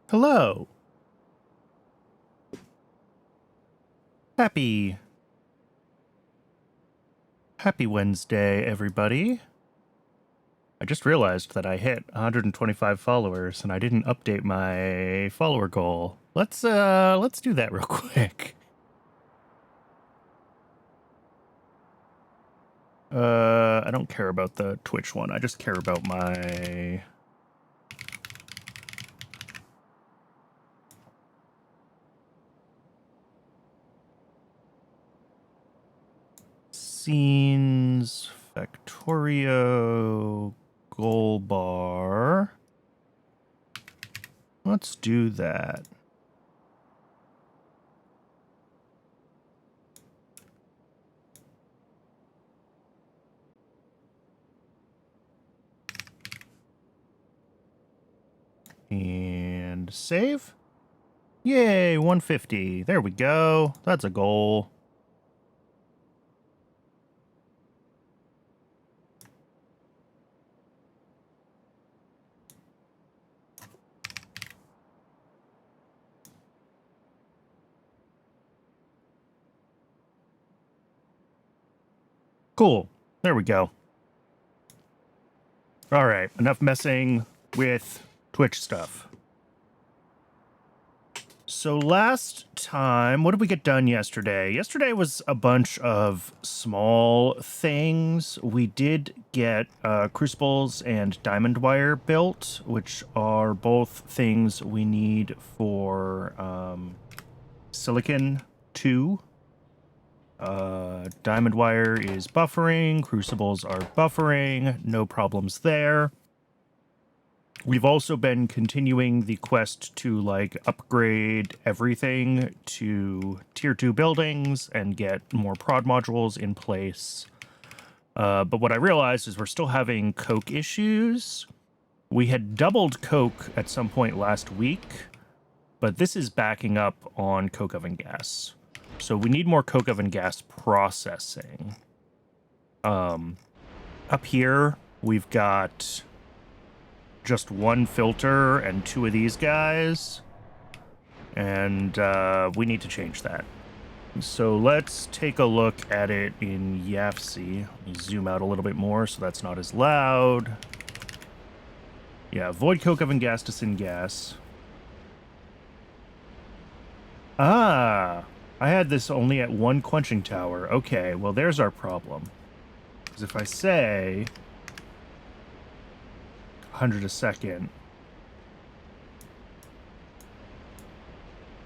Hello. Happy Wednesday, everybody. I just realized that I hit 125 followers and I didn't update my follower goal. Let's do that real quick. I don't care about the Twitch one. I just care about my scenes Factorio goal bar. Let's do that. And save. Yay, 150. There we go. That's a goal. Cool. There we go. All right, enough messing with Twitch stuff. So last time, what did we get done yesterday? Yesterday was a bunch of small things. We did get crucibles and diamond wire built, which are both things we need for Silicon 2. Diamond wire is buffering, crucibles are buffering, no problems there. We've also been continuing the quest to like upgrade everything to tier 2 buildings and get more prod modules in place. But what I realized is we're still having coke issues. We had doubled coke at some point last week, but this is backing up on coke oven gas. So we need more coke oven gas processing. Up here, we've got just one filter and two of these guys. And we need to change that. So let's take a look at it in YAFC. Let me zoom out a little bit more so that's not as loud. Yeah, void coke oven gas to syngas. Ah, I had this only at one quenching tower. Okay, well, there's our problem. Because if I say 100 a second,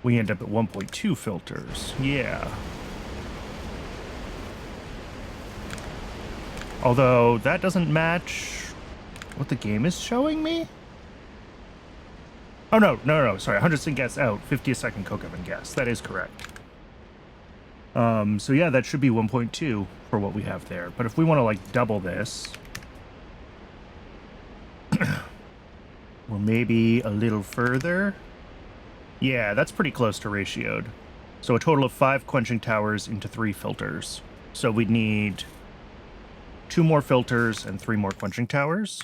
we end up at 1.2 filters. Yeah. Although, that doesn't match what the game is showing me? Oh, no, sorry. 100 syngas out, 50 a second coke oven gas. That is correct. So yeah, that should be 1.2 for what we have there. But if we want to, like, double this, or maybe a little further, yeah, that's pretty close to ratioed. So a total of 5 quenching towers into 3 filters. So we'd need 2 more filters and 3 more quenching towers.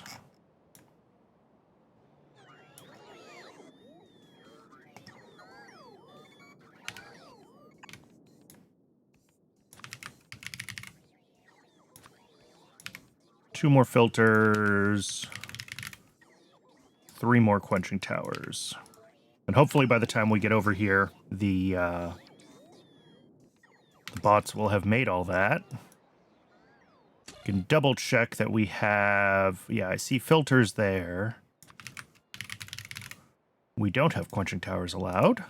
Two more filters, 3 more quenching towers. And hopefully by the time we get over here, the bots will have made all that. You can double check that we have... Yeah, I see filters there. We don't have quenching towers allowed.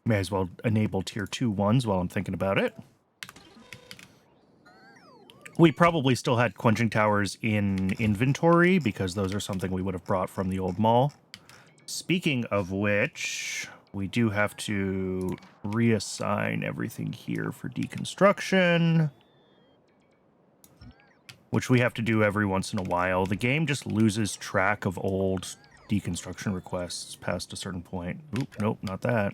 May as well enable tier 2 ones while I'm thinking about it. We probably still had quenching towers in inventory because those are something we would have brought from the old mall. Speaking of which, we do have to reassign everything here for deconstruction, which we have to do every once in a while. The game just loses track of old deconstruction requests past a certain point. Oop, nope, not that.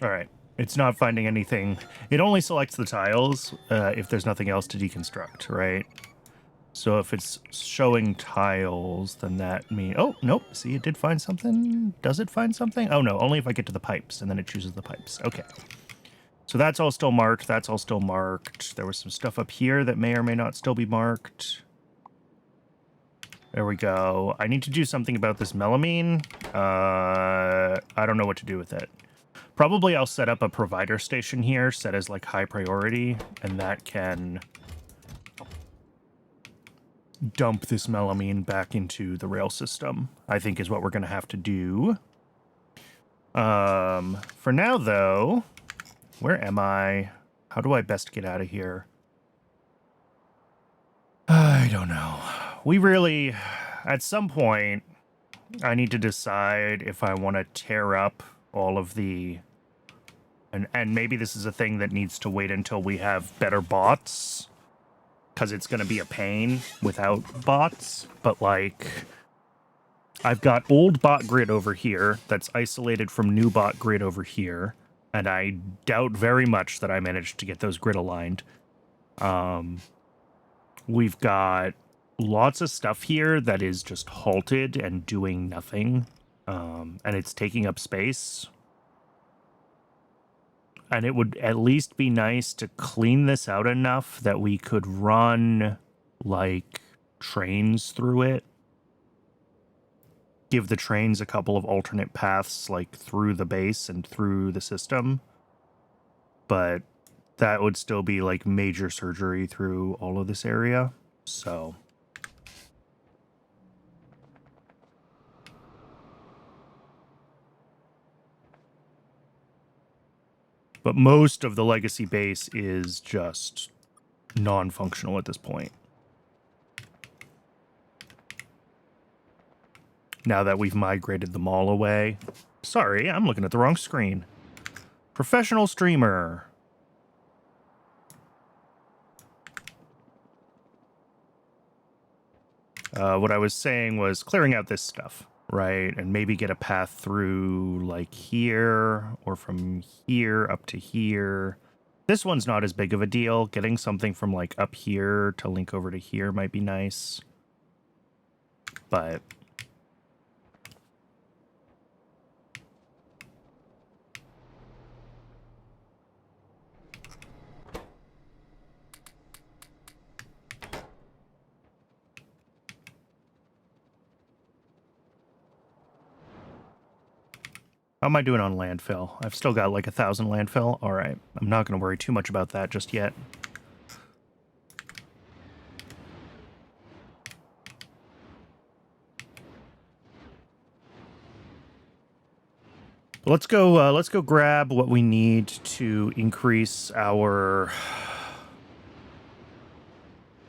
All right, It's not finding anything. It only selects the tiles if there's nothing else to deconstruct, right? So if it's showing tiles, then that means... Oh, nope. See, it did find something. Does it find something? Oh, no. Only if I get to the pipes, and then it chooses the pipes. Okay. So that's all still marked. That's all still marked. There was some stuff up here that may or may not still be marked. There we go. I need to do something about this melamine. I don't know what to do with it. Probably I'll set up a provider station here, set as like high priority, and that can dump this melamine back into the rail system, I think is what we're going to have to do. For now, though, where am I? How do I best get out of here? I don't know. We really, at some point, I need to decide if I want to tear up all of the... And maybe this is a thing that needs to wait until we have better bots, because it's going to be a pain without bots. But, like, I've got old bot grid over here that's isolated from new bot grid over here, and I doubt very much that I managed to get those grid aligned. We've got lots of stuff here that is just halted and doing nothing, and it's taking up space. And it would at least be nice to clean this out enough that we could run, like, trains through it. Give the trains a couple of alternate paths, like, through the base and through the system. But that would still be, like, major surgery through all of this area. So... But most of the legacy base is just non-functional at this point. Now that we've migrated them all away. Sorry, I'm looking at the wrong screen. Professional streamer. What I was saying was clearing out this stuff, right? And maybe get a path through, like, here, or from here up to here. This one's not as big of a deal. Getting something from, like, up here to link over to here might be nice. But... how am I doing on landfill? I've still got like 1,000 landfill. All right. I'm not going to worry too much about that just yet. Let's go grab what we need to increase our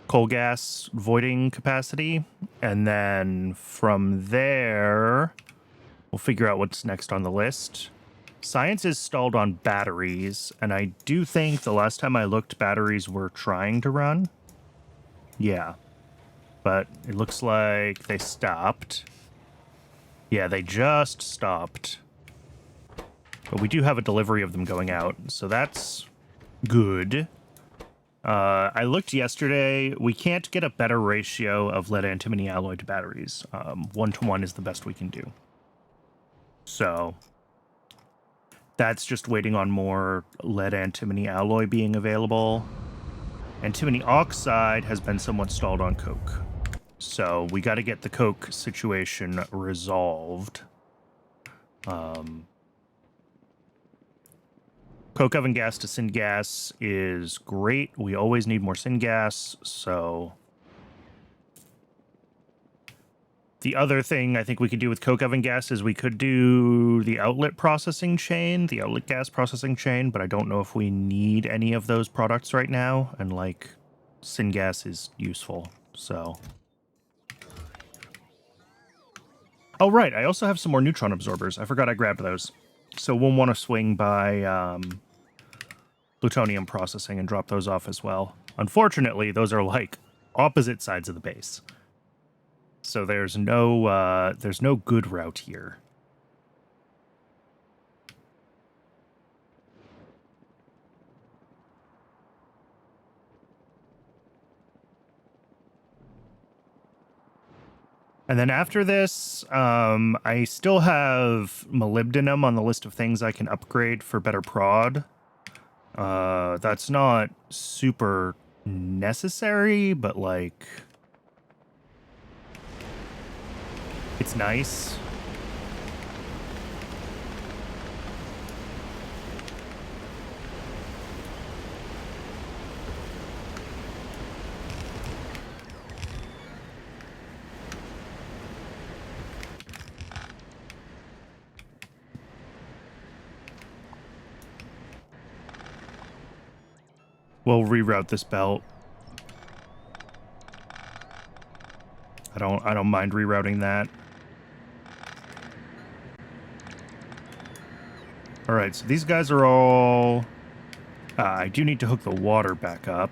coal gas voiding capacity. And then from there... we'll figure out what's next on the list. Science is stalled on batteries, and I do think the last time I looked, batteries were trying to run. Yeah. But it looks like they stopped. Yeah, they just stopped. But we do have a delivery of them going out, so that's good. I looked yesterday. We can't get a better ratio of lead antimony alloy to batteries. 1-to-1 is the best we can do. So that's just waiting on more lead antimony alloy being available. Antimony oxide has been somewhat stalled on coke. So we got to get the coke situation resolved. Coke oven gas to syngas is great. We always need more syngas, so... the other thing I think we could do with coke oven gas is we could do the outlet processing chain, the outlet gas processing chain, but I don't know if we need any of those products right now, and, like, syngas is useful, so... oh, right, I also have some more neutron absorbers. I forgot I grabbed those. So we'll want to swing by plutonium processing and drop those off as well. Unfortunately, those are, like, opposite sides of the base. So there's no good route here. And then after this, I still have molybdenum on the list of things I can upgrade for better prod. That's not super necessary, but like, it's nice. We'll reroute this belt. I don't mind rerouting that. All right, so these guys are all... I do need to hook the water back up.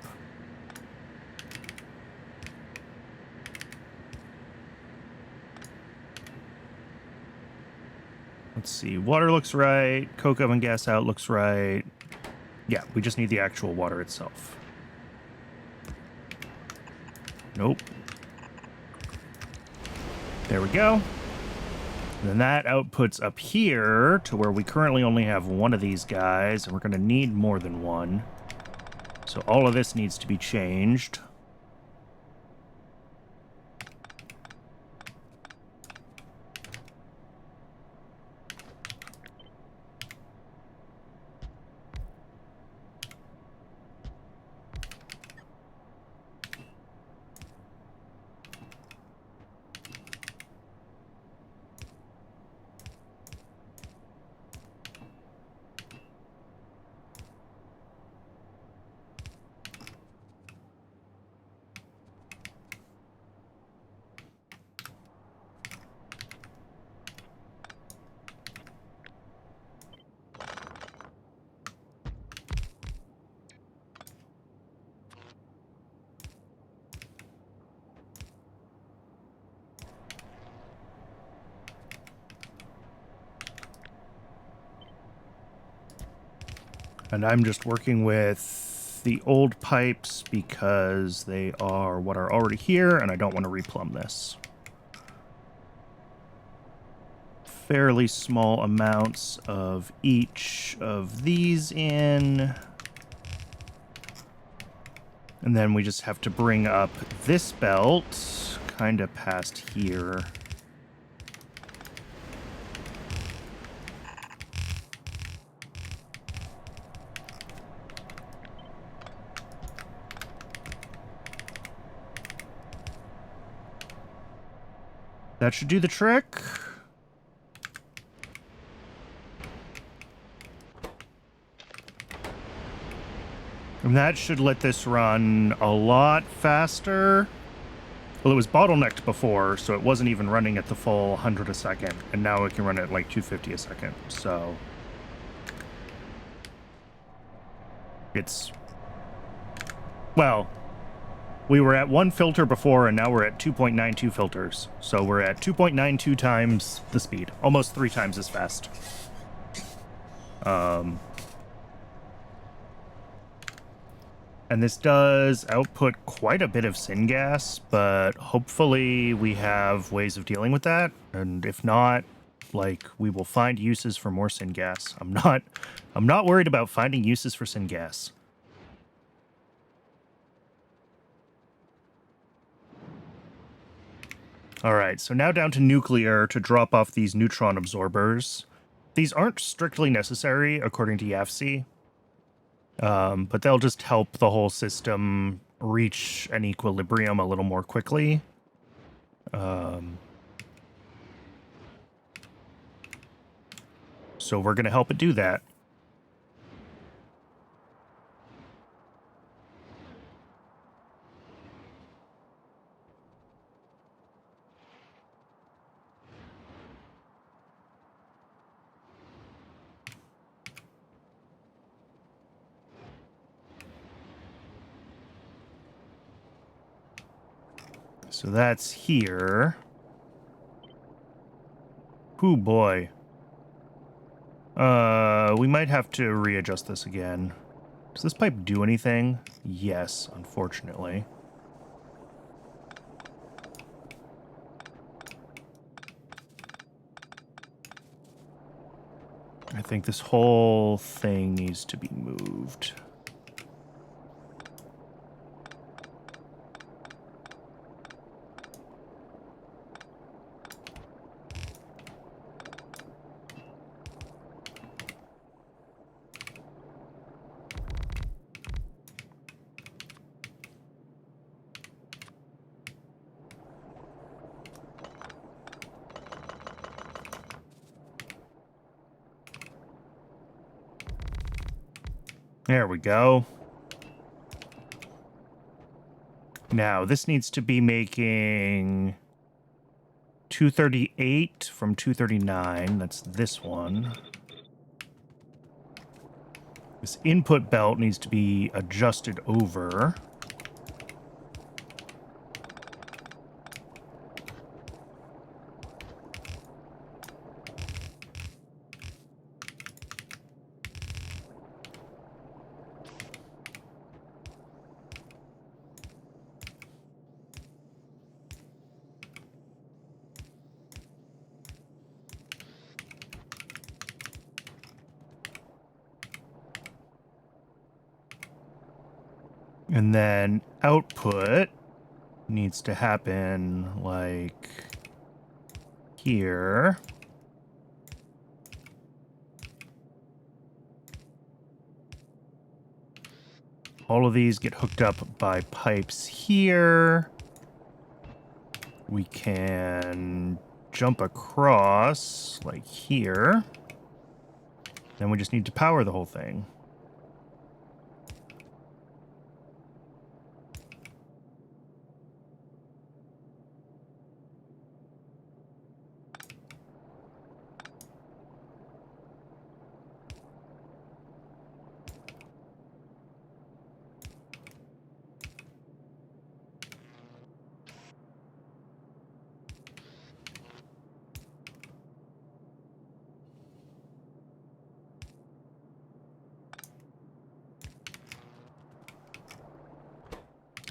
Let's see. Water looks right. Coke oven gas out looks right. Yeah, we just need the actual water itself. Nope. There we go. And then that outputs up here to where we currently only have one of these guys, and we're going to need more than one. So all of this needs to be changed. And I'm just working with the old pipes because they are what are already here, and I don't want to replumb this. Fairly small amounts of each of these in. And then we just have to bring up this belt kind of past here. That should do the trick. And that should let this run a lot faster. Well, it was bottlenecked before, so it wasn't even running at the full 100 a second. And now it can run at like 250 a second. So it's... well, we were at 1 filter before, and now we're at 2.92 filters. So we're at 2.92 times the speed. Almost 3 times as fast. And this does output quite a bit of syngas, but hopefully we have ways of dealing with that. And if not, like, we will find uses for more syngas. I'm not worried about finding uses for syngas. All right, so now down to nuclear to drop off these neutron absorbers. These aren't strictly necessary, according to YAFC. But they'll just help the whole system reach an equilibrium a little more quickly. So we're going to help it do that. So that's here. Ooh, boy. We might have to readjust this again. Does this pipe do anything? Yes, unfortunately. think this whole thing needs to be moved. There we go. Now, this needs to be making 238 from 239. That's this one. This input belt needs to be adjusted over. And then output needs to happen like here. All of these get hooked up by pipes here. We can jump across like here. Then we just need to power the whole thing.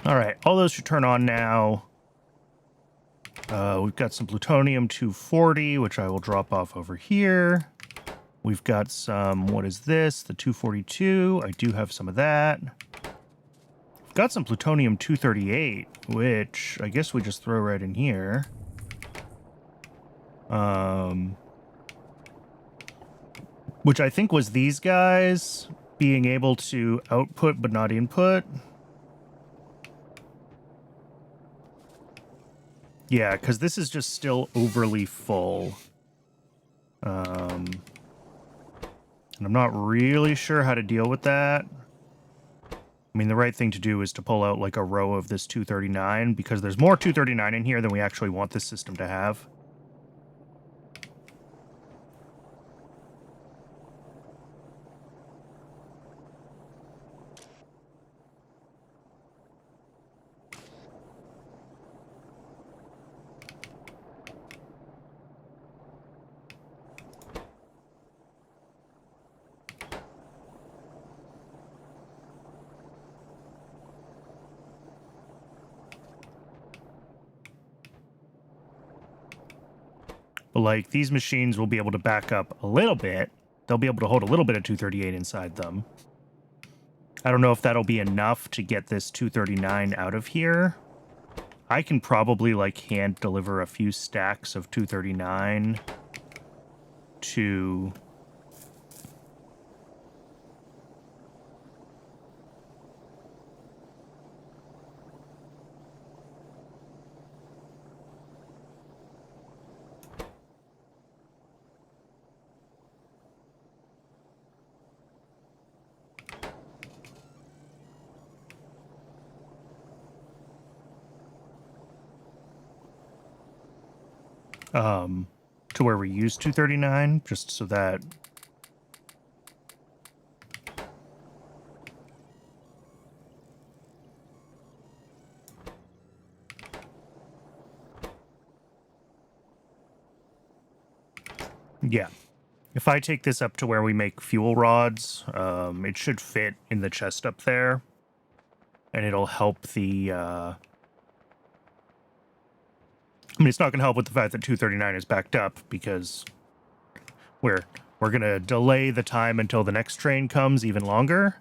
All right, all those should turn on now. We've got some plutonium-240, which I will drop off over here. We've got some, what is this? The 242. I do have some of that. We've got some plutonium-238, which I guess we just throw right in here. Which I think was these guys being able to output but not input. Yeah, because this is just still overly full. And I'm not really sure how to deal with that. I mean, the right thing to do is to pull out like a row of this 239, because there's more 239 in here than we actually want this system to have. But like, these machines will be able to back up a little bit. They'll be able to hold a little bit of 238 inside them. I don't know if that'll be enough to get this 239 out of here. I can probably like hand deliver a few stacks of 239 to where we use 239, just so that yeah. If I take this up to where we make fuel rods, it should fit in the chest up there, and it'll help the I mean, it's not going to help with the fact that 239 is backed up, because we're We're going to delay the time until the next train comes even longer.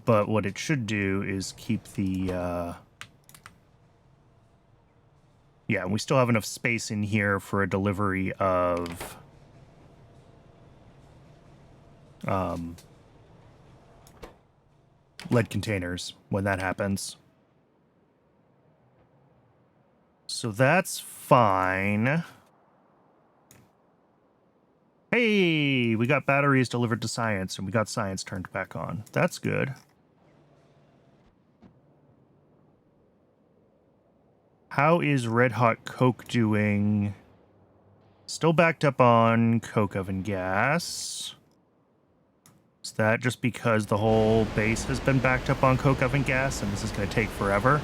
But what it should do is keep the... Yeah, we still have enough space in here for a delivery of... lead containers when that happens. So that's fine. Hey, we got batteries delivered to science, and we got science turned back on. That's good. How is Red Hot Coke doing? Still backed up on coke oven gas. Is that just because the whole base has been backed up on coke oven gas, and this is going to take forever?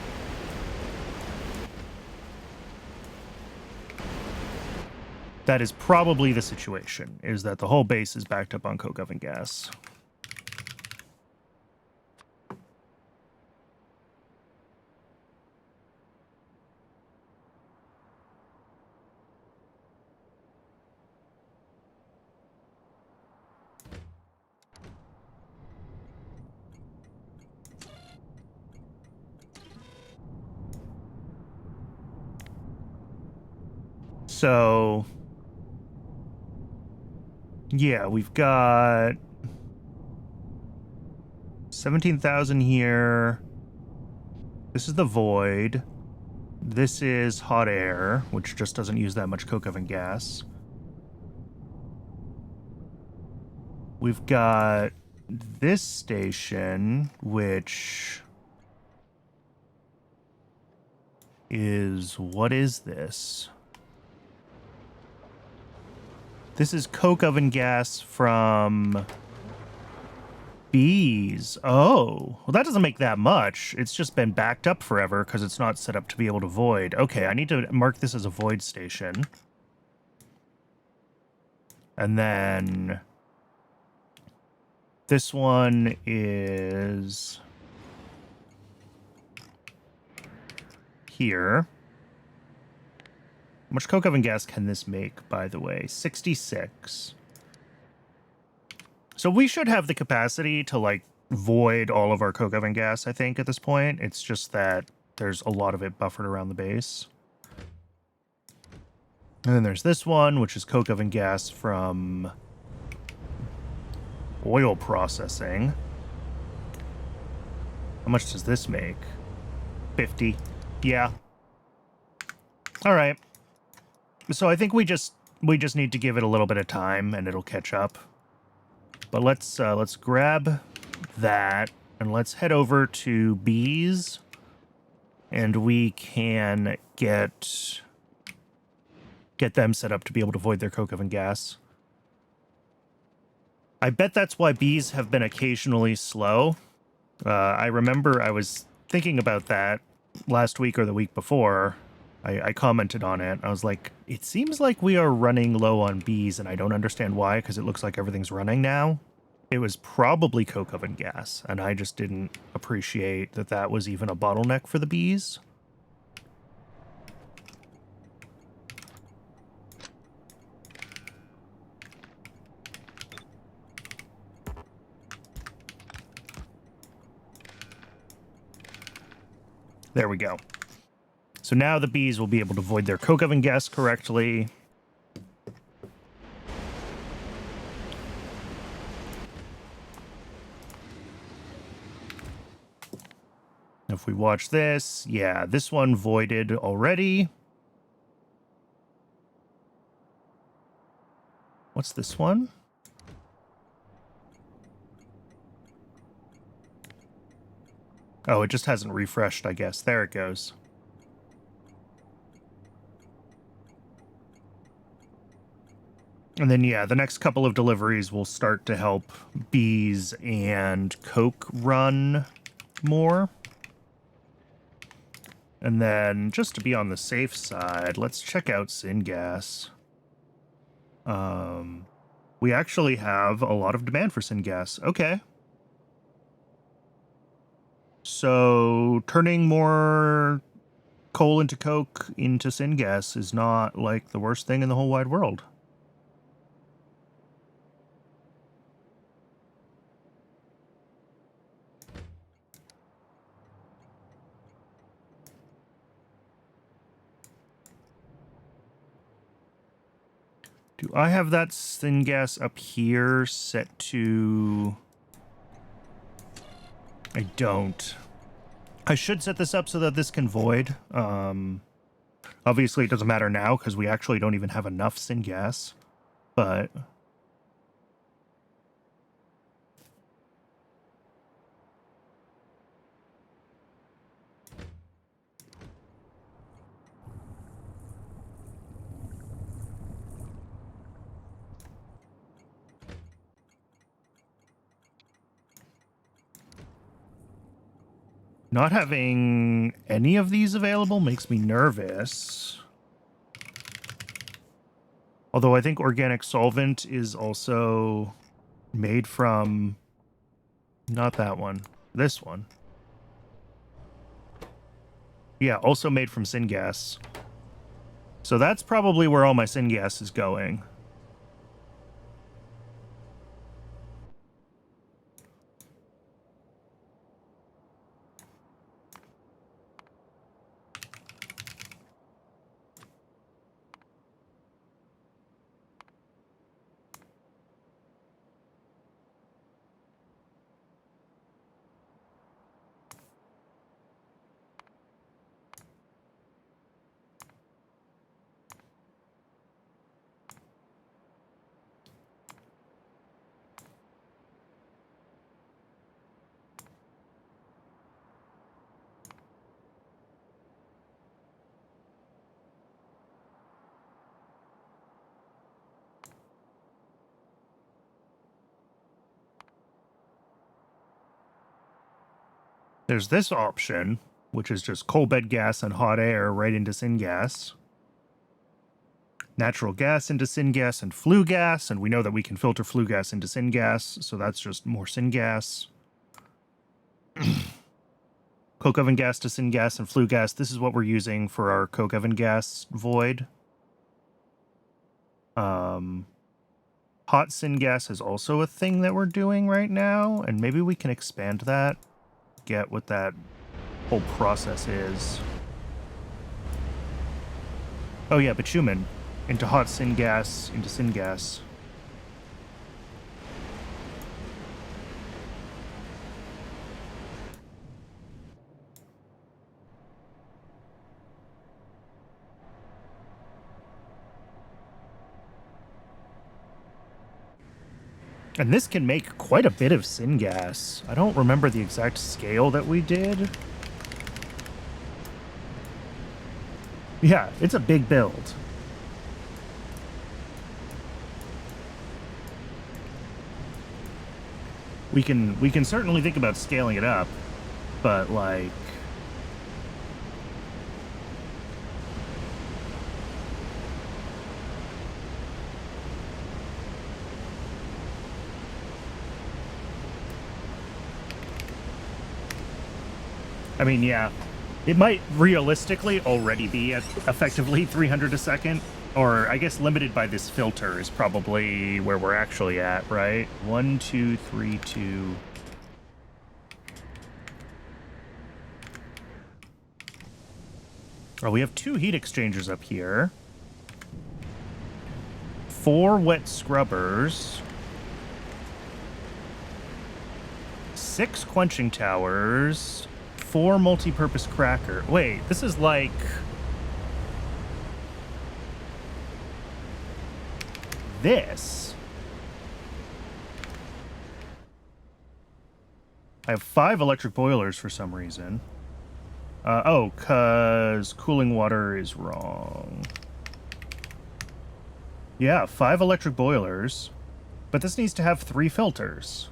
That is probably the situation, is that the whole base is backed up on coke oven gas. So, yeah, we've got 17,000 here. This is the void. This is hot air, which just doesn't use that much coke oven gas. We've got this station, which is... What is this? This is coke oven gas from bees. Oh, well, that doesn't make that much. It's just been backed up forever because it's not set up to be able to void. Okay, I need to mark this as a void station. And then this one is here. How much coke oven gas can this make, by the way? 66. So we should have the capacity to, like, void all of our coke oven gas, I think, at this point. It's just that there's a lot of it buffered around the base. And then there's this one, which is coke oven gas from oil processing. How much does this make? 50. Yeah. All right. So I think we just need to give it a little bit of time, and it'll catch up. But let's grab that, and let's head over to bees, and we can get them set up to be able to void their coke oven gas. I bet that's why bees have been occasionally slow. I remember I was thinking about that last week or the week before. I commented on it. I was like, it seems like we are running low on bees, and I don't understand why, because it looks like everything's running now. It was probably coke oven gas, and I just didn't appreciate that that was even a bottleneck for the bees. There we go. So now the bees will be able to void their coke oven gas correctly. If we watch this, yeah, this one voided already. What's this one? Oh, it just hasn't refreshed, I guess. There it goes. And then, yeah, the next couple of deliveries will start to help bees and coke run more. And then, just to be on the safe side, let's check out syngas. We actually have a lot of demand for syngas. Okay. So, turning more coal into coke into syngas is not, like, the worst thing in the whole wide world. Do I have that syngas up here set to... I don't. I should set this up so that this can void. Obviously, it doesn't matter now because we actually don't even have enough syngas. But... not having any of these available makes me nervous. Although I think organic solvent is also made from... not that one. This one. Yeah, also made from syngas. So that's probably where all my syngas is going. There's this option, which is just coal bed gas and hot air right into syngas. Natural gas into syngas and flue gas, and we know that we can filter flue gas into syngas, so that's just more syngas. Coke oven gas to syngas and flue gas. This is what we're using for our coke oven gas void. Hot syngas is also a thing that we're doing right now, and maybe we can expand that. Get what that whole process is. Oh yeah, bitumen into hot syngas into syngas. And this can make quite a bit of syngas. I don't remember the exact scale that we did. Yeah, it's a big build. We can certainly think about scaling it up, but like... I mean, yeah, it might realistically already be at effectively 300 a second, or I guess limited by this filter is probably where we're actually at, right? 1, 2, 3, 2. Oh, we have 2 heat exchangers up here. 4 wet scrubbers. 6 quenching towers. 4 multi-purpose cracker. Wait, this is like... this. I have 5 electric boilers for some reason. Oh, because cooling water is wrong. Yeah, 5 electric boilers. But this needs to have 3 filters.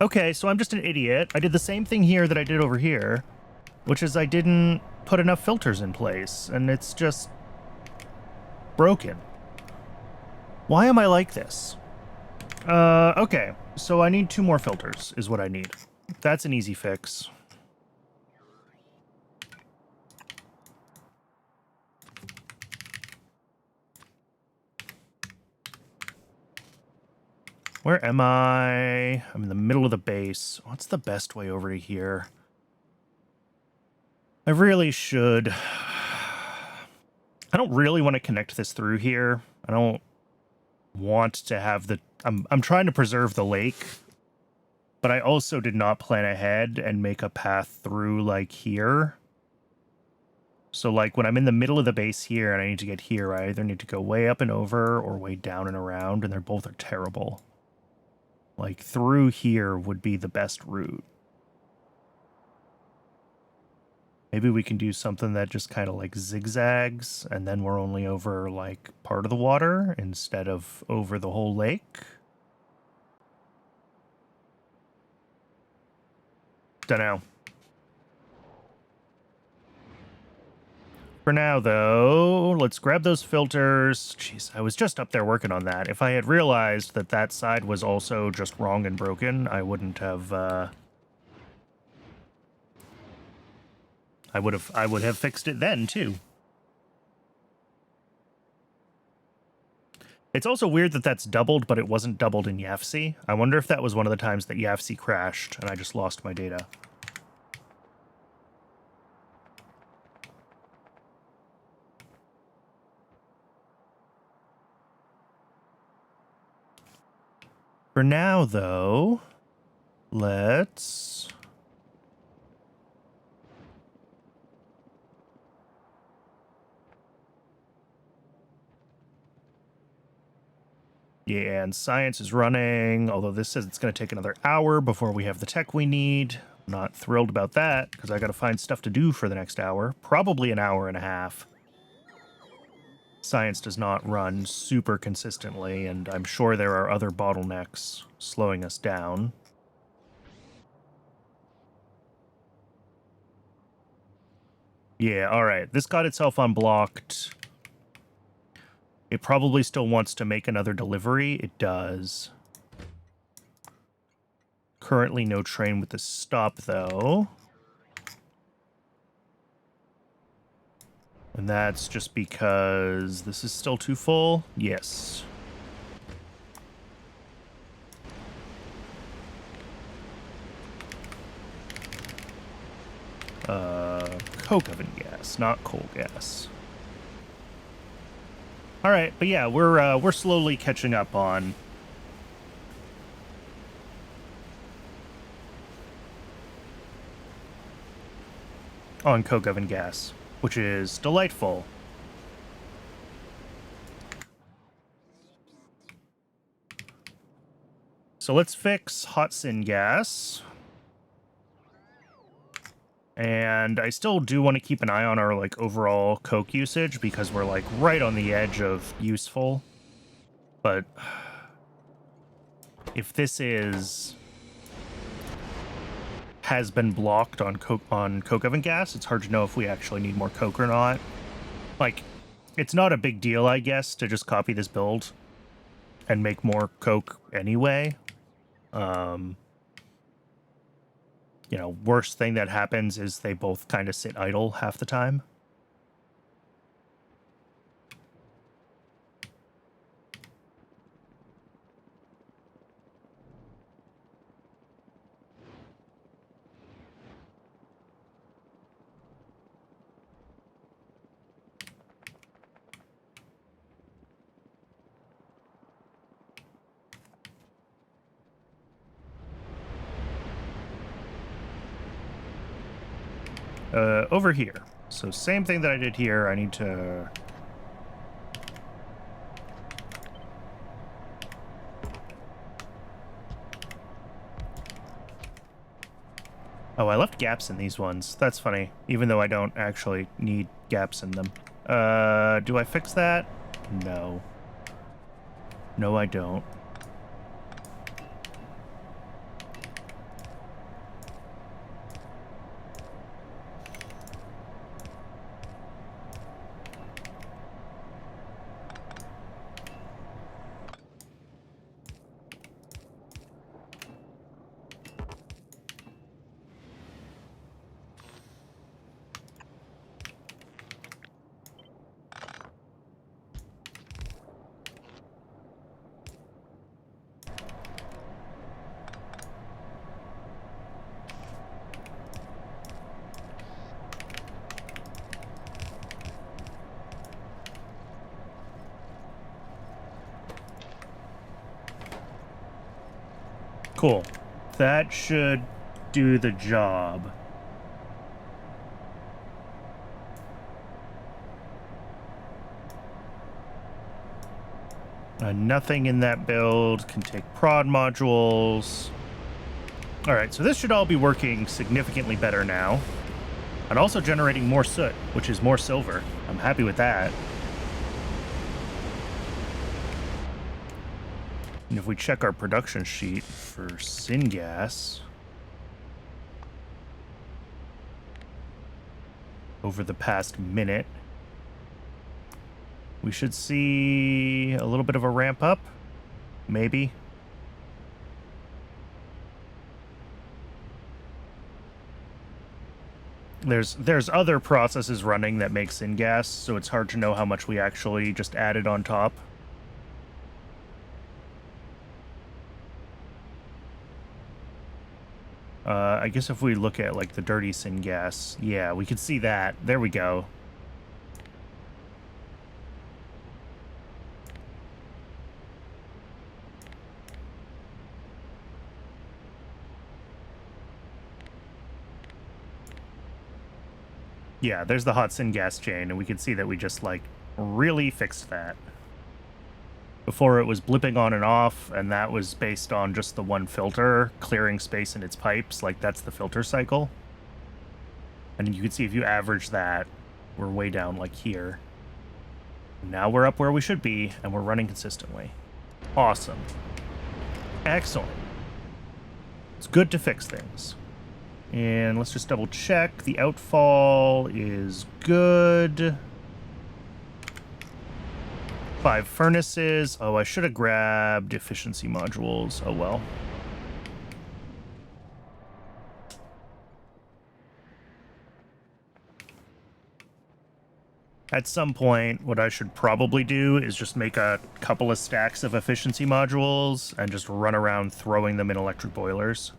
Okay, so I'm just an idiot. I did the same thing here that I did over here, which is I didn't put enough filters in place, and it's just broken. Why am I like this? Okay, so I need 2 more filters is what I need. That's an easy fix. Where am I? I'm in the middle of the base. What's the best way over to here? I really should. I don't really want to connect this through here. I don't want to have the... I'm trying to preserve the lake, but I also did not plan ahead and make a path through, like, here. So, like, when I'm in the middle of the base here and I need to get here, I either need to go way up and over or way down and around, and they're both are terrible. Like, through here would be the best route. Maybe we can do something that just kind of, like, zigzags, and then we're only over, like, part of the water instead of over the whole lake. Dunno. For now, though, let's grab those filters. Jeez, I was just up there working on that. If I had realized that that side was also just wrong and broken, I wouldn't have, I would have fixed it then, too. It's also weird that that's doubled, but it wasn't doubled in YAFC. I wonder if that was one of the times that YAFC crashed and I just lost my data. For now, though, let's... Yeah, and science is running, although this says it's going to take another hour before we have the tech we need. I'm not thrilled about that, because I got to find stuff to do for the next hour. Probably an hour and a half. Science does not run super consistently, and I'm sure there are other bottlenecks slowing us down. Yeah, alright. This got itself unblocked. It probably still wants to make another delivery. It does. Currently no train with the stop, though. And that's just because this is still too full? Yes. Coke oven gas, not coal gas. All right, but yeah, we're slowly catching up on coke oven gas, which is delightful. So let's fix hot syngas. And I still do want to keep an eye on our, like, overall coke usage, because we're, like, right on the edge of useful. But if this has been blocked on coke oven gas, it's hard to know if we actually need more coke or not. Like, it's not a big deal, I guess, to just copy this build and make more coke anyway. You know, worst thing that happens is they both kind of sit idle half the time. Over here. So same thing that I did here. I need to... Oh, I left gaps in these ones. That's funny, even though I don't actually need gaps in them. Do I fix that? No. No, I don't. Cool. That should do the job. Nothing in that build can take prod modules. All right, so this should all be working significantly better now. And also generating more soot, which is more silver. I'm happy with that. And if we check our production sheet for syngas, over the past minute, we should see a little bit of a ramp up, maybe. There's other processes running that make syngas, so it's hard to know how much we actually just added on top. I guess if we look at, like, the dirty syngas, yeah, we could see that. There we go. Yeah, there's the hot syngas chain, and we can see that we just, like, really fixed that. Before it was blipping on and off, and that was based on just the one filter clearing space in its pipes. Like, that's the filter cycle. And you can see if you average that, we're way down, like, here. Now we're up where we should be, and we're running consistently. Awesome. Excellent. It's good to fix things. And let's just double check. The outfall is good. 5 furnaces. Oh, I should have grabbed efficiency modules. Oh, well. At some point, what I should probably do is just make a couple of stacks of efficiency modules and just run around throwing them in electric boilers.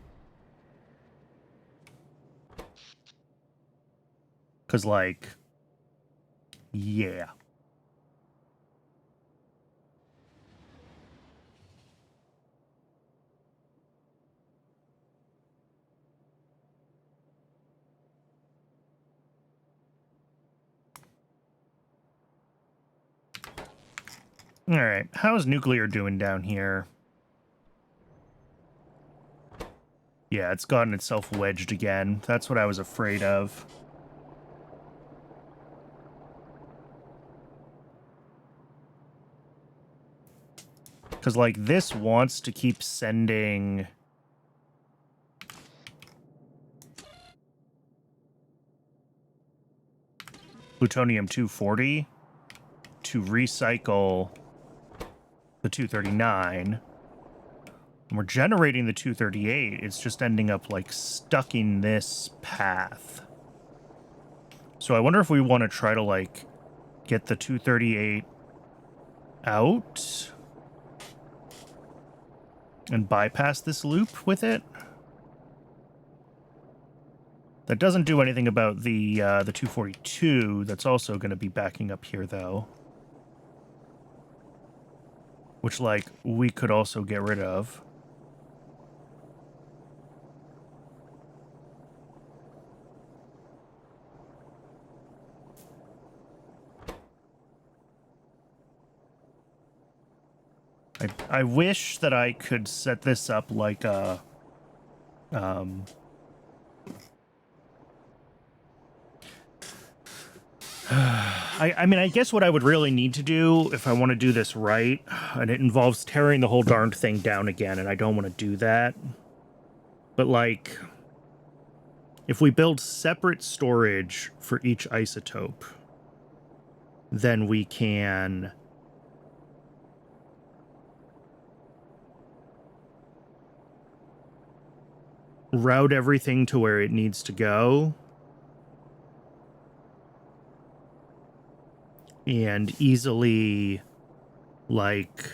Because, like, yeah. All right, how's nuclear doing down here? Yeah, it's gotten itself wedged again. That's what I was afraid of. Because, like, this wants to keep sending... plutonium-240 to recycle the 239. And we're generating the 238. It's just ending up, like, stuck in this path. So I wonder if we want to try to, like, get the 238 out and bypass this loop with it. That doesn't do anything about the 242. That's also going to be backing up here, though. Which, like, we could also get rid of. I wish that I could set this up like a... I mean, I guess what I would really need to do if I want to do this right, and it involves tearing the whole darned thing down again, and I don't want to do that. But, like, if we build separate storage for each isotope, then we can route everything to where it needs to go. And easily, like,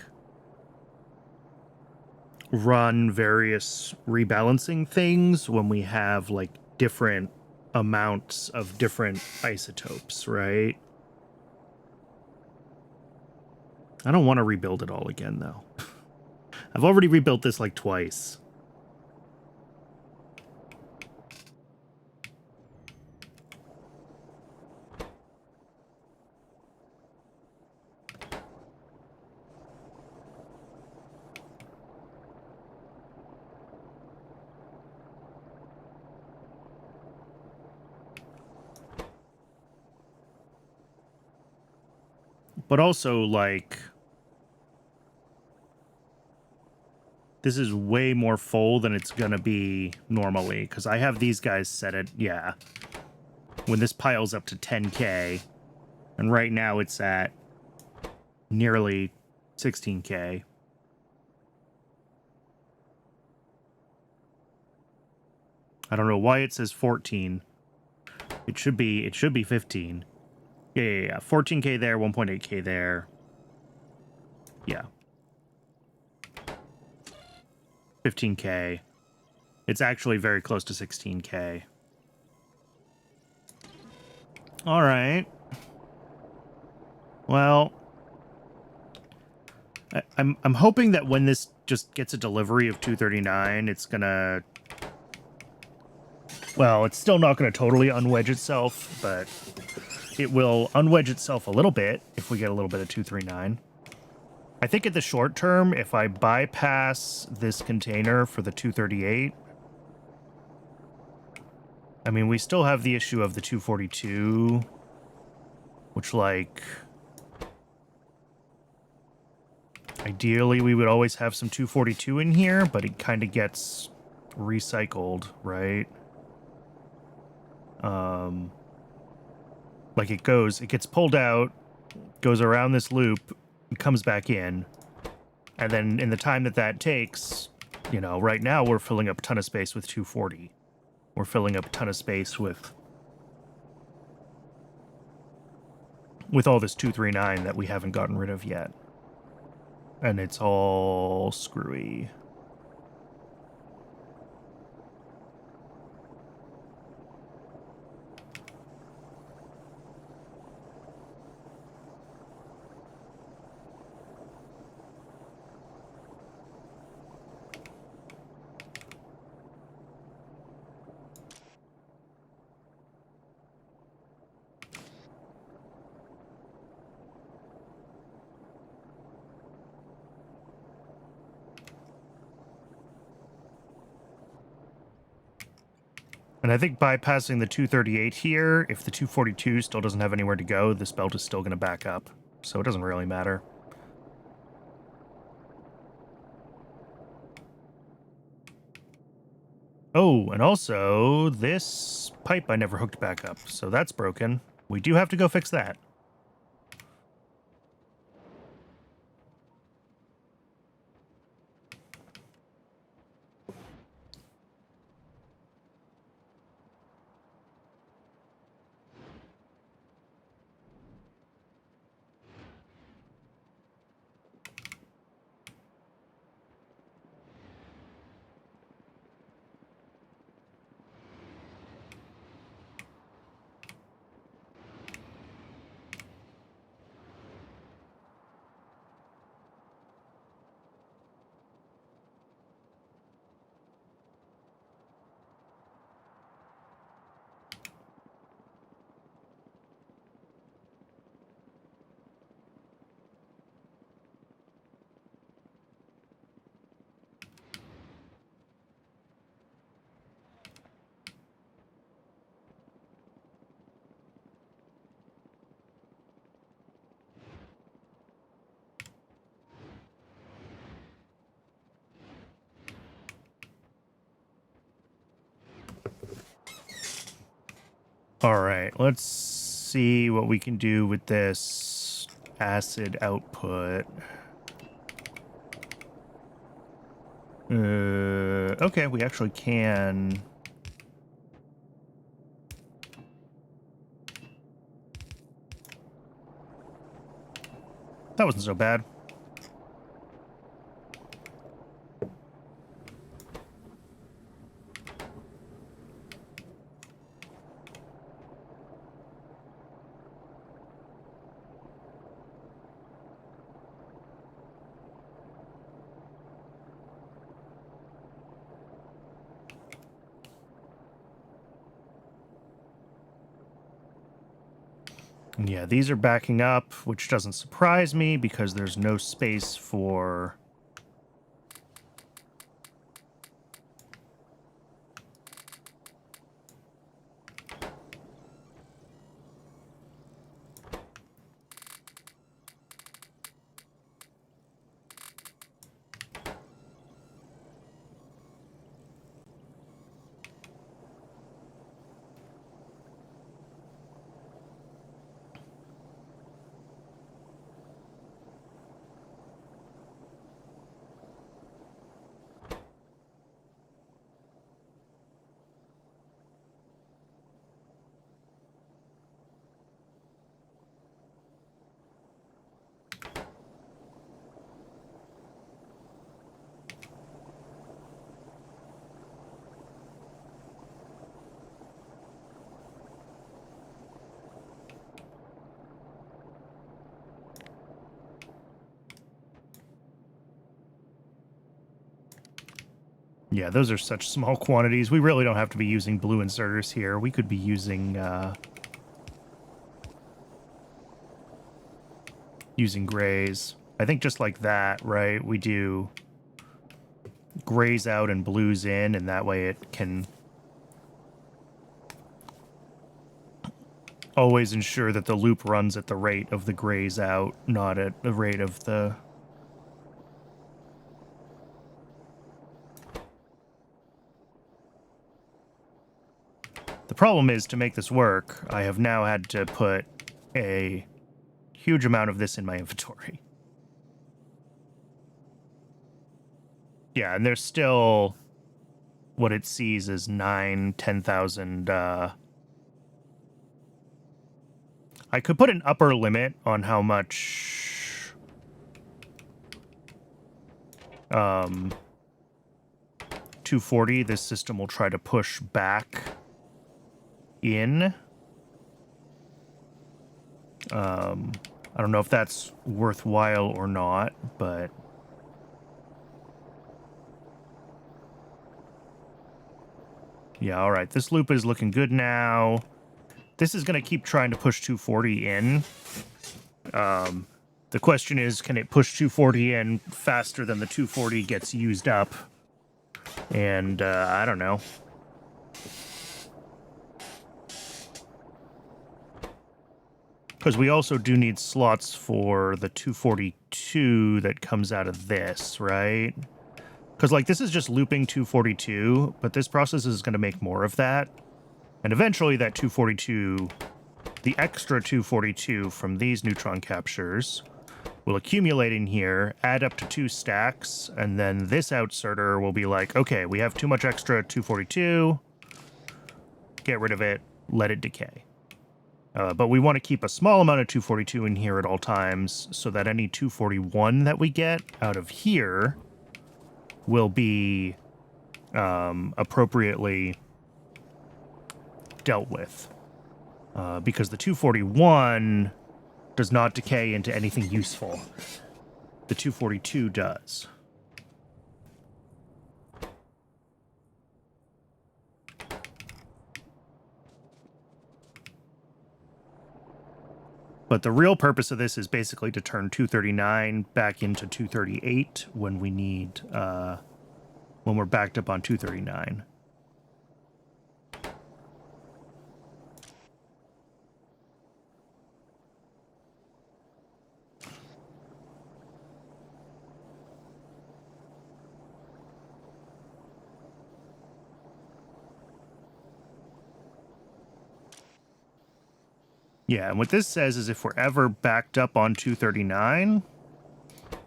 run various rebalancing things when we have, like, different amounts of different isotopes, right? I don't want to rebuild it all again, though. I've already rebuilt this, like, twice. But also, like, this is way more full than it's gonna be normally, because I have these guys set at, yeah, when this piles up to 10K, and right now it's at nearly 16K. I don't know why it says 14. It should be 15. Yeah. 14K there, 1.8K there. Yeah. 15K. It's actually very close to 16K. All right. Well, I'm hoping that when this just gets a delivery of 239, it's gonna... Well, it's still not gonna totally unwedge itself, but it will unwedge itself a little bit if we get a little bit of 239. I think in the short term, if I bypass this container for the 238, I mean, we still have the issue of the 242, which, like, ideally we would always have some 242 in here, but it kind of gets recycled, right? Like, it gets pulled out, goes around this loop, and comes back in, and then in the time that takes, you know, right now we're filling up a ton of space with 240. We're filling up a ton of space with all this 239 that we haven't gotten rid of yet. And it's all screwy. And I think bypassing the 238 here, if the 242 still doesn't have anywhere to go, this belt is still going to back up. So it doesn't really matter. Oh, and also, this pipe I never hooked back up, so that's broken. We do have to go fix that. All right, let's see what we can do with this acid output. Okay, we actually can. That wasn't so bad. Yeah, these are backing up, which doesn't surprise me because there's no space for... Yeah, those are such small quantities. We really don't have to be using blue inserters here. We could be using using grays. I think just like that, right? We do grays out and blues in, and that way it can always ensure that the loop runs at the rate of the grays out, not at the rate of the... The problem is, to make this work, I have now had to put a huge amount of this in my inventory. Yeah, and there's still what it sees as 10,000. I could put an upper limit on how much 240 this system will try to push back in. I don't know if that's worthwhile or not, but... Yeah, all right. This loop is looking good now. This is going to keep trying to push 240 in. The question is, can it push 240 in faster than the 240 gets used up? And, I don't know. Because we also do need slots for the 242 that comes out of this, right? Because, like, this is just looping 242, but this process is going to make more of that. And eventually that 242, the extra 242 from these neutron captures, will accumulate in here, add up to 2 stacks, and then this outserter will be like, okay, we have too much extra 242, get rid of it, let it decay. But we want to keep a small amount of 242 in here at all times, so that any 241 that we get out of here will be appropriately dealt with. Because the 241 does not decay into anything useful. The 242 does. But the real purpose of this is basically to turn 239 back into 238 when we need, when we're backed up on 239. Yeah, and what this says is if we're ever backed up on 239,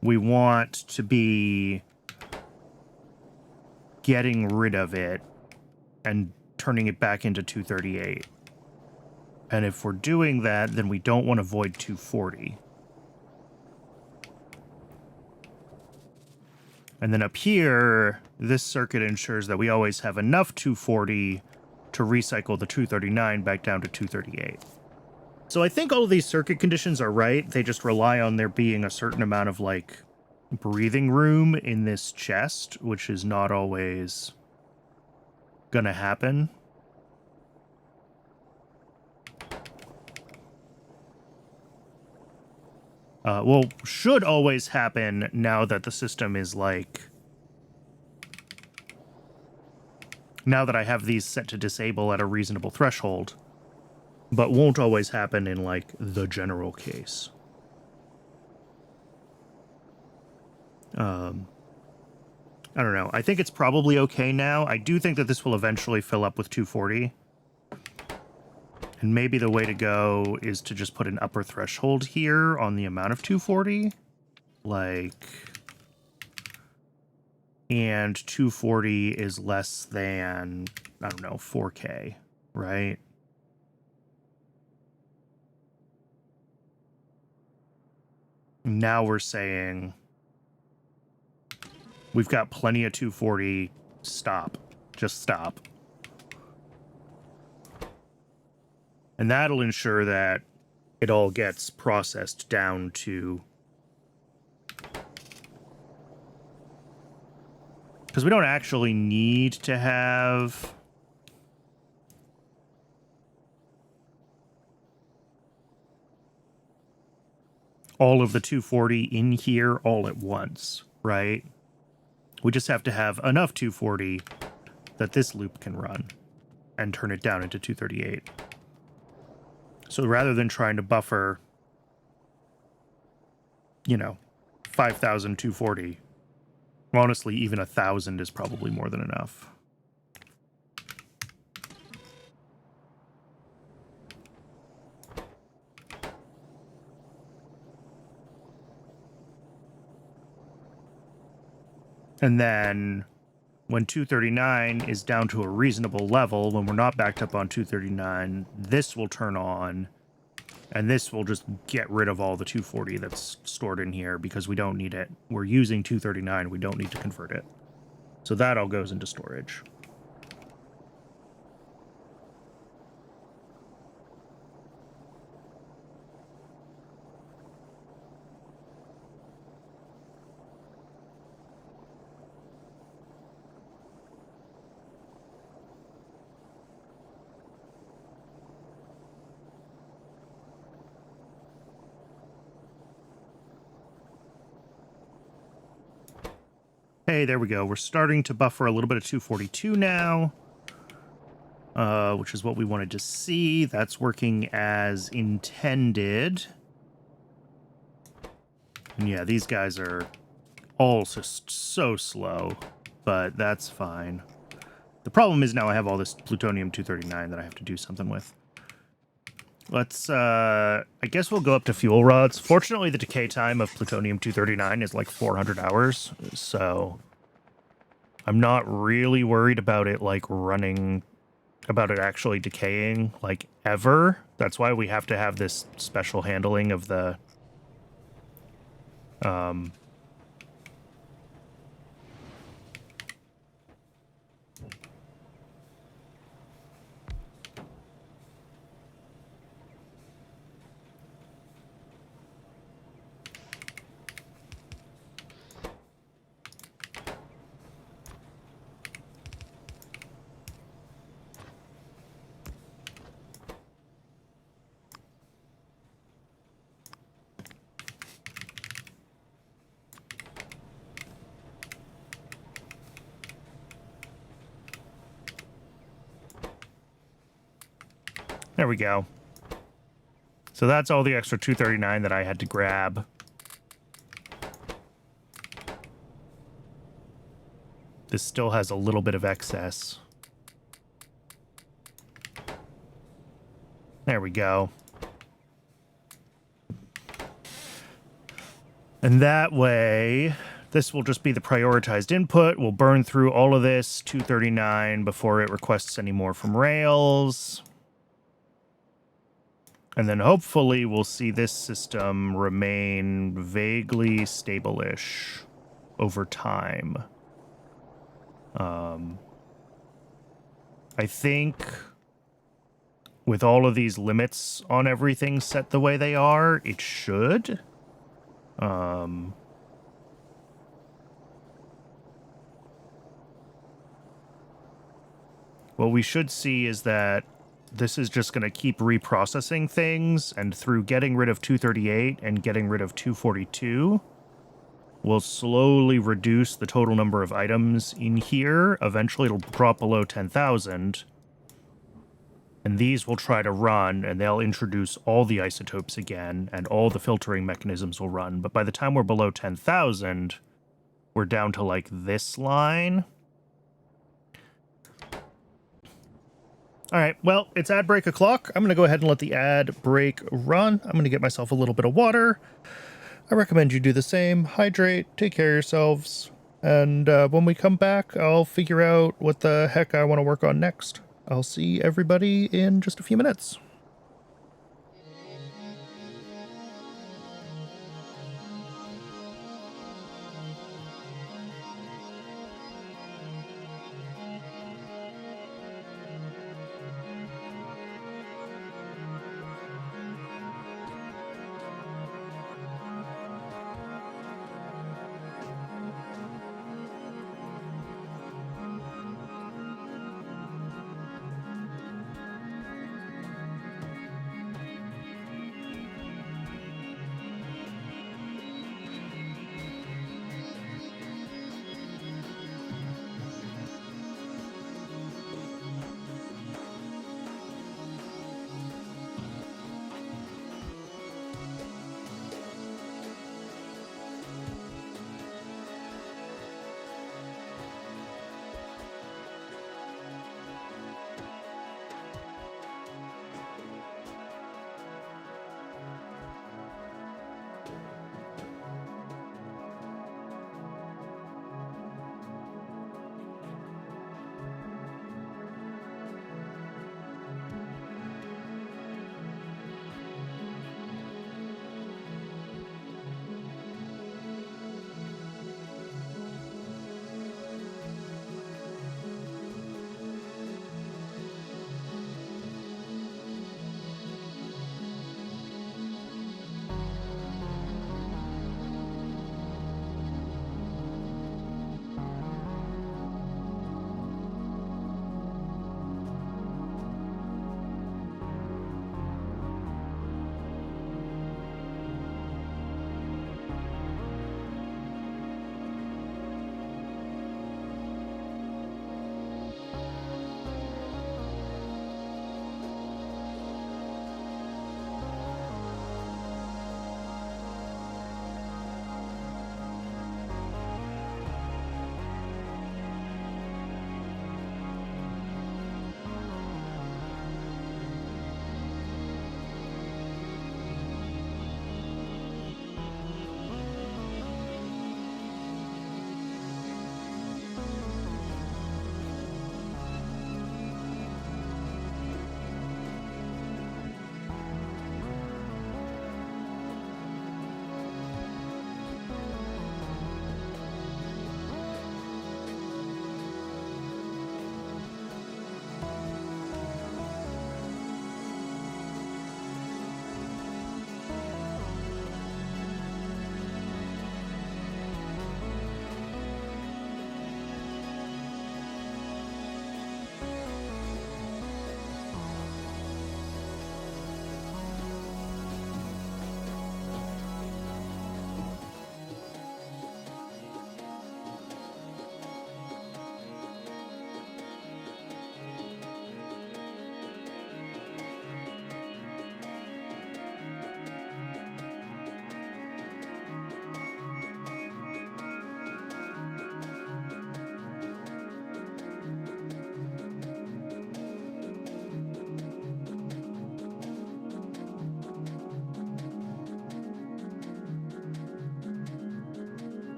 we want to be getting rid of it and turning it back into 238. And if we're doing that, then we don't want to void 240. And then up here, this circuit ensures that we always have enough 240 to recycle the 239 back down to 238. So I think all of these circuit conditions are right. They just rely on there being a certain amount of, like, breathing room in this chest, which is not always gonna happen. Well, should always happen now that the system is, like... Now that I have these set to disable at a reasonable threshold. But won't always happen in, like, the general case. I don't know. I think it's probably okay now. I do think that this will eventually fill up with 240. And maybe the way to go is to just put an upper threshold here on the amount of 240. Like... And 240 is less than, I don't know, 4K, right? Now we're saying we've got plenty of 240. Stop. Just stop. And that'll ensure that it all gets processed down to... Because we don't actually need to have all of the 240 in here all at once, right? We just have to have enough 240 that this loop can run and turn it down into 238. So rather than trying to buffer, you know, 5,240, honestly, even 1,000 is probably more than enough. And then when 239 is down to a reasonable level, when we're not backed up on 239, this will turn on, and this will just get rid of all the 240 that's stored in here because we don't need it. We're using 239. We don't need to convert it. So that all goes into storage. Hey, there we go. We're starting to buffer a little bit of 242 now, which is what we wanted to see. That's working as intended. And yeah, these guys are all just so slow, but that's fine. The problem is now I have all this plutonium-239 that I have to do something with. Let's, I guess we'll go up to fuel rods. Fortunately, the decay time of plutonium-239 is like 400 hours, so I'm not really worried about it, like, running, about it actually decaying, like, ever. That's why we have to have this special handling of the, there we go. So that's all the extra 239 that I had to grab. This still has a little bit of excess. There we go. And that way, this will just be the prioritized input. We'll burn through all of this 239 before it requests any more from Rails. And then hopefully we'll see this system remain vaguely stable-ish over time. I think with all of these limits on everything set the way they are, it should. What we should see is that this is just going to keep reprocessing things, and through getting rid of 238 and getting rid of 242, we'll slowly reduce the total number of items in here. Eventually it'll drop below 10,000, and these will try to run, and they'll introduce all the isotopes again, and all the filtering mechanisms will run. But by the time we're below 10,000, we're down to, like, this line. All right, well, it's ad break o'clock. I'm going to go ahead and let the ad break run. I'm going to get myself a little bit of water. I recommend you do the same. Hydrate, take care of yourselves. And when we come back, I'll figure out what the heck I want to work on next. I'll see everybody in just a few minutes.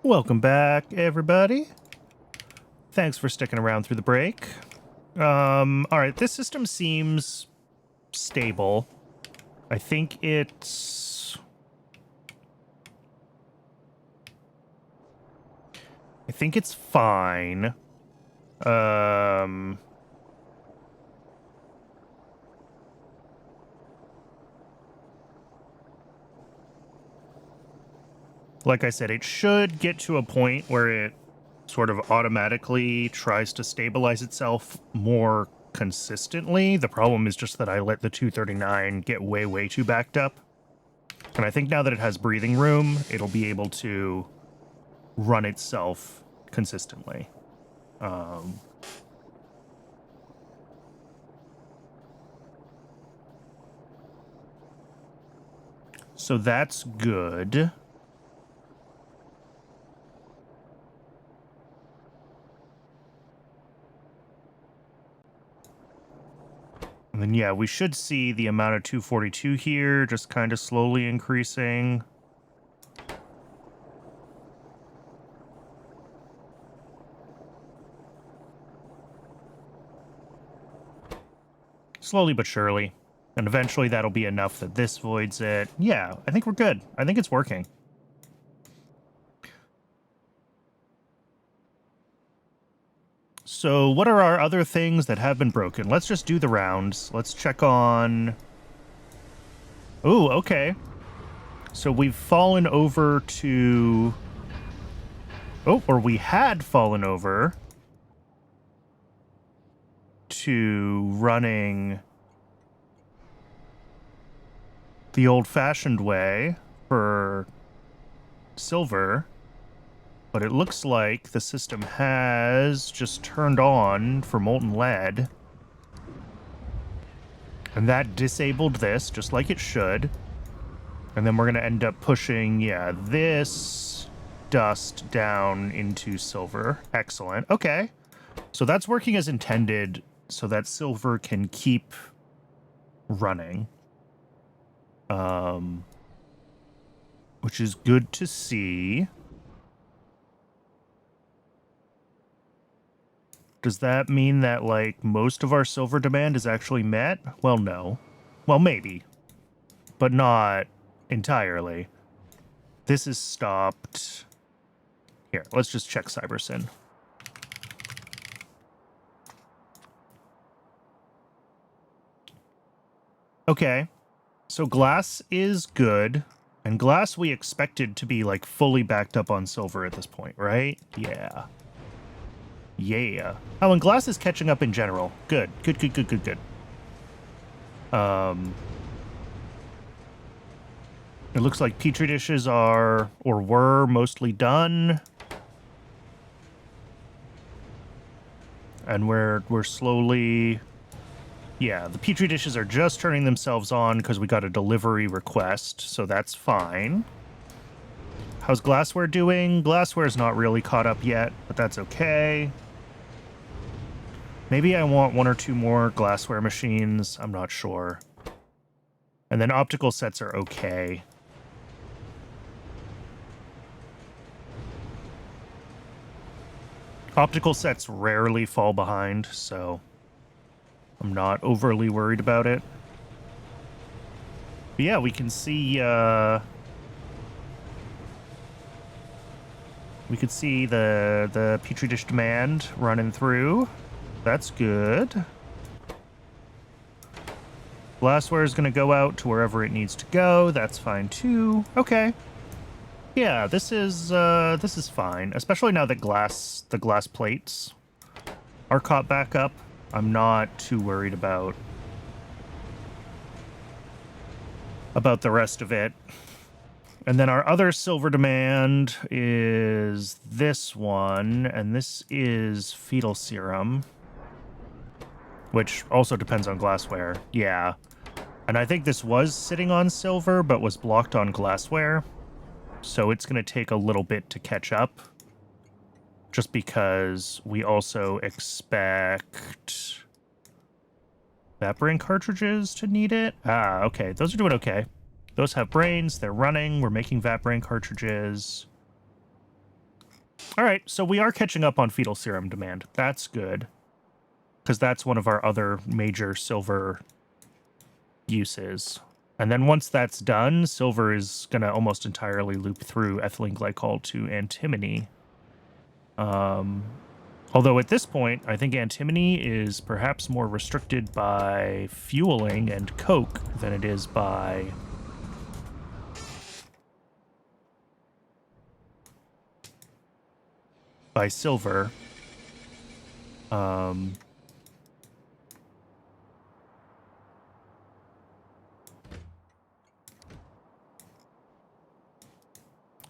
Welcome back, everybody. Thanks for sticking around through the break. All right, this system seems stable. I think it's fine. Like I said, it should get to a point where it sort of automatically tries to stabilize itself more consistently. The problem is just that I let the 239 get way, way too backed up. And I think now that it has breathing room, it'll be able to run itself consistently. So that's good. And then, yeah, we should see the amount of 242 here just kind of slowly increasing. Slowly but surely. And eventually that'll be enough that this voids it. Yeah, I think we're good. I think it's working. So what are our other things that have been broken? Let's just do the rounds. Let's check on... Ooh, okay. So we've fallen over to... Oh, or we had fallen over to running the old-fashioned way for silver. But it looks like the system has just turned on for molten lead. And that disabled this, just like it should. And then we're going to end up pushing, yeah, this dust down into silver. Excellent. Okay. So that's working as intended so that silver can keep running. Which is good to see. Does that mean that, like, most of our silver demand is actually met? Well, no. Well, maybe. But not entirely. This is stopped. Here, let's just check CyberSyn. Okay. So glass is good. And glass we expected to be, like, fully backed up on silver at this point, right? Yeah. Yeah. Oh, and glass is catching up in general. Good. Good, good, good, good, good. It looks like Petri dishes are, or were, mostly done. And we're slowly... Yeah, the Petri dishes are just turning themselves on because we got a delivery request, so that's fine. How's glassware doing? Glassware's not really caught up yet, but that's okay. Maybe I want one or two more glassware machines. I'm not sure. And then optical sets are okay. Optical sets rarely fall behind, so I'm not overly worried about it. But yeah, we can see the Petri dish demand running through. That's good. Glassware is going to go out to wherever it needs to go. That's fine too. Okay. Yeah, this is fine, especially now that the glass plates are caught back up. I'm not too worried about the rest of it. And then our other silver demand is this one, and this is fetal serum, which also depends on glassware. Yeah. And I think this was sitting on silver, but was blocked on glassware. So it's going to take a little bit to catch up. Just because we also expect Vaporing cartridges to need it. Ah, okay. Those are doing okay. Those have brains. They're running. We're making Vaporing cartridges. All right, so we are catching up on fetal serum demand. That's good, because that's one of our other major silver uses. And then once that's done, silver is going to almost entirely loop through ethylene glycol to antimony. Although at this point, I think antimony is perhaps more restricted by fueling and coke than it is by silver.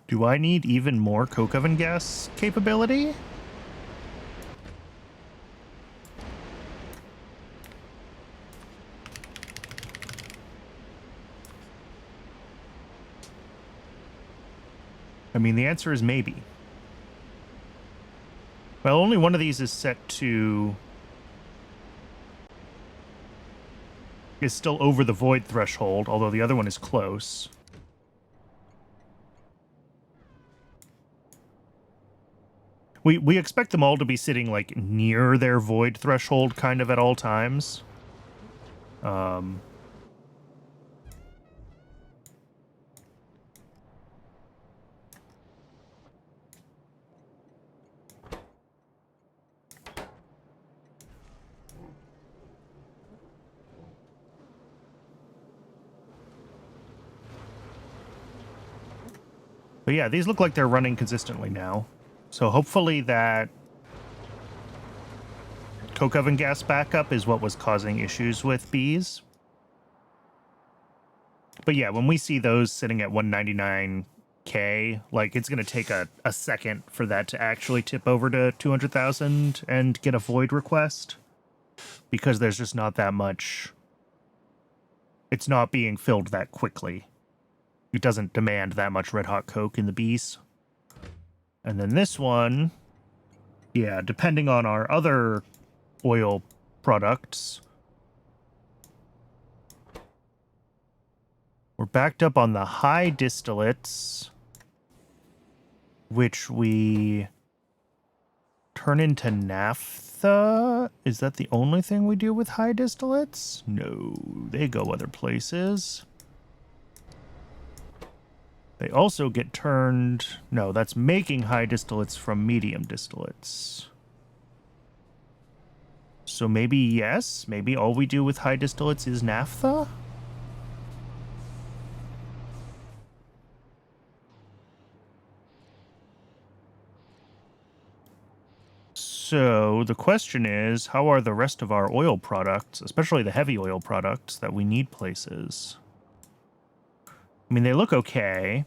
Do I need even more coke oven gas capability? I mean, the answer is maybe. Well, only one of these is set to... is still over the void threshold, although the other one is close. We expect them all to be sitting, like, near their void threshold kind of at all times. But yeah, these look like they're running consistently now. So hopefully that coke oven gas backup is what was causing issues with bees. But yeah, when we see those sitting at 199K, like, it's going to take a second for that to actually tip over to 200,000 and get a void request. Because there's just not that much... it's not being filled that quickly. It doesn't demand that much red hot coke in the bees. And then this one, yeah, depending on our other oil products, we're backed up on the high distillates, which we turn into naphtha. Is that the only thing we do with high distillates? No, they go other places. They also get turned... no, that's making high distillates from medium distillates. So maybe yes? Maybe all we do with high distillates is naphtha? So the question is, how are the rest of our oil products, especially the heavy oil products that we need places? I mean, they look okay.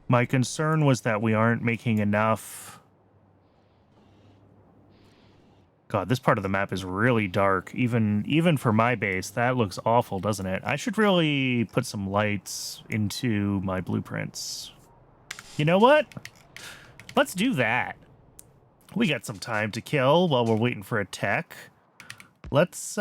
My concern was that we aren't making enough... God, this part of the map is really dark. Even for my base, that looks awful, doesn't it? I should really put some lights into my blueprints. You know what? Let's do that. We got some time to kill while we're waiting for a tech. Let's,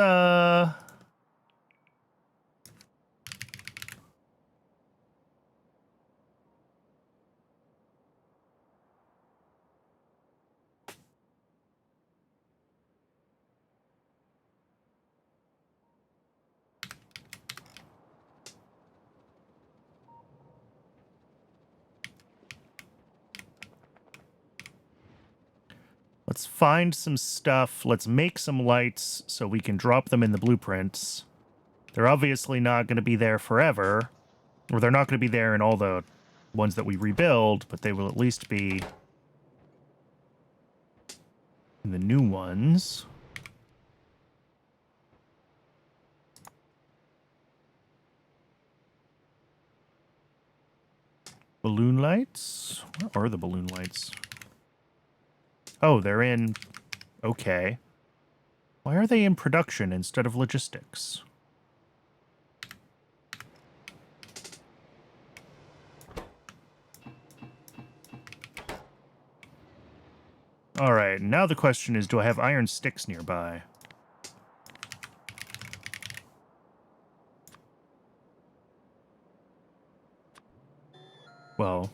let's find some stuff. Let's make some lights so we can drop them in the blueprints. They're obviously not going to be there forever. Or they're not going to be there in all the ones that we rebuild, but they will at least be in the new ones. Balloon lights? Where are the balloon lights? Oh, they're in... okay. Why are they in production instead of logistics? Alright, now the question is, do I have iron sticks nearby? Well,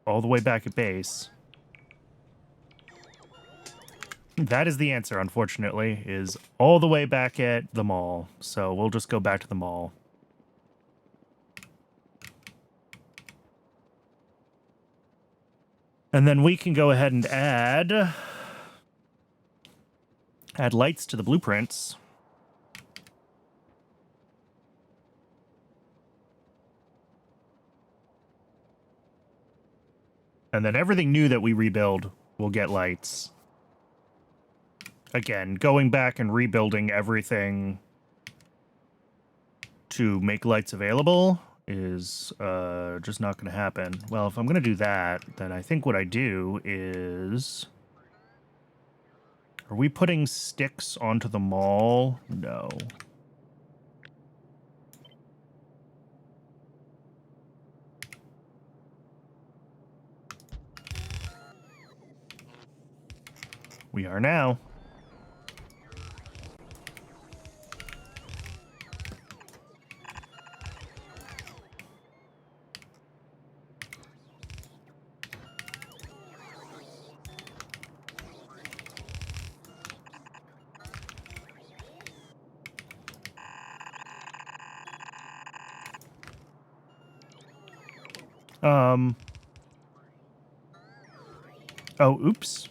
All the way back at base. That is the answer, unfortunately, is all the way back at the mall. So we'll just go back to the mall. And then we can go ahead and add lights to the blueprints. And then everything new that we rebuild will get lights. Again, going back and rebuilding everything to make lights available is just not going to happen. Well, if I'm going to do that, then I think what I do is... Are we putting sticks onto the mall? No. We are now. Oh, oops.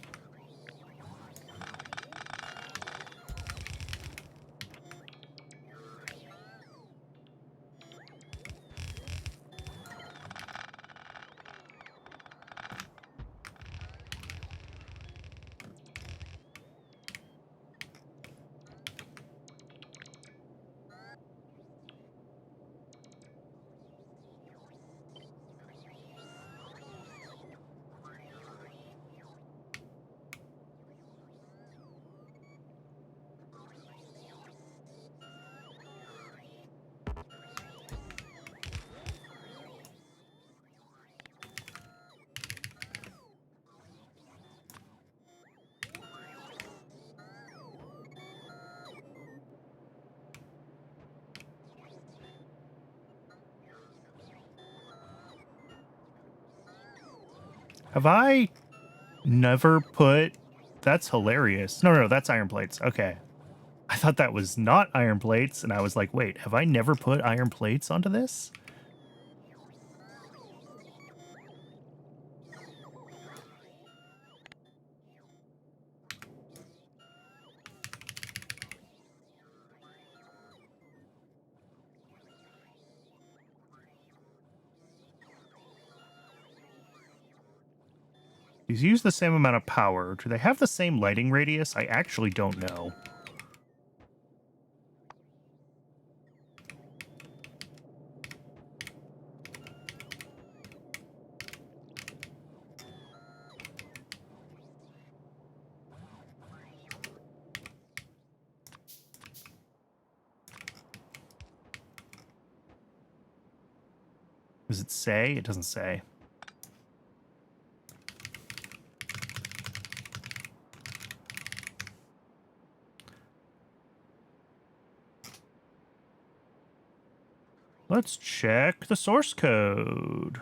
Have I never put... That's hilarious. No, that's iron plates. Okay. I thought that was not iron plates, and I was like, wait, have I never put iron plates onto this? These use the same amount of power. Do they have the same lighting radius? I actually don't know. Does it say? It doesn't say. Let's check the source code.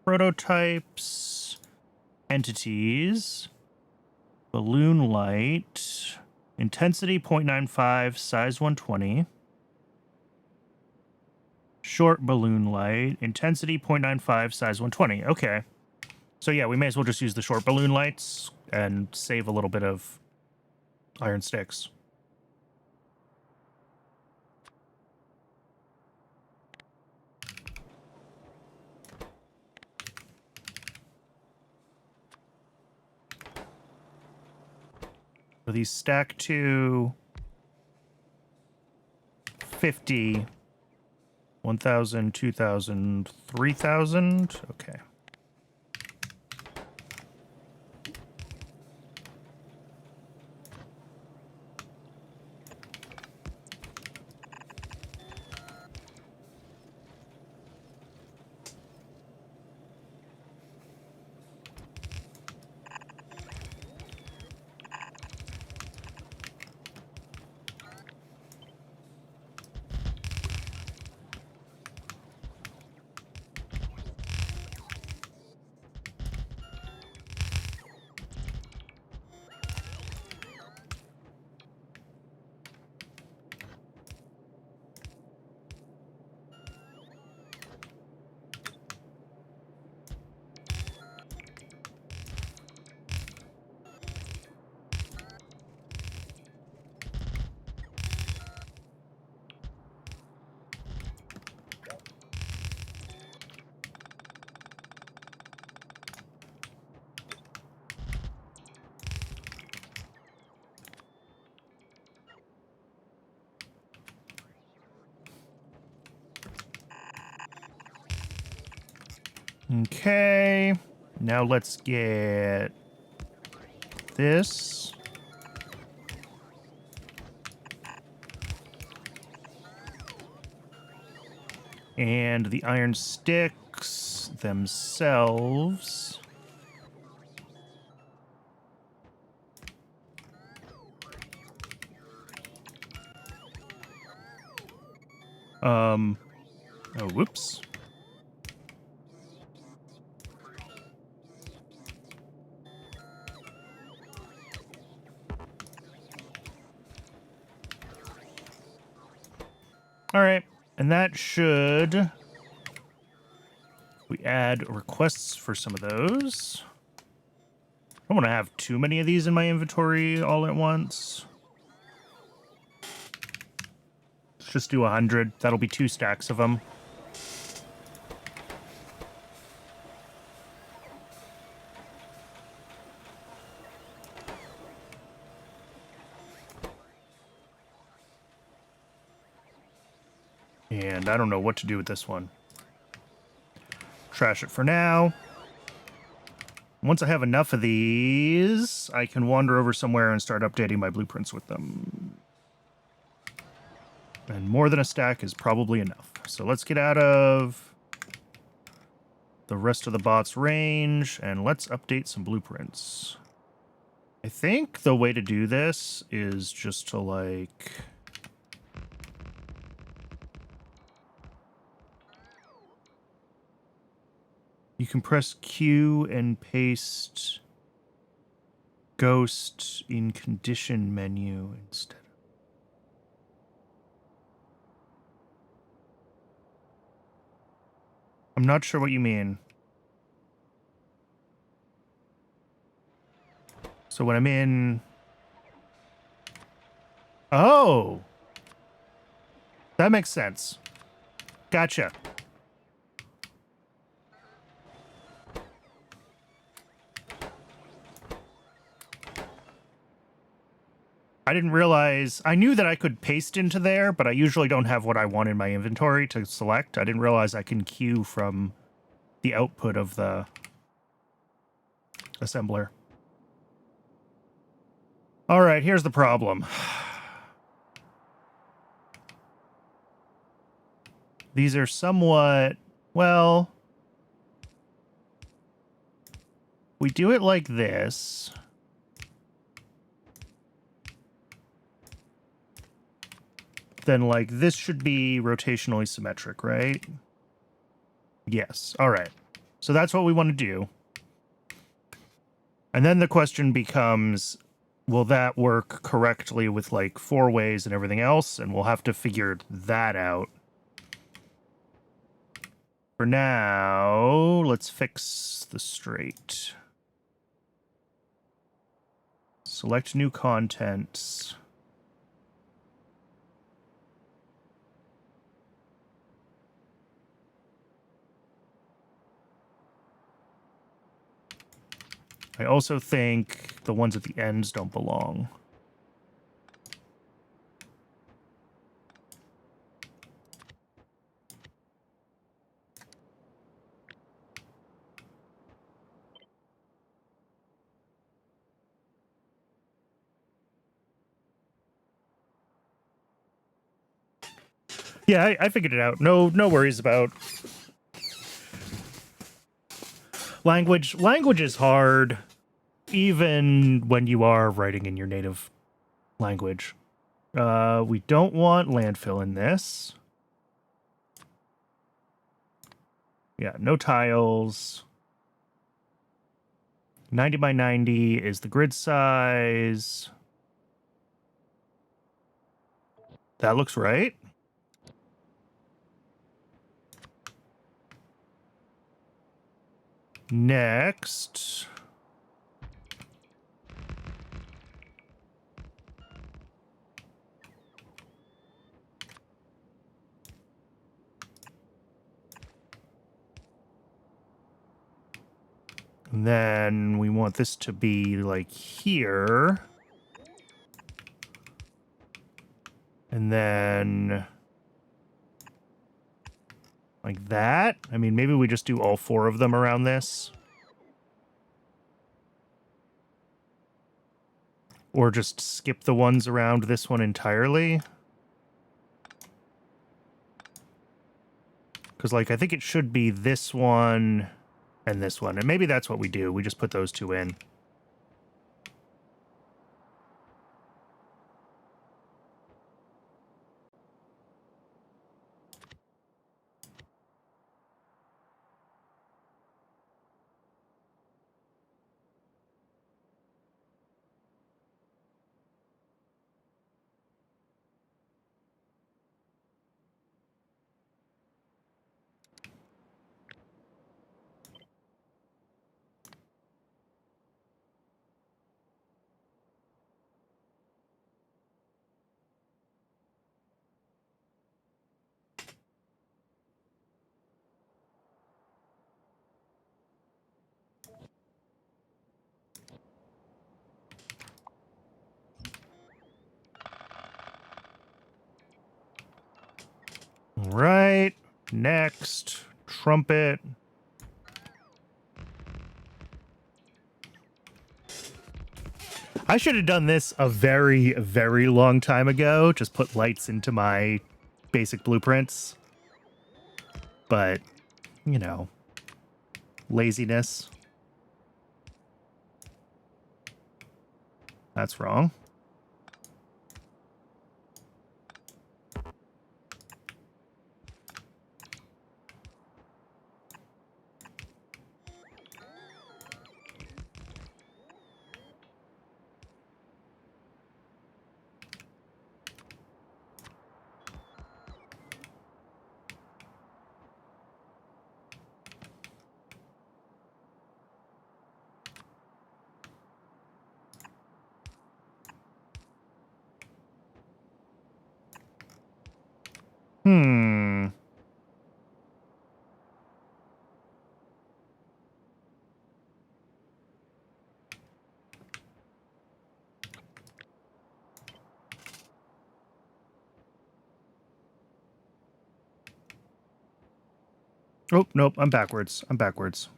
Prototypes, entities, balloon light, intensity 0.95, size 120. Short balloon light, intensity 0.95, size 120. Okay. So yeah, we may as well just use the short balloon lights and save a little bit of iron sticks. So these stack to 50, 1,000, 2,000, 3,000. Okay. Okay. Now let's get this. And the iron sticks themselves. Oh, whoops. All right. And that should... We add requests for some of those. I don't want to have too many of these in my inventory all at once. Let's just do 100. That'll be 2 stacks of them. And I don't know what to do with this one. Trash it for now. Once I have enough of these, I can wander over somewhere and start updating my blueprints with them. And more than a stack is probably enough. So let's get out of the rest of the bot's range, and let's update some blueprints. I think the way to do this is just to, like... You can press Q and paste ghost in condition menu instead. I'm not sure what you mean. So when I'm in... Oh! That makes sense. Gotcha. I didn't realize... I knew that I could paste into there, but I usually don't have what I want in my inventory to select. I didn't realize I can queue from the output of the assembler. All right, here's the problem. These are somewhat... Well... We do it like this... Then, like, this should be rotationally symmetric, right? Yes. All right. So that's what we want to do. And then the question becomes, will that work correctly with, like, 4 ways and everything else? And we'll have to figure that out. For now, let's fix the straight. Select new contents. I also think the ones at the ends don't belong. Yeah, I figured it out. No worries about language. Language is hard, even when you are writing in your native language. We don't want landfill in this. Yeah, no tiles. 90 by 90 is the grid size. That looks right. Next. And then we want this to be like here. And then Like that? I mean, maybe we just do all 4 of them around this. Or just skip the ones around this one entirely. Because, like, I think it should be this one and this one. And maybe that's what we do. We just put those 2 in. All right. Next. Trumpet. I should have done this a very, very long time ago. Just put lights into my basic blueprints. But, you know, laziness. That's wrong. Hmm. Oh, nope, I'm backwards. I'm backwards.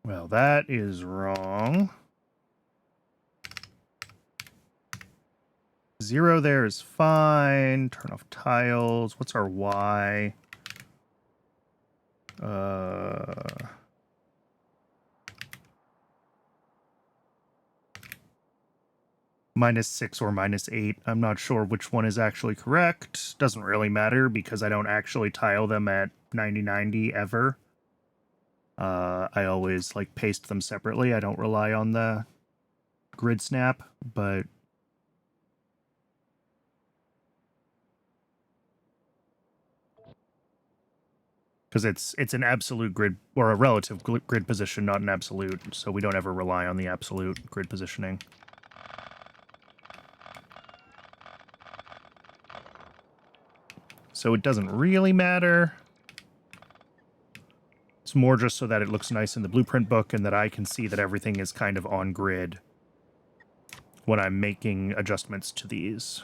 Well, that is wrong. 0 there is fine. Turn off tiles. What's our Y? -6 or -8. I'm not sure which one is actually correct. Doesn't really matter because I don't actually tile them at 90-90 ever. I always like paste them separately. I don't rely on the grid snap, but because it's an absolute grid or a relative grid position, not an absolute, so we don't ever rely on the absolute grid positioning. So it doesn't really matter. It's more just so that it looks nice in the blueprint book and that I can see that everything is kind of on grid when I'm making adjustments to these.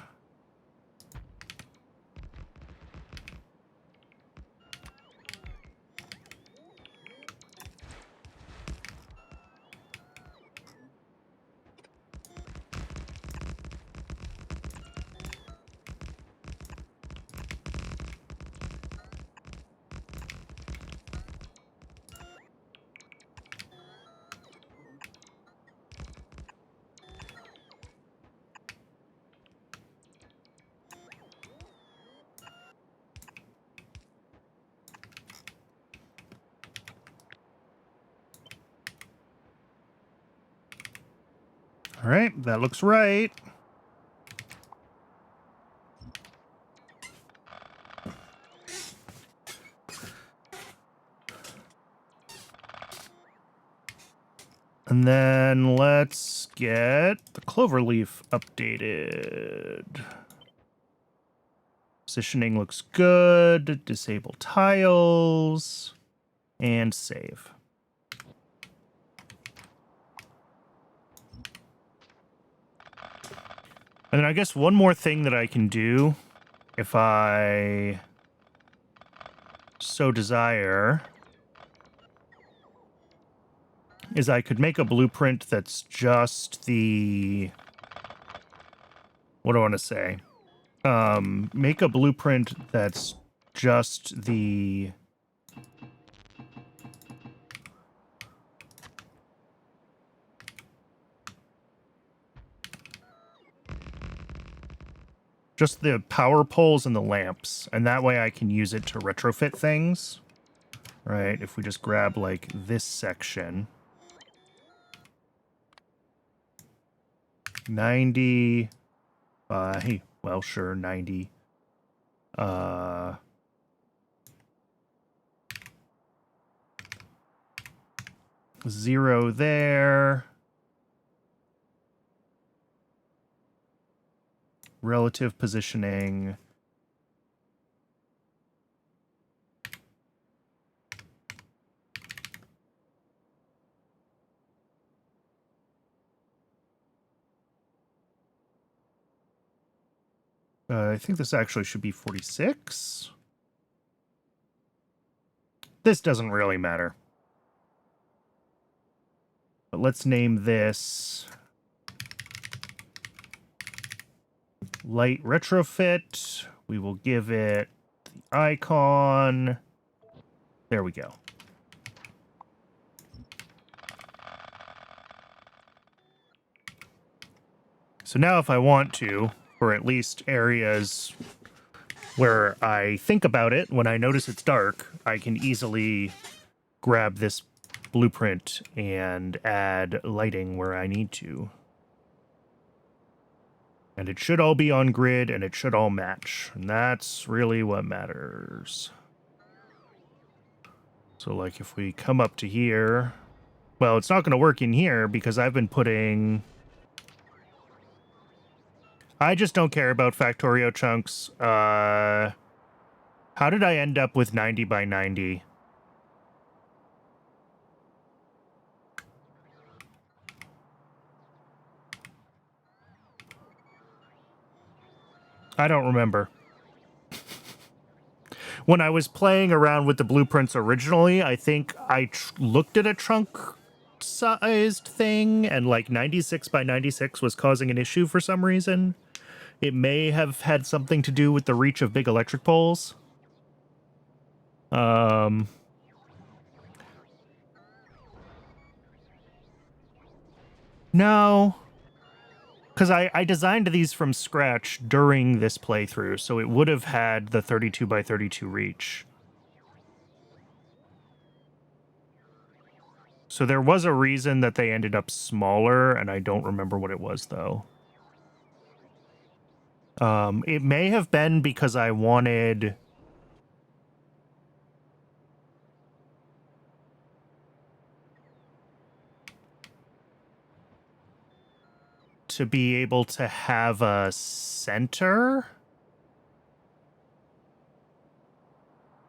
All right, that looks right. And then let's get the cloverleaf updated. Positioning looks good. Disable tiles. And save. And then I guess one more thing that I can do, if I so desire, is I could make a blueprint that's just the... What do I want to say? Make a blueprint that's just the... Just the power poles and the lamps, and that way I can use it to retrofit things. Right, if we just grab, like, this section. 90... well, sure, 90. 0 there. Relative positioning. I think this actually should be 46. This doesn't really matter. But let's name this light retrofit. We will give it the icon. There we go. So now if I want to, or at least areas where I think about it when I notice it's dark, I can easily grab this blueprint and add lighting where I need to. And it should all be on grid, and it should all match. And that's really what matters. So, like, if we come up to here... Well, it's not going to work in here because I've been putting... I just don't care about Factorio chunks. How did I end up with 90 by 90? I don't remember. When I was playing around with the blueprints originally, I think I looked at a trunk-sized thing, and like 96 by 96 was causing an issue for some reason. It may have had something to do with the reach of big electric poles. No. Because I designed these from scratch during this playthrough, so it would have had the 32 by 32 reach. So there was a reason that they ended up smaller, and I don't remember what it was, though. It may have been because I wanted... to be able to have a center?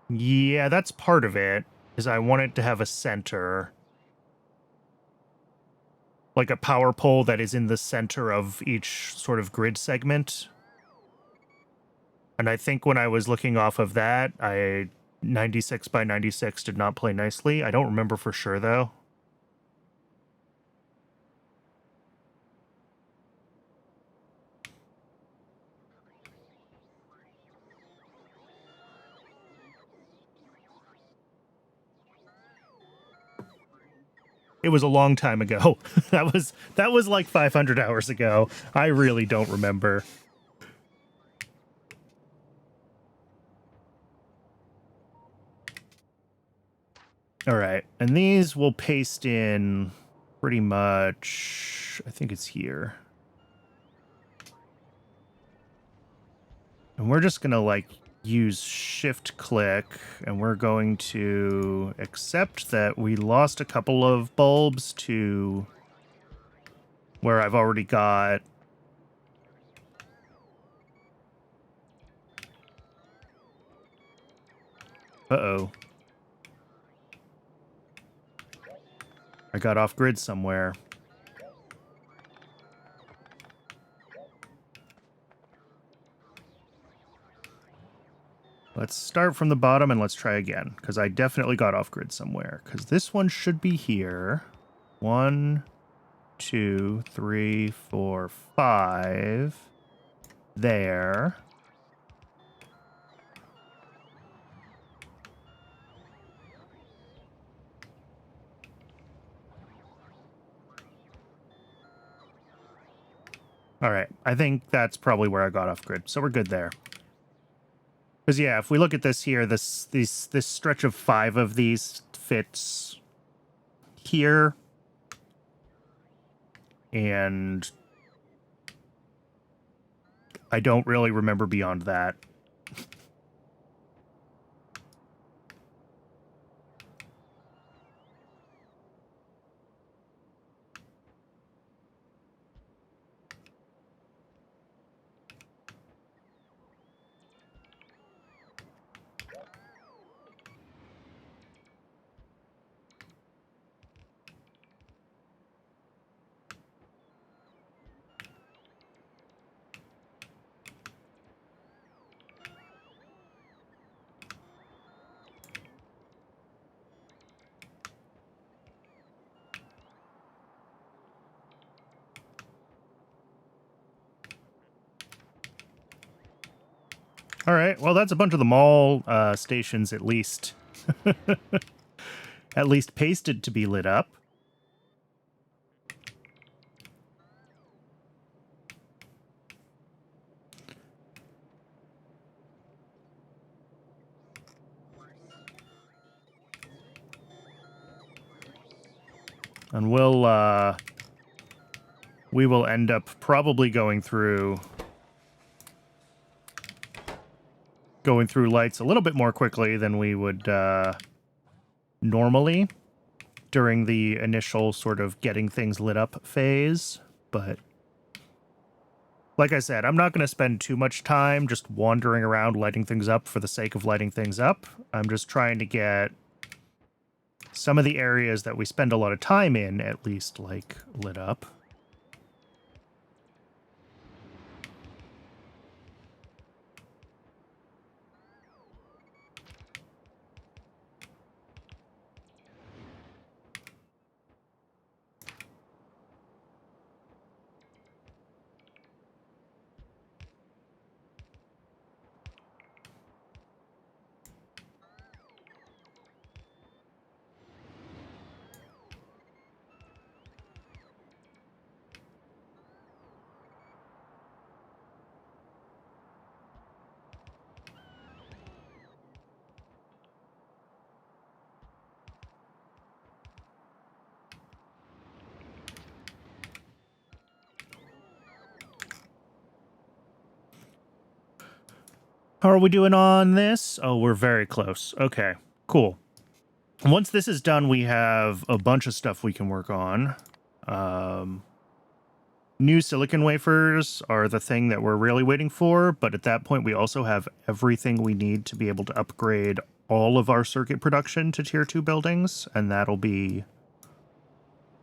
Yeah, that's part of it, is I wanted to have a center. Like a power pole that is in the center of each sort of grid segment. And I think when I was looking off of that, 96 by 96 did not play nicely. I don't remember for sure, though. It was a long time ago. that was like 500 hours ago. I really don't remember. All right, and these we'll paste in pretty much, I think it's here. And we're just gonna like use shift click, and we're going to accept that we lost a couple of bulbs to where I've already got uh-oh. I got off grid somewhere. Let's start from the bottom and let's try again, because I definitely got off grid somewhere. Because this one should be here. 1, 2, 3, 4, 5. There. All right, I think that's probably where I got off grid, so we're good there. Because yeah, if we look at this here, this stretch of 5 of these fits here, and I don't really remember beyond that. All right, well, that's a bunch of the mall stations, at least. At least pasted to be lit up. And we will end up probably going through lights a little bit more quickly than we would normally during the initial sort of getting things lit up phase. But like I said, I'm not going to spend too much time just wandering around lighting things up for the sake of lighting things up. I'm just trying to get some of the areas that we spend a lot of time in at least, like, lit up. How are we doing on this? Oh, we're very close. Okay, cool. Once this is done, we have a bunch of stuff we can work on. New silicon wafers are the thing that we're really waiting for, but at that point we also have everything we need to be able to upgrade all of our circuit production to tier 2 buildings, and that'll be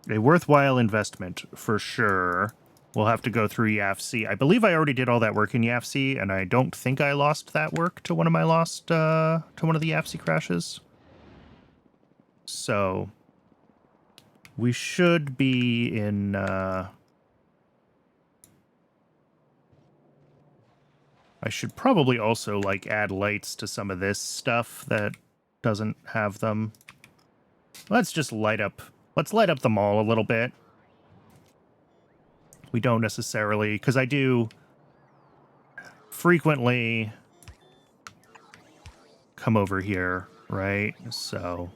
a worthwhile investment for sure. We'll have to go through YAFC. I believe I already did all that work in YAFC, and I don't think I lost that work to one of my to one of the YAFC crashes. So we should be in I should probably also like add lights to some of this stuff that doesn't have them. Let's just light up the mall a little bit. We don't necessarily, because I do frequently come over here, right? So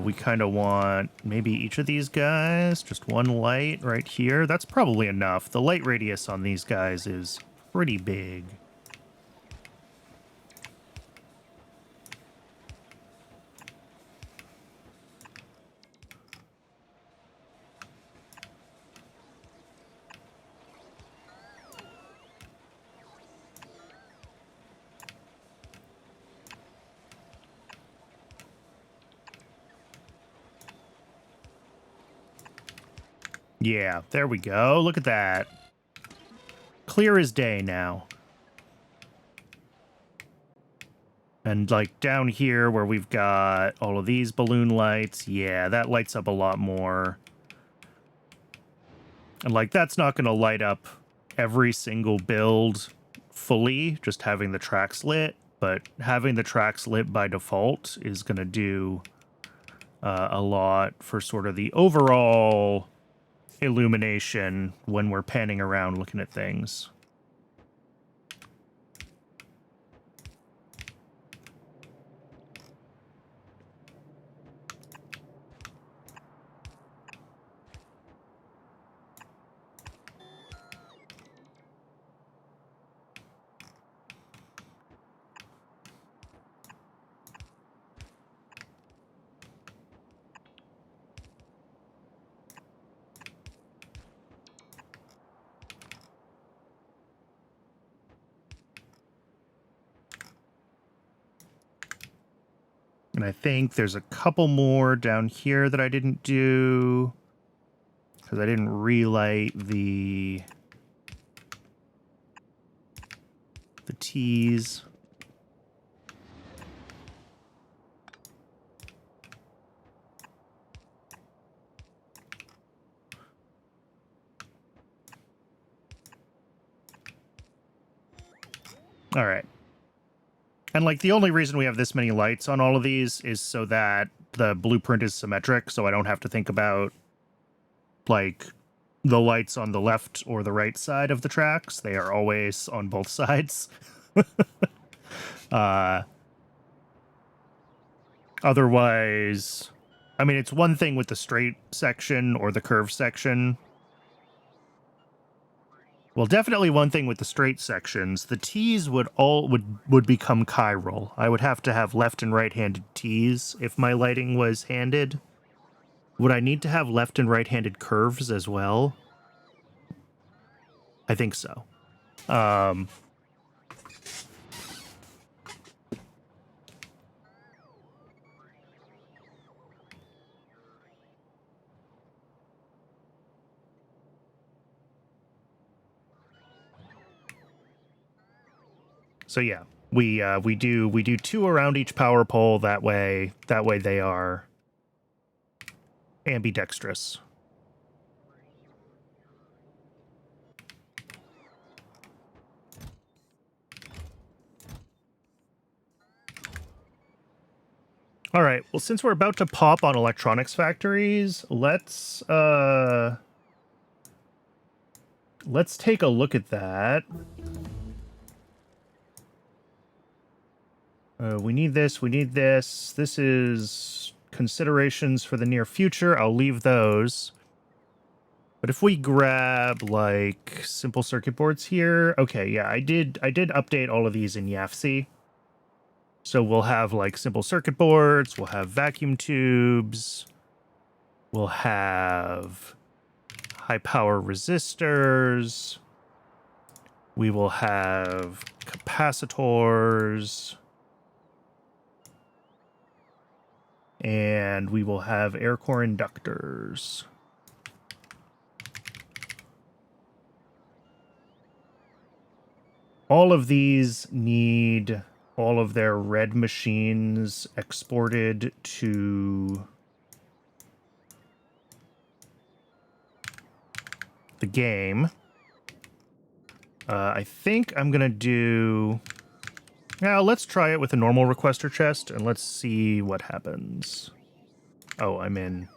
We kind of want maybe each of these guys, just one light right here. That's probably enough. The light radius on these guys is pretty big. Yeah, there we go. Look at that. Clear as day now. And, like, down here where we've got all of these balloon lights, yeah, that lights up a lot more. And, like, that's not going to light up every single build fully, just having the tracks lit. But having the tracks lit by default is going to do a lot for sort of the overall illumination when we're panning around looking at things. And I think there's a couple more down here that I didn't do because I didn't relight the T's. All right. And, like, the only reason we have this many lights on all of these is so that the blueprint is symmetric, so I don't have to think about, like, the lights on the left or the right side of the tracks. They are always on both sides. Otherwise, I mean, it's one thing with the straight section or the curved section. Well, definitely one thing with the straight sections, the T's would become chiral. I would have to have left and right-handed T's if my lighting was handed. Would I need to have left and right-handed curves as well? I think so. So yeah, we do two around each power pole. That way they are ambidextrous. All right. Well, since we're about to pop on electronics factories, let's take a look at that. We need this. We need this. This is considerations for the near future. I'll leave those. But if we grab, like, simple circuit boards here. Okay, yeah, I did update all of these in YAFC. So we'll have, like, simple circuit boards. We'll have vacuum tubes. We'll have high power resistors. We will have capacitors. And we will have air core inductors. All of these need all of their red machines exported to the game. I think I'm going to do... Now, let's try it with a normal requester chest, and let's see what happens. Oh, I'm in.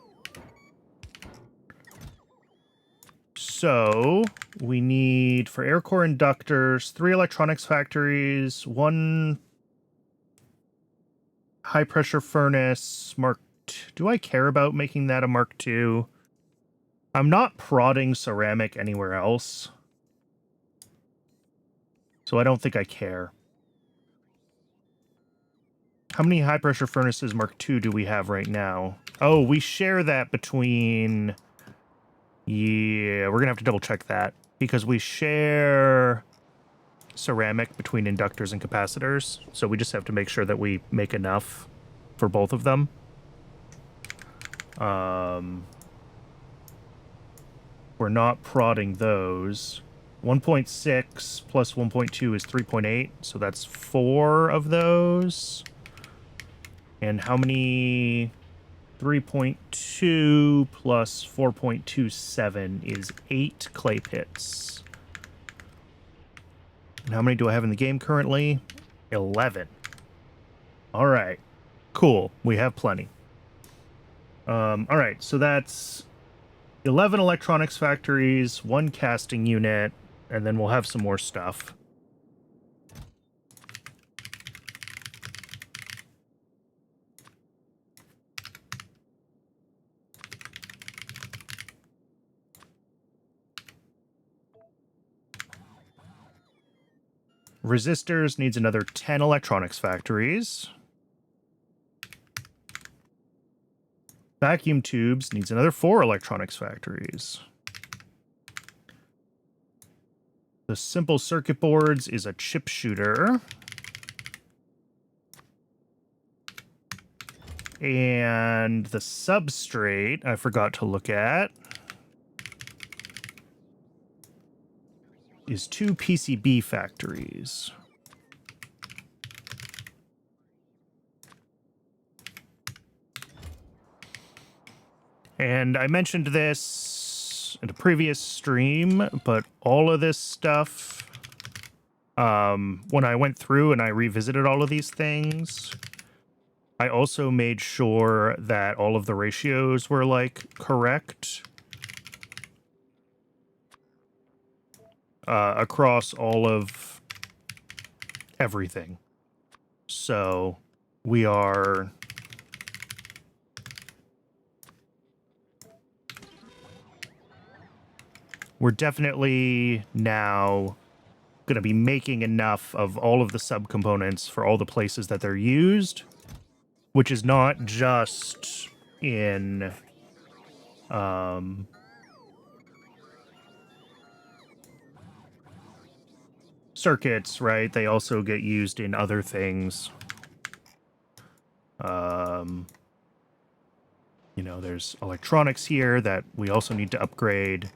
So, we need, for air core inductors, 3 electronics factories, 1 high-pressure furnace, Mark Do I care about making that a Mark II? I'm not prodding ceramic anywhere else, so I don't think I care. How many high-pressure furnaces Mark II do we have right now? Oh, we share that between... Yeah, we're going to have to double-check that, because we share ceramic between inductors and capacitors, so we just have to make sure that we make enough for both of them. We're not prodding those. 1.6 plus 1.2 is 3.8, so that's 4 of those. And how many? 3.2 plus 4.27 is 8 clay pits. And how many do I have in the game currently? 11. All right. Cool. We have plenty. All right, so that's 11 electronics factories, 1 casting unit, and then we'll have some more stuff. Resistors needs another 10 electronics factories. Vacuum tubes needs another 4 electronics factories. The simple circuit boards is a chip shooter. And the substrate, I forgot to look at, is 2 PCB factories. And I mentioned this in a previous stream, but all of this stuff, when I went through and I revisited all of these things, I also made sure that all of the ratios were, like, correct. Across all of everything. So we're definitely now going to be making enough of all of the subcomponents for all the places that they're used, which is not just in circuits, right? They also get used in other things. You know, there's electronics here that we also need to upgrade.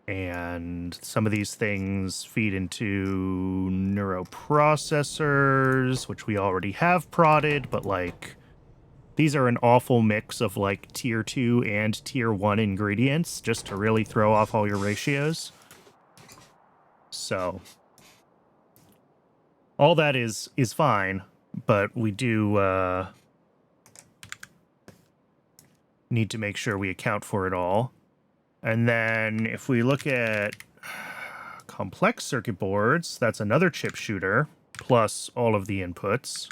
And some of these things feed into neuroprocessors, which we already have prodded, but, like, these are an awful mix of, like, tier 2 and tier 1 ingredients just to really throw off all your ratios. So all that is fine, but we do need to make sure we account for it all. And then if we look at complex circuit boards, that's another chip shooter, plus all of the inputs.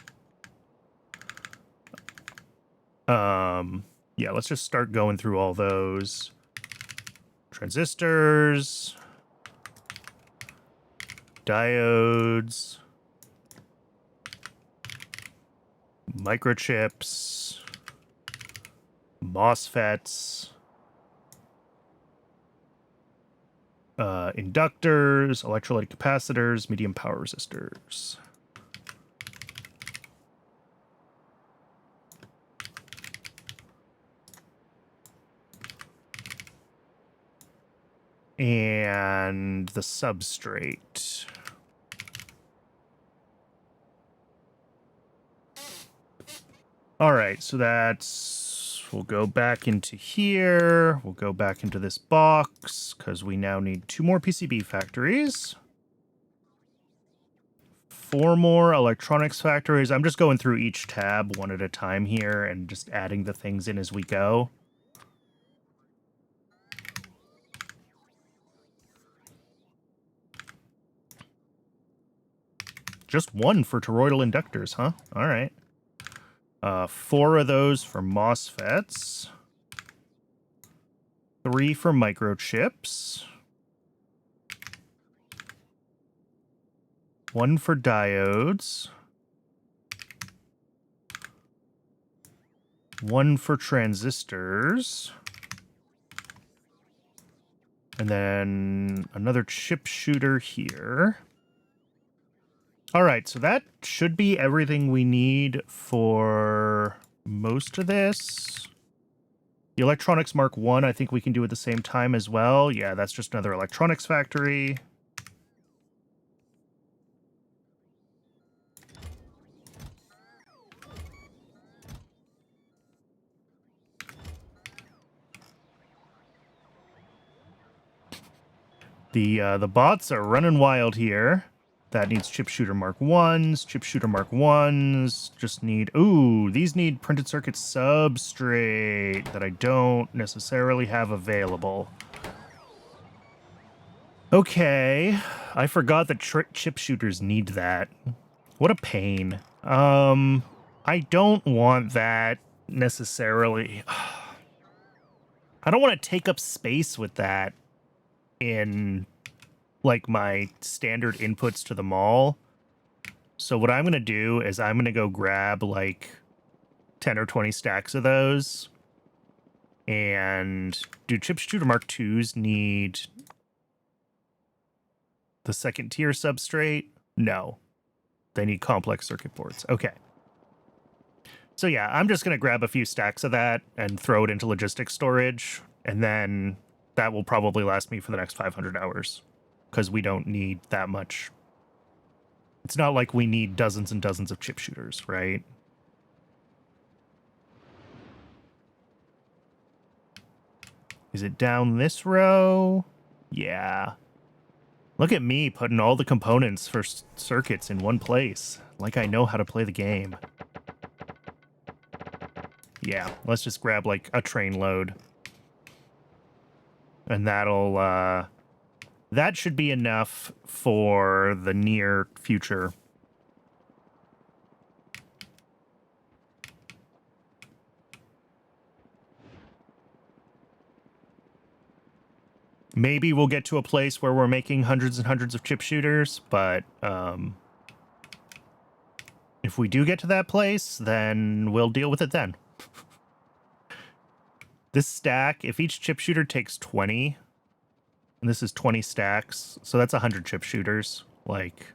Yeah, let's just start going through all those. Transistors, diodes, microchips, MOSFETs, inductors, electrolytic capacitors, medium power resistors. And the substrate. All right, so that's, we'll go back into here. We'll go back into this box because we now need 2 more PCB factories. 4 more electronics factories. I'm just going through each tab one at a time here and just adding the things in as we go. Just 1 for toroidal inductors, huh? All right. 4 of those for MOSFETs. 3 for microchips. 1 for diodes. 1 for transistors. And then another chip shooter here. All right, so that should be everything we need for most of this. The Electronics Mark 1, I think we can do at the same time as well. Yeah, that's just another electronics factory. The bots are running wild here. That needs chip shooter Mark 1s. Chip shooter Mark 1s just need... Ooh, these need printed circuit substrate that I don't necessarily have available. Okay. I forgot that chip shooters need that. What a pain. I don't want that necessarily. I don't want to take up space with that in like my standard inputs to the mall. So what I'm going to do is I'm going to go grab like 10 or 20 stacks of those. And do chip shooter Mark 2s need the second tier substrate? No. They need complex circuit boards. Okay. So yeah, I'm just going to grab a few stacks of that and throw it into logistics storage. And then that will probably last me for the next 500 hours. Because we don't need that much. It's not like we need dozens and dozens of chip shooters, right? Is it down this row? Yeah. Look at me putting all the components for circuits in one place. Like I know how to play the game. Yeah, let's just grab like a train load. And that'll, that should be enough for the near future. Maybe we'll get to a place where we're making hundreds and hundreds of chip shooters, but if we do get to that place, then we'll deal with it then. This stack, if each chip shooter takes 20, and this is 20 stacks, so that's 100 chip shooters, like...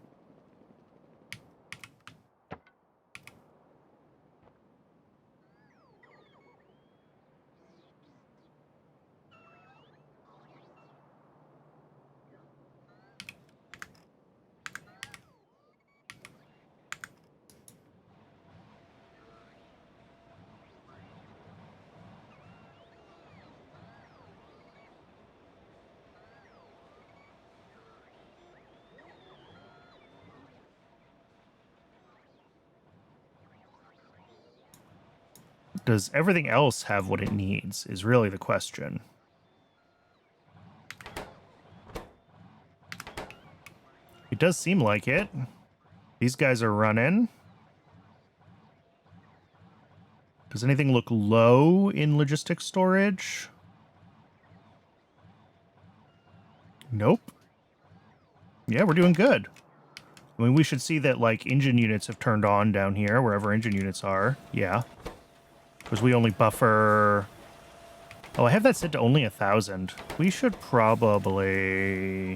Does everything else have what it needs, is really the question. It does seem like it. These guys are running. Does anything look low in logistics storage? Nope. Yeah, we're doing good. I mean, we should see that, like, engine units have turned on down here, wherever engine units are. Yeah. Because we only buffer... Oh, I have that set to only 1,000. We should probably...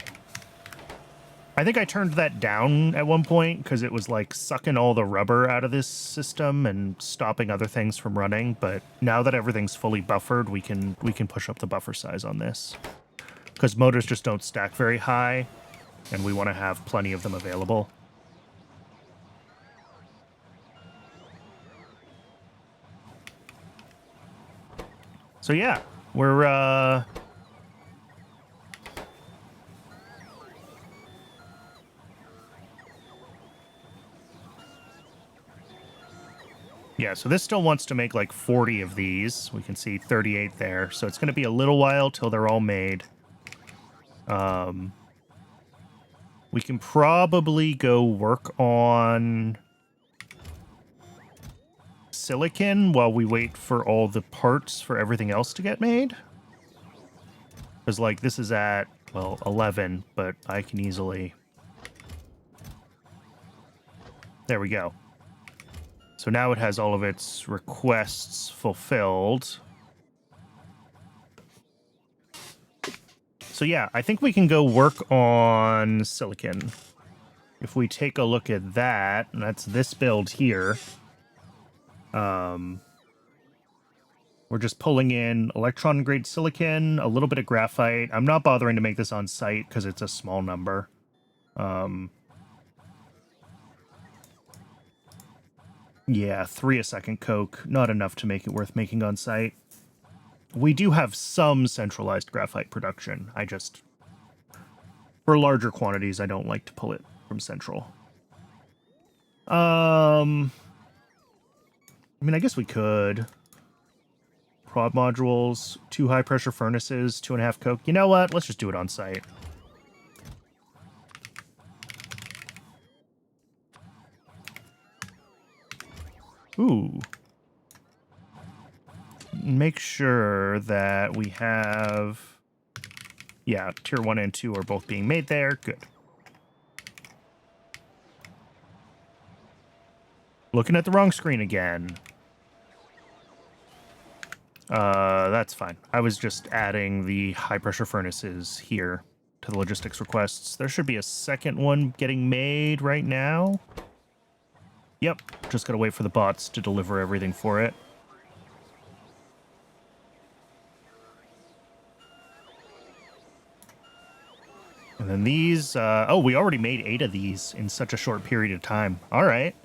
I think I turned that down at one point because it was like sucking all the rubber out of this system and stopping other things from running. But now that everything's fully buffered, we can push up the buffer size on this. Because motors just don't stack very high, and we want to have plenty of them available. So yeah, we're yeah, so this still wants to make like 40 of these. We can see 38 there. So it's going to be a little while till they're all made. We can probably go work on silicon while we wait for all the parts for everything else to get made. Because, like, this is at, well, 11, but I can easily... There we go. So now it has all of its requests fulfilled. So yeah, I think we can go work on silicon. If we take a look at that, and that's this build here. We're just pulling in electron-grade silicon, a little bit of graphite. I'm not bothering to make this on site because it's a small number. Yeah, 3 a second coke. Not enough to make it worth making on site. We do have some centralized graphite production. I just... For larger quantities, I don't like to pull it from central. I mean, I guess we could. Prod modules, 2 high-pressure furnaces, 2.5 coke. You know what? Let's just do it on site. Ooh. Make sure that we have... Yeah, tier 1 and 2 are both being made there. Good. Looking at the wrong screen again. That's fine. I was just adding the high-pressure furnaces here to the logistics requests. There should be a second one getting made right now. Yep, just gotta wait for the bots to deliver everything for it. And then these, oh, we already made 8 of these in such a short period of time. All right.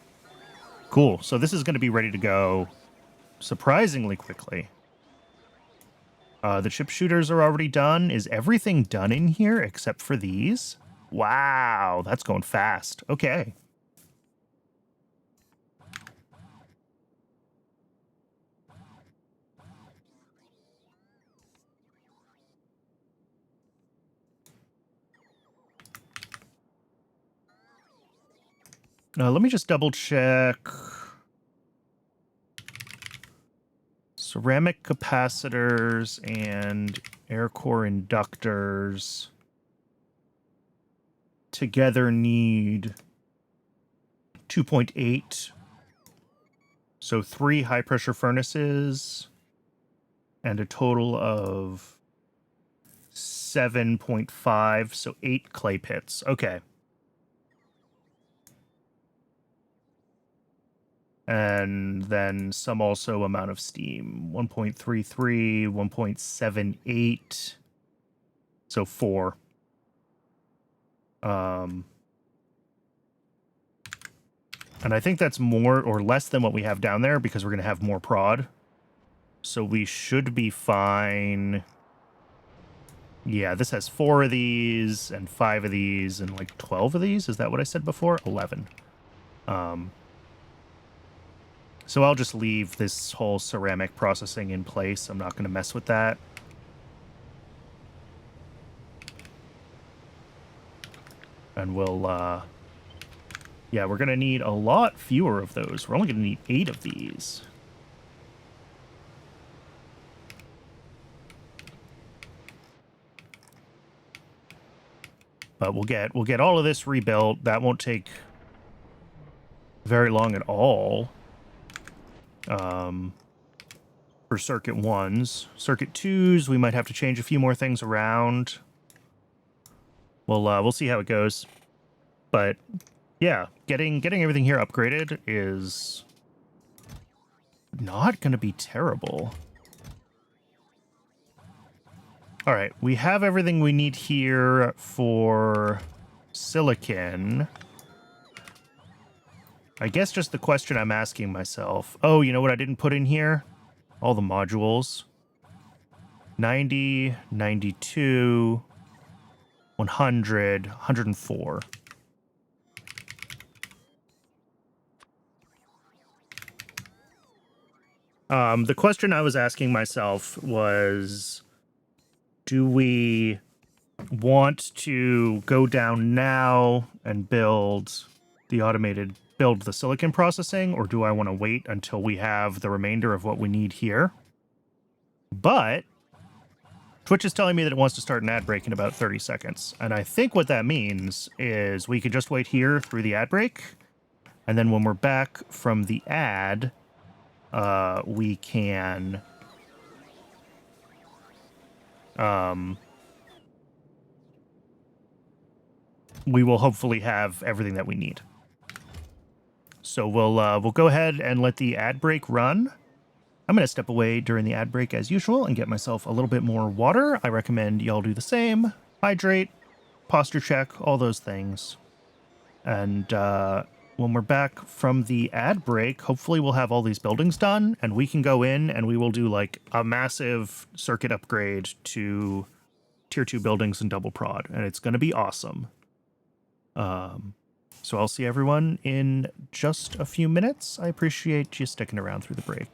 Cool. So this is going to be ready to go surprisingly quickly. The chip shooters are already done. Is everything done in here except for these? Wow, that's going fast. Okay. Let me just double check. Ceramic capacitors and air core inductors together need 2.8. So 3 high pressure furnaces and a total of 7.5. So 8 clay pits. Okay. And then some also amount of steam. 1.33, 1.78. So 4. And I think that's more or less than what we have down there because we're going to have more prod. So we should be fine. Yeah, this has 4 of these and 5 of these and like 12 of these. Is that what I said before? 11. So I'll just leave this whole ceramic processing in place. I'm not going to mess with that. And we'll, yeah, we're going to need a lot fewer of those. We're only going to need 8 of these. But we'll get all of this rebuilt. That won't take very long at all. For circuit 1s. Circuit 2s, we might have to change a few more things around. We'll see how it goes. But yeah, getting everything here upgraded is not going to be terrible. All right, we have everything we need here for silicon. I guess just the question I'm asking myself. Oh, you know what I didn't put in here? All the modules. 90, 92, 100, 104. The question I was asking myself was, do we want to go down now and build the automated build the silicon processing, or do I want to wait until we have the remainder of what we need here? But Twitch is telling me that it wants to start an ad break in about 30 seconds. And I think what that means is we could just wait here through the ad break. And then when we're back from the ad, we can... we will hopefully have everything that we need. So we'll go ahead and let the ad break run. I'm going to step away during the ad break as usual and get myself a little bit more water. I recommend y'all do the same. Hydrate, posture check, all those things. And when we're back from the ad break, hopefully we'll have all these buildings done, and we can go in and we will do like a massive circuit upgrade to tier 2 buildings and double prod, and it's going to be awesome. So I'll see everyone in just a few minutes. I appreciate you sticking around through the break.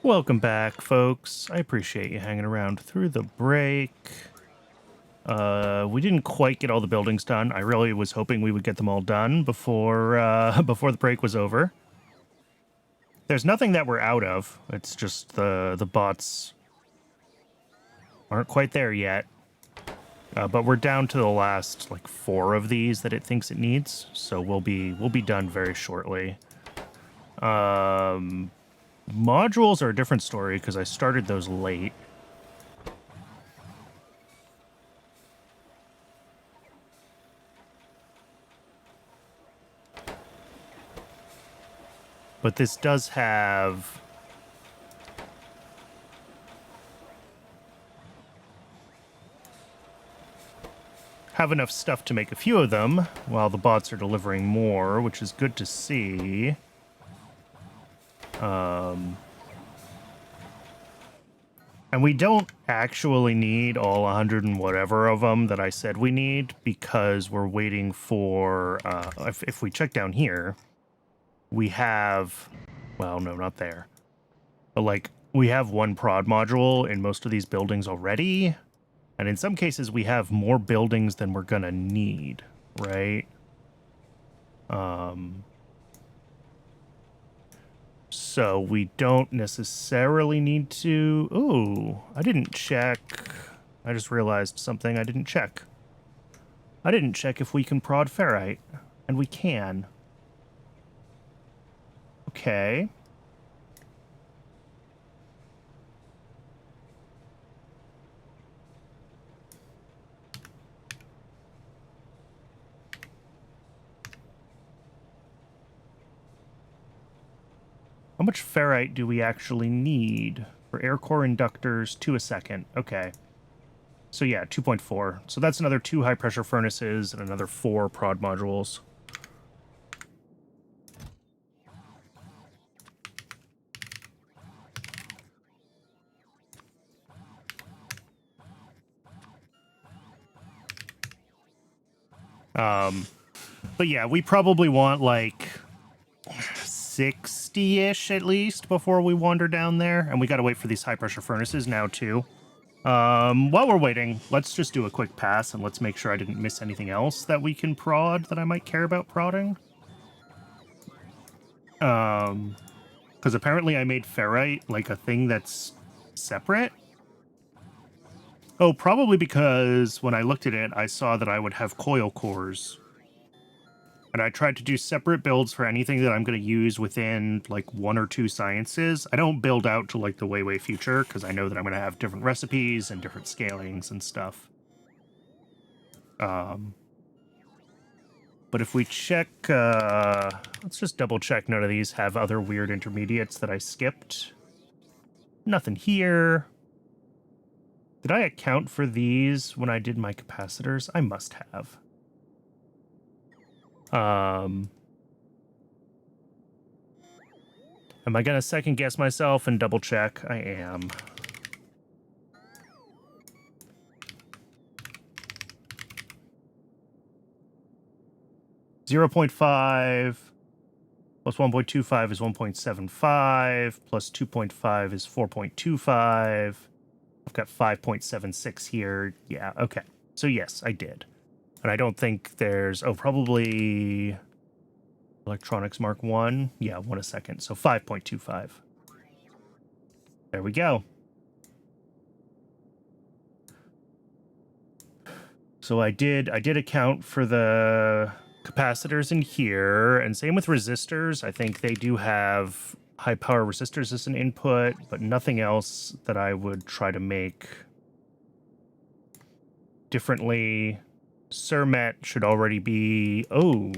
Welcome back, folks. I appreciate you hanging around through the break. We didn't quite get all the buildings done. I really was hoping we would get them all done before before the break was over. There's nothing that we're out of. It's just the bots aren't quite there yet. But we're down to the last like 4 of these that it thinks it needs, so we'll be done very shortly. Modules are a different story because I started those late. But this does have enough stuff to make a few of them, while the bots are delivering more, which is good to see. And we don't actually need all 100 and whatever of them that I said we need, because we're waiting for, if we check down here, we have, well, no, not there. But like, we have 1 prod module in most of these buildings already. And in some cases, we have more buildings than we're gonna need, right? So we don't necessarily need to... Ooh, I didn't check. I just realized something I didn't check. I didn't check if we can prod ferrite, and we can. Okay. How much ferrite do we actually need for air core inductors? 2 a second. Okay. So yeah, 2.4. So that's another 2 high-pressure furnaces and another 4 prod modules. But yeah, we probably want like 60-ish at least before we wander down there. And we got to wait for these high-pressure furnaces now, too. While we're waiting, let's just do a quick pass and let's make sure I didn't miss anything else that we can prod that I might care about prodding. Because apparently I made ferrite like a thing that's separate. Oh, probably because when I looked at it, I saw that I would have coil cores. And I tried to do separate builds for anything that I'm going to use within, like, 1 or 2 sciences. I don't build out to, like, the way future, because I know that I'm going to have different recipes and different scalings and stuff. But if we check... let's just double-check none of these have other weird intermediates that I skipped. Nothing here. Did I account for these when I did my capacitors? I must have. Am I gonna second guess myself and double check? I am. .5 plus 1.25 is 1.75 plus 2.5 is 4.25. I've got 5.76 here. Yeah, okay. So yes, I did. And I don't think there's... Oh, probably... Electronics Mark 1. Yeah, 1 a second. So 5.25. There we go. So I did account for the capacitors in here, and same with resistors. I think they do have high power resistors as an input, but nothing else that I would try to make differently. Surmet should already be... Oh,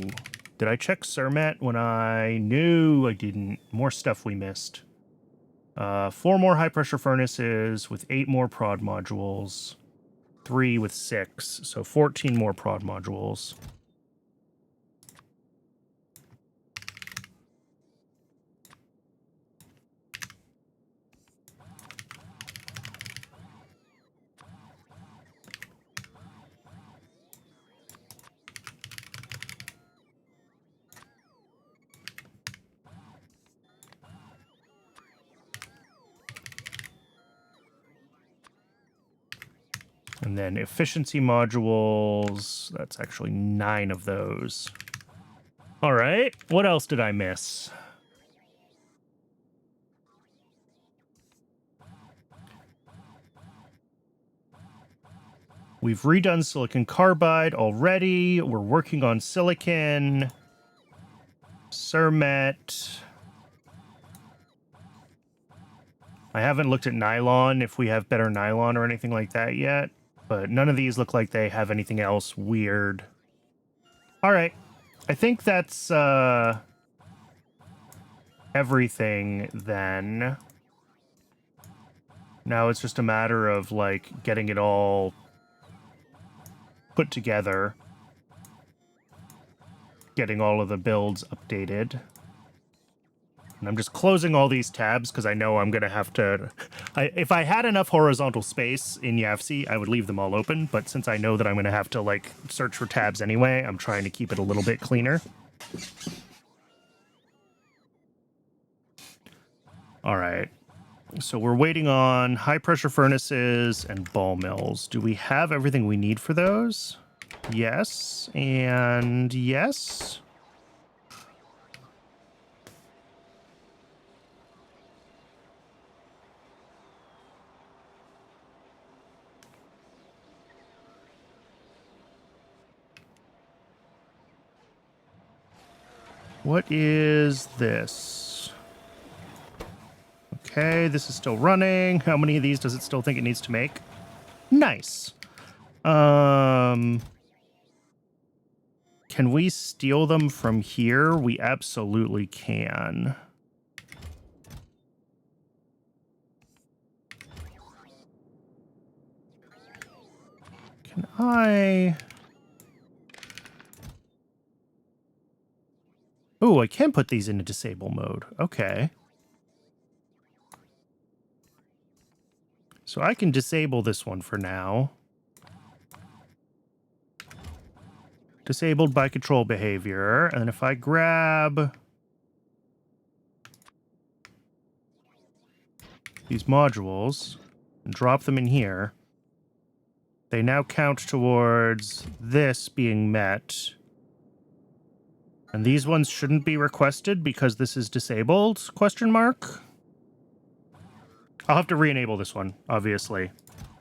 did I check Surmet when I... No, I didn't. More stuff we missed. 4 more high-pressure furnaces with 8 more prod modules. 3 with 6, so 14 more prod modules. And then efficiency modules, that's actually 9 of those. All right, what else did I miss? We've redone silicon carbide already. We're working on silicon. Cermet. I haven't looked at nylon, if we have better nylon or anything like that yet, but none of these look like they have anything else weird. All right. I think that's everything then. Now it's just a matter of, like, getting it all put together. Getting all of the builds updated. And I'm just closing all these tabs because I know I'm going to have to... if I had enough horizontal space in YAFC, I would leave them all open. But since I know that I'm going to have to, like, search for tabs anyway, I'm trying to keep it a little bit cleaner. All right. So we're waiting on high-pressure furnaces and ball mills. Do we have everything we need for those? Yes, and yes. What is this? Okay, this is still running. How many of these does it still think it needs to make? Nice. Can we steal them from here? We absolutely can. Can I... Oh, I can put these into disable mode. Okay. So I can disable this one for now. Disabled by control behavior. And then if I grab these modules and drop them in here, they now count towards this being met. And these ones shouldn't be requested because this is disabled, question mark? I'll have to re-enable this one, obviously.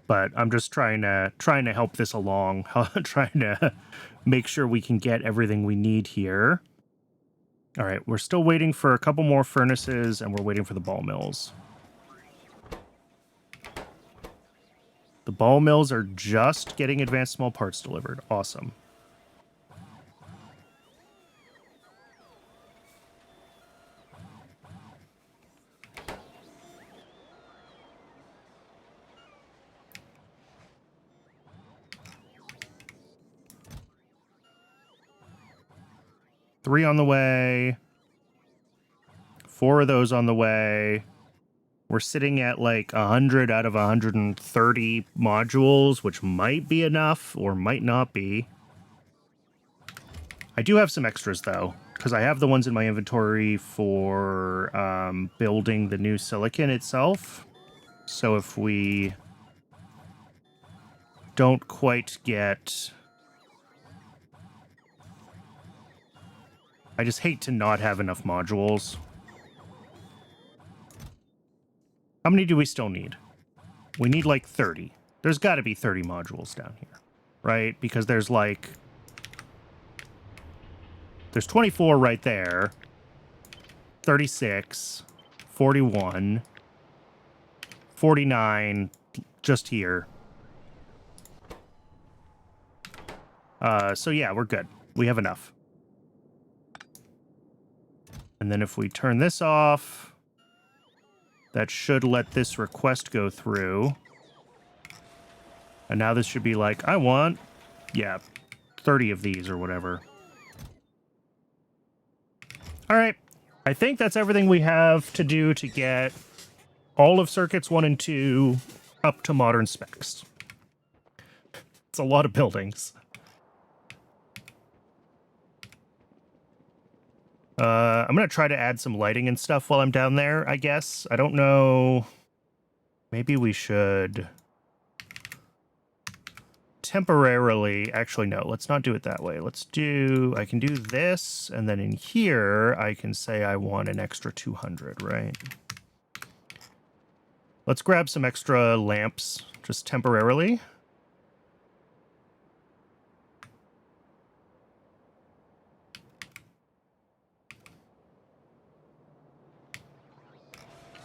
But I'm just trying to help this along, trying to make sure we can get everything we need here. All right, we're still waiting for a couple more furnaces, and we're waiting for the ball mills. The ball mills are just getting advanced small parts delivered. Awesome. Three on the way. 4 of those on the way. We're sitting at like 100 out of 130 modules, which might be enough or might not be. I do have some extras, though, because I have the ones in my inventory for building the new silicon itself. So if we don't quite get... I just hate to not have enough modules. How many do we still need? We need like 30. There's got to be 30 modules down here, right? Because there's like... There's 24 right there. 36. 41. 49 just here. So yeah, we're good. We have enough. And then if we turn this off, that should let this request go through. And now this should be like, I want, yeah, 30 of these or whatever. All right. I think that's everything we have to do to get all of circuits 1 and 2 up to modern specs. It's a lot of buildings. I'm going to try to add some lighting and stuff while I'm down there, I guess. I don't know. Maybe we should temporarily... Actually, no, let's not do it that way. Let's do... I can do this, and then in here, I can say I want an extra 200, right? Let's grab some extra lamps, just temporarily.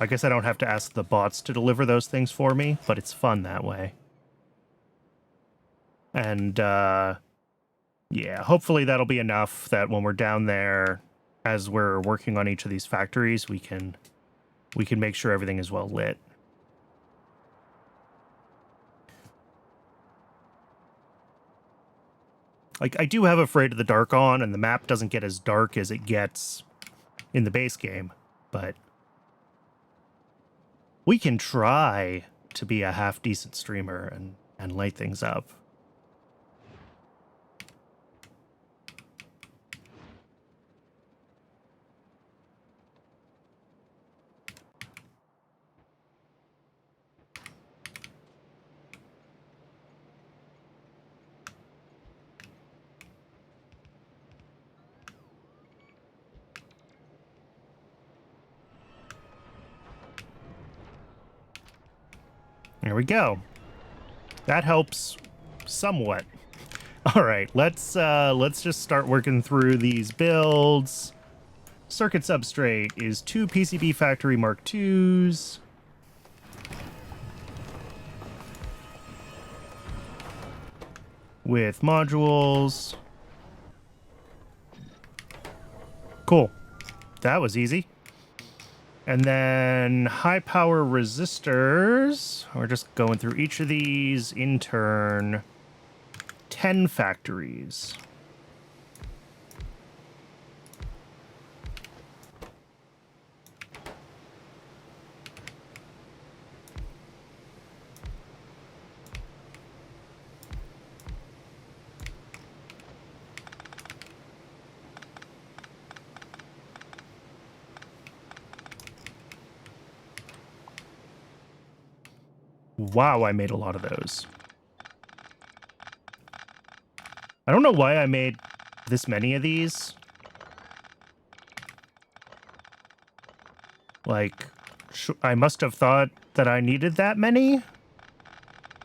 I guess I don't have to ask the bots to deliver those things for me, but it's fun that way. And, yeah, hopefully that'll be enough that when we're down there, as we're working on each of these factories, we can make sure everything is well lit. Like, I do have Afraid of the Dark on, and the map doesn't get as dark as it gets in the base game, but we can try to be a half-decent streamer and light things up. There we go. That helps somewhat. All right, let's just start working through these builds. Circuit substrate is 2 PCB Factory Mark IIs. With modules. Cool. That was easy. And then high power resistors. We're just going through each of these in turn. 10 factories. Wow, I made a lot of those. I don't know why I made this many of these. Like, I must have thought that I needed that many.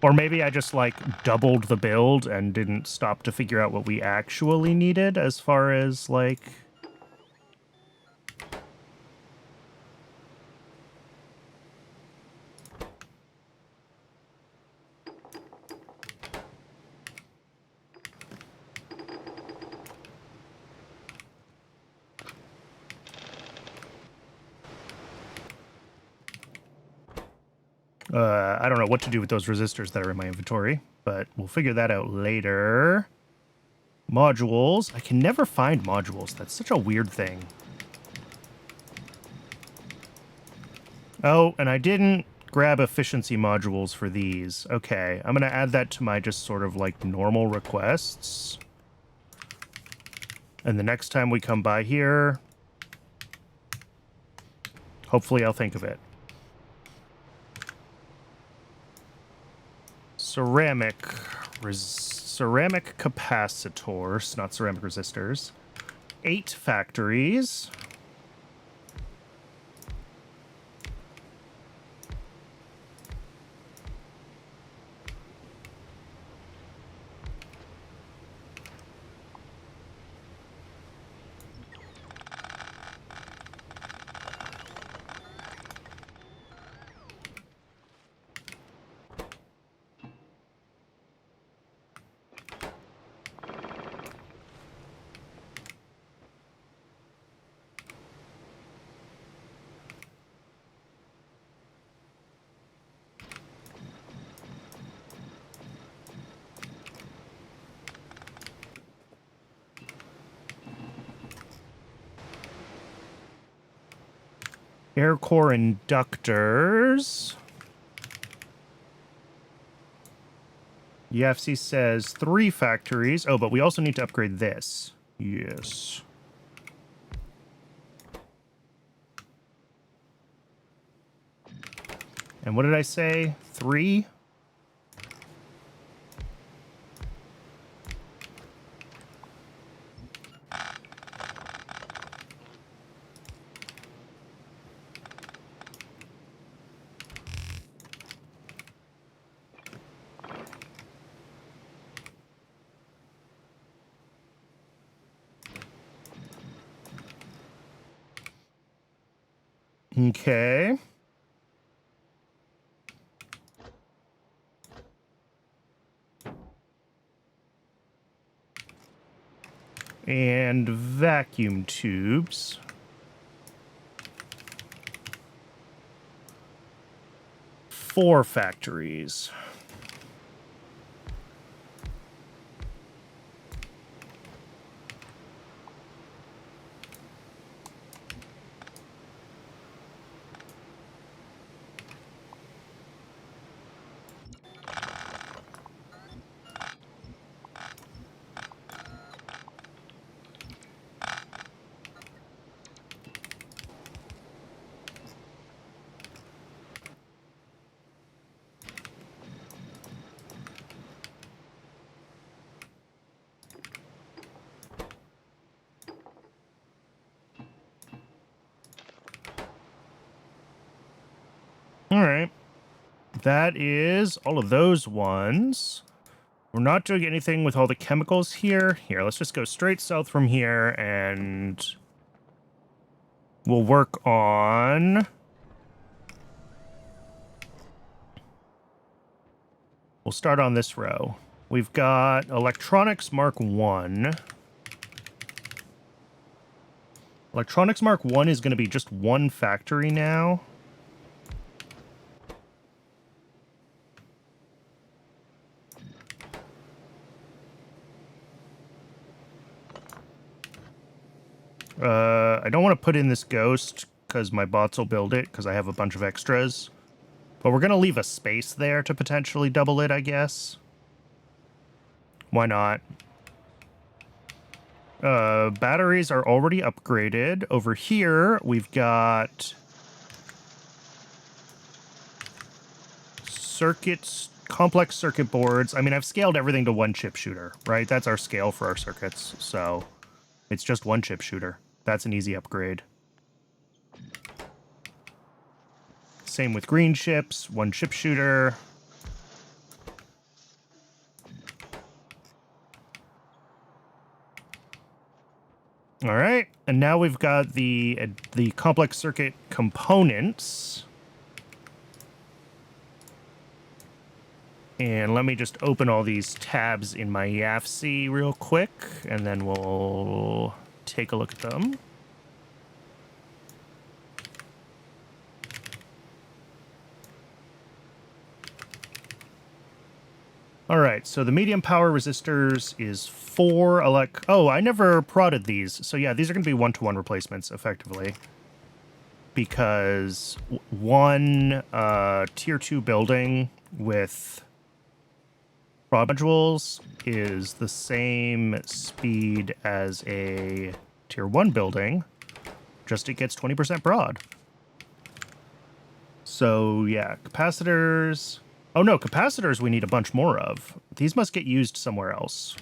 Or maybe I just, like, doubled the build and didn't stop to figure out what we actually needed as far as, like... I don't know what to do with those resistors that are in my inventory, but we'll figure that out later. Modules. I can never find modules. That's such a weird thing. Oh, and I didn't grab efficiency modules for these. Okay, I'm going to add that to my just sort of like normal requests. And the next time we come by here, hopefully I'll think of it. Ceramic capacitors, not ceramic resistors. 8 factories. Air core inductors. UFC says 3 factories. Oh, but we also need to upgrade this. Yes. And what did I say? 3? Okay. And vacuum tubes. Four factories. All right. That is all of those ones. We're not doing anything with all the chemicals here. Here, let's just go straight south from here, and we'll work on... We'll start on this row. We've got Electronics Mark 1. Electronics Mark 1 is going to be just one factory now. I don't want to put in this ghost because my bots will build it because I have a bunch of extras. But we're going to leave a space there to potentially double it, I guess. Why not? Batteries are already upgraded. Over here, we've got circuits, complex circuit boards. I mean, I've scaled everything to one chip shooter, right? That's our scale for our circuits. So it's just one chip shooter. That's an easy upgrade. Same with green chips, one chip shooter. All right, and now we've got the complex circuit components. And let me just open all these tabs in my YAFC real quick, and then we'll take a look at them. All right, so the medium power resistors is 4 Oh, I never prodded these. So yeah, these are going to be one-to-one replacements, effectively. Because one tier 2 building with prod modules is the same speed as a tier 1 building, just it gets 20% prod. So yeah, capacitors... Oh no, capacitors we need a bunch more of. These must get used somewhere else.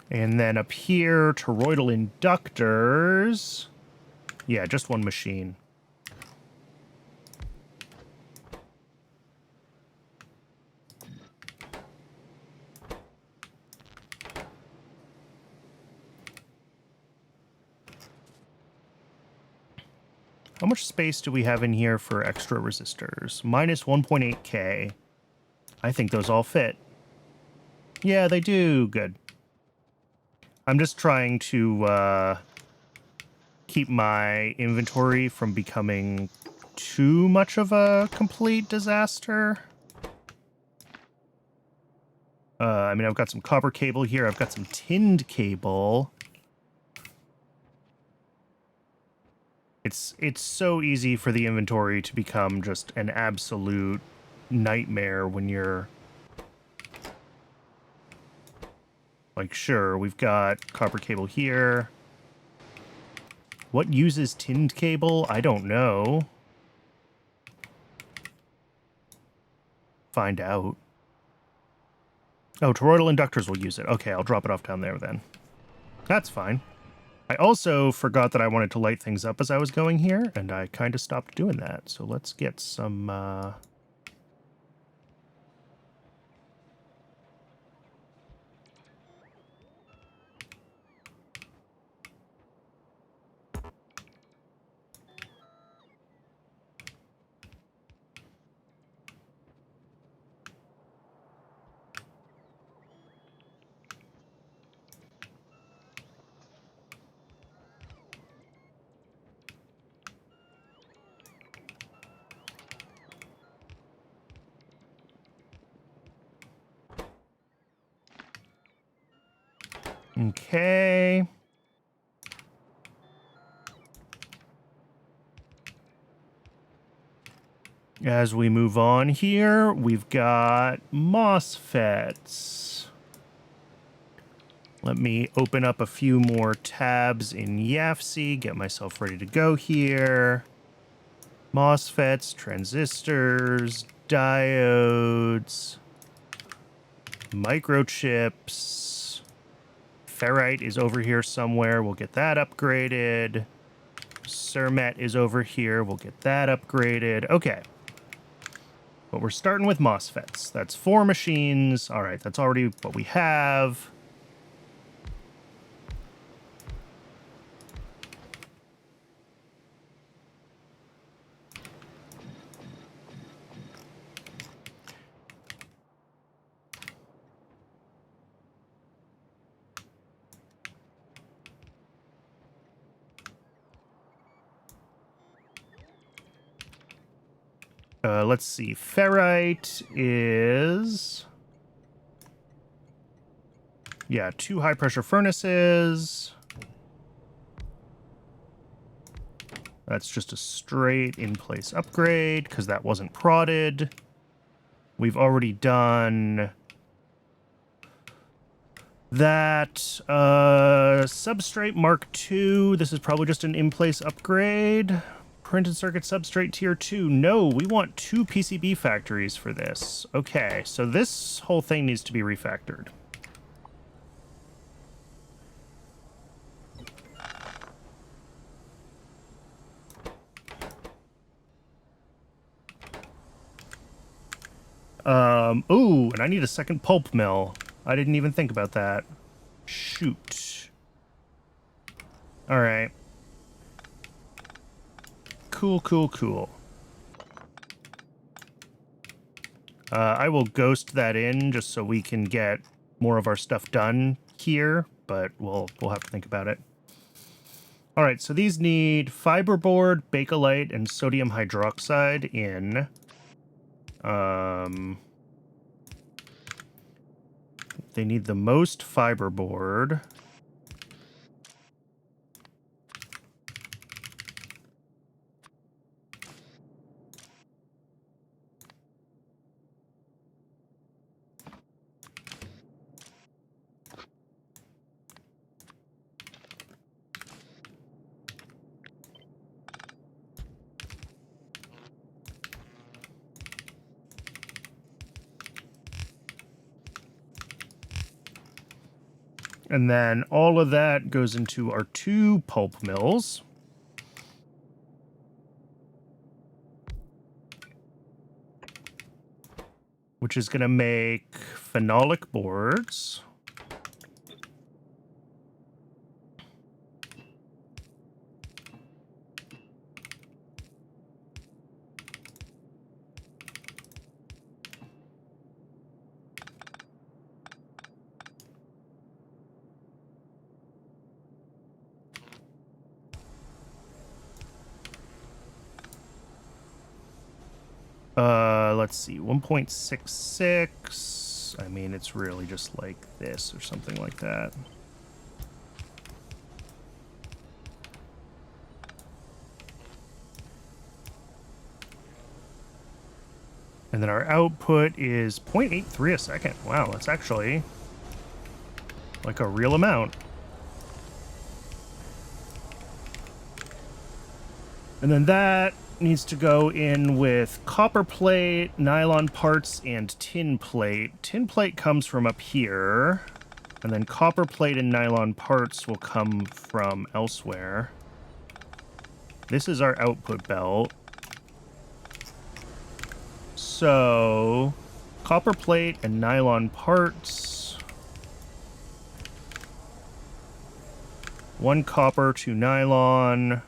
And then up here, toroidal inductors. Yeah, just one machine. How much space do we have in here for extra resistors? Minus 1.8K. I think those all fit. Yeah, they do. Good. I'm just trying to keep my inventory from becoming too much of a complete disaster. I mean, I've got some copper cable here. I've got some tinned cable. It's so easy for the inventory to become just an absolute nightmare when you're... Like, sure, we've got copper cable here. What uses tinned cable? I don't know. find out. Oh, toroidal inductors will use it. Okay, I'll drop it off down there then. That's fine. I also forgot that I wanted to light things up as I was going here, and I kind of stopped doing that. So let's get some... Okay. As we move on here, we've got MOSFETs. Let me open up a few more tabs in YAFC, get myself ready to go here. MOSFETs, transistors, diodes, microchips. Ferrite is over here somewhere. We'll get that upgraded. Surmet is over here. We'll get that upgraded. Okay. But we're starting with MOSFETs. That's 4 machines. All right, that's already what we have. Let's see. Ferrite is... yeah, 2 high-pressure furnaces. That's just a straight in-place upgrade, because that wasn't prodded. We've already done... that. Substrate Mark II. This is probably just an in-place upgrade. Printed circuit substrate tier 2. No, we want 2 PCB factories for this. Okay, so this whole thing needs to be refactored. Ooh, and I need a second pulp mill. I didn't even think about that. Shoot. All right. Cool, cool, cool. I will ghost that in just so we can get more of our stuff done here, but we'll have to think about it. All right, so these need fiberboard, Bakelite, and sodium hydroxide in. They need the most fiberboard. And then all of that goes into our 2 pulp mills. Which is going to make phenolic boards. Let's see, 1.66. I mean, it's really just like this or something like that. And then our output is 0.83 a second. Wow, that's actually like a real amount. And then that needs to go in with copper plate, nylon parts, and tin plate. Tin plate comes from up here, and then copper plate and nylon parts will come from elsewhere. This is our output belt. So, copper plate and nylon parts. 1 copper, 2 nylon.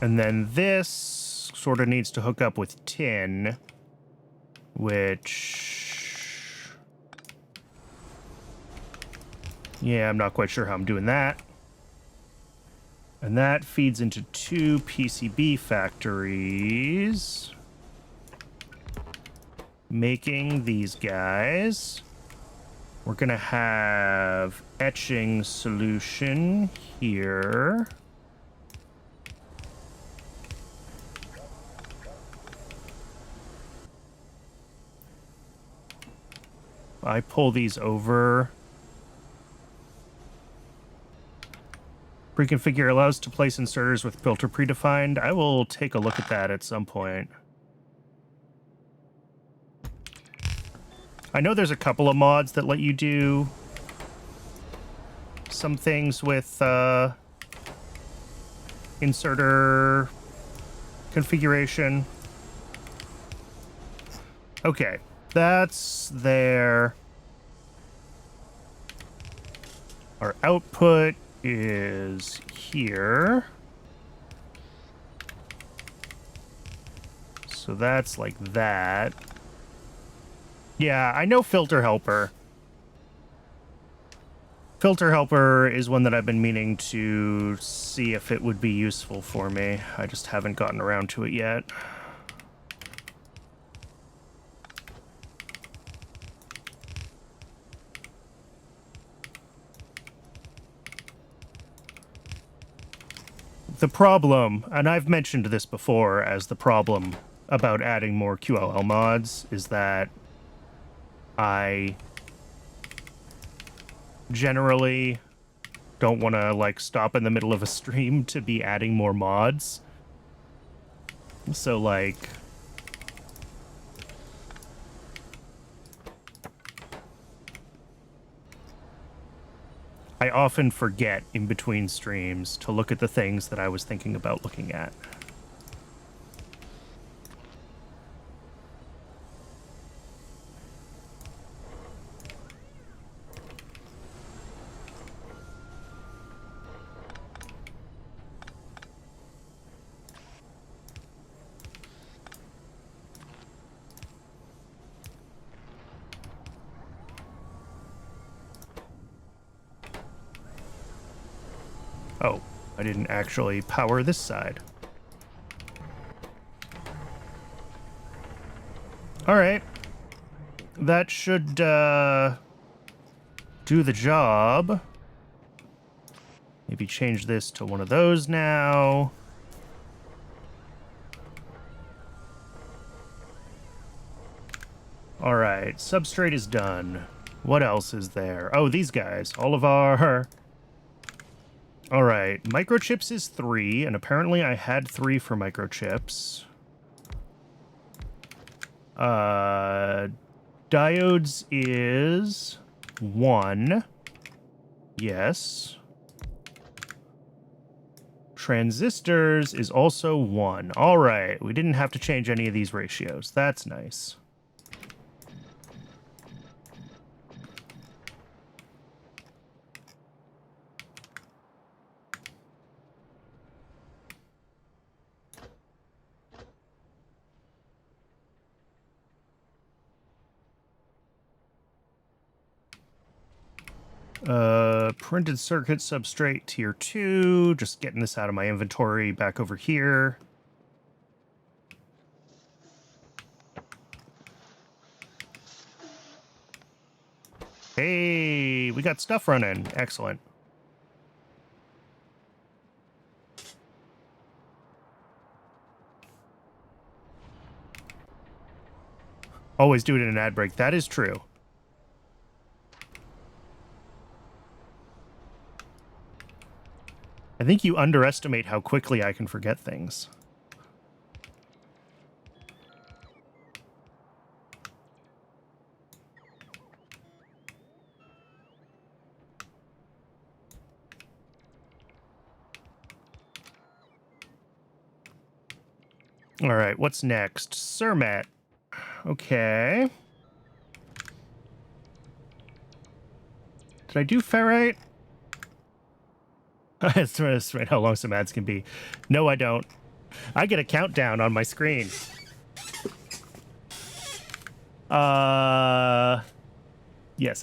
And then this sort of needs to hook up with tin, which... yeah, I'm not quite sure how I'm doing that. And that feeds into 2 PCB factories, making these guys. We're going to have etching solution here. I pull these over. Preconfigure allows to place inserters with filter predefined. I will take a look at that at some point. I know there's a couple of mods that let you do some things with inserter configuration. Okay, that's there. Our output is here. So that's like that. Yeah, I know Filter Helper. Filter Helper is one that I've been meaning to see if it would be useful for me. I just haven't gotten around to it yet. The problem, and I've mentioned this before as the problem about adding more QLL mods, is that I generally don't want to, like, stop in the middle of a stream to be adding more mods. So, like... I often forget in between streams to look at the things that I was thinking about looking at. Oh, I didn't actually power this side. All right. That should do the job. Maybe change this to one of those now. All right, substrate is done. What else is there? Oh, these guys. All of our... All right, microchips is 3, and apparently I had 3 for microchips. Diodes is 1. Yes. Transistors is also 1. All right, we didn't have to change any of these ratios. That's nice. Printed circuit substrate tier 2. Just getting this out of my inventory back over here. Hey, we got stuff running. Excellent. Always do it in an ad break. That is true. I think you underestimate how quickly I can forget things. All right, what's next? Surmet. Okay. Did I do ferrite? That's right, how long some ads can be. No, I don't. I get a countdown on my screen. Yes,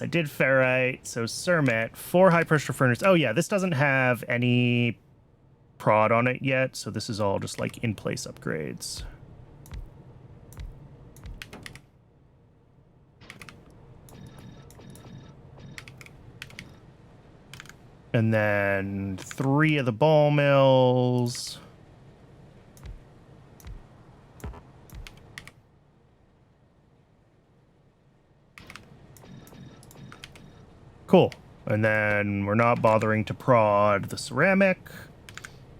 I did ferrite. So Surmet, 4 high pressure furnace. Oh yeah, this doesn't have any prod on it yet, so this is all just like in place upgrades. And then 3 of the ball mills. Cool. And then we're not bothering to prod the ceramic.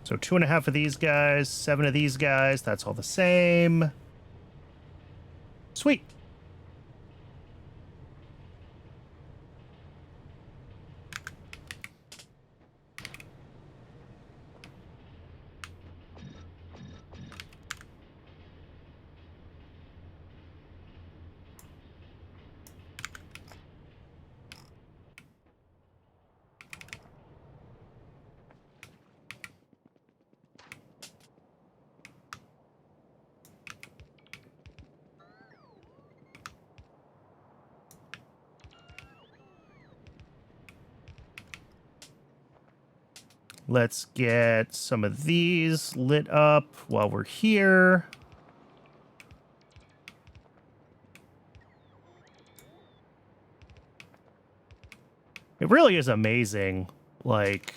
So 2.5 of these guys, 7 of these guys. That's all the same. Sweet. Let's get some of these lit up while we're here. It really is amazing. Like,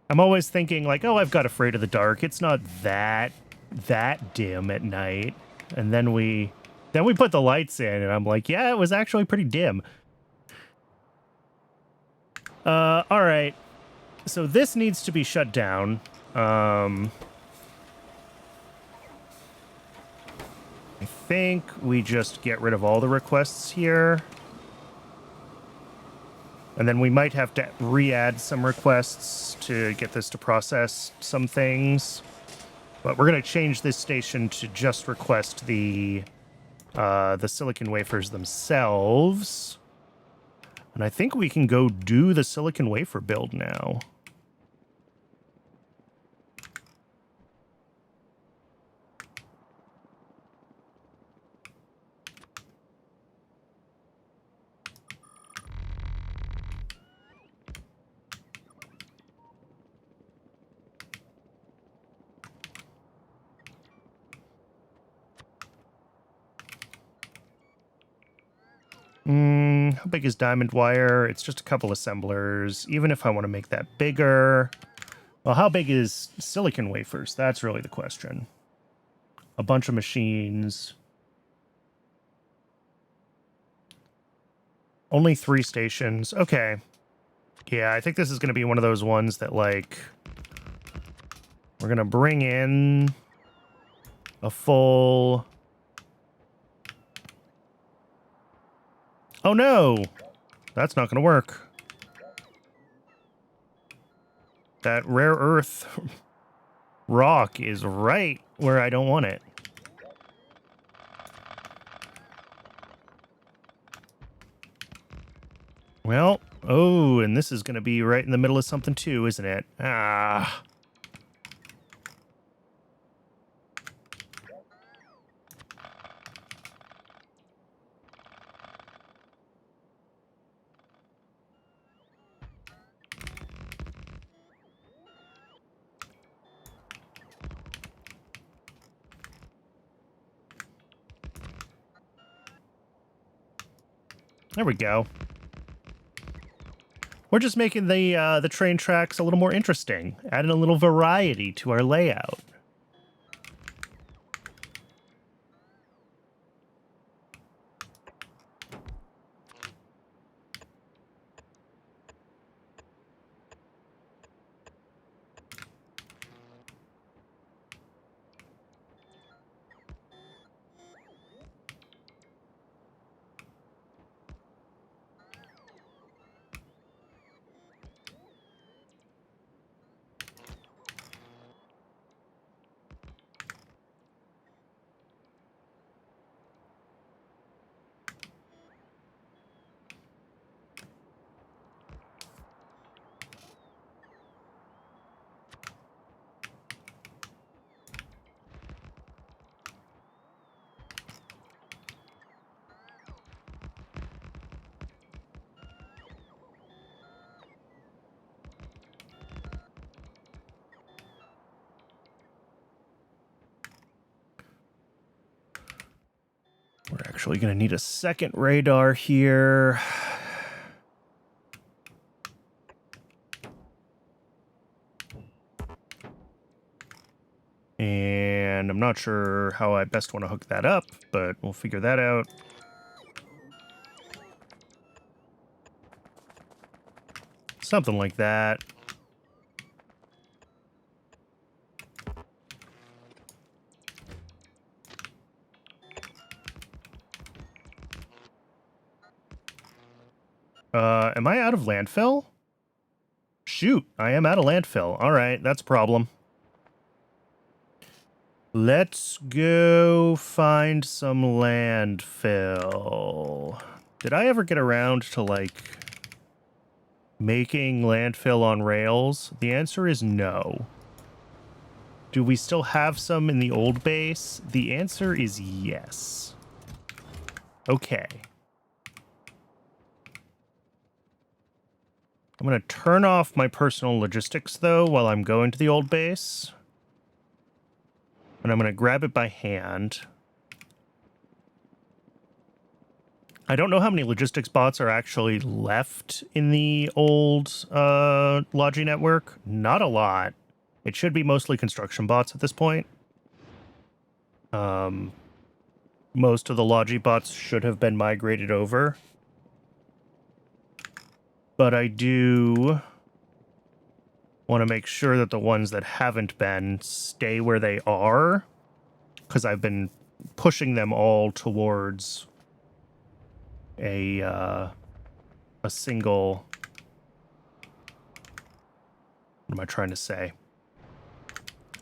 I'm always thinking like, oh, I've got Afraid of the Dark. It's not that dim at night. And then we put the lights in and I'm like, yeah, it was actually pretty dim. All right. So this needs to be shut down. I think we just get rid of all the requests here. And then we might have to re-add some requests to get this to process some things. But we're going to change this station to just request the silicon wafers themselves. And I think we can go do the silicon wafer build now. How big is diamond wire? It's just a couple assemblers. Even if I want to make that bigger. Well, how big is silicon wafers? That's really the question. A bunch of machines. Only 3 stations. Okay. Yeah, I think this is going to be one of those ones that, like, we're going to bring in a full... Oh, no! That's not going to work. That rare earth rock is right where I don't want it. Well, oh, and this is going to be right in the middle of something too, isn't it? Ah. There we go. We're just making the train tracks a little more interesting, adding a little variety to our layout. actually going to need a second radar here. And I'm not sure how I best want to hook that up, but we'll figure that out. Something like that. Am I out of landfill? Shoot, I am out of landfill. All right, that's a problem. Let's go find some landfill. Did I ever get around to, like, making landfill on rails? The answer is no. Do we still have some in the old base? The answer is yes. Okay. I'm going to turn off my personal logistics, though, while I'm going to the old base. And I'm going to grab it by hand. I don't know how many logistics bots are actually left in the old Logi network. Not a lot. It should be mostly construction bots at this point. Most of the Logi bots should have been migrated over. But I do want to make sure that the ones that haven't been stay where they are, because I've been pushing them all towards a single... What am I trying to say?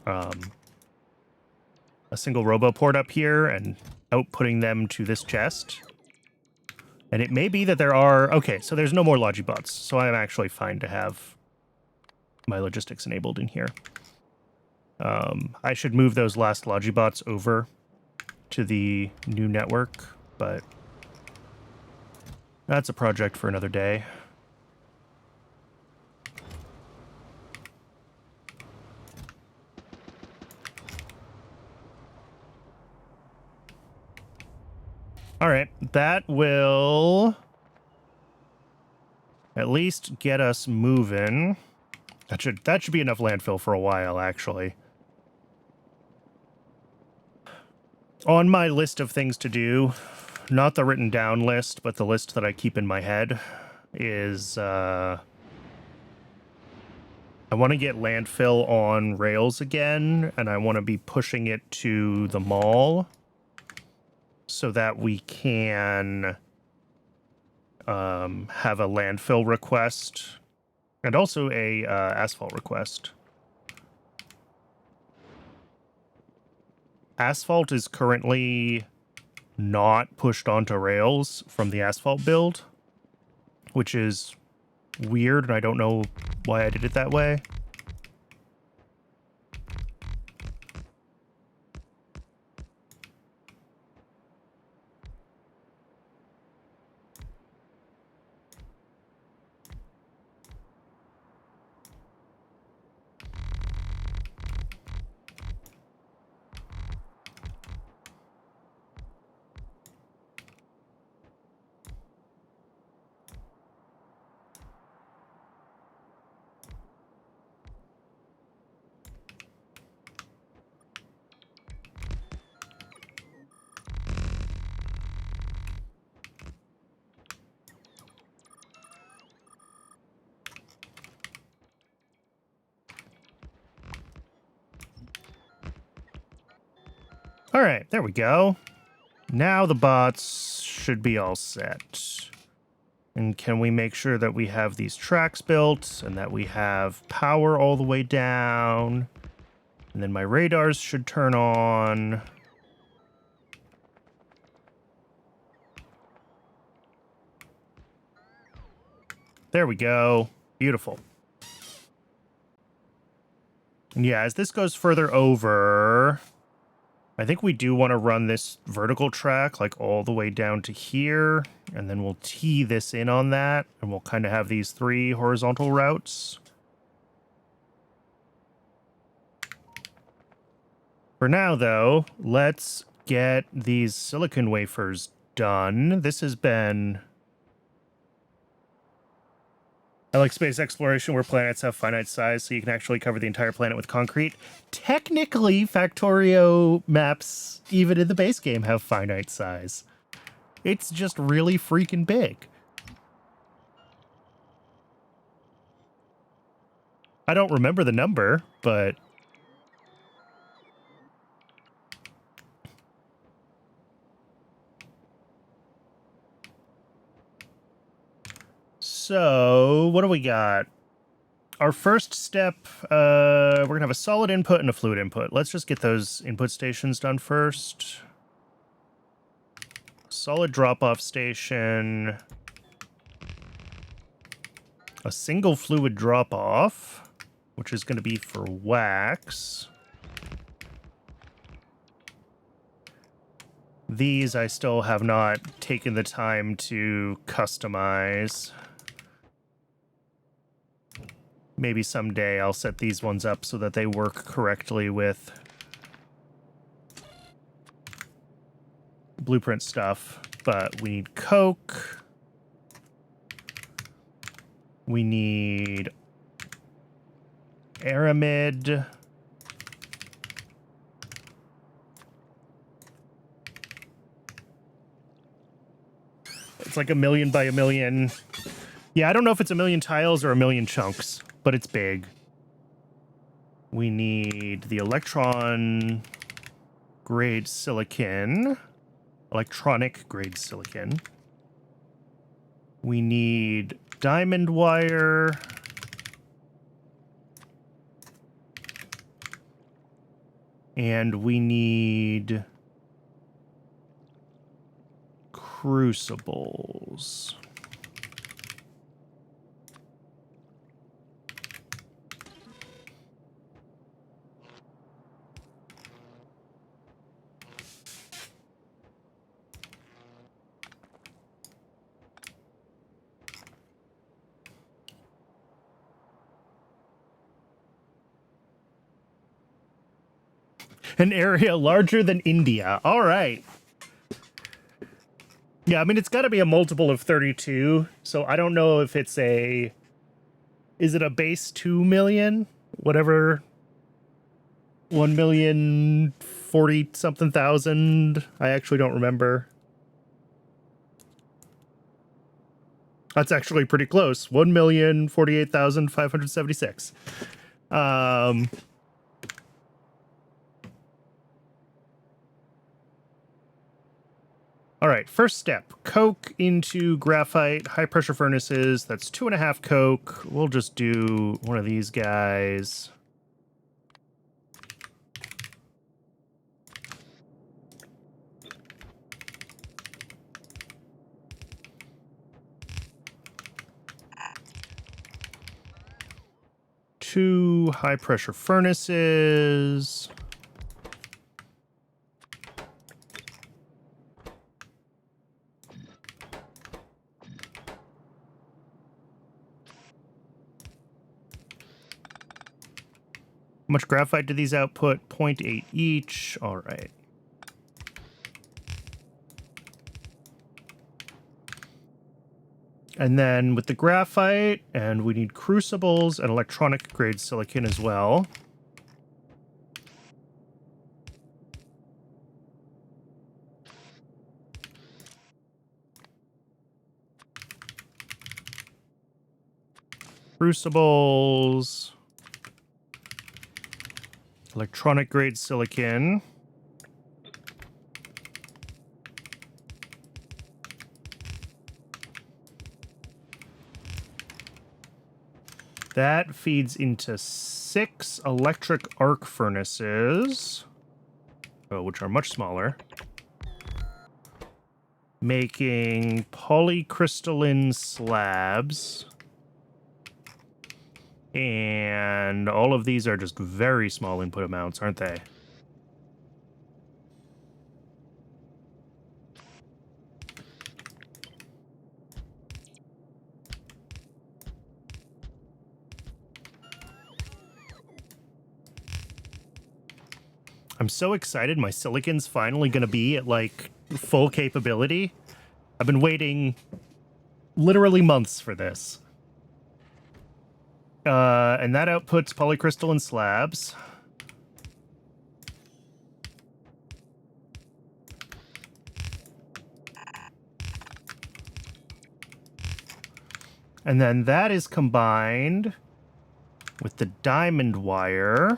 A single roboport up here and outputting them to this chest. And it may be that there are... Okay, so there's no more Logibots, so I'm actually fine to have my logistics enabled in here. I should move those last Logibots over to the new network, but that's a project for another day. All right, that will at least get us moving. That should be enough landfill for a while, actually. On my list of things to do, not the written down list, but the list that I keep in my head, is I want to get landfill on rails again, and I want to be pushing it to the mall so that we can have a landfill request and also a asphalt request. Asphalt is currently not pushed onto rails from the asphalt build, which is weird, and I don't know why I did it that way. All right, there we go. Now the bots should be all set. And can we make sure that we have these tracks built and that we have power all the way down? And then my radars should turn on. There we go. Beautiful. And yeah, as this goes further over, I think we do want to run this vertical track like all the way down to here, and then we'll tee this in on that, and we'll kind of have these 3 horizontal routes. For now, though, let's get these silicon wafers done. This has been... I like space exploration where planets have finite size, so you can actually cover the entire planet with concrete. Technically, Factorio maps, even in the base game, have finite size. It's just really freaking big. I don't remember the number, but... So, what do we got? Our first step, we're going to have a solid input and a fluid input. Let's just get those input stations done first. Solid drop-off station. A single fluid drop-off, which is going to be for wax. These I still have not taken the time to customize. Maybe someday I'll set these ones up so that they work correctly with blueprint stuff. But we need coke. We need aramid. It's like 1,000,000 by 1,000,000. Yeah, I don't know if it's 1,000,000 tiles or 1,000,000 chunks, but it's big. We need the electron grade silicon. Electronic grade silicon. We need diamond wire. And we need crucibles. An area larger than India. All right. Yeah, I mean, it's got to be a multiple of 32. So I don't know if it's a... Is it a base 2 million? Whatever. 1,040,something thousand. I actually don't remember. That's actually pretty close. 1,048,576. All right, first step, coke into graphite, high pressure furnaces. That's 2.5 coke. We'll just do one of these guys. Two high pressure furnaces. How much graphite do these output? 0.8 each. All right. And then with the graphite, and we need crucibles and electronic grade silicon as well. Crucibles. Electronic grade silicon. That feeds into 6 electric arc furnaces, which are much smaller, making polycrystalline slabs. And all of these are just very small input amounts, aren't they? I'm so excited. My silicon's finally going to be at, like, full capability. I've been waiting literally months for this. And that outputs polycrystalline slabs. And then that is combined with the diamond wire.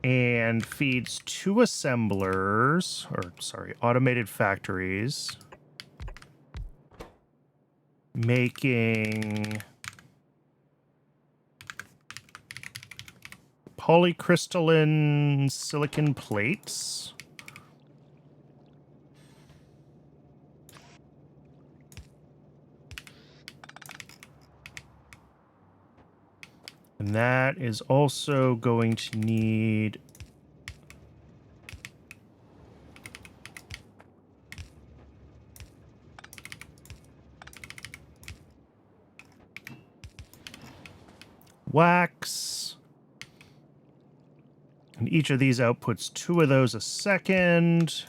And feeds two assemblers, or sorry, automated factories, making polycrystalline silicon plates. And that is also going to need wax. And each of these outputs two of those a second.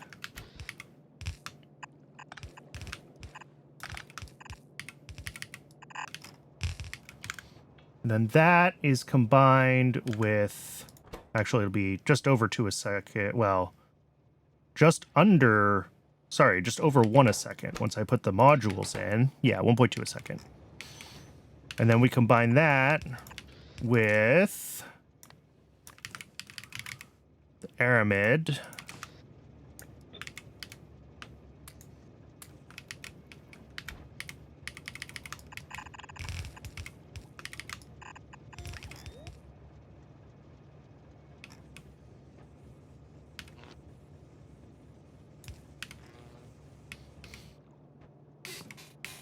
And then that is combined with, actually it'll be just over two a second. Well, just over 1 a second once I put the modules in. Yeah, 1.2 a second. And then we combine that with the aramid.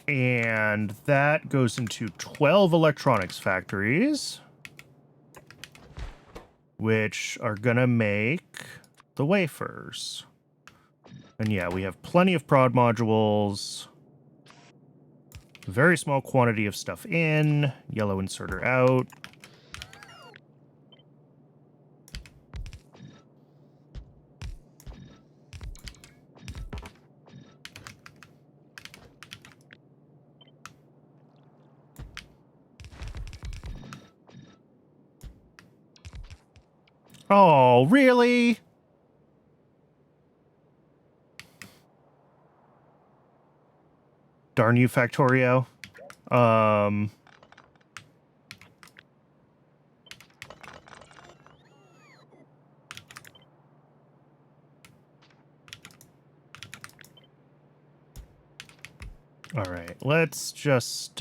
And that goes into 12 electronics factories, which are gonna make the wafers. And yeah, we have plenty of prod modules, very small quantity of stuff in, yellow inserter out. Oh, really? Darn you, Factorio. All right, let's just,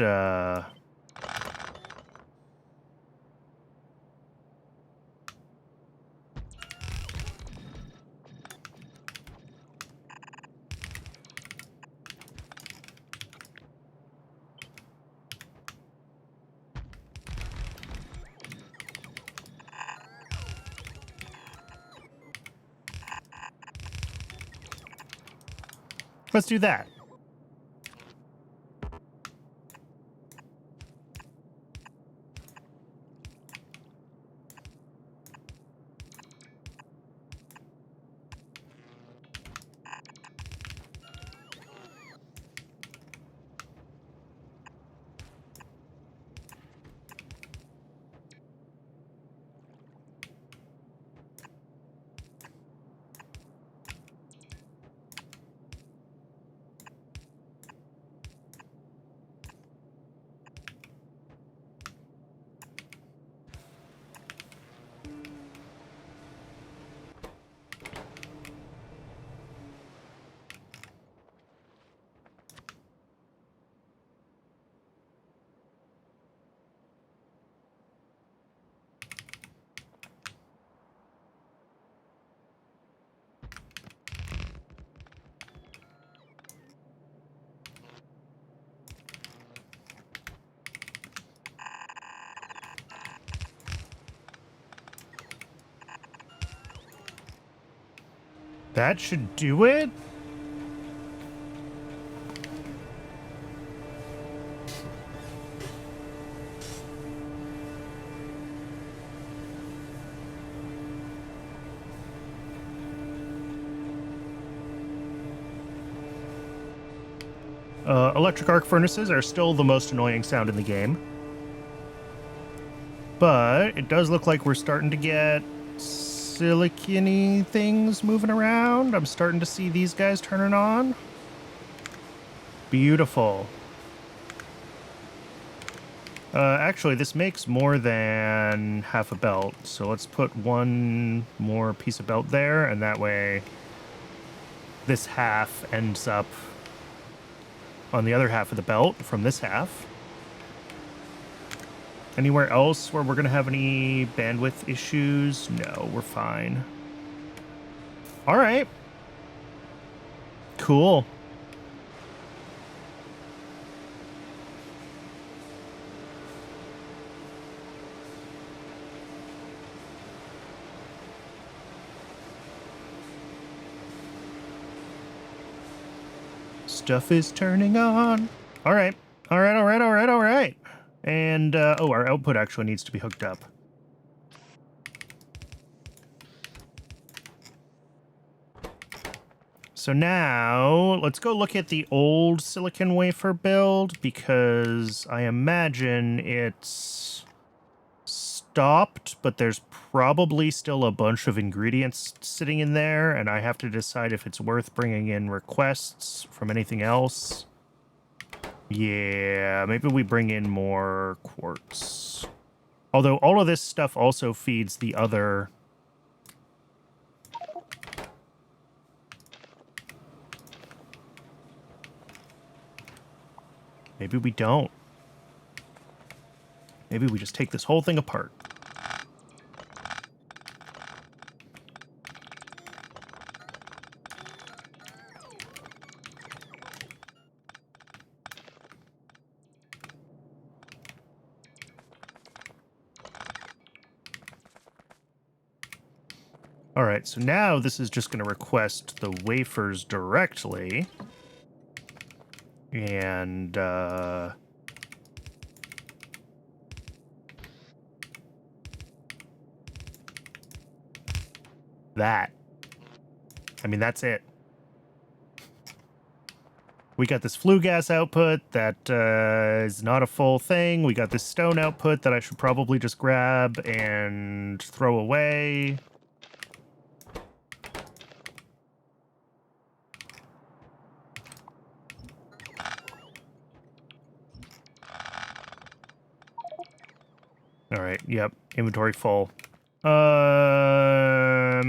let's do that. That should do it. Electric arc furnaces are still the most annoying sound in the game. But it does look like we're starting to get silicon-y things moving around. I'm starting to see these guys turning on. Beautiful. Actually, this makes more than half a belt, so let's put one more piece of belt there, and that way this half ends up on the other half of the belt from this half. Anywhere else where we're going to have any bandwidth issues? No, we're fine. All right. Cool. Stuff is turning on. All right. All right, all right, all right, all right. And, oh, our output actually needs to be hooked up. So now, let's go look at the old silicon wafer build, because I imagine it's stopped, but there's probably still a bunch of ingredients sitting in there, and I have to decide if it's worth bringing in requests from anything else. Yeah, maybe we bring in more quartz. Although all of this stuff also feeds the other... Maybe we don't. Maybe we just take this whole thing apart. All right, so now this is just going to request the wafers directly. And, that. I mean, that's it. We got this flue gas output that is not a full thing. We got this stone output that I should probably just grab and throw away. All right, yep, inventory full.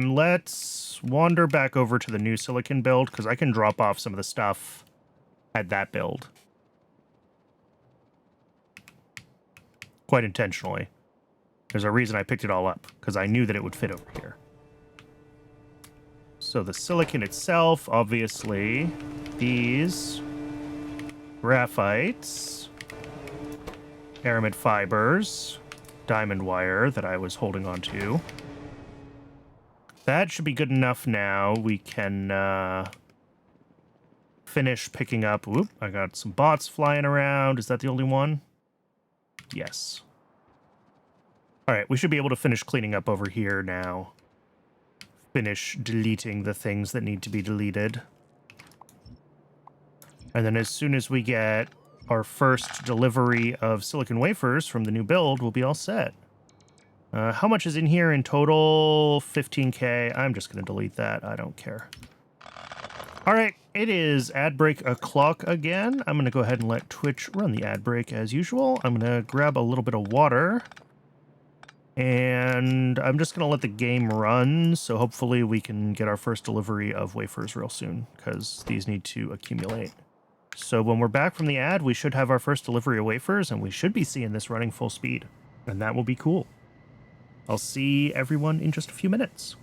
Let's wander back over to the new silicon build, because I can drop off some of the stuff at that build. Quite intentionally. There's a reason I picked it all up, because I knew that it would fit over here. So the silicon itself, obviously, these graphites, aramid fibers, diamond wire that I was holding on to. That should be good enough now. We can finish picking up... Whoop, I got some bots flying around. Is that the only one? Yes. All right, we should be able to finish cleaning up over here now. Finish deleting the things that need to be deleted. And then as soon as we get our first delivery of silicon wafers from the new build, we'll be all set. How much is in here in total? 15K. I'm just going to delete that. I don't care. All right, it is ad break o'clock again. I'm going to go ahead and let Twitch run the ad break as usual. I'm going to grab a little bit of water. And I'm just going to let the game run, so hopefully we can get our first delivery of wafers real soon, because these need to accumulate. So when we're back from the ad, we should have our first delivery of wafers, and we should be seeing this running full speed. And that will be cool. I'll see everyone in just a few minutes.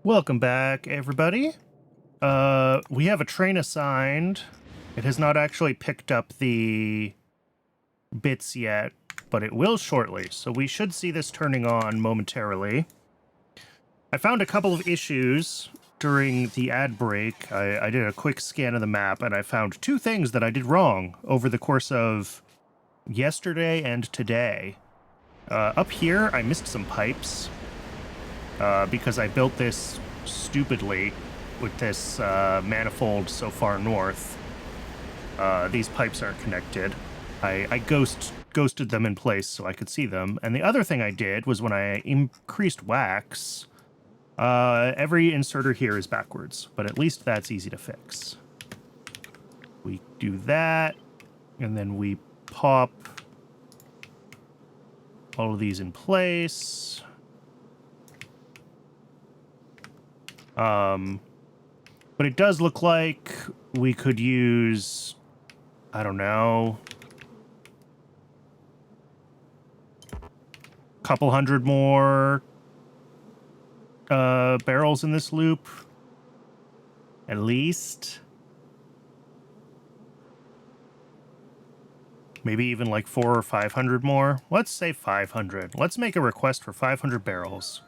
Welcome back, everybody. We have a train assigned. It has not actually picked up the bits yet, but it will shortly, so we should see this turning on momentarily. I found a couple of issues during the ad break. I did a quick scan of the map, and I found two things that I did wrong over the course of yesterday and today. Up here, I missed some pipes. Because I built this stupidly with this manifold so far north. These pipes aren't connected. I ghosted them in place so I could see them. And the other thing I did was when I increased wax, every inserter here is backwards, but at least that's easy to fix. We do that, and then we pop all of these in place. But it does look like we could use, I don't know, a couple hundred more barrels in this loop, at least. Maybe even like 400 or 500 more. Let's say 500. Let's make a request for 500 barrels.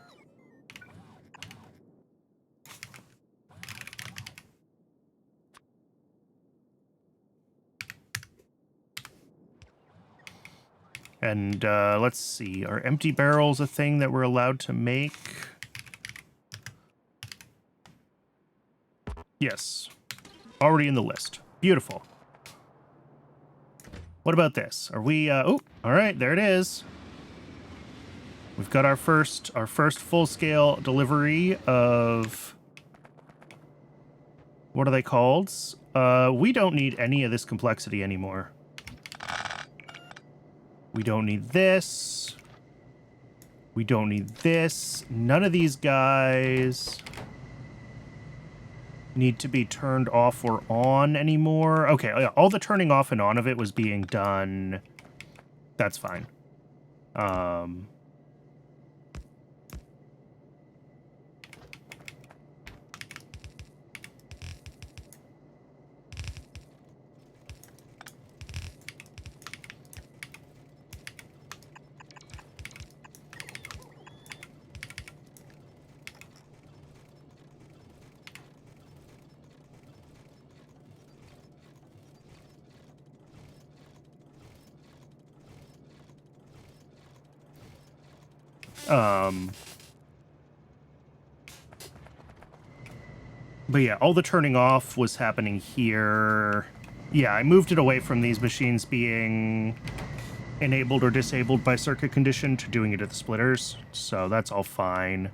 And let's see, are empty barrels a thing that we're allowed to make? Yes. Already in the list. Beautiful. What about this? Are we, oh, all right, there it is. We've got our first full-scale delivery of, what are they called? We don't need any of this complexity anymore. We don't need this. We don't need this. None of these guys need to be turned off or on anymore. Okay, yeah, all the turning off and on of it was being done. That's fine. But yeah, all the turning off was happening here. Yeah, I moved it away from these machines being enabled or disabled by circuit condition to doing it at the splitters, so that's all fine.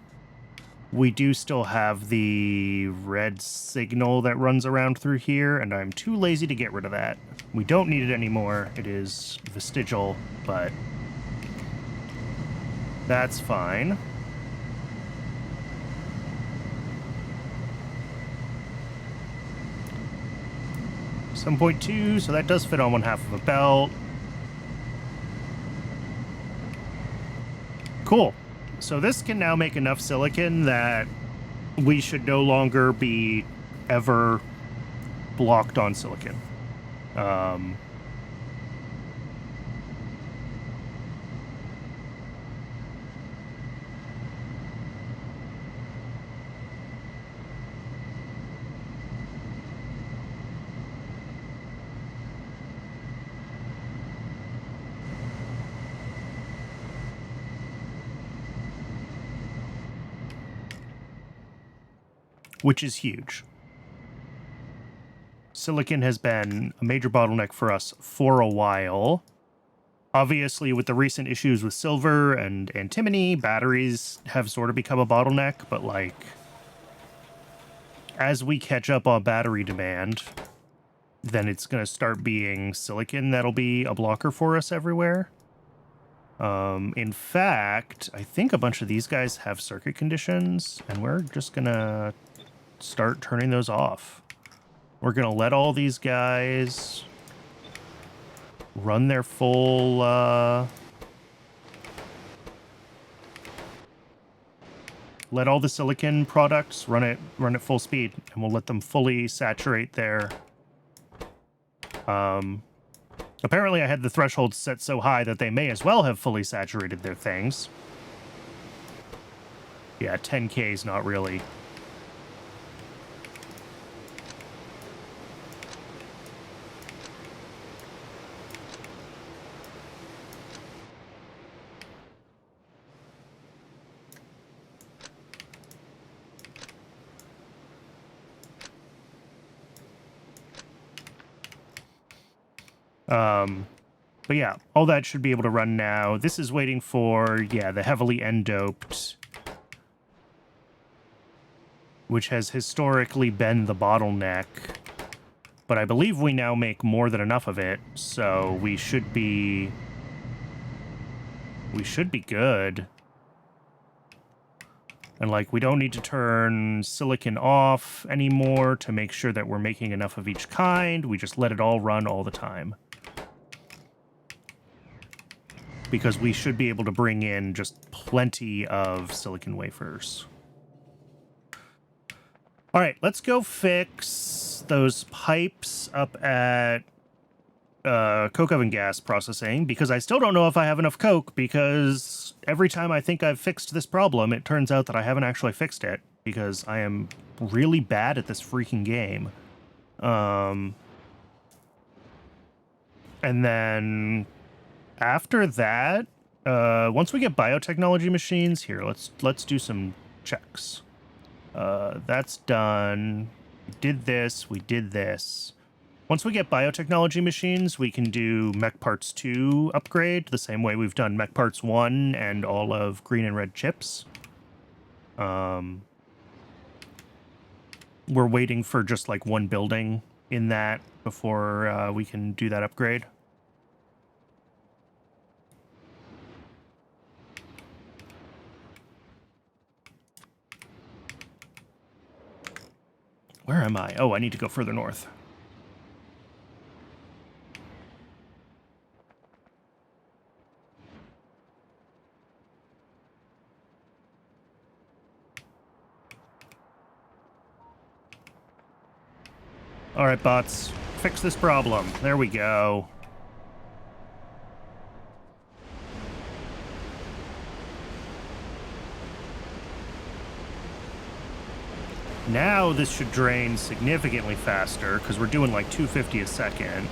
We do still have the red signal that runs around through here, and I'm too lazy to get rid of that. We don't need it anymore. It is vestigial, but that's fine. $7.2, so that does fit on one half of a belt. Cool. So this can now make enough silicon that we should no longer be ever blocked on silicon. Which is huge. Silicon has been a major bottleneck for us for a while. Obviously, with the recent issues with silver and antimony, batteries have sort of become a bottleneck, but like, as we catch up on battery demand, then it's going to start being silicon that'll be a blocker for us everywhere. In fact, I think a bunch of these guys have circuit conditions, and we're just going to start turning those off. We're going to let all these guys run their full let all the silicon products run it full speed, and we'll let them fully saturate their... Apparently I had the threshold set so high that they may as well have fully saturated their things. Yeah, 10K is not really... But yeah, all that should be able to run now. This is waiting for, yeah, the heavily end-doped, which has historically been the bottleneck. But I believe we now make more than enough of it, so we should be good. And, like, we don't need to turn silicon off anymore to make sure that we're making enough of each kind. We just let it all run all the time. Because we should be able to bring in just plenty of silicon wafers. All right, let's go fix those pipes up at coke oven gas processing, because I still don't know if I have enough coke, because every time I think I've fixed this problem, it turns out that I haven't actually fixed it, because I am really bad at this freaking game. And then... after that, once we get biotechnology machines, here, let's do some checks. That's done. We did this, we did this. Once we get biotechnology machines, we can do Mech Parts 2 upgrade, the same way we've done Mech Parts 1 and all of green and red chips. We're waiting for just, like, one building in that before we can do that upgrade. Where am I? Oh, I need to go further north. All right, bots. Fix this problem. There we go. Now this should drain significantly faster, because we're doing like 250 a second.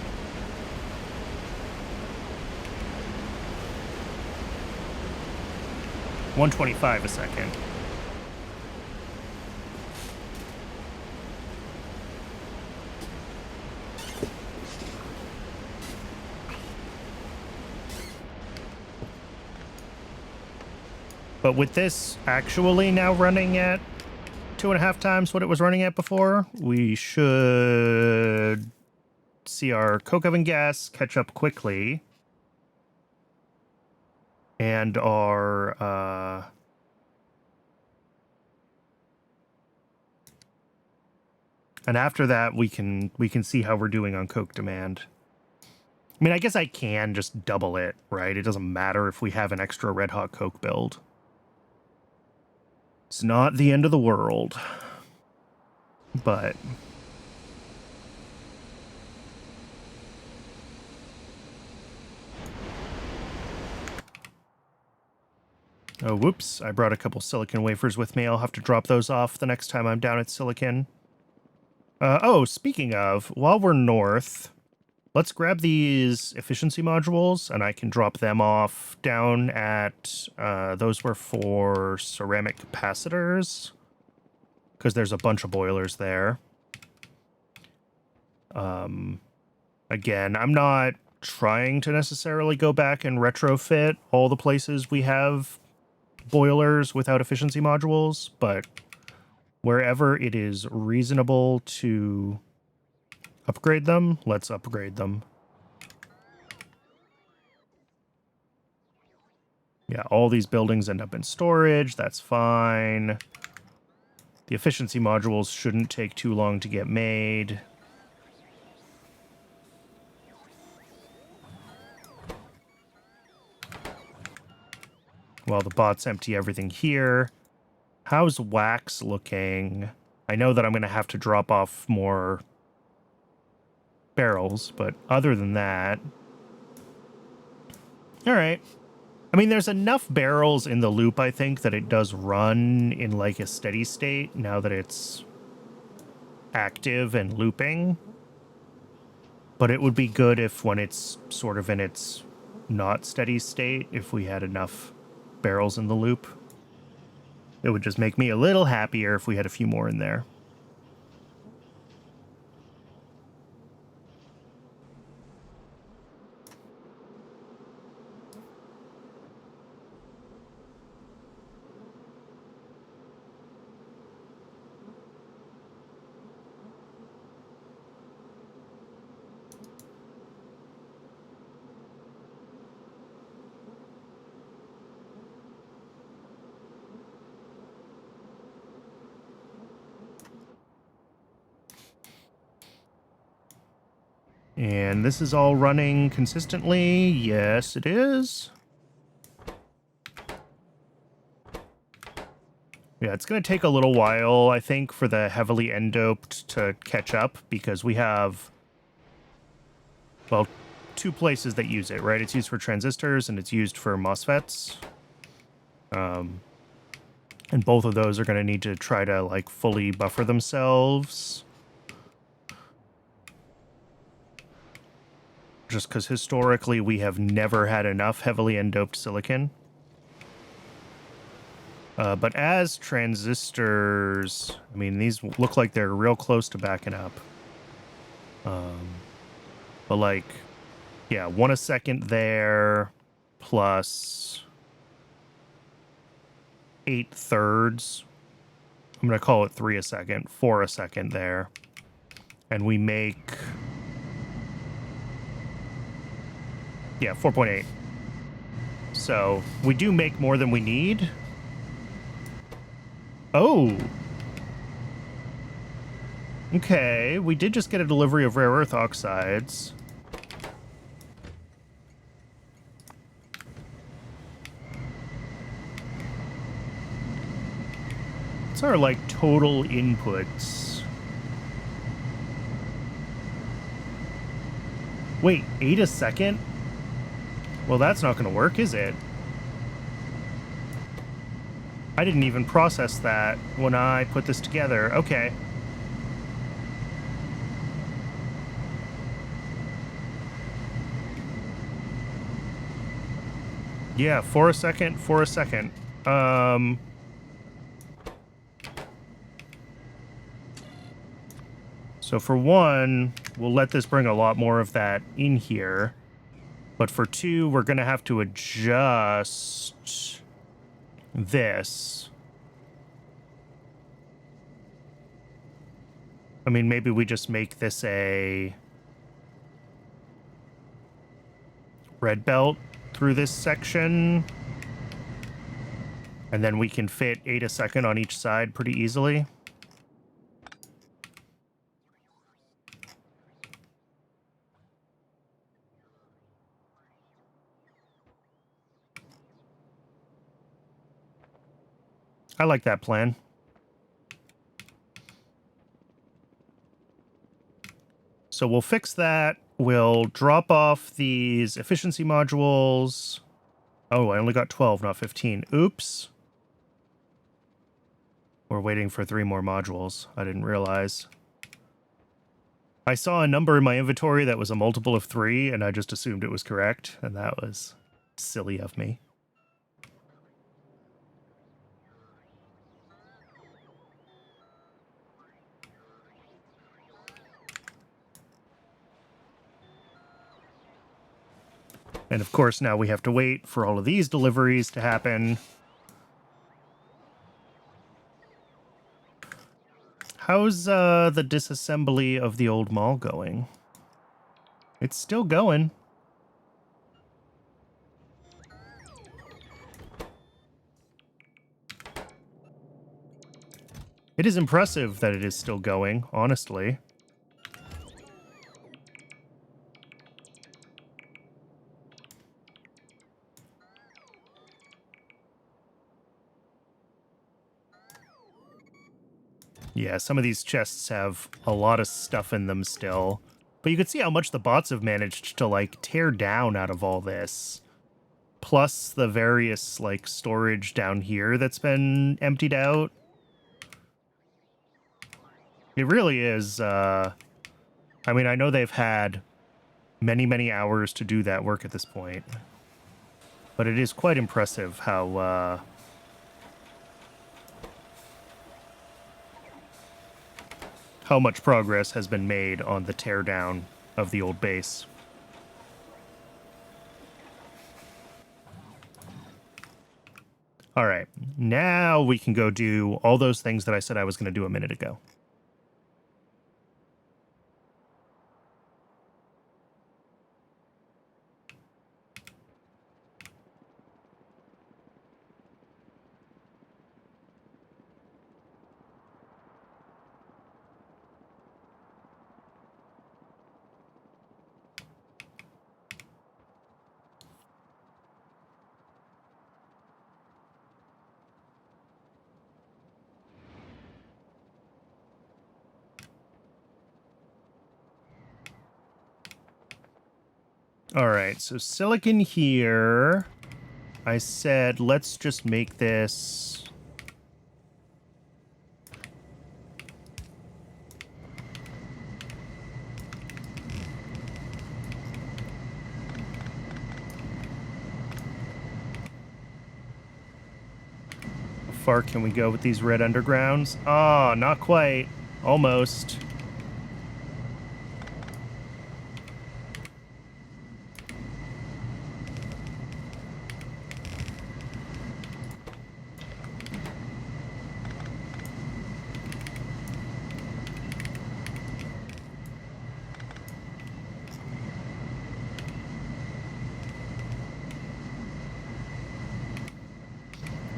$125 a second. But with this actually now running at 2.5 times what it was running at before, we should see our coke oven gas catch up quickly. And our, and after that, we can see how we're doing on coke demand. I mean, I guess I can just double it, right? It doesn't matter if we have an extra red hot coke build. It's not the end of the world, but... oh, whoops. I brought a couple silicon wafers with me. I'll have to drop those off the next time I'm down at silicon. Oh, speaking of, while we're north, let's grab these efficiency modules, and I can drop them off down at, those were for ceramic capacitors, because there's a bunch of boilers there. Again, I'm not trying to necessarily go back and retrofit all the places we have boilers without efficiency modules, but wherever it is reasonable to upgrade them, let's upgrade them. Yeah, all these buildings end up in storage. That's fine. The efficiency modules shouldn't take too long to get made. While the bots empty everything here. How's wax looking? I know that I'm going to have to drop off more barrels, but other than that... All right. I mean, there's enough barrels in the loop, I think, that it does run in, like, a steady state now that it's active and looping. But it would be good if, when it's sort of in its not steady state, if we had enough barrels in the loop. It would just make me a little happier if we had a few more in there. And this is all running consistently. Yes, it is. Yeah, it's going to take a little while, I think, for the heavily end-doped to catch up, because we have, well, two places that use it, right? It's used for transistors, and it's used for MOSFETs. And both of those are going to need to try to, like, fully buffer themselves. Just because historically we have never had enough heavily end-doped silicon. But as transistors, I mean, these look like they're real close to backing up. But like, yeah, 1 a second there, plus 8/3. I'm going to call it 3 a second, 4 a second there. And we make... yeah, 4.8. So we do make more than we need. Oh. Okay, we did just get a delivery of rare earth oxides. What's our, like, total inputs? Wait, 8 a second? Well, that's not going to work, is it? I didn't even process that when I put this together. Okay. Yeah, 4 a second, 4 a second. So for one, we'll let this bring a lot more of that in here. But for two, we're going to have to adjust this. I mean, maybe we just make this a red belt through this section. And then we can fit 8 a second on each side pretty easily. I like that plan. So we'll fix that. We'll drop off these efficiency modules. Oh, I only got 12, not 15. Oops. We're waiting for 3 more modules. I didn't realize. I saw a number in my inventory that was a multiple of 3, and I just assumed it was correct, and that was silly of me. And of course, now we have to wait for all of these deliveries to happen. How's the disassembly of the old mall going? It's still going. It is impressive that it is still going, honestly. Yeah, some of these chests have a lot of stuff in them still. But you can see how much the bots have managed to, like, tear down out of all this. Plus the various, like, storage down here that's been emptied out. It really is, I mean, I know they've had many, many hours to do that work at this point. But it is quite impressive how much progress has been made on the teardown of the old base. All right, now we can go do all those things that I said I was going to do a minute ago. All right, so silicon here. I said, let's just make this... How far can we go with these red undergrounds? Oh, not quite. Almost.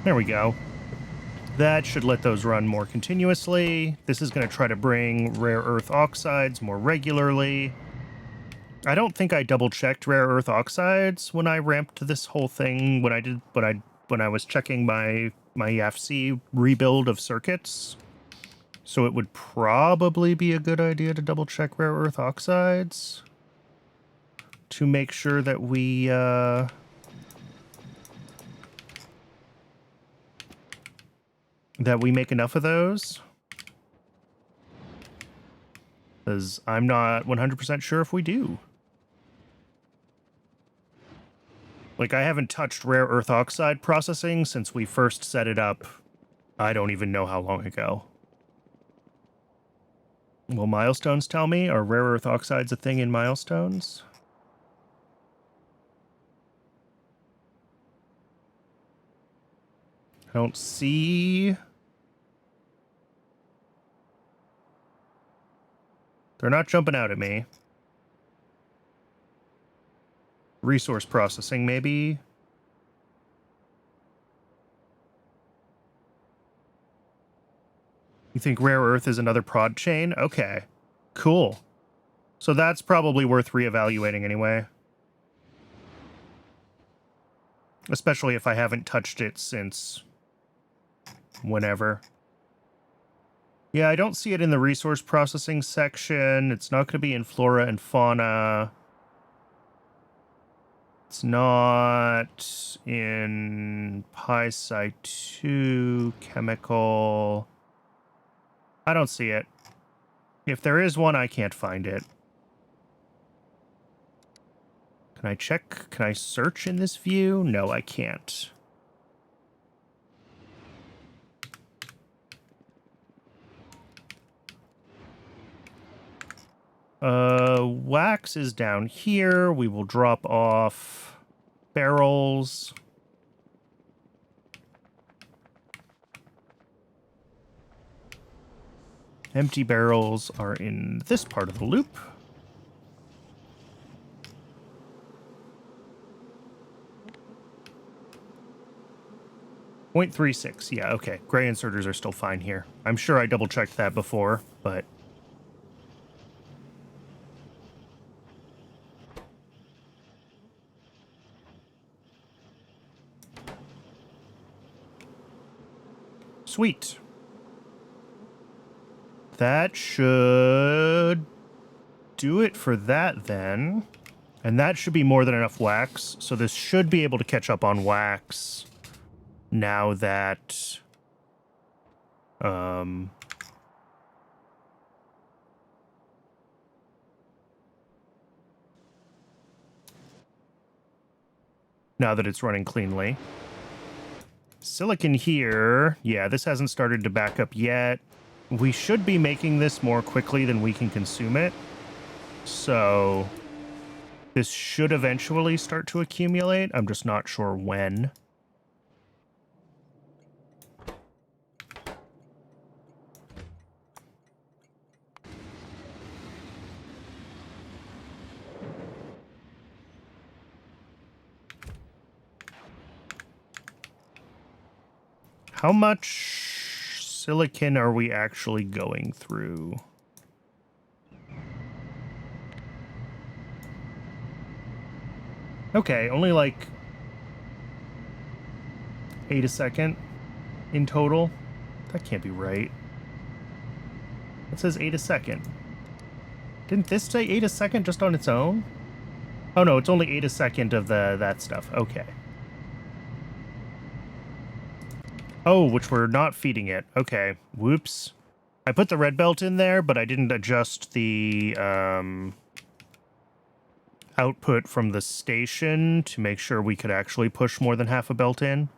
There we go. That should let those run more continuously. This is going to try to bring rare earth oxides more regularly. I don't think I double-checked rare earth oxides when I ramped this whole thing when I was checking my YAFC rebuild of circuits. So it would probably be a good idea to double-check rare earth oxides to make sure that we make enough of those. Because I'm not 100% sure if we do. Like, I haven't touched rare earth oxide processing since we first set it up. I don't even know how long ago. Will milestones tell me? Are rare earth oxides a thing in milestones? I don't see... They're not jumping out at me. Resource processing, maybe? You think rare earth is another prod chain? Okay. Cool. So that's probably worth reevaluating anyway. Especially if I haven't touched it since... whenever. Yeah, I don't see it in the resource processing section. It's not going to be in flora and fauna. It's not in PySci 2 chemical. I don't see it. If there is one, I can't find it. Can I check? Can I search in this view? No, I can't. Wax is down here. We will drop off barrels. Empty barrels are in this part of the loop. .36. Yeah, okay. Gray inserters are still fine here. I'm sure I double-checked that before, but... Sweet. That should do it for that then. And that should be more than enough wax. So this should be able to catch up on wax now that... now that it's running cleanly. Silicon here. Yeah, this hasn't started to back up yet. We should be making this more quickly than we can consume it. So this should eventually start to accumulate. I'm just not sure when. How much silicon are we actually going through? Okay, only like 8 a second in total. That can't be right. It says 8 a second. Didn't this say 8 a second just on its own? Oh no, it's only 8 a second of that stuff. Okay. Oh, which we're not feeding it. Okay. Whoops. I put the red belt in there, but I didn't adjust the output from the station to make sure we could actually push more than half a belt in.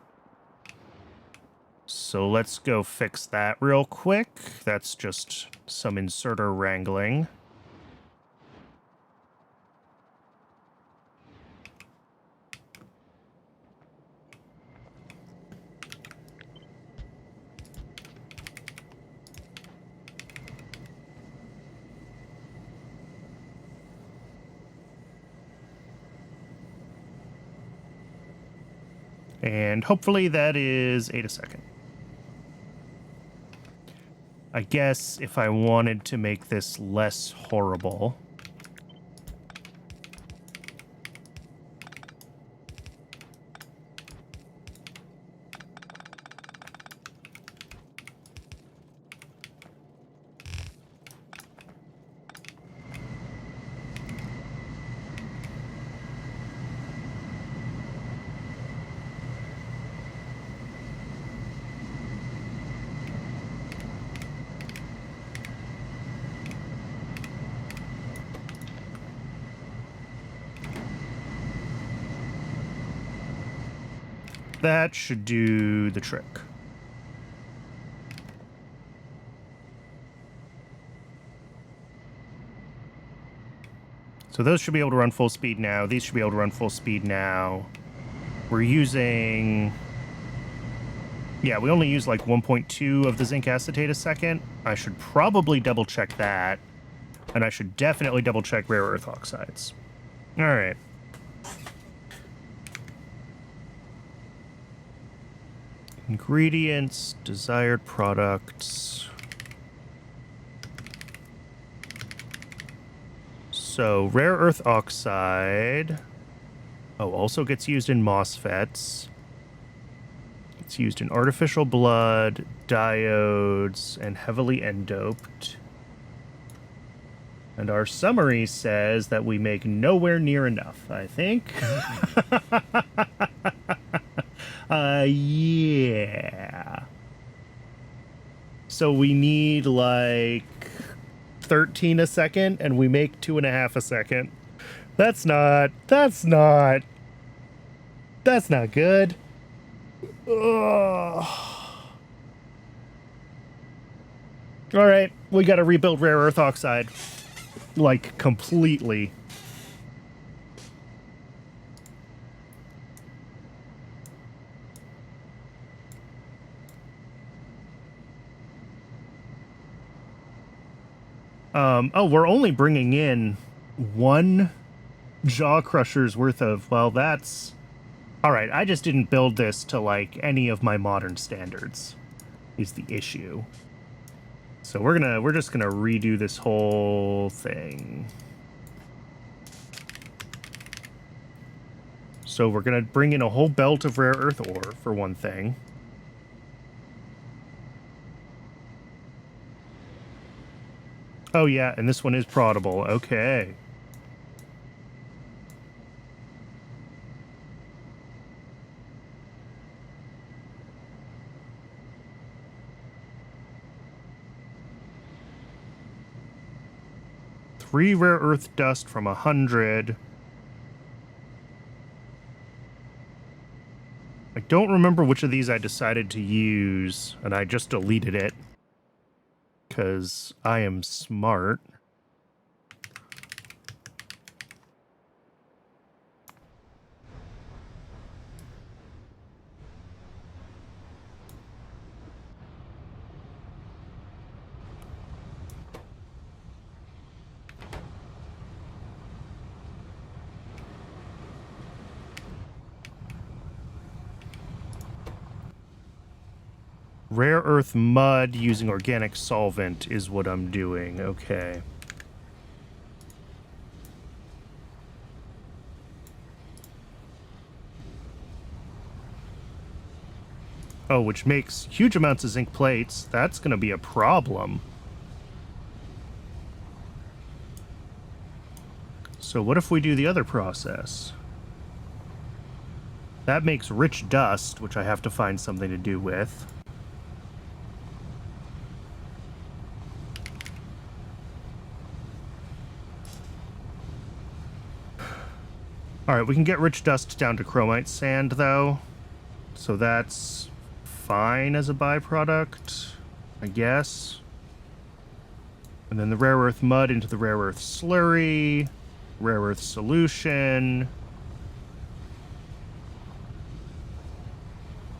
So let's go fix that real quick. That's just some inserter wrangling. And hopefully that is 8 a second. I guess if I wanted to make this less horrible... That should do the trick. So those should be able to run full speed now. These should be able to run full speed now. We're using... Yeah, we only use like 1.2 of the zinc acetate a second. I should probably double check that. And I should definitely double check rare earth oxides. All right. Ingredients, desired products. So, rare earth oxide. Oh, also gets used in MOSFETs. It's used in artificial blood, diodes, and heavily end-doped. And our summary says that we make nowhere near enough, I think. Yeah. So we need like 13 a second, and we make 2.5 a second. That's not good. Ugh. All right, we got to rebuild rare earth oxide, like completely. Oh, we're only bringing in 1 jaw crusher's worth of, well, that's... All right, I just didn't build this to, like, any of my modern standards, is the issue. So we're just gonna redo this whole thing. So we're gonna bring in a whole belt of rare earth ore, for one thing. Oh, yeah, and this one is proddable. Okay. Three rare earth dust from 100. I don't remember which of these I decided to use, and I just deleted it. Because I am smart. Rare earth mud using organic solvent is what I'm doing. Okay. Oh, which makes huge amounts of zinc plates. That's going to be a problem. So what if we do the other process? That makes rich dust, which I have to find something to do with. Alright, we can get rich dust down to chromite sand, though. So that's fine as a byproduct, I guess. And then the rare earth mud into the rare earth slurry, rare earth solution,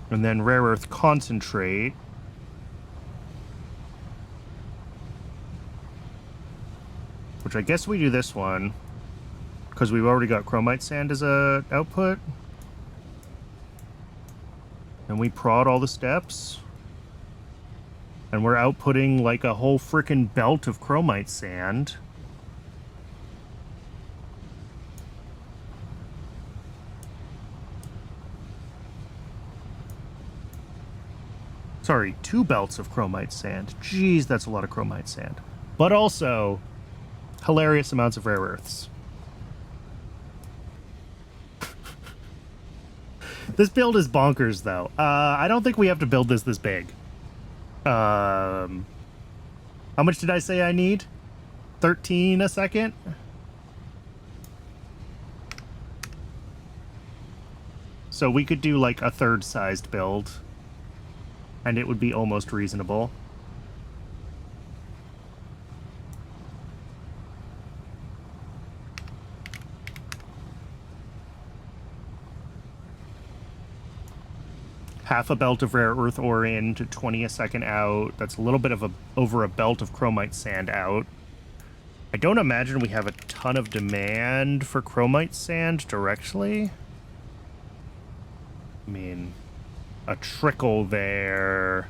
and then rare earth concentrate. Which I guess we do this one, because we've already got chromite sand as a output. And we prod all the steps. And we're outputting like a whole frickin' belt of chromite sand. Sorry, 2 belts of chromite sand. Jeez, that's a lot of chromite sand. But also, hilarious amounts of rare earths. This build is bonkers, though. I don't think we have to build this big. How much did I say I need? 13 a second? So we could do like a third-sized build, and it would be almost reasonable. Half a belt of rare earth ore in to 20 a second out. That's a little bit of over a belt of chromite sand out. I don't imagine we have a ton of demand for chromite sand directly. I mean, a trickle there,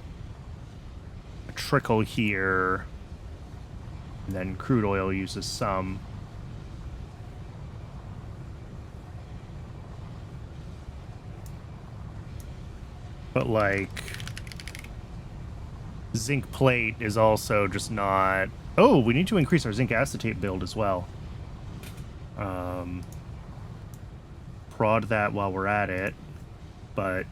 a trickle here, and then crude oil uses some. But, like, zinc plate is also just not... Oh, we need to increase our zinc acetate build as well. Prod that while we're at it, but...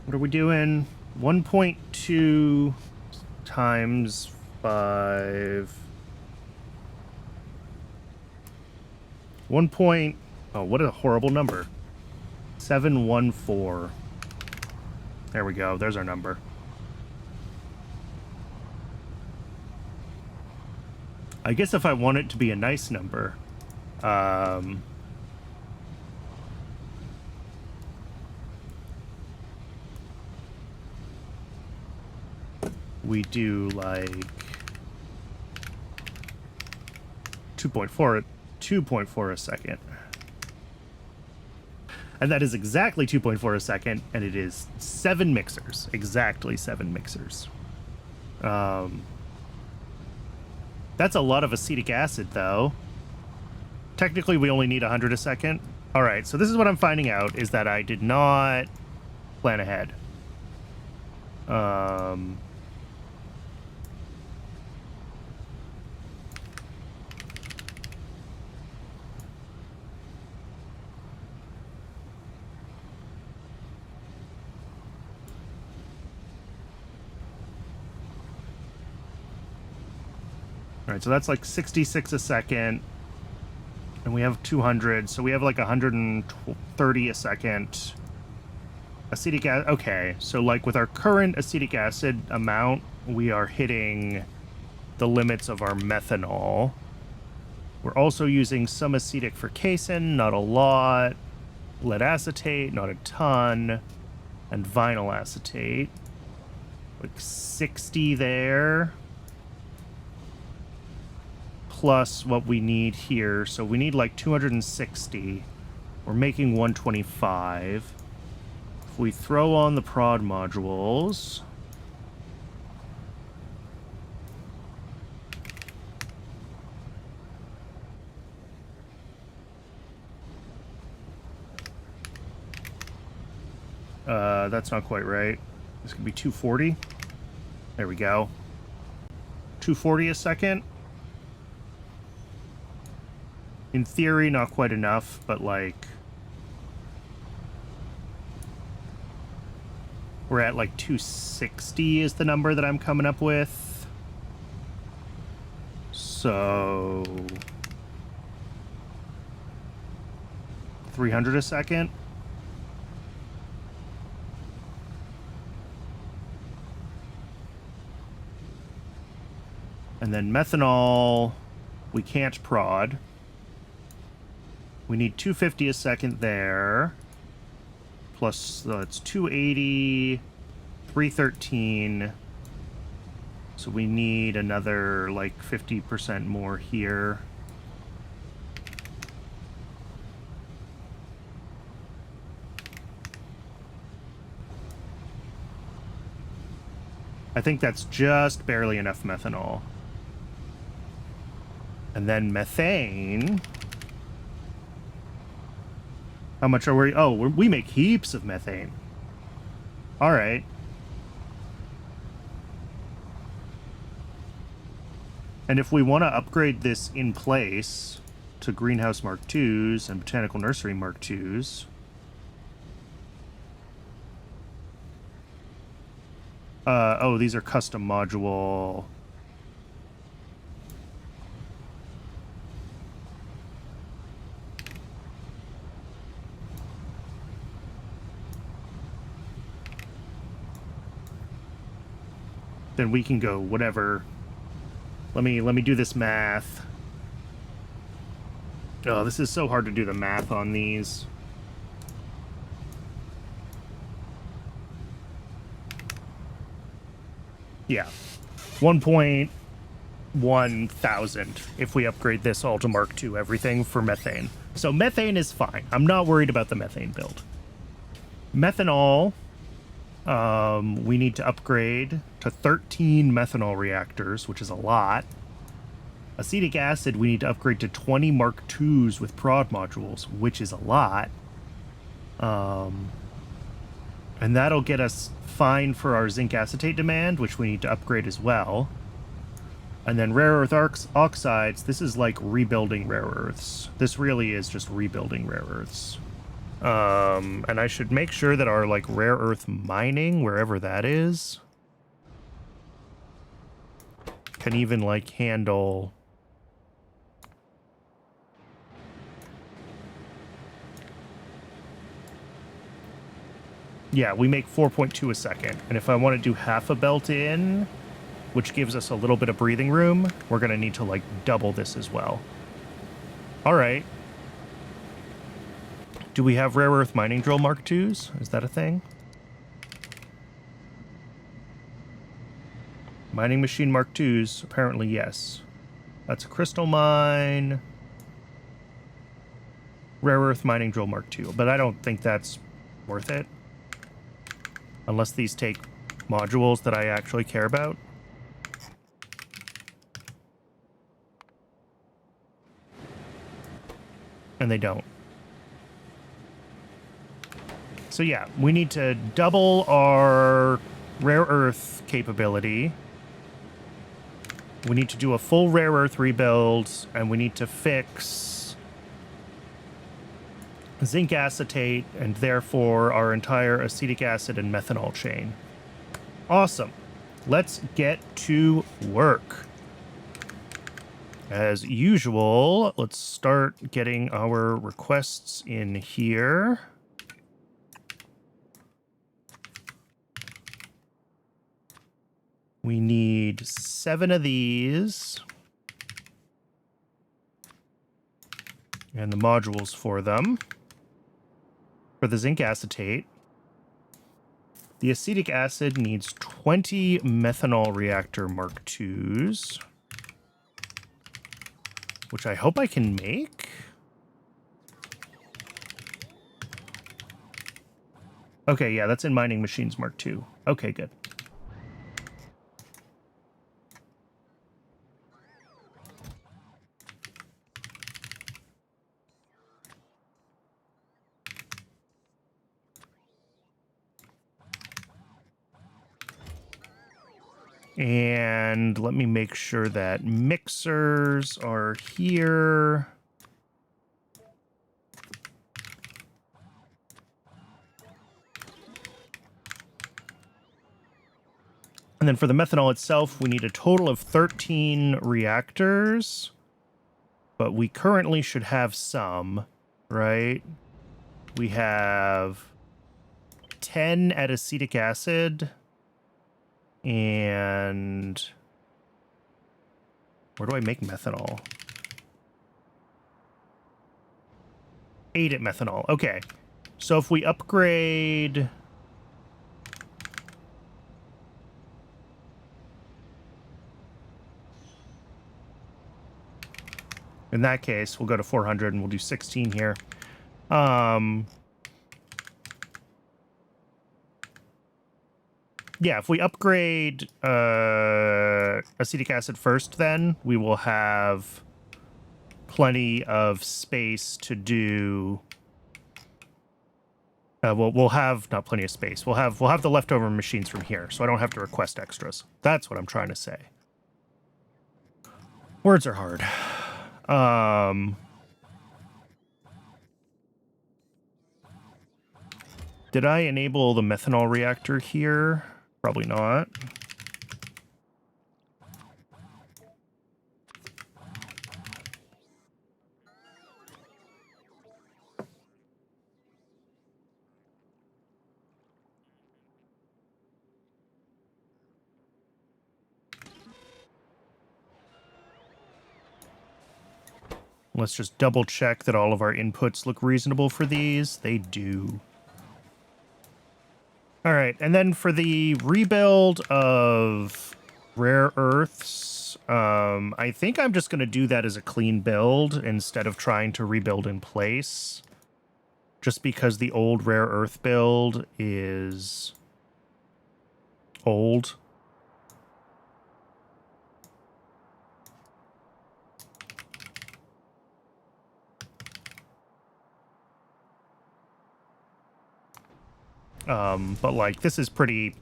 What are we doing? 1.2 times 5. 1 point... Oh, what a horrible number. 714. There we go. There's our number. I guess if I want it to be a nice number, we do like 2.4 a second. And that is exactly 2.4 a second, and it is 7 mixers. Exactly 7 mixers. That's a lot of acetic acid, though. Technically, we only need 100 a second. All right, so this is what I'm finding out, is that I did not plan ahead. All right, so that's like 66 a second. And we have 200, so we have like 130 a second. Acetic acid, okay. So like with our current acetic acid amount, we are hitting the limits of our methanol. We're also using some acetic for casein, not a lot. Lead acetate, not a ton. And vinyl acetate. Like 60 there. Plus what we need here. So we need like 260. We're making 125. If we throw on the prod modules... that's not quite right. This could be 240. There we go. 240 a second. In theory, not quite enough, but like... We're at like 260 is the number that I'm coming up with. So... 300 a second. And then methanol, we can't prod. We need 250 a second there. Plus, that's 280, 313. So we need another, like, 50% more here. I think that's just barely enough methanol. And then methane. How much are we? Oh, we make heaps of methane. All right. And if we want to upgrade this in place to Greenhouse Mark IIs and Botanical Nursery Mark IIs... oh, these are custom module... Then we can go whatever. Let me do this math. Oh, this is so hard to do the math on these. Yeah. 1.1 thousand if we upgrade this all to Mark II, everything for methane. So methane is fine. I'm not worried about the methane build. Methanol... we need to upgrade to 13 methanol reactors, which is a lot. Acetic acid, we need to upgrade to 20 Mark IIs with prod modules, which is a lot. And that'll get us fine for our zinc acetate demand, which we need to upgrade as well. And then rare earth oxides, this is like rebuilding rare earths. This really is just rebuilding rare earths. And I should make sure that our, like, rare earth mining, wherever that is, can even, like, handle... Yeah, we make 4.2 a second. And if I want to do half a belt in, which gives us a little bit of breathing room, we're going to need to, like, double this as well. All right. Do we have rare earth mining drill Mark IIs? Is that a thing? Mining machine Mark IIs? Apparently, yes. That's a crystal mine. Rare earth mining drill Mark II. But I don't think that's worth it. Unless these take modules that I actually care about. and they don't. So yeah, we need to double our rare earth capability. We need to do a full rare earth rebuild, and we need to fix zinc acetate and therefore our entire acetic acid and methanol chain. Awesome. Let's get to work. As usual, let's start getting our requests in here. We need 7 of these. And the modules for them. For the zinc acetate. The acetic acid needs 20 methanol reactor Mark IIs. Which I hope I can make. Okay, yeah, that's in Mining Machines Mark II. Okay, good. And let me make sure that mixers are here. And then for the methanol itself, we need a total of 13 reactors. But we currently should have some, right? We have 10 at acetic acid. And where do I make methanol? 8 at methanol. Okay. So if we upgrade... In that case, we'll go to 400 and we'll do 16 here. Yeah, if we upgrade acetic acid first, then we will have plenty of space to do. We'll have not plenty of space. We'll have the leftover machines from here, so I don't have to request extras. That's what I'm trying to say. Words are hard. Did I enable the methanol reactor here? Probably not. Let's just double check that all of our inputs look reasonable for these. They do. All right, and then for the rebuild of rare earths, I think I'm just going to do that as a clean build instead of trying to rebuild in place. Just because the old rare earth build is old. But like, this is pretty...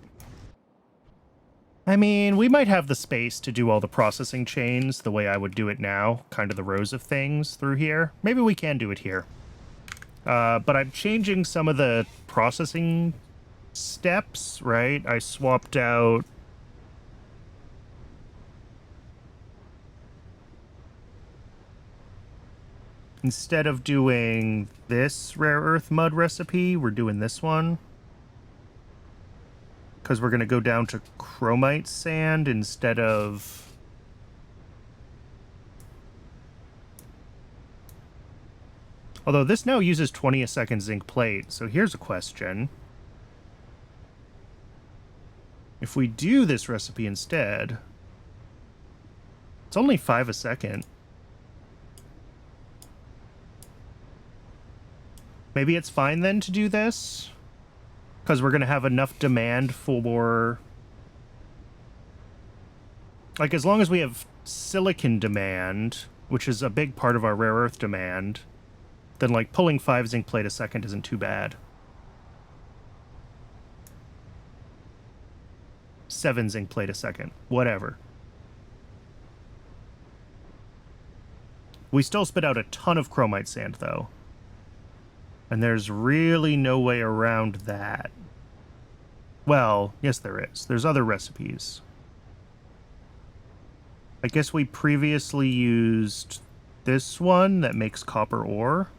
I mean, we might have the space to do all the processing chains the way I would do it now, kind of the rows of things through here. Maybe we can do it here. But I'm changing some of the processing steps, right? I swapped out... Instead of doing this rare earth mud recipe, we're doing this one. Because we're going to go down to chromite sand instead of... Although this now uses 20 a second zinc plate, so here's a question. If we do this recipe instead, it's only 5 a second. Maybe it's fine then to do this? Because we're going to have enough demand for... Like, as long as we have silicon demand, which is a big part of our rare earth demand, then like pulling 5 zinc plate a second isn't too bad. 7 zinc plate a second, whatever. We still spit out a ton of chromite sand, though. And there's really no way around that. Well, yes there is. There's other recipes. I guess we previously used this one that makes copper ore.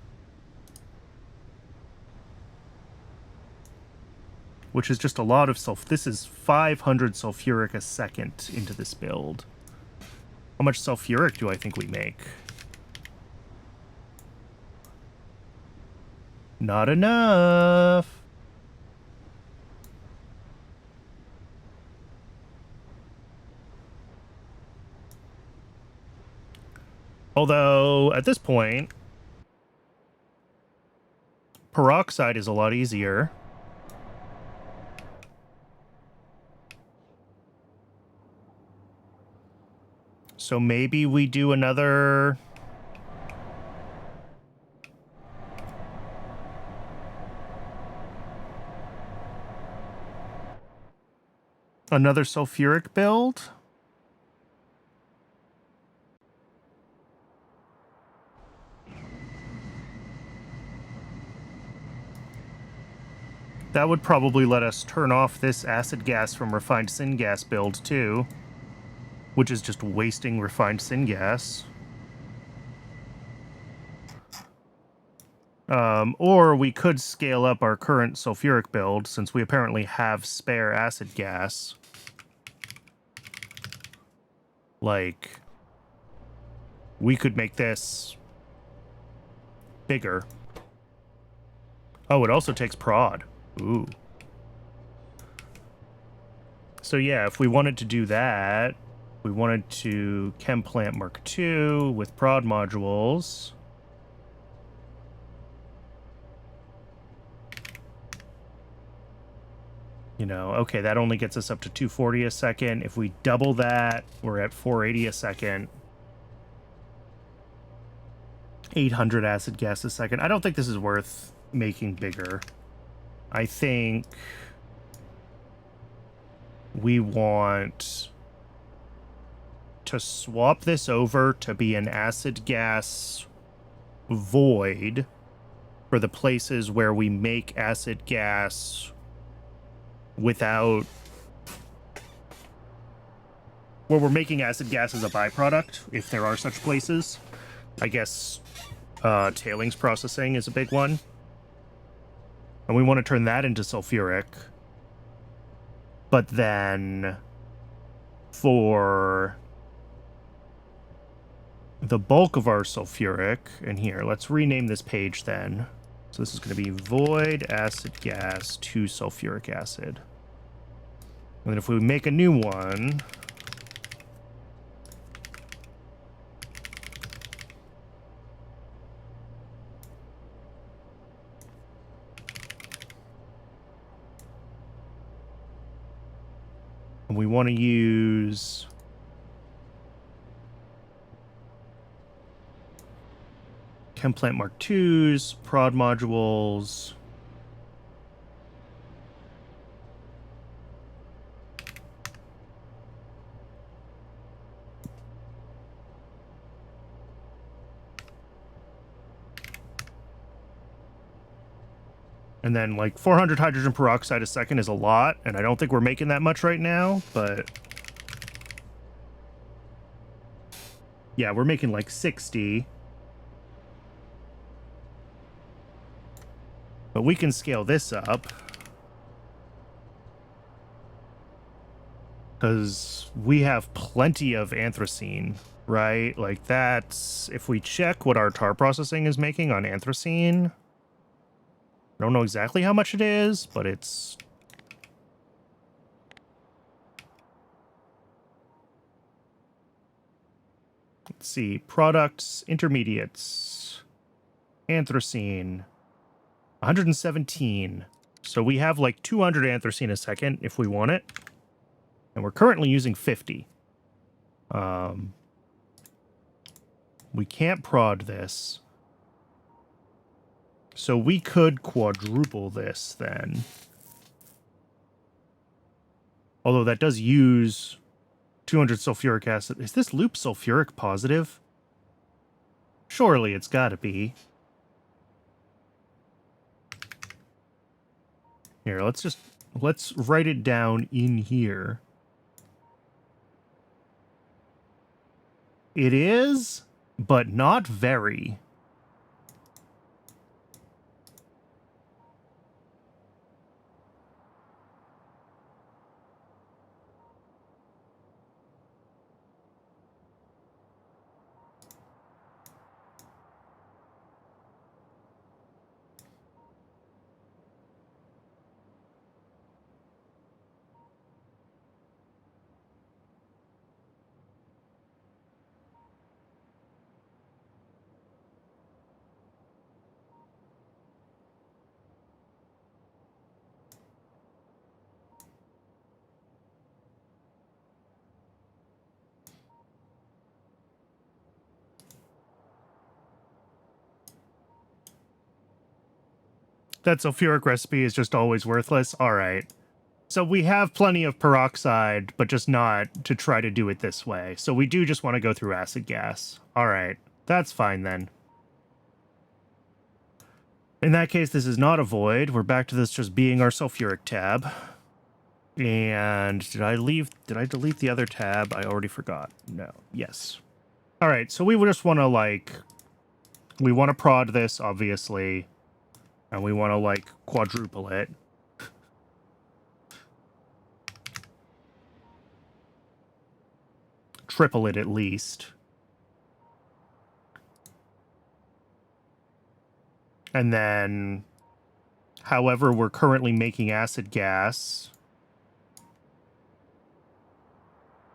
Which is just a lot of this is 500 sulfuric a second into this build. How much sulfuric do I think we make? Not enough. Although, at this point, peroxide is a lot easier. So maybe we do another... another sulfuric build? That would probably let us turn off this acid gas from refined syngas build, too. Which is just wasting refined syngas. Or we could scale up our current sulfuric build, since we apparently have spare acid gas. Like, we could make this bigger. Oh, it also takes prod. Ooh. So yeah, if we wanted to do that, we wanted to chem plant Mark II with prod modules. You know, okay, that only gets us up to 240 a second. If we double that, we're at 480 a second. 800 acid gas a second. I don't think this is worth making bigger. I think we want to swap this over to be an acid gas void for the places where we make acid gas without... where we're making acid gas as a byproduct, if there are such places. I guess tailings processing is a big one. And we want to turn that into sulfuric. But then for the bulk of our sulfuric, and here, let's rename this page then. So this is going to be void acid gas to sulfuric acid. And then if we make a new one... and we want to use chem plant Mark IIs, prod modules. And then, like, 400 hydrogen peroxide a second is a lot, and I don't think we're making that much right now, but... yeah, we're making, like, 60. But we can scale this up. Because we have plenty of anthracene, right? Like, that's... if we check what our tar processing is making on anthracene... I don't know exactly how much it is, but it's... let's see. Products, intermediates, anthracene, 117. So we have like 200 anthracene a second if we want it. And we're currently using 50. We can't prod this. So we could quadruple this then. Although that does use 200 sulfuric acid. Is this loop sulfuric positive? Surely it's gotta be. Here, let's write it down in here. It is, but not very. That sulfuric recipe is just always worthless. All right. So we have plenty of peroxide, but just not to try to do it this way. So we do just want to go through acid gas. All right. That's fine then. In that case, this is not a void. We're back to this just being our sulfuric tab. And did I delete the other tab? I already forgot. No. Yes. All right. So we just want to we want to prod this, obviously. And we want to quadruple it. Triple it at least. And then, however we're currently making acid gas,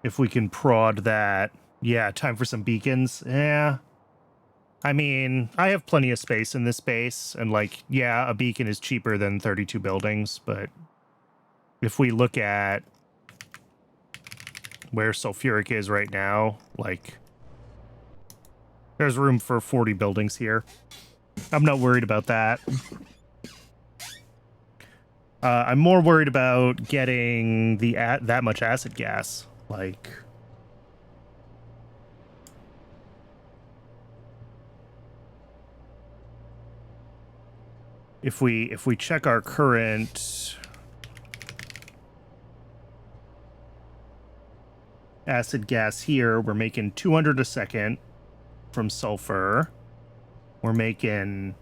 if we can prod that, yeah, time for some beacons. Yeah. I mean, I have plenty of space in this base, and yeah, a beacon is cheaper than 32 buildings, but if we look at where sulfuric is right now, there's room for 40 buildings here. I'm not worried about that. I'm more worried about getting that much acid gas. If we check our current acid gas here, we're making 200 a second from sulfur. We're making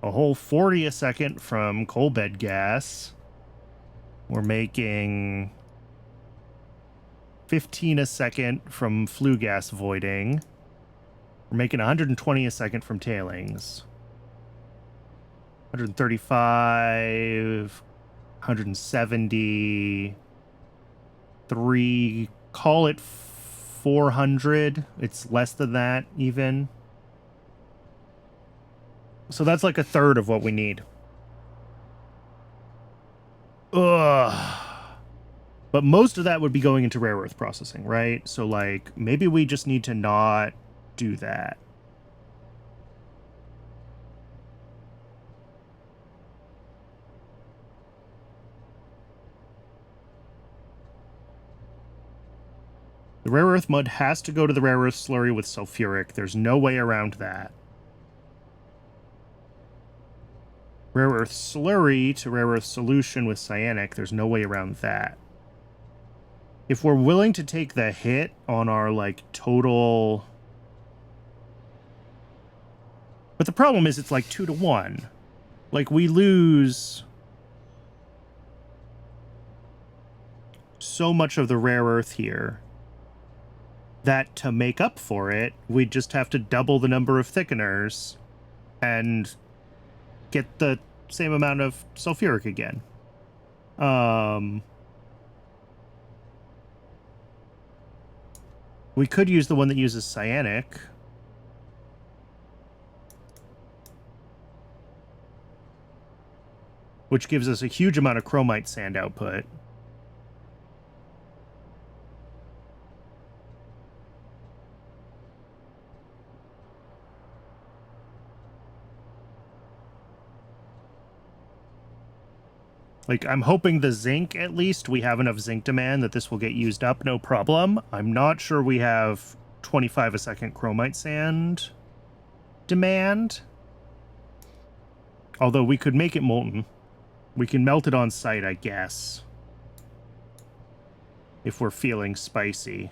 a whole 40 a second from coal bed gas. We're making 15 a second from flue gas voiding. We're making 120 a second from tailings. 135, 170, 3, call it 400. It's less than that, even. So that's like a third of what we need. Ugh. But most of that would be going into rare earth processing, right? So, maybe we just need to not do that. The rare earth mud has to go to the rare earth slurry with sulfuric. There's no way around that. Rare earth slurry to rare earth solution with cyanic. There's no way around that. If we're willing to take the hit on our, total... But the problem is it's 2 to 1. We lose so much of the rare earth here that to make up for it, we just have to double the number of thickeners and get the same amount of sulfuric again. We could use the one that uses cyanic. Which gives us a huge amount of chromite sand output. Like, I'm hoping the zinc, at least, we have enough zinc demand that this will get used up, no problem. I'm not sure we have 25 a second chromite sand demand. Although we could make it molten. We can melt it on site, I guess. If we're feeling spicy.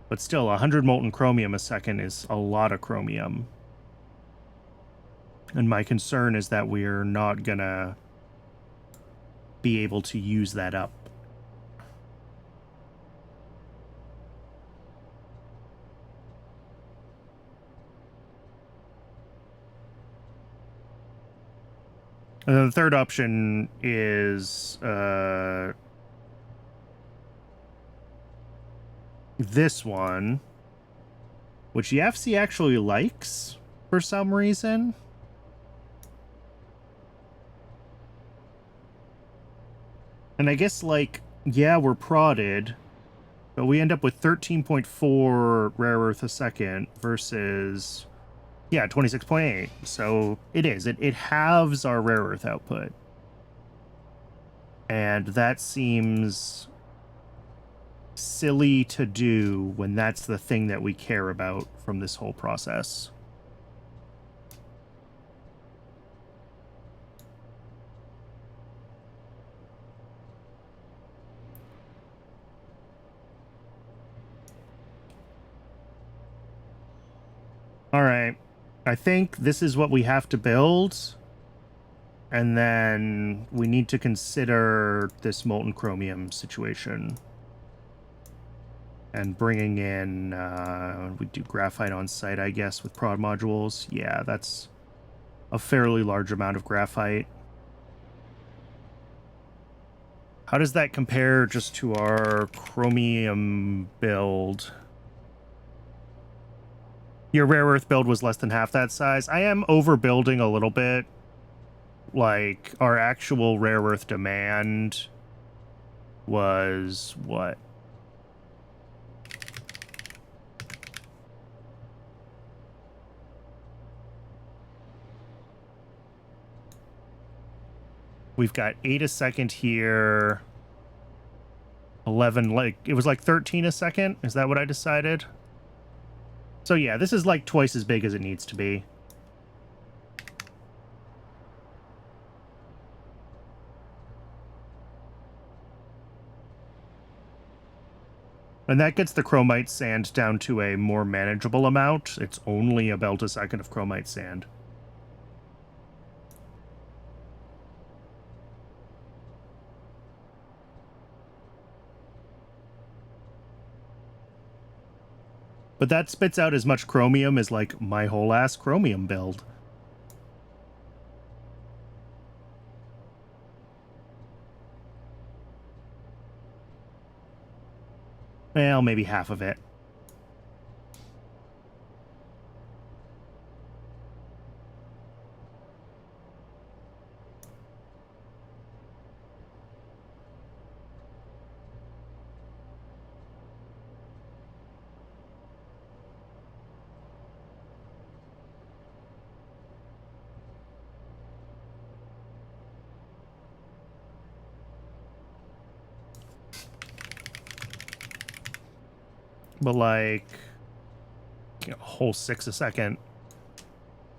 But still, 100 molten chromium a second is a lot of chromium. And my concern is that we're not gonna be able to use that up. And then the third option is this one, which the FC actually likes for some reason. And I guess, like, yeah, we're prodded, but we end up with 13.4 rare earth a second versus, yeah, 26.8. So it is. It halves our rare earth output. And that seems silly to do when that's the thing that we care about from this whole process. All right. I think this is what we have to build. And then we need to consider this molten chromium situation. And bringing in, we do graphite on site, I guess, with prod modules. Yeah, that's a fairly large amount of graphite. How does that compare just to our chromium build? Your rare earth build was less than half that size. I am overbuilding a little bit. Like, our actual rare earth demand was what? We've got 8 a second here. 11, like, it was like 13 a second. Is that what I decided? So yeah, this is like twice as big as it needs to be. And that gets the chromite sand down to a more manageable amount. It's only a belt a second of chromite sand. But that spits out as much chromium as, like, my whole ass chromium build. Well, maybe half of it. But, like, you know, a whole 6 a second.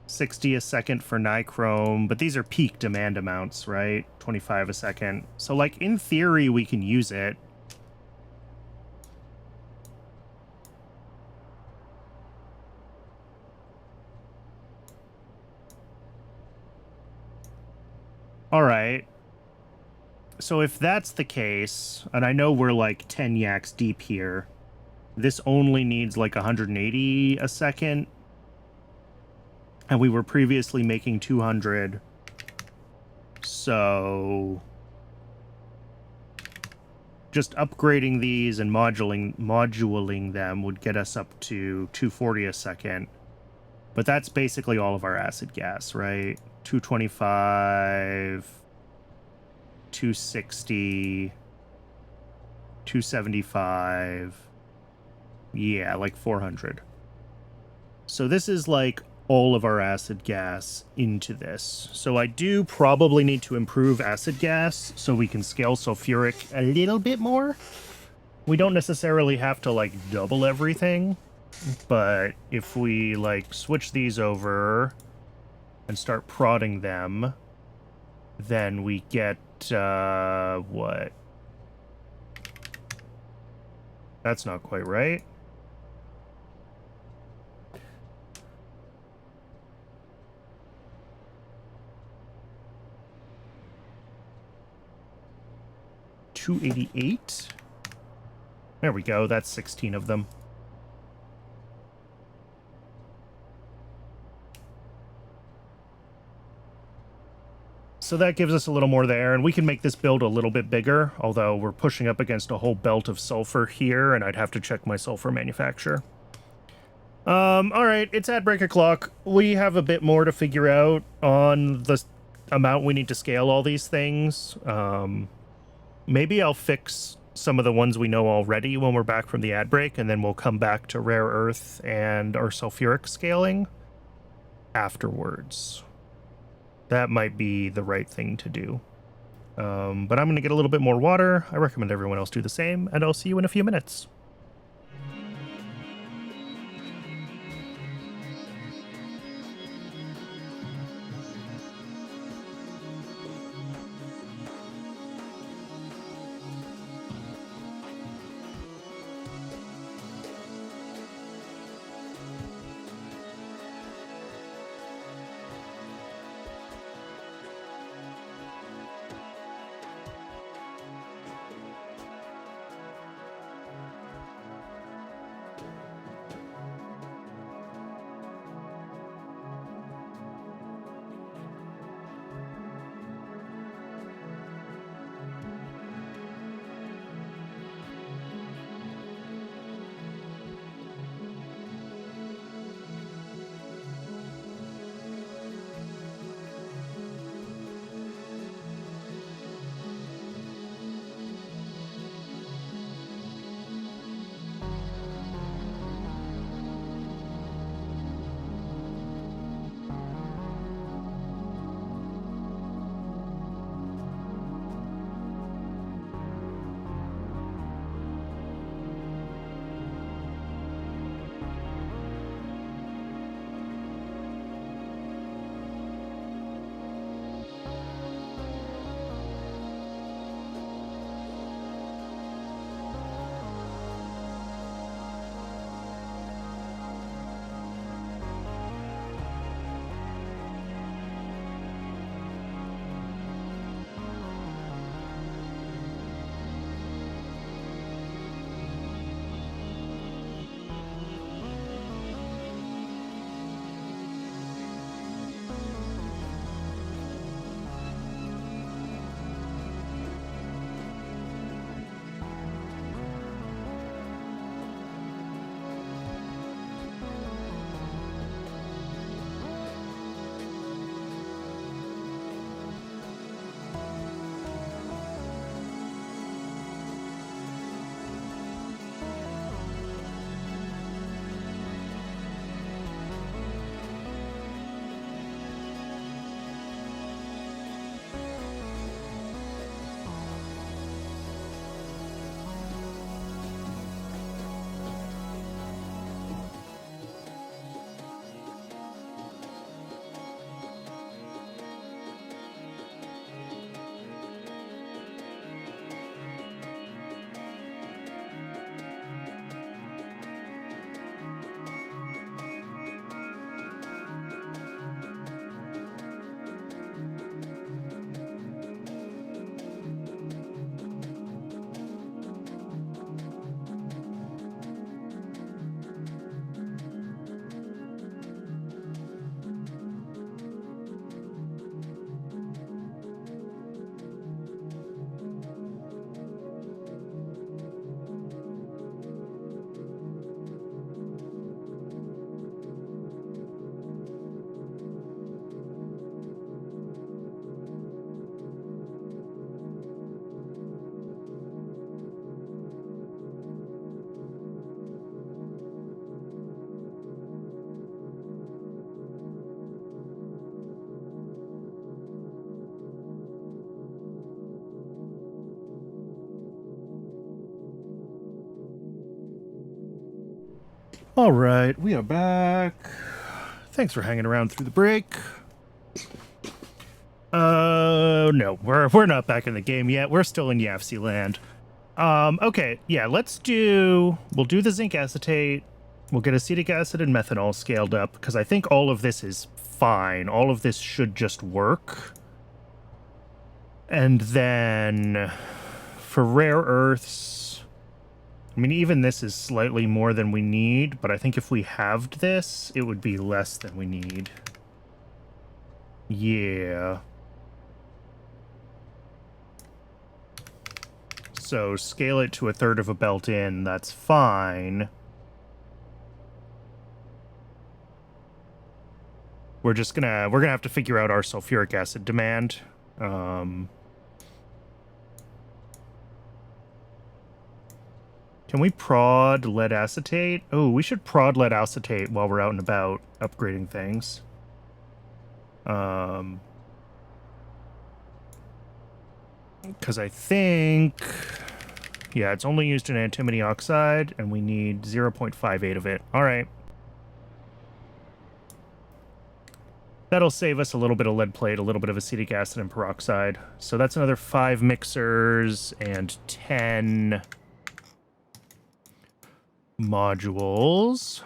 60 a second for nichrome, but these are peak demand amounts, right? 25 a second. So, like, in theory, we can use it. All right. So if that's the case, and I know we're like 10 yaks deep here, this only needs like 180 a second. And we were previously making 200. So just upgrading these and modulating them would get us up to 240 a second. But that's basically all of our acid gas, right? 225, 260, 275. Yeah, like 400. So this is like all of our acid gas into this. So I do probably need to improve acid gas so we can scale sulfuric a little bit more. We don't necessarily have to like double everything, but if we like switch these over and start prodding them, then we get what? That's not quite right. $288. There we go. That's 16 of them. So that gives us a little more there, and we can make this build a little bit bigger, although we're pushing up against a whole belt of sulfur here, and I'd have to check my sulfur manufacturer. All right, it's at break o'clock. We have a bit more to figure out on the amount we need to scale all these things. Maybe I'll fix some of the ones we know already when we're back from the ad break, and then we'll come back to rare earth and our sulfuric scaling afterwards. That might be the right thing to do. But I'm going to get a little bit more water. I recommend everyone else do the same, and I'll see you in a few minutes. All right, we are back. Thanks for hanging around through the break. No, we're not back in the game yet. We're still in Yafsi land. Okay, yeah, we'll do the zinc acetate. We'll get acetic acid and methanol scaled up, because I think all of this is fine. All of this should just work. And then for rare earths, I mean, even this is slightly more than we need, but I think if we halved this, it would be less than we need. Yeah. So scale it to 1/3 of a belt in, that's fine. We're gonna have to figure out our sulfuric acid demand. Can we prod lead acetate? Oh, we should prod lead acetate while we're out and about upgrading things. Because I think, yeah, it's only used in antimony oxide, and we need 0.58 of it. All right. That'll save us a little bit of lead plate, a little bit of acetic acid and peroxide. So that's another 5 mixers and 10 modules.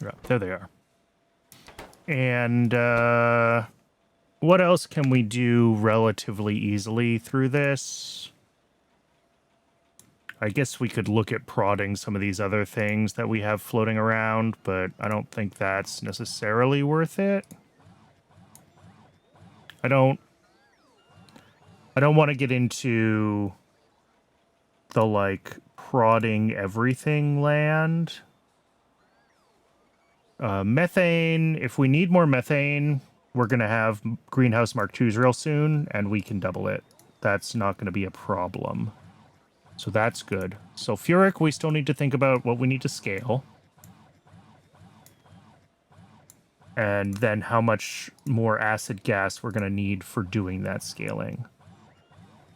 Yeah, there they are. And what else can we do relatively easily through this? I guess we could look at prodding some of these other things that we have floating around, but I don't think that's necessarily worth it. I don't want to get into the, like, prodding everything land. Methane, if we need more methane, we're going to have Greenhouse Mark IIs real soon, and we can double it. That's not going to be a problem. So that's good. Sulfuric, we still need to think about what we need to scale. And then how much more acid gas we're going to need for doing that scaling.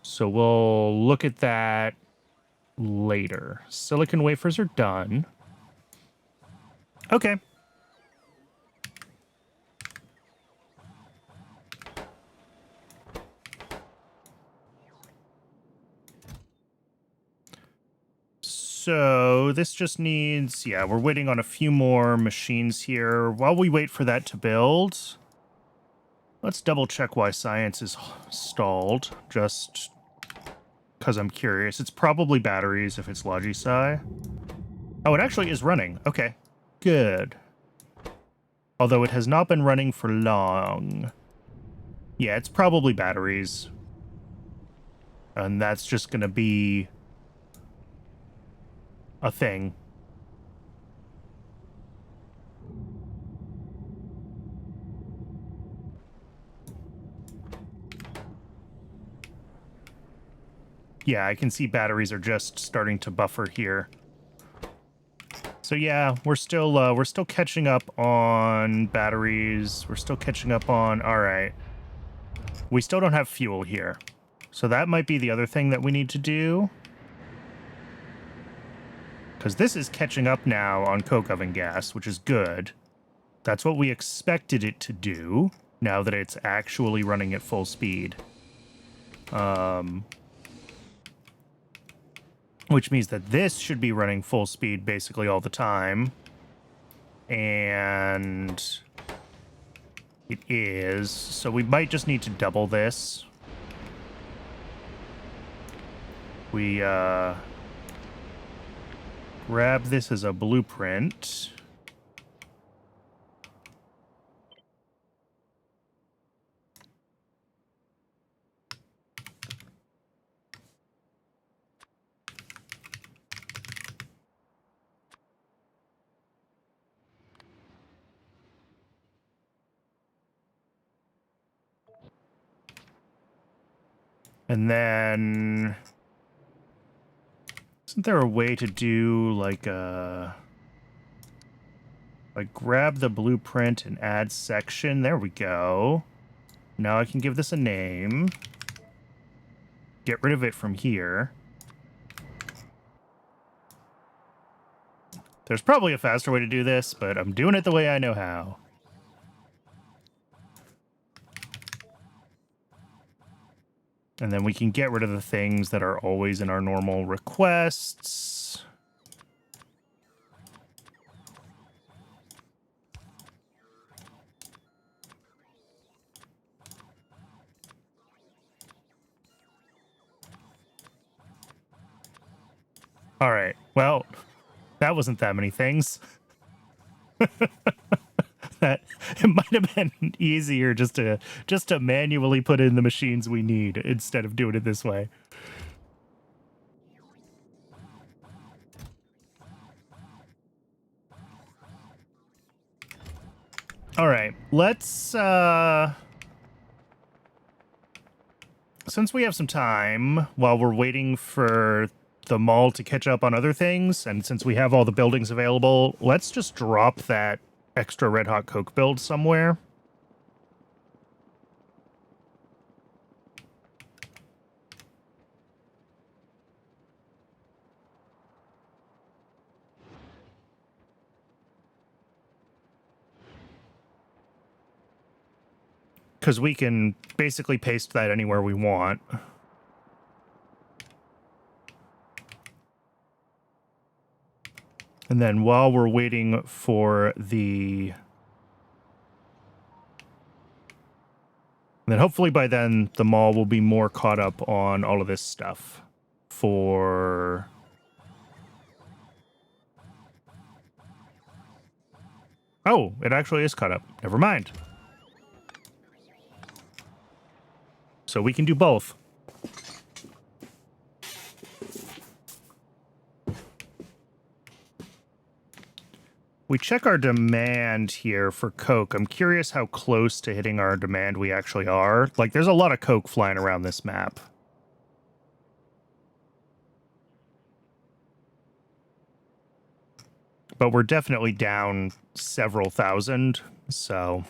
So we'll look at that later. Silicon wafers are done. Okay. So this just needs, yeah, we're waiting on a few more machines here. While we wait for that to build, let's double check why science is stalled, just because I'm curious. It's probably batteries if it's Logisci. Oh, it actually is running. Okay, good. Although it has not been running for long. Yeah, it's probably batteries. And that's just going to be a thing. Yeah, I can see batteries are just starting to buffer here. So yeah, we're still catching up on batteries. We're still catching up on, all right. We still don't have fuel here. So that might be the other thing that we need to do. Because this is catching up now on coke oven gas, which is good. That's what we expected it to do, now that it's actually running at full speed. Which means that this should be running full speed basically all the time. And it is. So we might just need to double this. We grab this as a blueprint. And then... Isn't there a way to do, like, like, grab the blueprint and add section? There we go. Now I can give this a name. Get rid of it from here. There's probably a faster way to do this, but I'm doing it the way I know how. And then we can get rid of the things that are always in our normal requests. All right. Well, that wasn't that many things. That it might have been easier just to manually put in the machines we need instead of doing it this way. All right, let's since we have some time while we're waiting for the mall to catch up on other things, and since we have all the buildings available, let's just drop that extra Red Hot Coke build somewhere. Because we can basically paste that anywhere we want. And then while we're waiting for the... And then hopefully by then, the mall will be more caught up on all of this stuff for... Oh, it actually is caught up. Never mind. So we can do both. We check our demand here for Coke. I'm curious how close to hitting our demand we actually are. Like, there's a lot of Coke flying around this map. But we're definitely down several thousand, so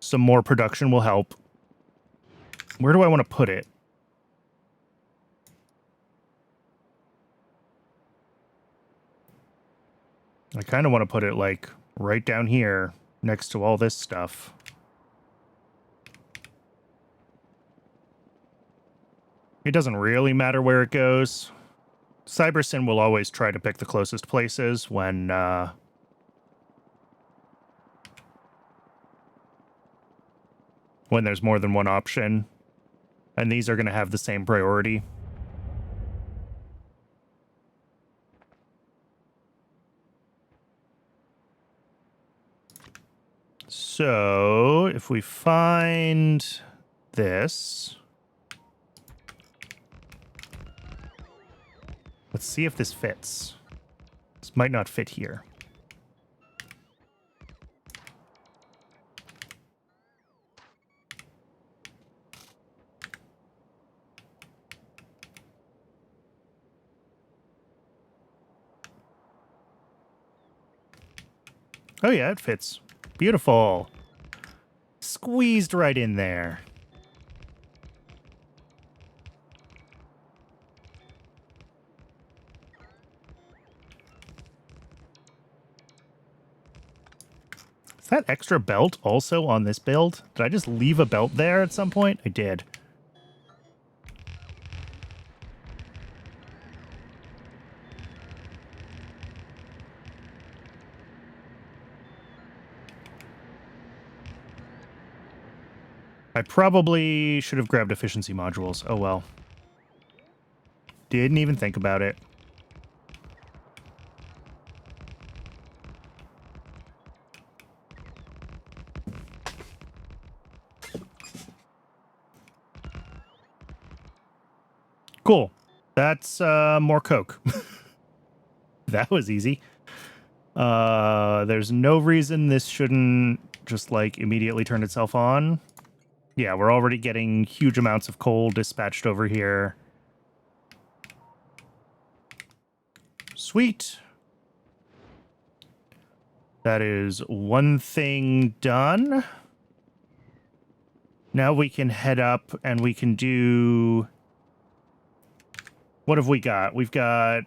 some more production will help. Where do I want to put it? I kind of want to put it, like, right down here next to all this stuff. It doesn't really matter where it goes. Cybersyn will always try to pick the closest places when there's more than one option. And these are going to have the same priority. So, if we find this... Let's see if this fits. This might not fit here. Oh yeah, it fits. Beautiful. Squeezed right in there. Is that extra belt also on this build? Did I just leave a belt there at some point? I did. I probably should have grabbed efficiency modules. Oh well. Didn't even think about it. Cool. That's more Coke. That was easy. There's no reason this shouldn't just, like, immediately turn itself on. Yeah, we're already getting huge amounts of coal dispatched over here. Sweet. That is one thing done. Now we can head up and we can do... What have we got? We've got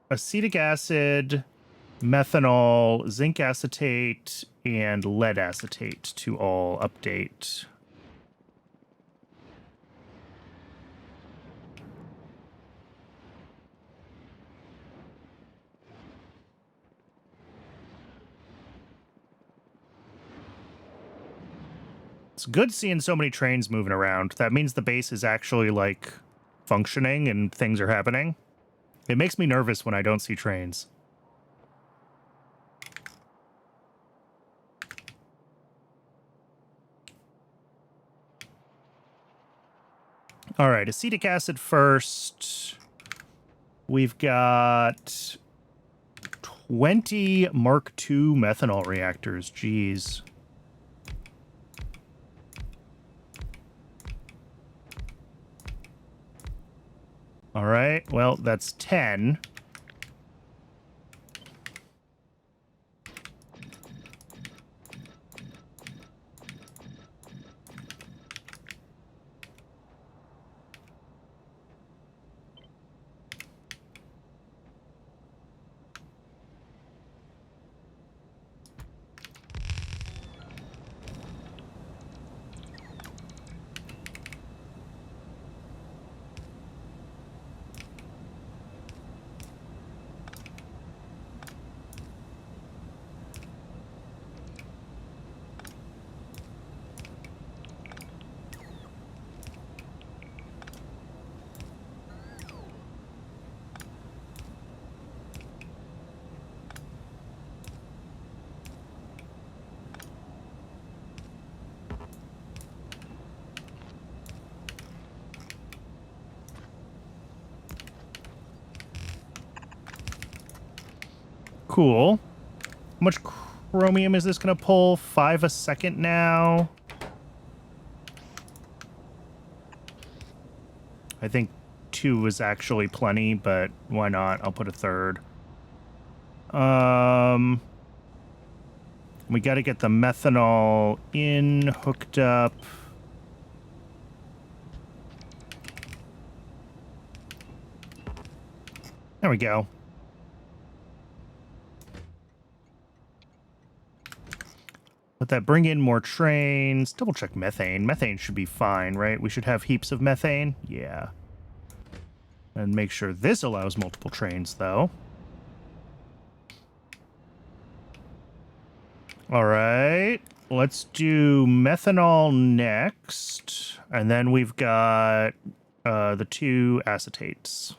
acetic acid, methanol, zinc acetate, and lead acetate to all update. It's good seeing so many trains moving around. That means the base is actually, like, functioning and things are happening. It makes me nervous when I don't see trains. All right, acetic acid first. We've got 20 Mark II methanol reactors. Jeez. All right, well, that's 10. Cool. How much chromium is this going to pull? 5 a second now. I think 2 is actually plenty, but why not? I'll put a third. We got to get the methanol in, hooked up. There we go. Let that bring in more trains. Double check methane. Methane should be fine, right? We should have heaps of methane. Yeah. And make sure this allows multiple trains, though. All right. Let's do methanol next. And then we've got the 2 acetates.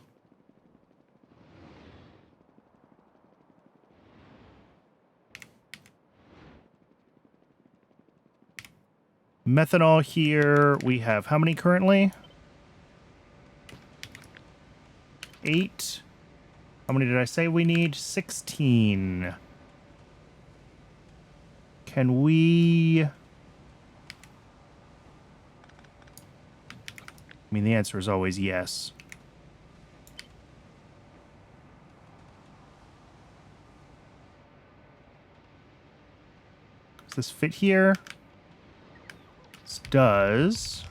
Methanol here, we have how many currently? 8. How many did I say we need? 16. Can we... I mean, the answer is always yes. Does this fit here? Does.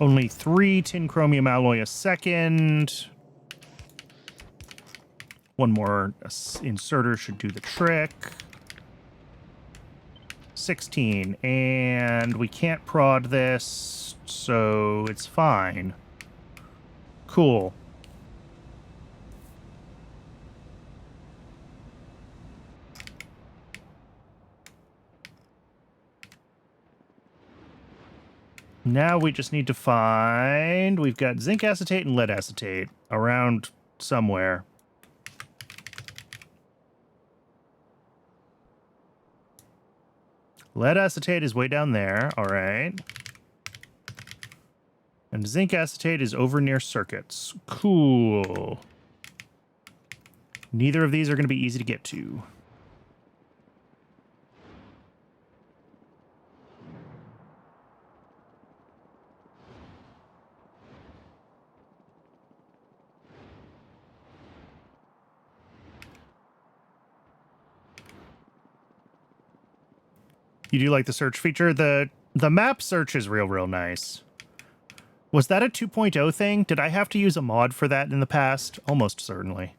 Only 3 tin chromium alloy a second. One more inserter should do the trick. 16, and we can't prod this, so it's fine. Cool. Now we just need to find... We've got zinc acetate and lead acetate around somewhere. Lead acetate is way down there. All right. And zinc acetate is over near circuits. Cool. Neither of these are going to be easy to get to. You do like the search feature? The map search is real nice. Was that a 2.0 thing? Did I have to use a mod for that in the past? Almost certainly.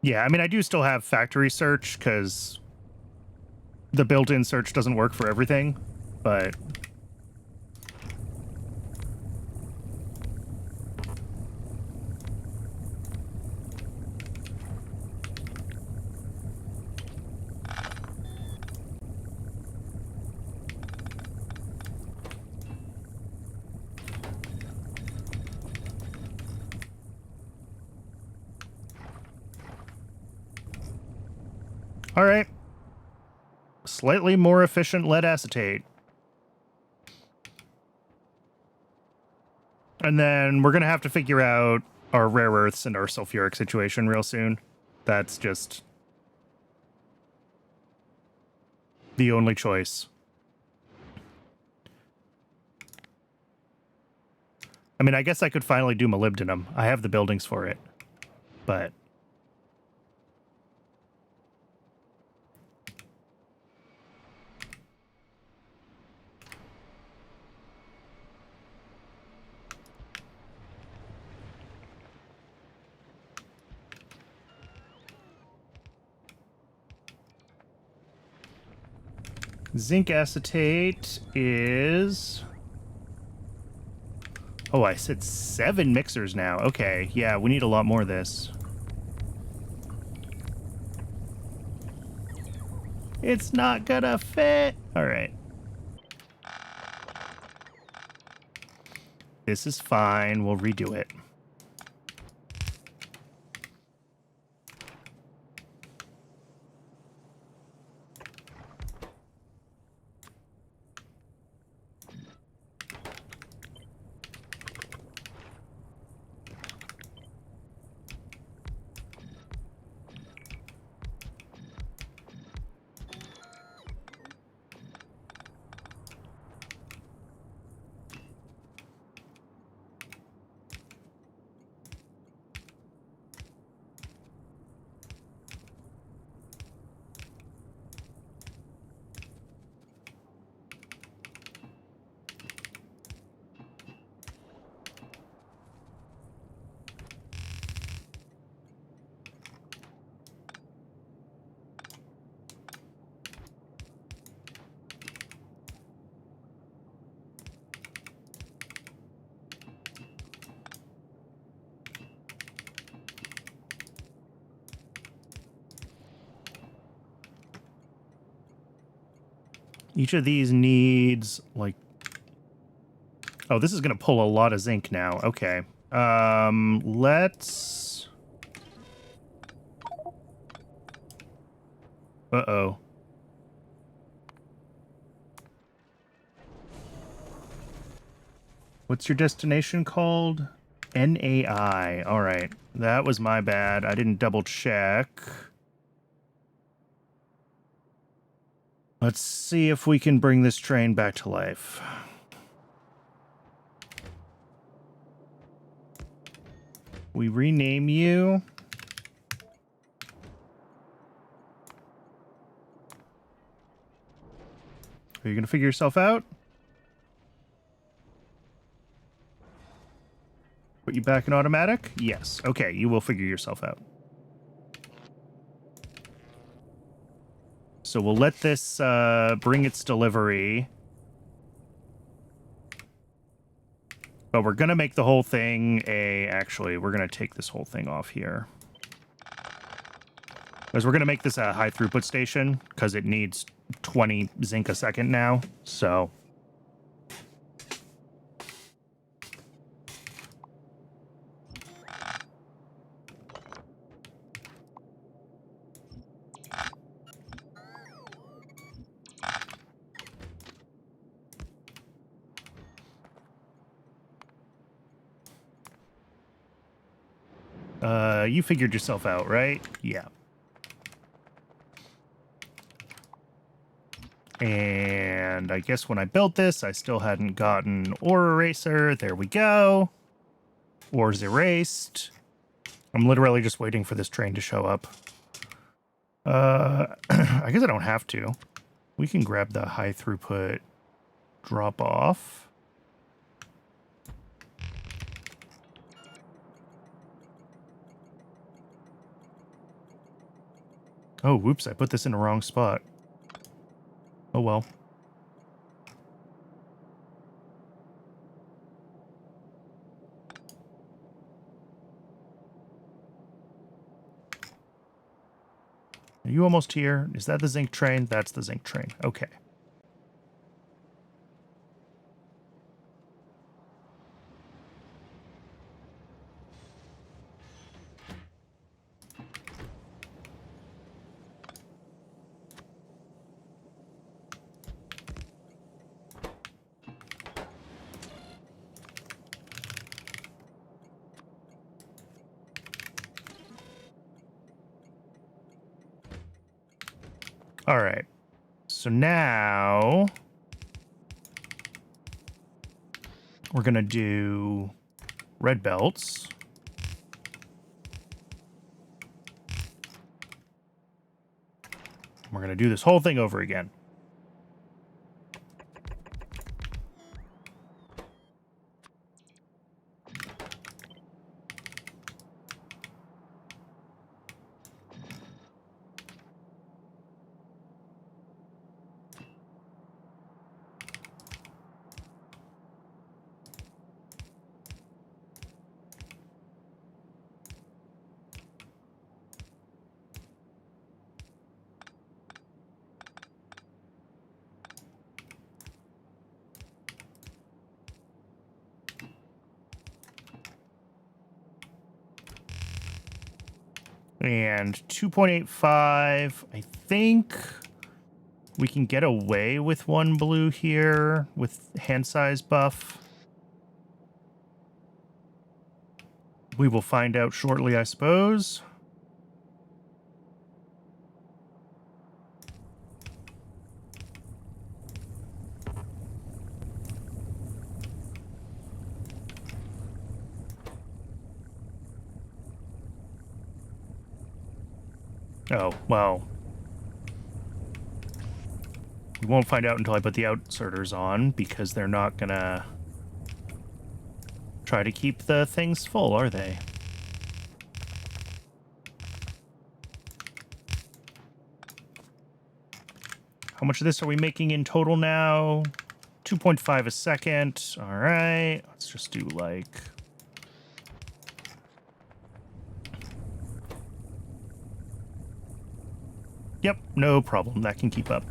Yeah, I mean, I do still have factory search because the built-in search doesn't work for everything, but... All right. Slightly more efficient lead acetate. And then we're going to have to figure out our rare earths and our sulfuric situation real soon. That's just the only choice. I mean, I guess I could finally do molybdenum. I have the buildings for it. But... zinc acetate is... Oh, I said 7 mixers now. Okay, yeah, we need a lot more of this. It's not gonna fit. All right. This is fine. We'll redo it. Each of these needs, like... Oh, this is going to pull a lot of zinc now. Okay. Let's... Uh-oh. What's your destination called? NAI. All right. That was my bad. I didn't double check. Let's see if we can bring this train back to life. We rename you. Are you going to figure yourself out? Put you back in automatic? Yes. Okay, you will figure yourself out. So we'll let this bring its delivery. But we're going to make the whole thing a... Actually, we're going to take this whole thing off here. Because we're going to make this a high throughput station because it needs 20 zinc a second now. So you figured yourself out, right? Yeah. And I guess when I built this, I still hadn't gotten ore eraser. There we go. Ore's erased. I'm literally just waiting for this train to show up. I guess I don't have to. We can grab the high throughput drop off. Oh, whoops, I put this in the wrong spot. Oh well. Are you almost here? Is that the zinc train? That's the zinc train. Okay. All right. So now we're going to do red belts. We're going to do this whole thing over again. And 2.85, I think we can get away with one blue here with hand size buff. We will find out shortly, I suppose. Oh, well. We won't find out until I put the outserters on, because they're not gonna try to keep the things full, are they? How much of this are we making in total now? 2.5 a second. All right. Let's just do like... Yep, no problem. That can keep up.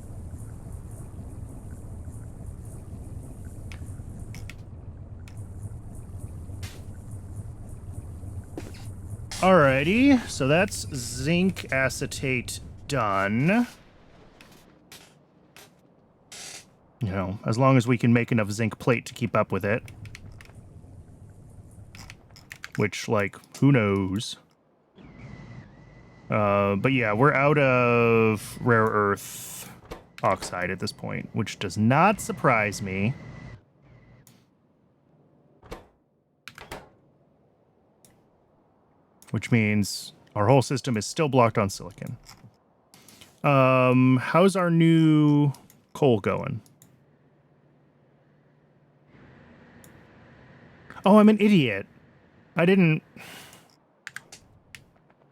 Alrighty, so that's zinc acetate done. You know, as long as we can make enough zinc plate to keep up with it. Which, like, who knows? But yeah, we're out of rare earth oxide at this point, which does not surprise me. Which means our whole system is still blocked on silicon. How's our new coal going? Oh, I'm an idiot. I didn't...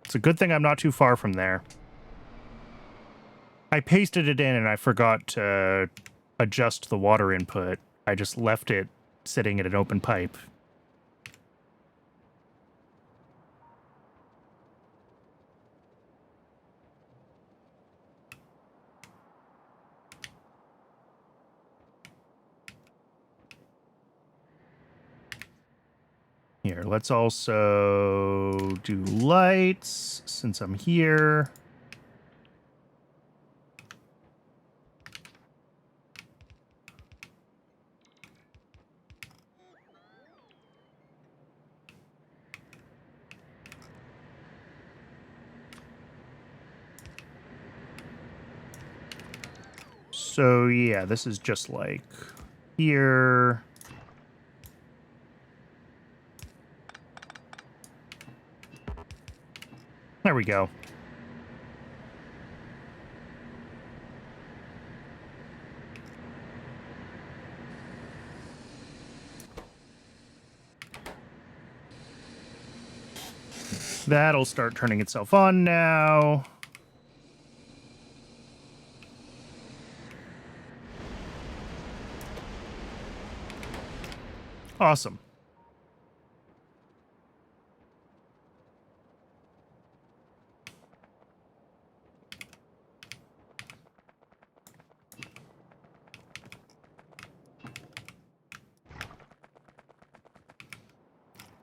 It's a good thing I'm not too far from there. I pasted it in and I forgot to adjust the water input. I just left it sitting at an open pipe. here. Let's also do lights since I'm here. So yeah, this is just like here. There we go. That'll start turning itself on now. Awesome.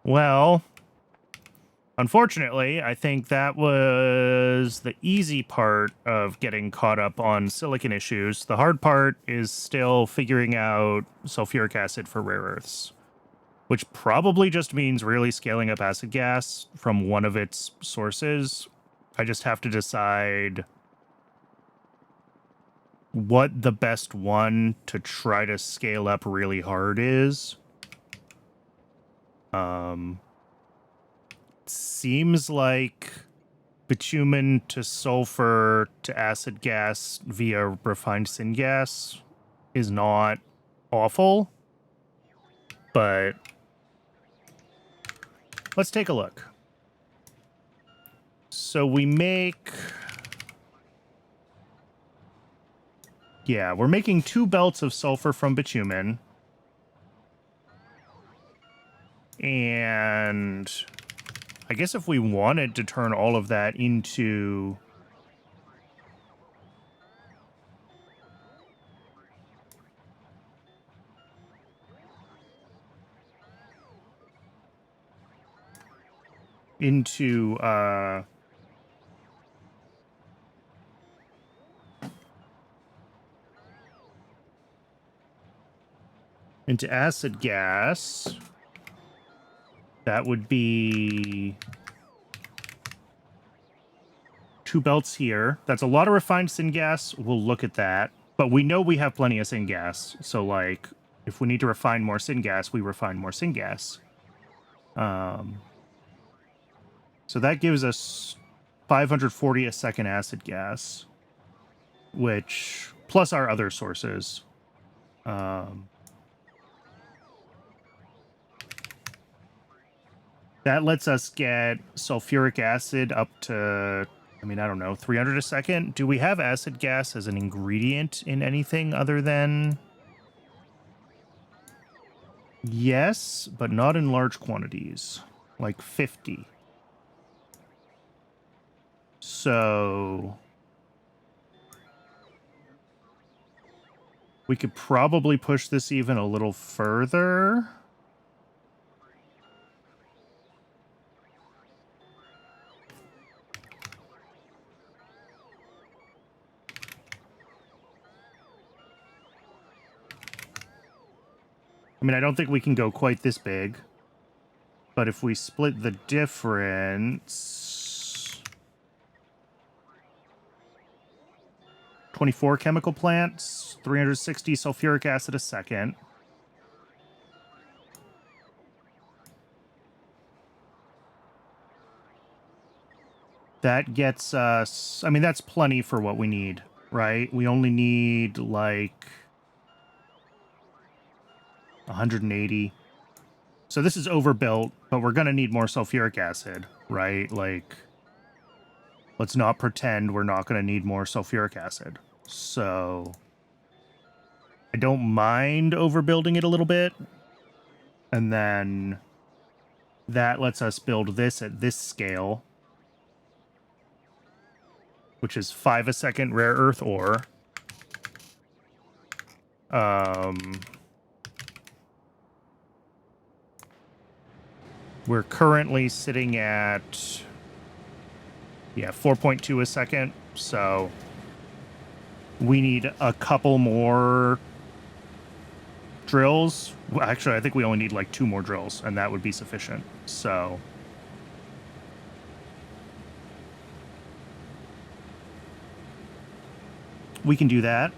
Well, unfortunately, I think that was the easy part of getting caught up on silicon issues. The hard part is still figuring out sulfuric acid for rare earths, which probably just means really scaling up acid gas from one of its sources. I just have to decide what the best one to try to scale up really hard is. Seems like bitumen to sulfur to acid gas via refined syngas is not awful, but let's take a look. So we make... Yeah, we're making 2 belts of sulfur from bitumen. And I guess if we wanted to turn all of that into... into acid gas, that would be 2 belts here. That's a lot of refined syngas. We'll look at that. But we know we have plenty of syngas. So, like, if we need to refine more syngas, we refine more syngas. So that gives us 540 a second acid gas, which, plus our other sources. That lets us get sulfuric acid up to, I mean, I don't know, 300 a second. Do we have acid gas as an ingredient in anything other than... Yes, but not in large quantities. Like 50. So... we could probably push this even a little further. I mean, I don't think we can go quite this big. But if we split the difference... 24 chemical plants, 360 sulfuric acid a second. That gets us... I mean, that's plenty for what we need, right? We only need, like... 180. So this is overbuilt, but we're going to need more sulfuric acid, right? Like, let's not pretend we're not going to need more sulfuric acid. So I don't mind overbuilding it a little bit. And then that lets us build this at this scale, which is 5 a second rare earth ore. We're currently sitting at, yeah, 4.2 a second. So we need a couple more drills. Well, actually, I think we only need like 2 more drills, and that would be sufficient. So we can do that.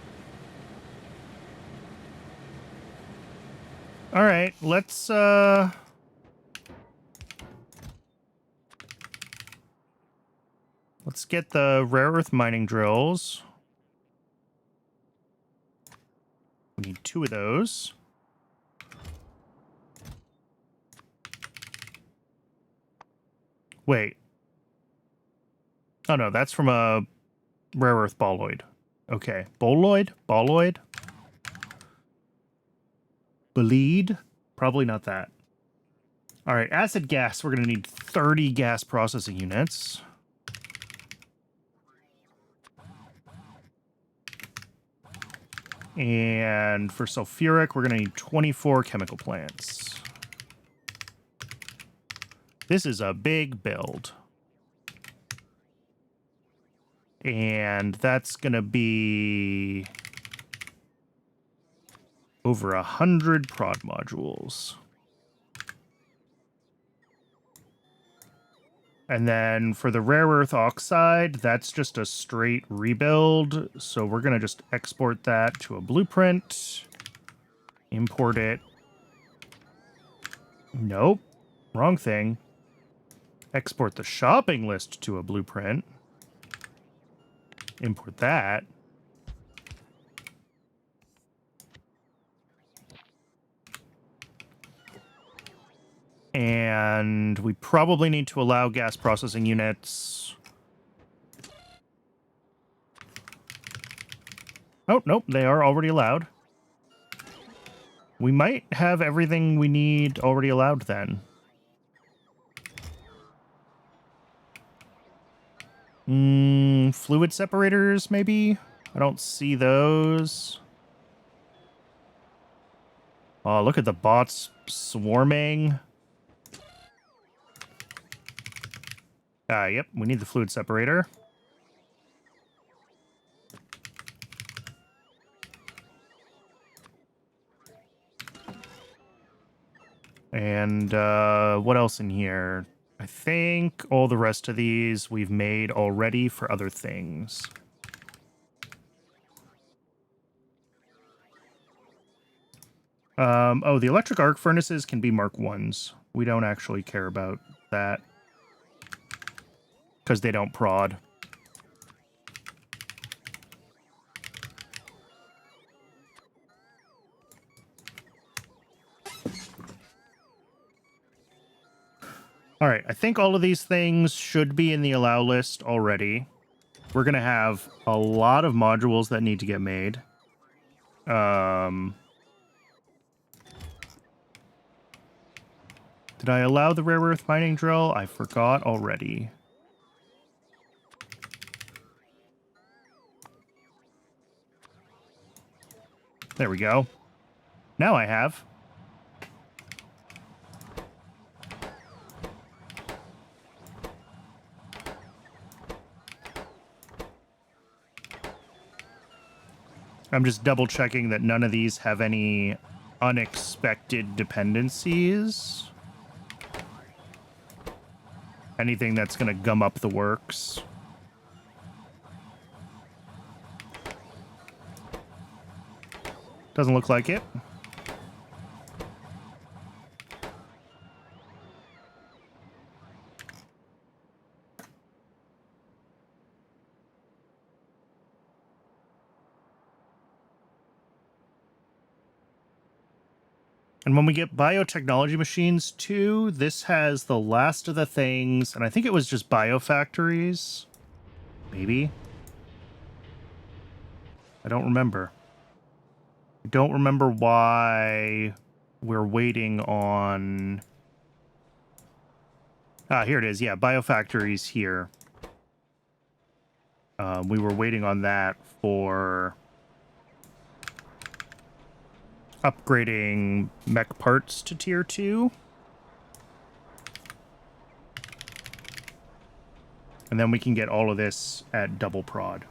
All right, let's get the rare earth mining drills. We need 2 of those. Wait. Oh no, that's from a rare earth boloid. Okay, boloid? Boloid? Bleed? Probably not that. All right, acid gas. We're going to need 30 gas processing units. And for sulfuric, we're going to need 24 chemical plants. This is a big build. And that's going to be over 100 prod modules. And then for the rare earth oxide, that's just a straight rebuild. So we're going to just export that to a blueprint. Import it. Nope. Wrong thing. Export the shopping list to a blueprint. Import that. And we probably need to allow gas processing units. Oh, nope, they are already allowed. We might have everything we need already allowed then. Fluid separators, maybe? I don't see those. Oh, look at the bots swarming. Yep, we need the fluid separator. And what else in here? I think all the rest of these we've made already for other things. Oh, the electric arc furnaces can be Mark 1s. We don't actually care about that because they don't prod. All right, I think all of these things should be in the allow list already. We're going to have a lot of modules that need to get made. Did I allow the rare earth mining drill? I forgot already. There we go. Now I have. I'm just double checking that none of these have any unexpected dependencies. Anything that's going to gum up the works. Doesn't look like it. And when we get biotechnology machines too, this has the last of the things, and I think it was just biofactories. Maybe. I don't remember. I don't remember why we're waiting on... Ah, here it is. Yeah, biofactories here. We were waiting on that for upgrading mech parts to tier 2. And then we can get all of this at double prod.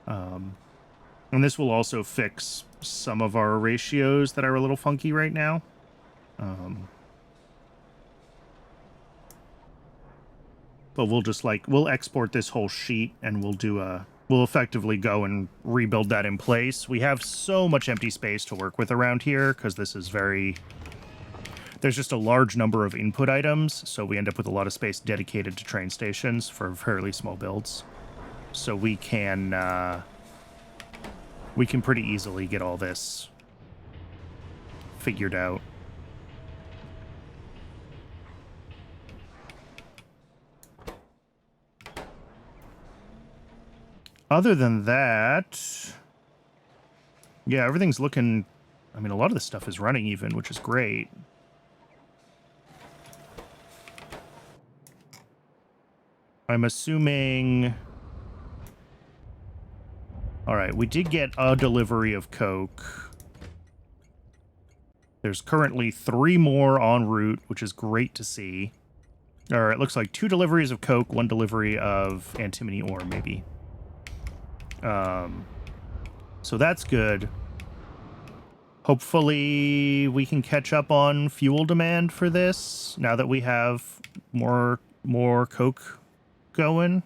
And this will also fix some of our ratios that are a little funky right now. But we'll just we'll export this whole sheet and we'll effectively go and rebuild that in place. We have so much empty space to work with around here because this is there's just a large number of input items, so we end up with a lot of space dedicated to train stations for fairly small builds. So we can pretty easily get all this figured out. Other than that, yeah, everything's looking... I mean, a lot of this stuff is running even, which is great. I'm assuming... All right, we did get a delivery of coke. There's currently 3 more en route, which is great to see. Or it looks like 2 deliveries of coke, 1 delivery of antimony ore, maybe. So that's good. Hopefully we can catch up on fuel demand for this now that we have more coke going.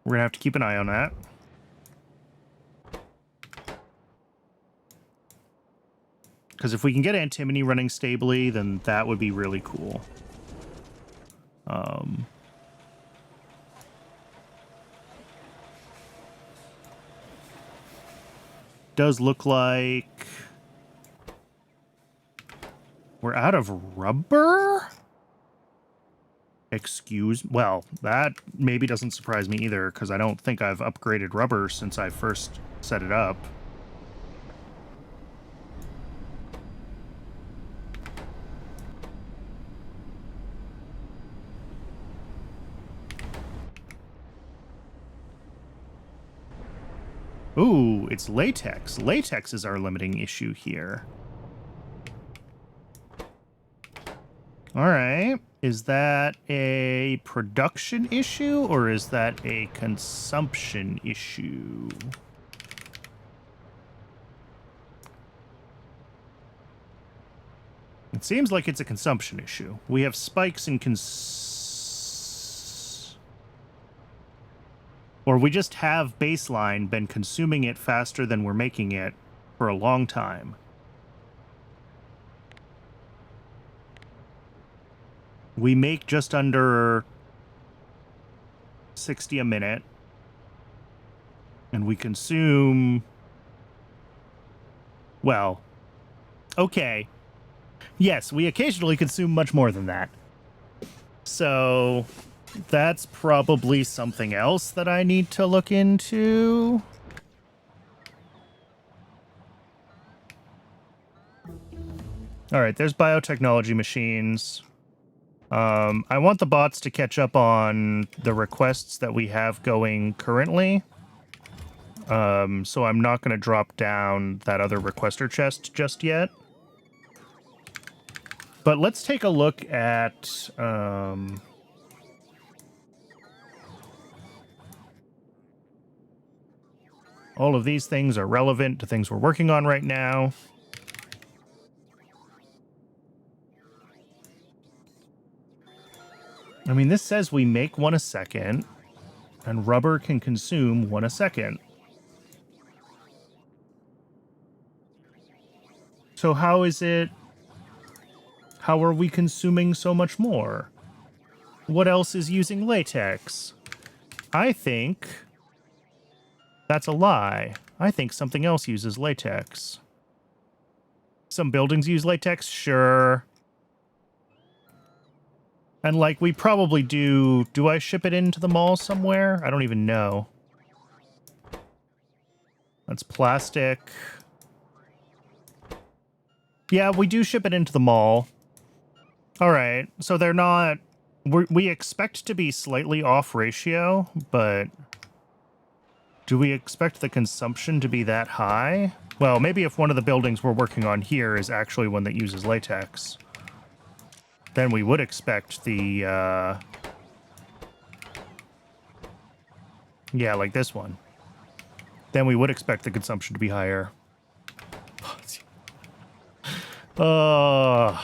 We're gonna have to keep an eye on that. Because if we can get antimony running stably, then that would be really cool. Does look like we're out of rubber? Well, that maybe doesn't surprise me either, because I don't think I've upgraded rubber since I first set it up. Ooh, it's latex. Latex is our limiting issue here. All right. Is that a production issue or is that a consumption issue? It seems like it's a consumption issue. We have spikes in or we just have baseline been consuming it faster than we're making it for a long time. We make just under 60 a minute, and we consume, well, okay. Yes, we occasionally consume much more than that. So that's probably something else that I need to look into. All right, there's biotechnology machines. I want the bots to catch up on the requests that we have going currently. So I'm not going to drop down that other requester chest just yet. But let's take a look at... all of these things are relevant to things we're working on right now. I mean, this says we make 1 a second, and rubber can consume 1 a second. So how are we consuming so much more? What else is using latex? I think that's a lie. I think something else uses latex. Some buildings use latex, sure. And, like, we probably do... Do I ship it into the mall somewhere? I don't even know. That's plastic. Yeah, we do ship it into the mall. All right, so they're not... We expect to be slightly off ratio, but... Do we expect the consumption to be that high? Well, maybe if one of the buildings we're working on here is actually one that uses latex. then we would expect the, yeah, like this one. Then we would expect the consumption to be higher. I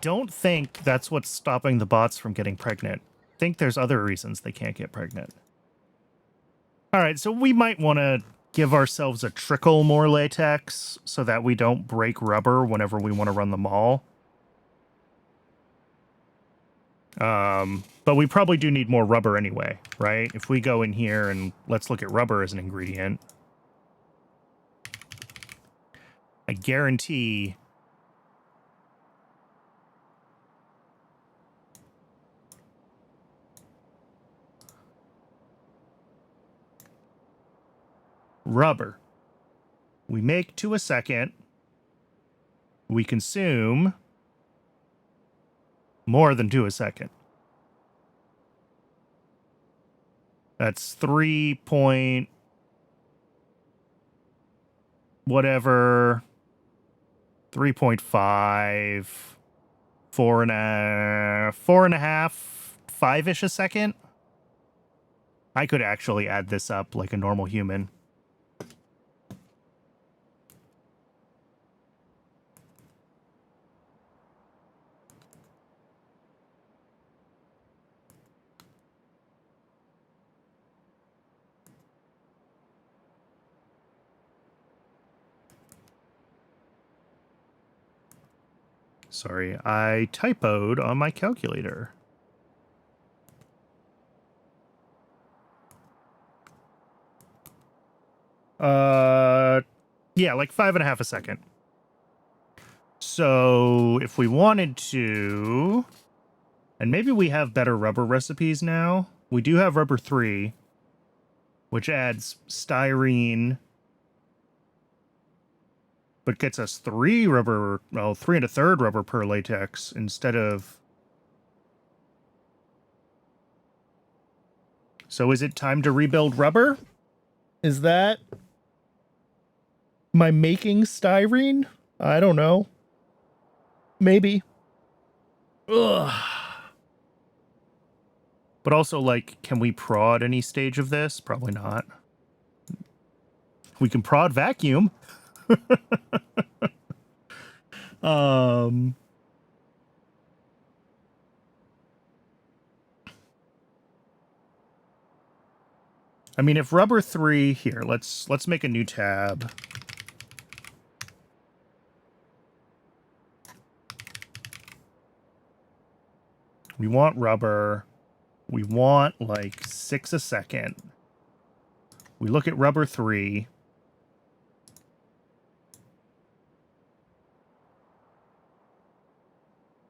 don't think that's what's stopping the bots from getting pregnant. I think there's other reasons they can't get pregnant. All right, so we might want to give ourselves a trickle more latex so that we don't break rubber whenever we want to run the mall. But we probably do need more rubber anyway, right? If we go in here and let's look at rubber as an ingredient, I guarantee rubber. We make to a second. We consume more than to a second. That's 3 point whatever, 3.5, 4.5, 5-ish a second. I could actually add this up like a normal human. Sorry, I typoed on my calculator. Yeah, like 5.5 a second. So if we wanted to, and maybe we have better rubber recipes now. We do have rubber 3, which adds styrene, but gets us 3 rubber, well, 3 1/3 rubber per latex instead of. So is it time to rebuild rubber? Is that my making styrene? I don't know. Maybe. Ugh. But also, like, can we prod any stage of this? Probably not. We can prod vacuum. I mean, if rubber 3 here, let's make a new tab. We want rubber. We want like 6 a second. We look at rubber 3.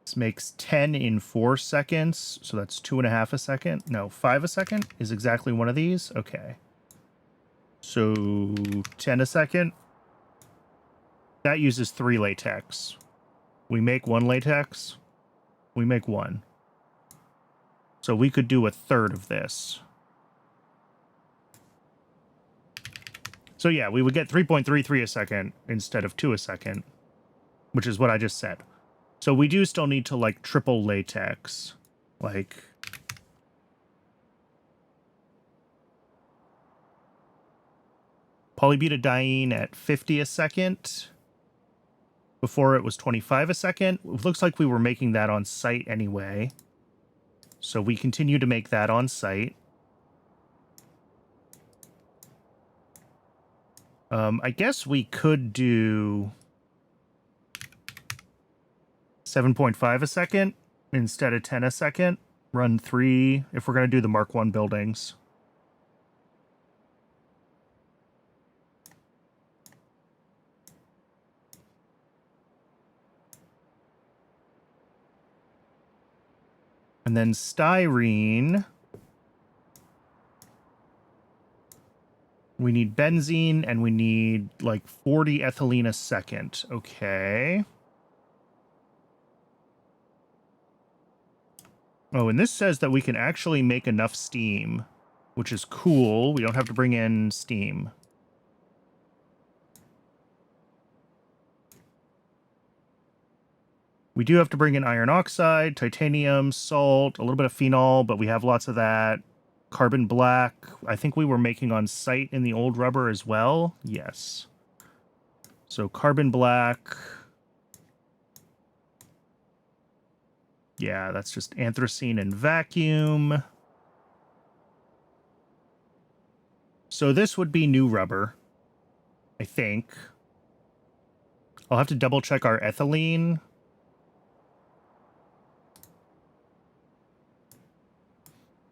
This makes 10 in 4 seconds. So that's 2.5 a second. No, 5 a second is exactly one of these. Okay. So 10 a second. That uses 3 latex. We make 1 latex. We make 1. So we could do 1/3 of this. So yeah, we would get 3.33 a second instead of 2 a second, which is what I just said. So we do still need to, like, triple latex. Like, polybutadiene at 50 a second. Before it was 25 a second. It looks like we were making that on site anyway. So we continue to make that on site. I guess we could do 7.5 a second instead of 10 a second. Run 3 if we're going to do the Mark 1 buildings. And then styrene. We need benzene, and we need, like, 40 ethylene a second. Okay. Oh, and this says that we can actually make enough steam, which is cool. We don't have to bring in steam. We do have to bring in iron oxide, titanium, salt, a little bit of phenol, but we have lots of that. Carbon black, I think we were making on site in the old rubber as well. Yes. So carbon black. Yeah, that's just anthracene and vacuum. So this would be new rubber, I think. I'll have to double check our ethylene.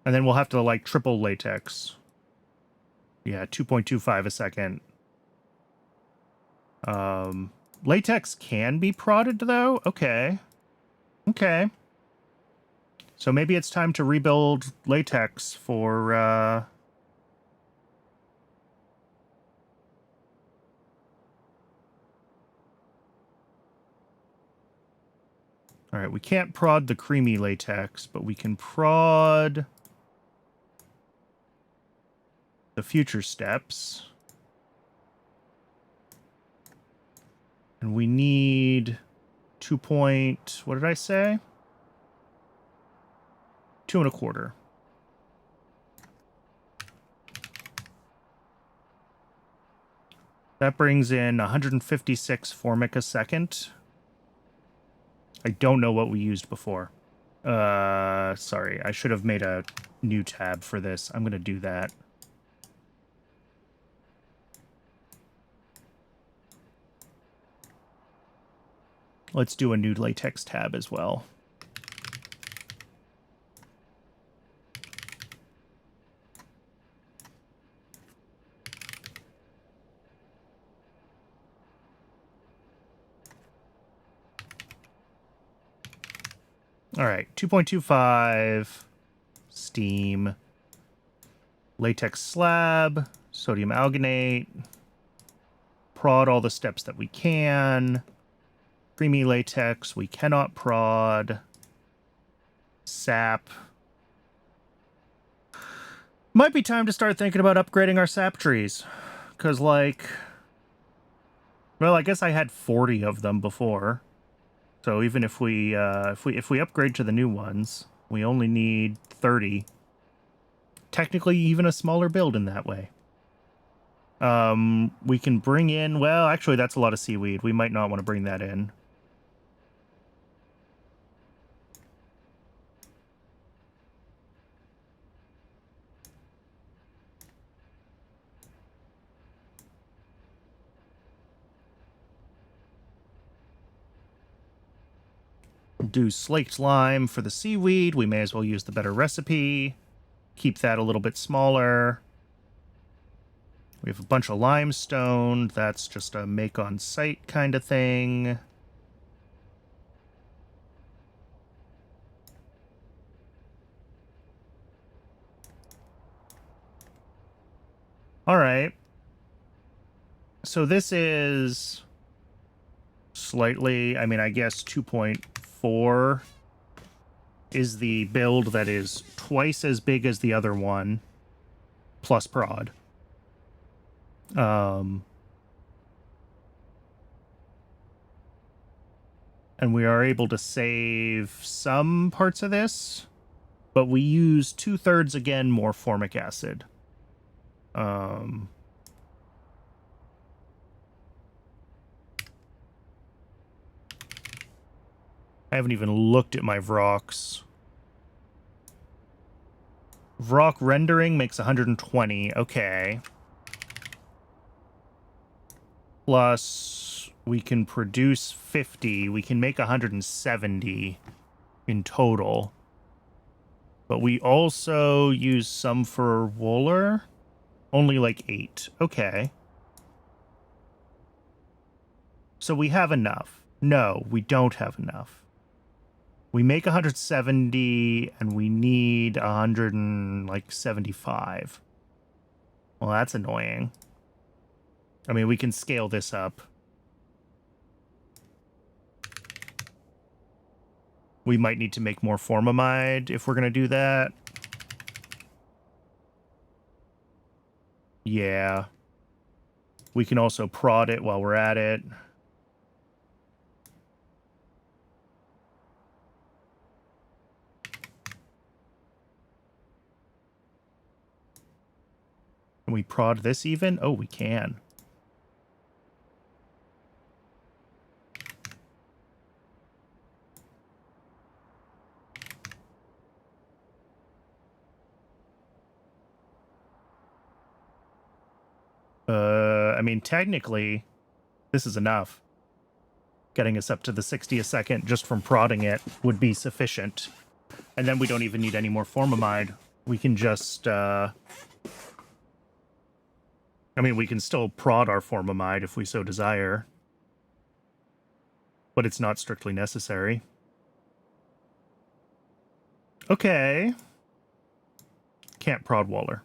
And then we'll have to, like, triple latex. Yeah, 2.25 a second. Latex can be prodded, though? Okay. Okay. So maybe it's time to rebuild latex for, All right, we can't prod the creamy latex, but we can prod the future steps. And we need 2 point... What did I say? 2 1/4. That brings in 156 formic a second. I don't know what we used before. Sorry. I should have made a new tab for this. I'm going to do that. Let's do a new latex tab as well. All right, 2.25, steam, latex slab, sodium alginate, prod all the steps that we can, creamy latex, we cannot prod, sap. Might be time to start thinking about upgrading our sap trees, because, like, well, I guess I had 40 of them before. So even if we upgrade to the new ones, we only need 30. Technically, even a smaller build in that way. We can bring in... Well, actually, that's a lot of seaweed. We might not want to bring that in. Do slaked lime for the seaweed. We may as well use the better recipe. Keep that a little bit smaller. We have a bunch of limestone. That's just a make on site kind of thing. All right. So this is slightly, I mean, I guess 2.4 is the build that is twice as big as the other one, plus prod. And we are able to save some parts of this, but we use 2/3 again more formic acid. I haven't even looked at my Vrocs. Vroc rendering makes 120. Okay. Plus, we can produce 50. We can make 170 in total. But we also use some for Wooler. Only like 8. Okay. So we have enough. No, we don't have enough. We make 170, and we need 175. Well, that's annoying. I mean, we can scale this up. We might need to make more formamide if we're going to do that. Yeah. We can also prod it while we're at it. Can we prod this even? Oh, we can. I mean, technically, this is enough. Getting us up to the 60 a second just from prodding it would be sufficient. And then we don't even need any more formamide. We can just, I mean, we can still prod our formamide if we so desire. But it's not strictly necessary. Okay. Can't prod Waller.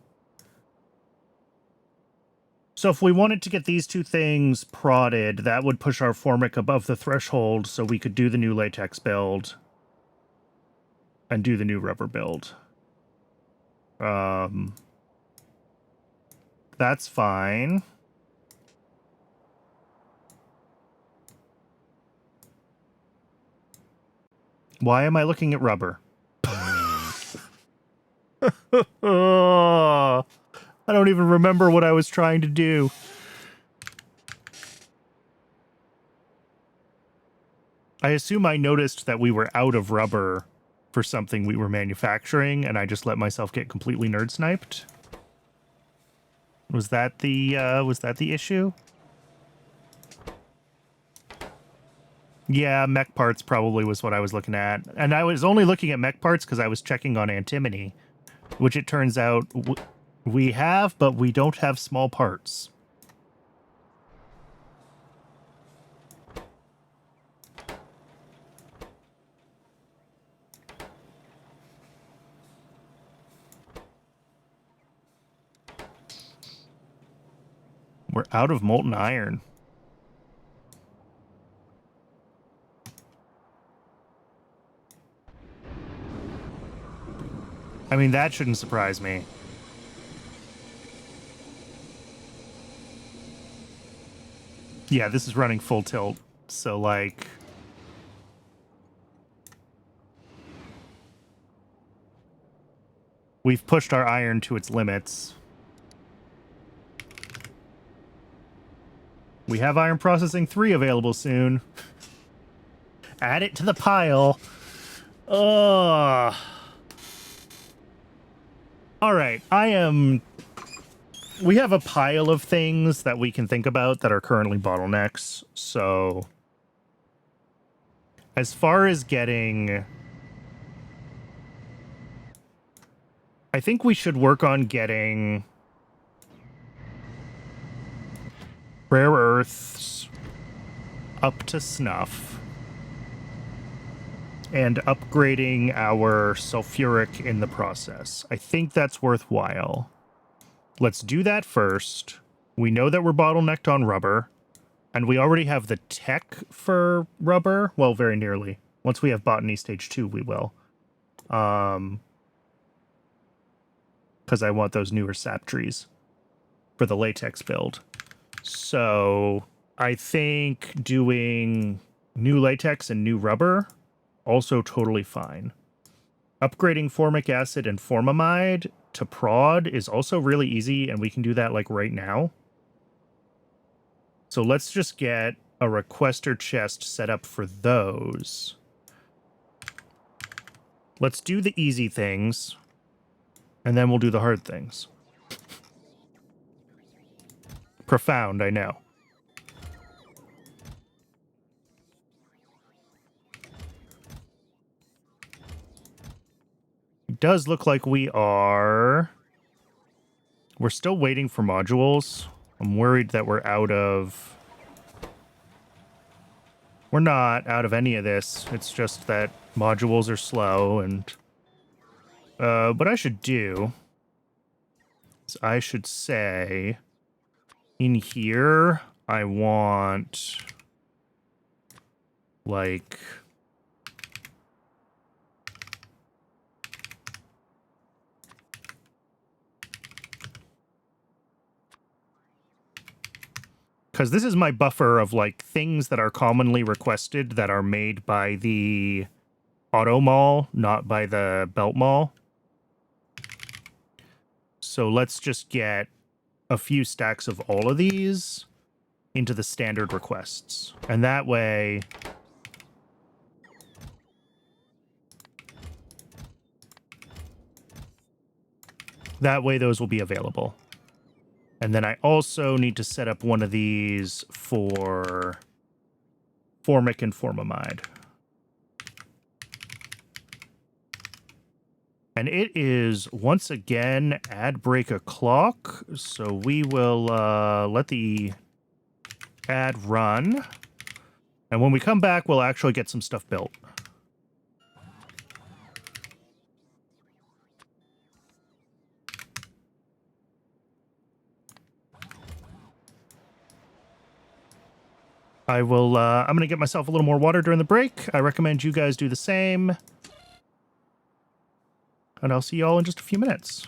So if we wanted to get these two things prodded, that would push our formic above the threshold so we could do the new latex build and do the new rubber build. That's fine. Why am I looking at rubber? Oh, I don't even remember what I was trying to do. I assume I noticed that we were out of rubber for something we were manufacturing, and I just let myself get completely nerd sniped. Was that the issue? Yeah, mech parts probably was what I was looking at. And I was only looking at mech parts because I was checking on antimony, which it turns out we have, but we don't have small parts. We're out of molten iron. I mean, that shouldn't surprise me. Yeah, this is running full tilt, so, like... We've pushed our iron to its limits. We have iron processing 3 available soon. Add it to the pile. Ugh. Alright, we have a pile of things that we can think about that are currently bottlenecks, so... As far as getting... I think we should work on getting... rare earths up to snuff. And upgrading our sulfuric in the process. I think that's worthwhile. Let's do that first. We know that we're bottlenecked on rubber. And we already have the tech for rubber. Well, very nearly. Once we have botany stage 2, we will. Because I want those newer sap trees for the latex build. So I think doing new latex and new rubber, also totally fine. Upgrading formic acid and formamide to prod is also really easy, and we can do that like right now. So let's just get a requester chest set up for those. Let's do the easy things, and then we'll do the hard things. Profound, I know. It does look like we're still waiting for modules. I'm worried that we're not out of any of this. It's just that modules are slow, and what I should do is I should say in here I want like because this is my buffer of like things that are commonly requested that are made by the auto mall, not by the belt mall. So let's just get a few stacks of all of these into the standard requests. And that way... those will be available. And then I also need to set up one of these for Formic and Formamide. And it is, once again, ad break o'clock. So we will let the ad run. And when we come back, we'll actually get some stuff built. I'm going to get myself a little more water during the break. I recommend you guys do the same. And I'll see you all in just a few minutes.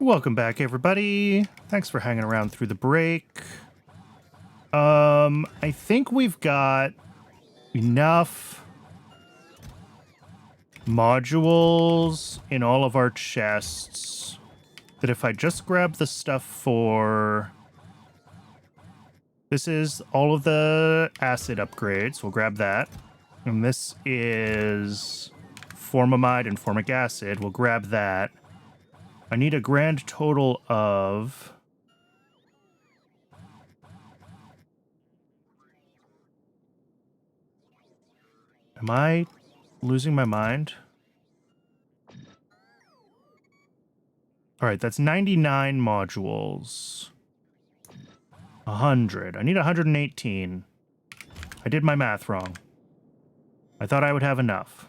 Welcome back, everybody. Thanks for hanging around through the break. I think we've got enough modules in all of our chests that if I just grab the stuff for... This is all of the acid upgrades. We'll grab that. And this is formamide and formic acid. We'll grab that. I need a grand total of Am I losing my mind? All right, that's 99 modules. 100. I need 118. I did my math wrong. I thought I would have enough.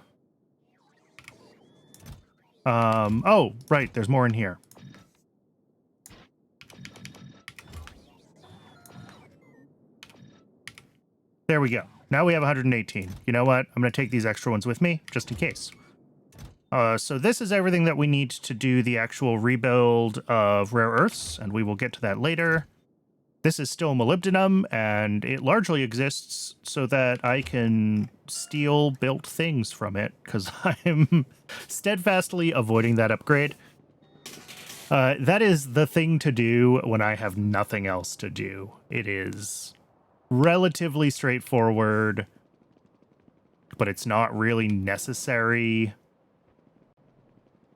Oh, right, there's more in here. There we go. Now we have 118. You know what? I'm going to take these extra ones with me, just in case. So this is everything that we need to do the actual rebuild of rare earths, and we will get to that later. This is still molybdenum, and it largely exists so that I can steal built things from it, because I'm steadfastly avoiding that upgrade. That is the thing to do when I have nothing else to do. It is relatively straightforward, but it's not really necessary.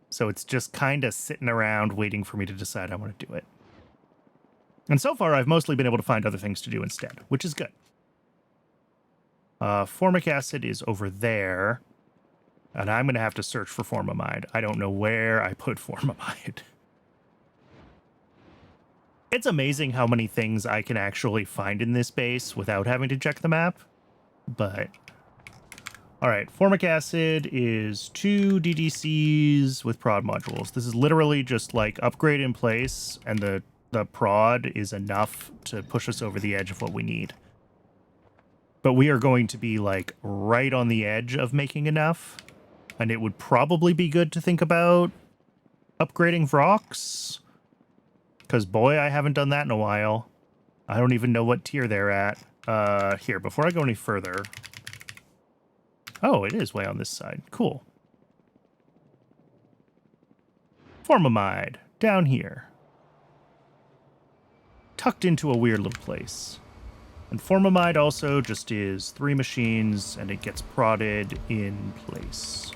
So it's just kind of sitting around waiting for me to decide I want to do it. And so far, I've mostly been able to find other things to do instead, which is good. Formic acid is over there, and I'm going to have to search for formamide. I don't know where I put formamide. It's amazing how many things I can actually find in this base without having to check the map, but... All right, formic acid is 2 DDCs with prod modules. This is literally just like upgrade in place, and the prod is enough to push us over the edge of what we need. But we are going to be like right on the edge of making enough, and it would probably be good to think about upgrading Vrox, because boy, I haven't done that in a while. I don't even know what tier they're at. Here, before I go any further... Oh, it is way on this side. Cool. Formamide, down here. Tucked into a weird little place. And formamide also just is 3 machines, and it gets prodded in place.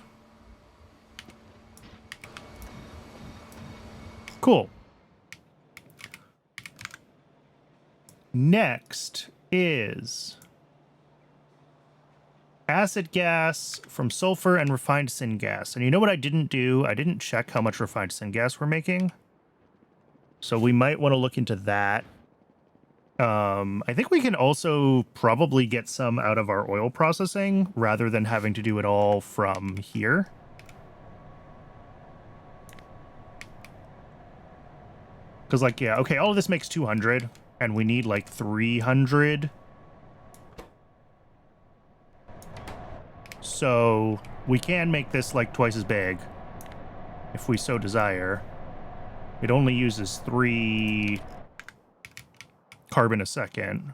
Cool. Next is... acid gas from sulfur and refined syngas. And you know what I didn't do? I didn't check how much refined syngas we're making. So we might want to look into that. I think we can also probably get some out of our oil processing rather than having to do it all from here. Because, like, yeah, okay, all of this makes 200, and we need, like, 300. So we can make this like twice as big if we so desire. It only uses 3 carbon a second.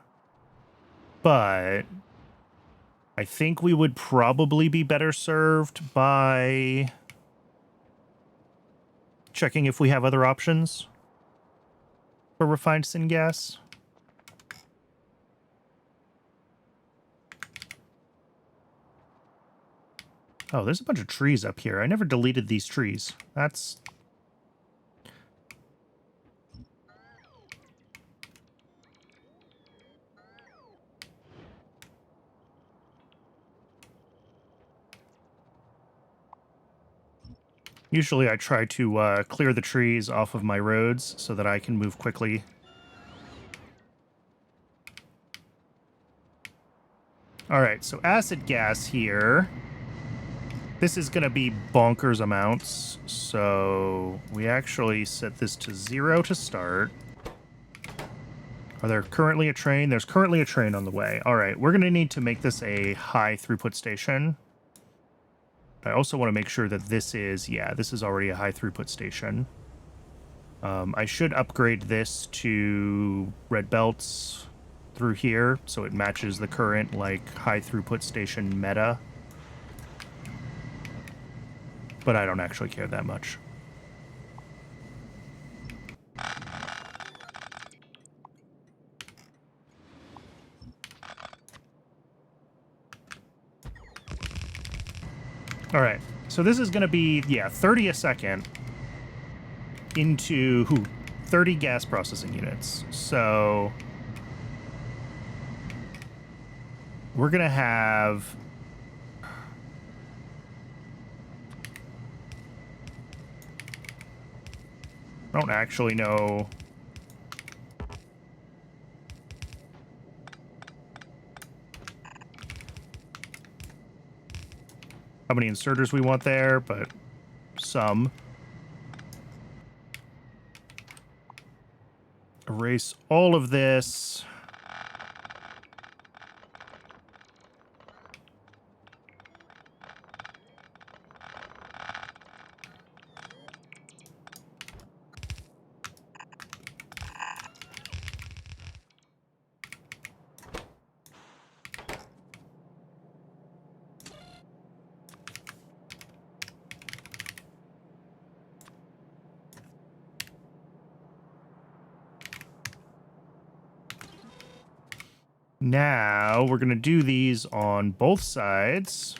But I think we would probably be better served by checking if we have other options for refined syngas. Oh, there's a bunch of trees up here. I never deleted these trees. That's... Usually I try to clear the trees off of my roads so that I can move quickly. Alright, so acid gas here. This is going to be bonkers amounts, so we actually set this to 0 to start. Are there currently a train? There's currently a train on the way. Alright, we're going to need to make this a high throughput station. I also want to make sure that this is, yeah, this is already a high throughput station. I should upgrade this to red belts through here so it matches the current, like, high throughput station meta. But I don't actually care that much. All right, so this is going to be, yeah, 30 a second into 30 gas processing units. So we're going to have I don't actually know. How many inserters we want there, but some. Erase all of this. Now we're going to do these on both sides.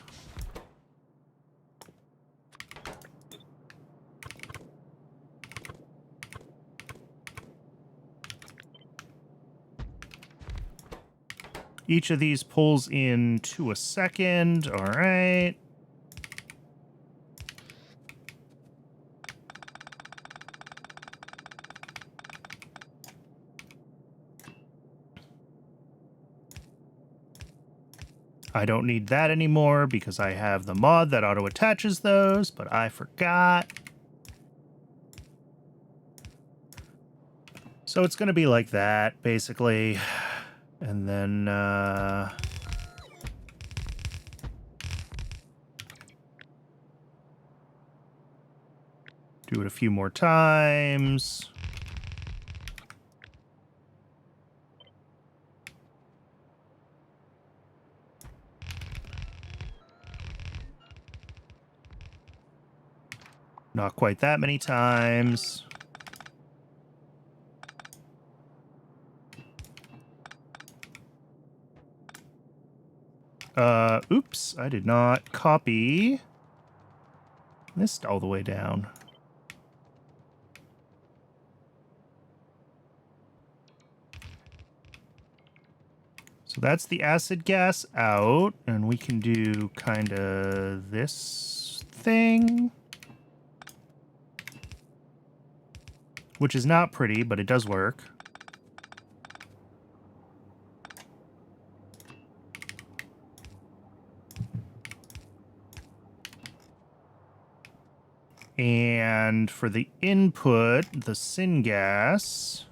Each of these pulls into a second. All right. I don't need that anymore because I have the mod that auto-attaches those, but I forgot. So it's going to be like that, basically. And then, do it a few more times. Not quite that many times. Oops, I did not copy this all the way down. So that's the acid gas out, and we can do kind of this thing. Which is not pretty, but it does work. And for the input, the syngas.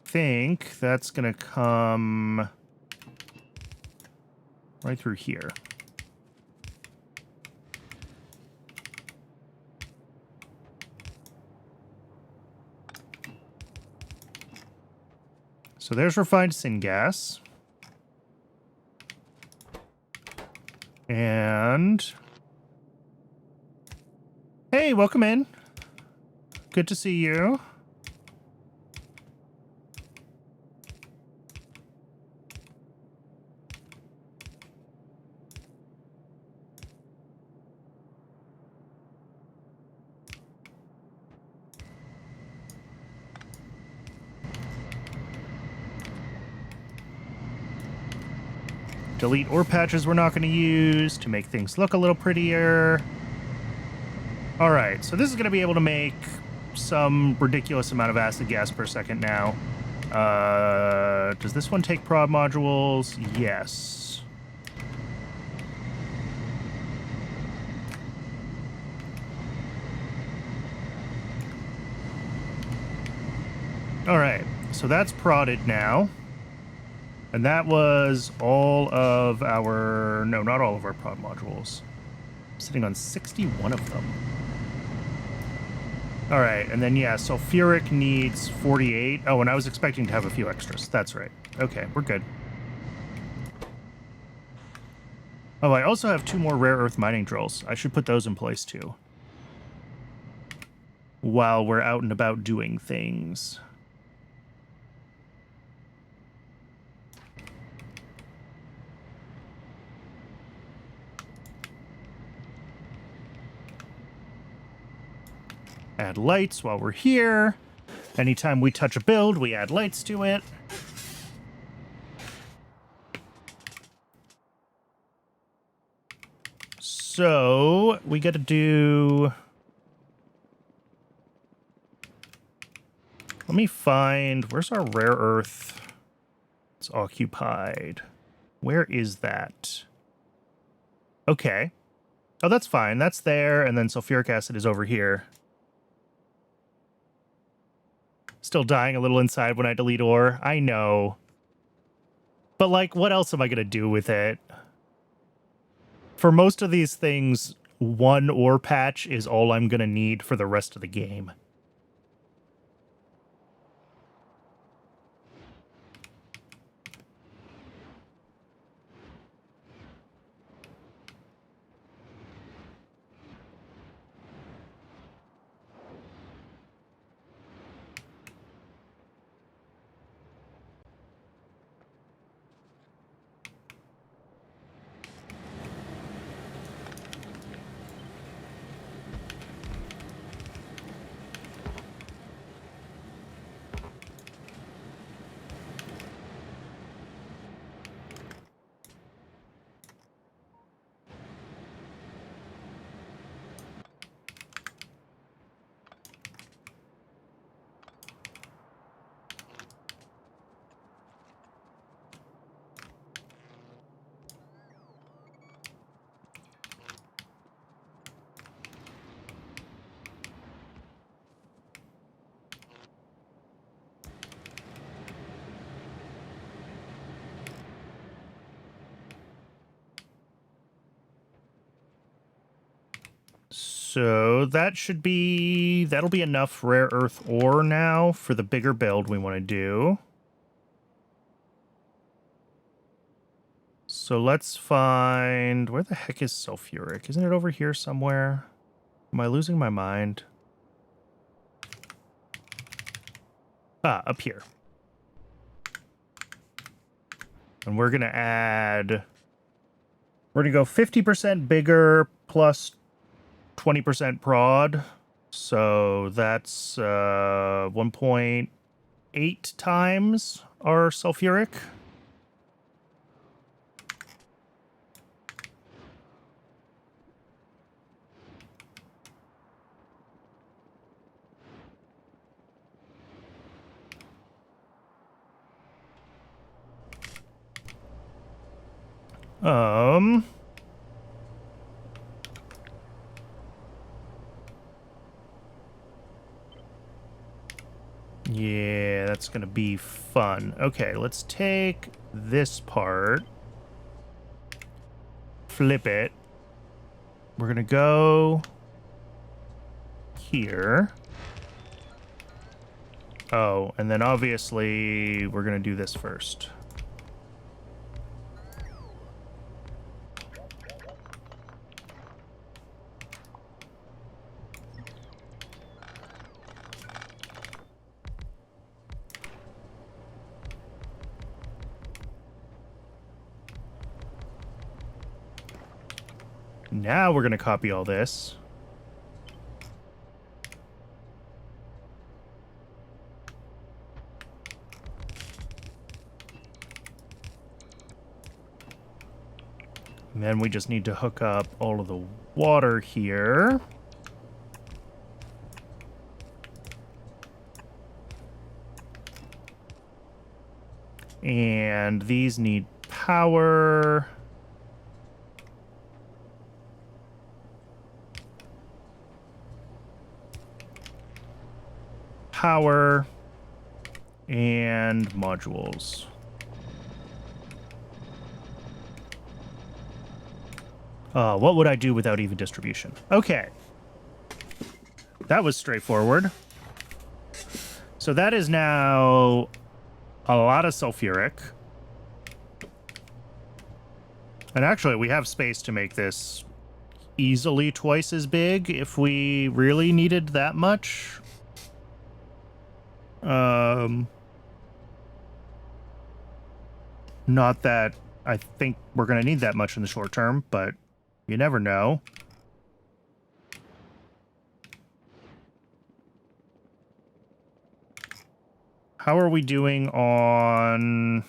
I think that's going to come right through here. So there's refined syngas. And hey, welcome in. Good to see you. Delete ore patches we're not going to use to make things look a little prettier. All right, so this is going to be able to make some ridiculous amount of acid gas per second now. Does this one take prod modules? Yes. All right, so that's prodded now. And that was all of our... No, not all of our prod modules. I'm sitting on 61 of them. All right, and then, yeah, sulfuric needs 48. Oh, and I was expecting to have a few extras. That's right. Okay, we're good. Oh, I also have 2 more rare earth mining drills. I should put those in place, too. While we're out and about doing things. Add lights while we're here. Anytime we touch a build, we add lights to it. So we got to do... Let me find... Where's our rare earth? It's occupied. Where is that? Okay. Oh, that's fine. That's there, and then sulfuric acid is over here. Still dying a little inside when I delete ore. I know. But, like, what else am I going to do with it? For most of these things, one ore patch is all I'm going to need for the rest of the game. So that should be... That'll be enough rare earth ore now for the bigger build we want to do. So let's find... Where the heck is sulfuric? Isn't it over here somewhere? Am I losing my mind? Ah, up here. And we're going to add... We're going to go 50% bigger plus 20% prod. So that's 1.8 times our sulfuric. Yeah, that's gonna be fun. Okay, let's take this part, flip it. We're gonna go here. Oh, and then obviously we're gonna do this first. Now we're going to copy all this. And then we just need to hook up all of the water here. And these need power. Power and modules. What would I do without even distribution? Okay. That was straightforward. So that is now a lot of sulfuric. And actually, we have space to make this easily twice as big if we really needed that much. Not that I think we're going to need that much in the short term, but you never know. How are we doing on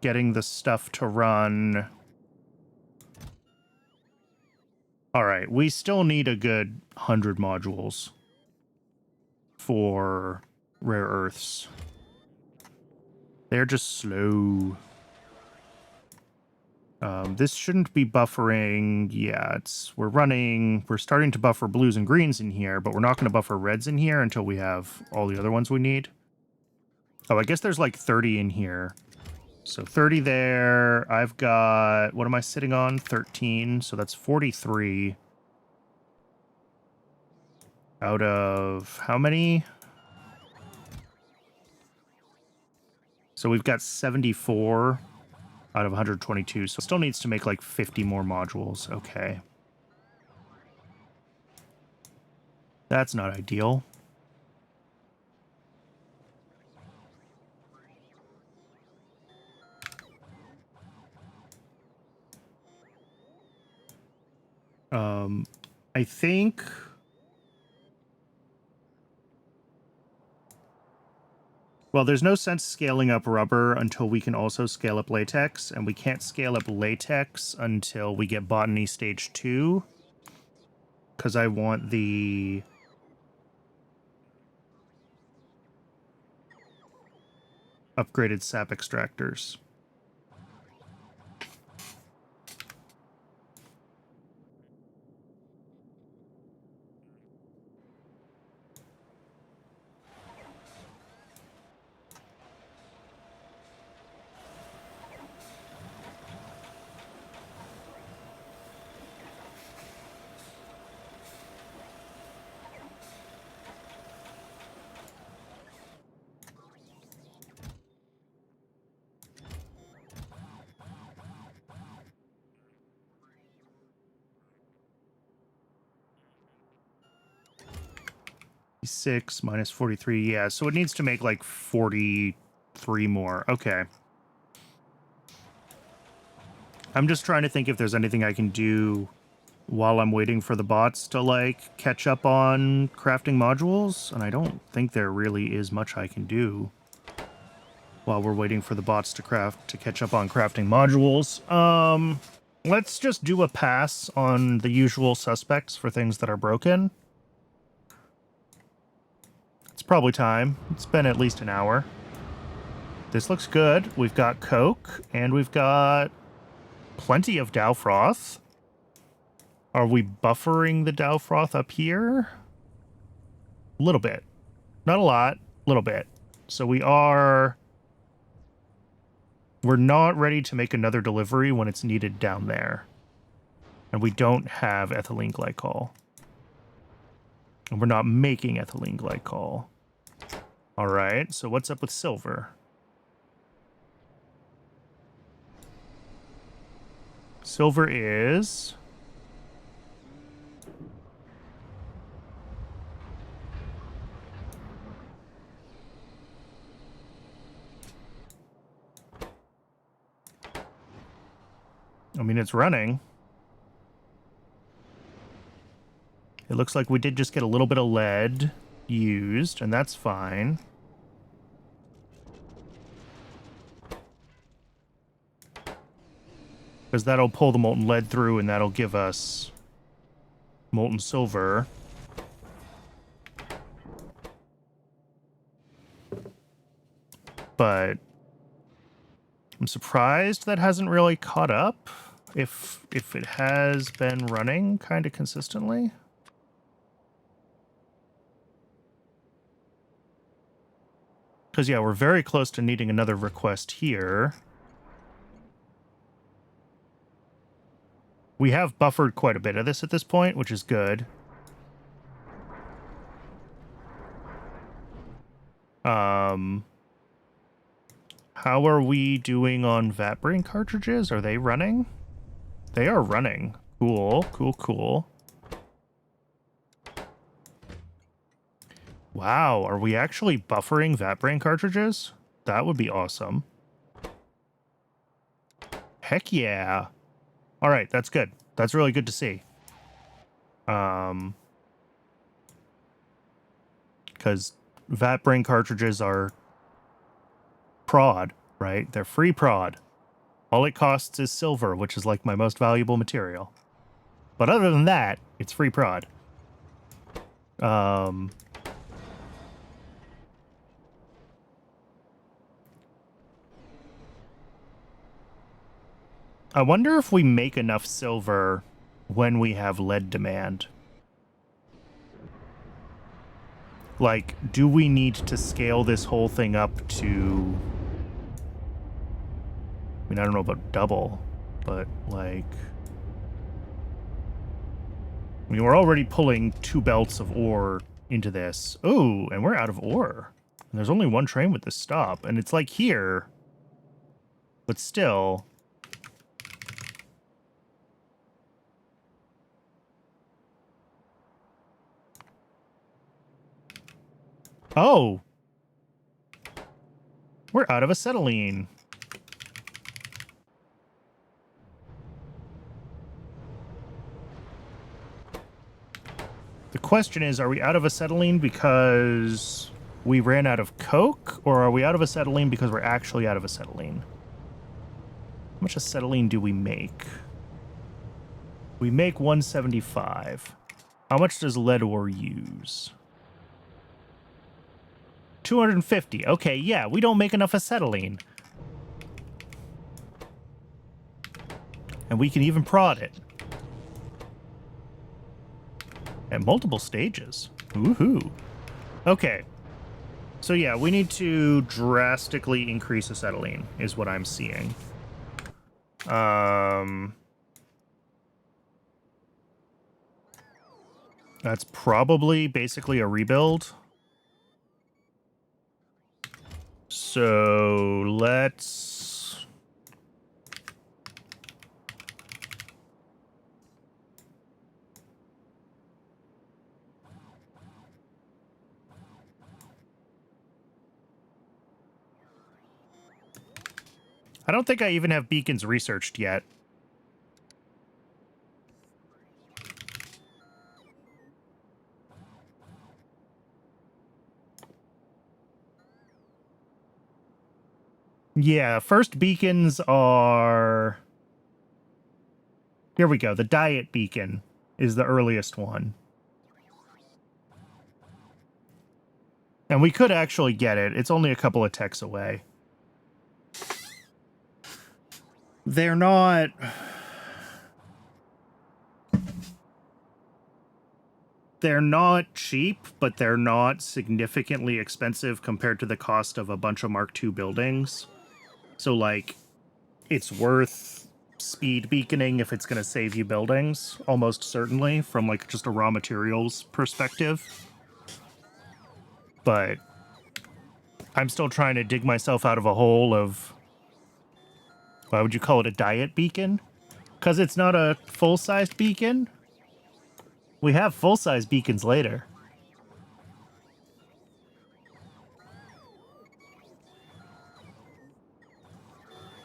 getting the stuff to run? All right, we still need a good 100 modules for rare earths. They're just slow. This shouldn't be buffering. Yeah, we're starting to buffer blues and greens in here, but we're not going to buffer reds in here until we have all the other ones we need. Oh, I guess there's like 30 in here. So 30 there. I've got, what am I sitting on? 13. So that's 43 out of how many? So we've got 74 out of 122. So it still needs to make like 50 more modules. Okay. That's not ideal. I think... Well, there's no sense scaling up rubber until we can also scale up latex, and we can't scale up latex until we get botany stage 2, because I want the... upgraded sap extractors. Six minus 43, yeah, so it needs to make like 43 more. Okay. I'm just trying to think if there's anything I can do while I'm waiting for the bots to like catch up on crafting modules, and I don't think there really is much I can do while we're waiting for the bots to catch up on crafting modules. Let's just do a pass on the usual suspects for things that are broken. It's probably time. It's been at least an hour. This looks good. We've got coke, and we've got plenty of Dow froth. Are we buffering the Dow froth up here? A little bit. Not a lot. A little bit. So we're not ready to make another delivery when it's needed down there. And we don't have ethylene glycol. And we're not making ethylene glycol. All right, so what's up with silver? Silver is... I mean, it's running. It looks like we did just get a little bit of lead used, and that's fine. Because that'll pull the molten lead through, and that'll give us molten silver. But I'm surprised that hasn't really caught up, if it has been running kind of consistently. Because, yeah, we're very close to needing another request here. We have buffered quite a bit of this at this point, which is good. How are we doing on vat brain cartridges? Are they running? They are running. Cool, cool, cool. Wow, are we actually buffering vat brain cartridges? That would be awesome. Heck yeah. All right, that's good. That's really good to see. Because vat brain cartridges are prod, right? They're free prod. All it costs is silver, which is like my most valuable material. But other than that, it's free prod. I wonder if we make enough silver when we have lead demand. Like, do we need to scale this whole thing up to... I mean, I don't know about double, but, like... I mean, we're already pulling 2 belts of ore into this. Oh, and we're out of ore. And there's only one train with this stop, and it's like here. But still... Oh! We're out of acetylene. The question is, are we out of acetylene because we ran out of coke? Or are we out of acetylene because we're actually out of acetylene? How much acetylene do we make? We make 175. How much does lead ore use? 250. Okay, yeah, we don't make enough acetylene. And we can even prod it. At multiple stages. Woohoo. Okay. So yeah, we need to drastically increase acetylene, is what I'm seeing. That's probably basically a rebuild. So let's... I don't think I even have beacons researched yet. Yeah, first beacons are... Here we go. The diet beacon is the earliest one. And we could actually get it. It's only a couple of techs away. They're not... They're not cheap, but they're not significantly expensive compared to the cost of a bunch of Mark II buildings. So, like, it's worth speed beaconing if it's going to save you buildings, almost certainly, from, like, just a raw materials perspective. But I'm still trying to dig myself out of a hole of... Why would you call it a diet beacon? Because it's not a full-sized beacon? We have full-size beacons later.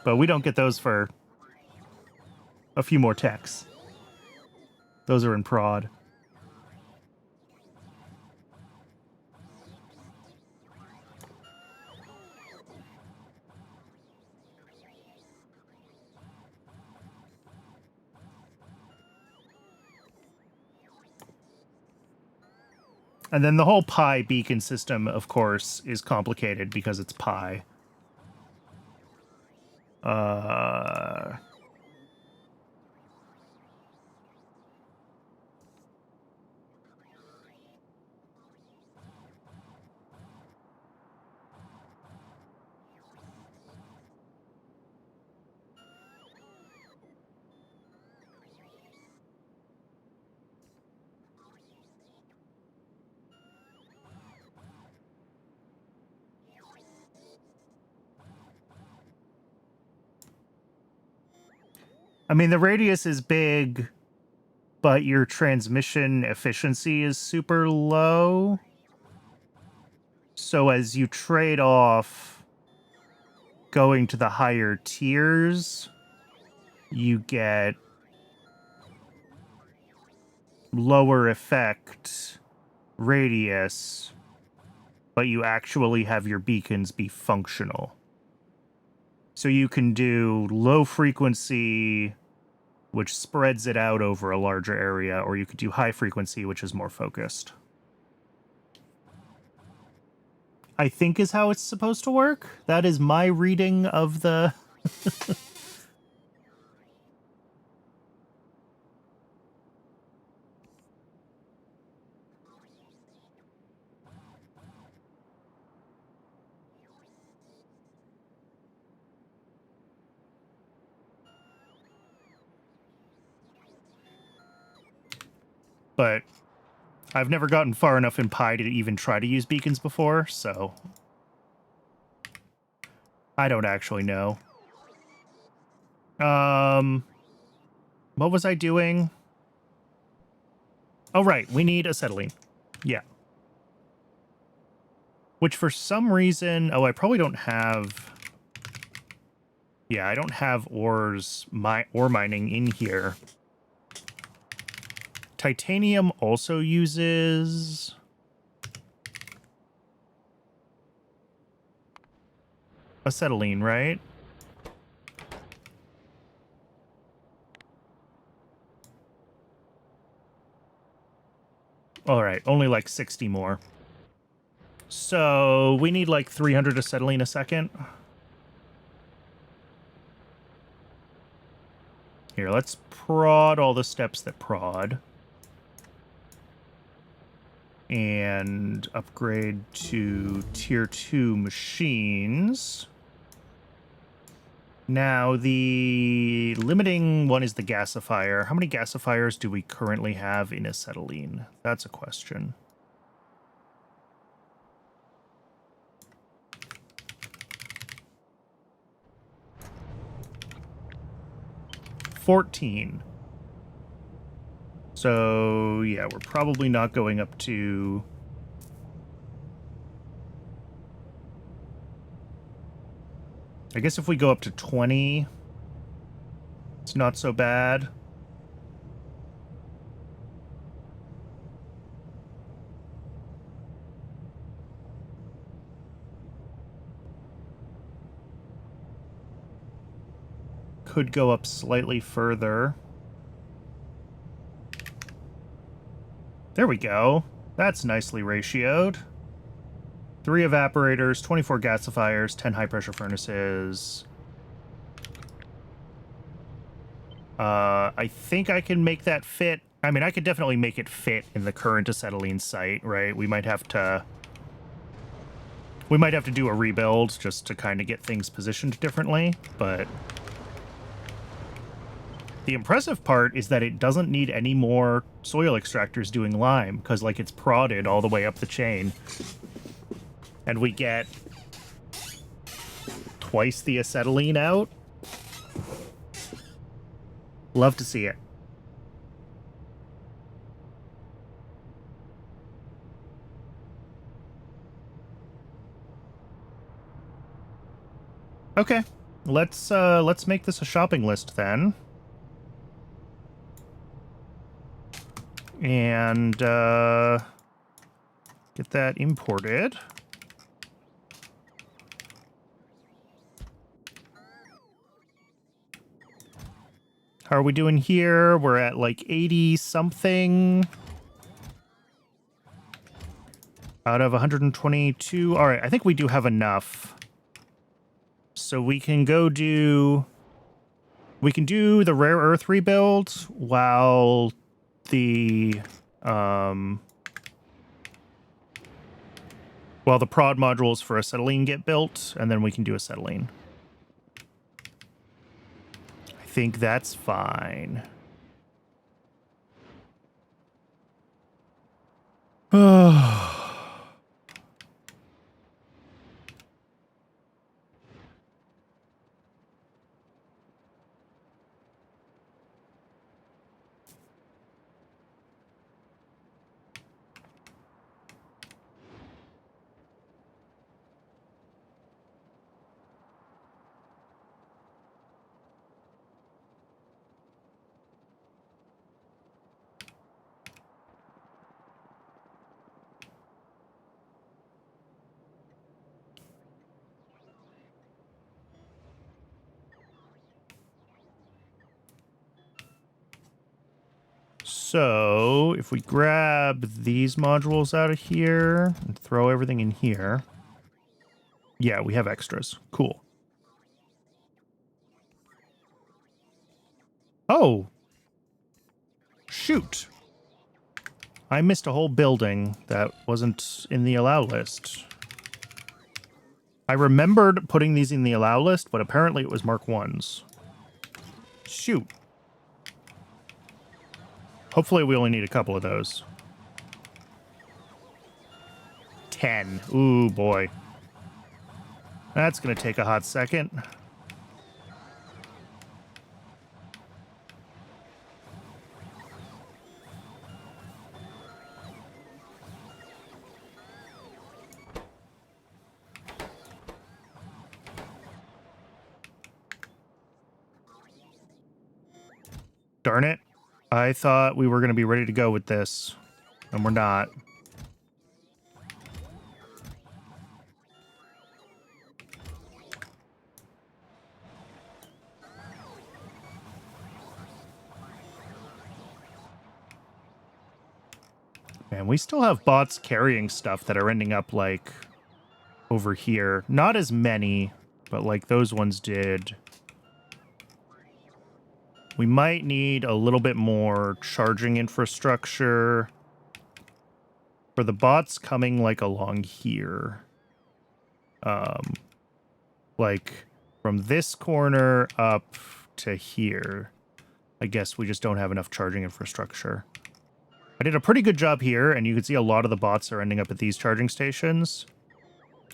But we don't get those for a few more techs. Those are in prod. And then the whole pi beacon system, of course, is complicated because it's pi. I mean, the radius is big, but your transmission efficiency is super low. So as you trade off going to the higher tiers, you get lower effect radius, but you actually have your beacons be functional. So you can do low frequency which spreads it out over a larger area, or you could do high frequency, which is more focused. I think is how it's supposed to work. That is my reading of the... But I've never gotten far enough in Pi to even try to use beacons before, so I don't actually know. What was I doing? Oh, right. We need acetylene. Yeah. Which for some reason... Oh, I probably don't have... Yeah, I don't have ore mining in here. Titanium also uses... acetylene, right? All right, only like 60 more. So we need like 300 acetylene a second. Here, let's prod all the steps that prod. And upgrade to tier 2 machines. Now, the limiting one is the gasifier. How many gasifiers do we currently have in acetylene? That's a question. $14. So, yeah, we're probably not going up to... I guess if we go up to 20, it's not so bad. Could go up slightly further. There we go. That's nicely ratioed. 3 evaporators, 24 gasifiers, 10 high-pressure furnaces. I think I can make that fit. I mean, I could definitely make it fit in the current acetylene site, right? We might have to do a rebuild just to kind of get things positioned differently, but the impressive part is that it doesn't need any more soil extractors doing lime, because, like, it's prodded all the way up the chain. And we get twice the acetylene out. Love to see it. Okay, let's make this a shopping list then. And get that imported. How are we doing here? We're at like 80 something out of 122. All right, I think we do have enough. So we can go do... We can do the rare earth rebuild while the... while the prod modules for acetylene get built, and then we can do acetylene. I think that's fine. So if we grab these modules out of here and throw everything in here. Yeah, we have extras. Cool. Oh. Shoot. I missed a whole building that wasn't in the allow list. I remembered putting these in the allow list, but apparently it was Mark 1s. Shoot. Hopefully we only need a couple of those. 10. Ooh, boy. That's going to take a hot second. Darn it. I thought we were going to be ready to go with this, and we're not. Man, we still have bots carrying stuff that are ending up, like, over here. Not as many, but, like, those ones did. We might need a little bit more charging infrastructure for the bots coming, like, along here. Like, from this corner up to here. I guess we just don't have enough charging infrastructure. I did a pretty good job here, and you can see a lot of the bots are ending up at these charging stations.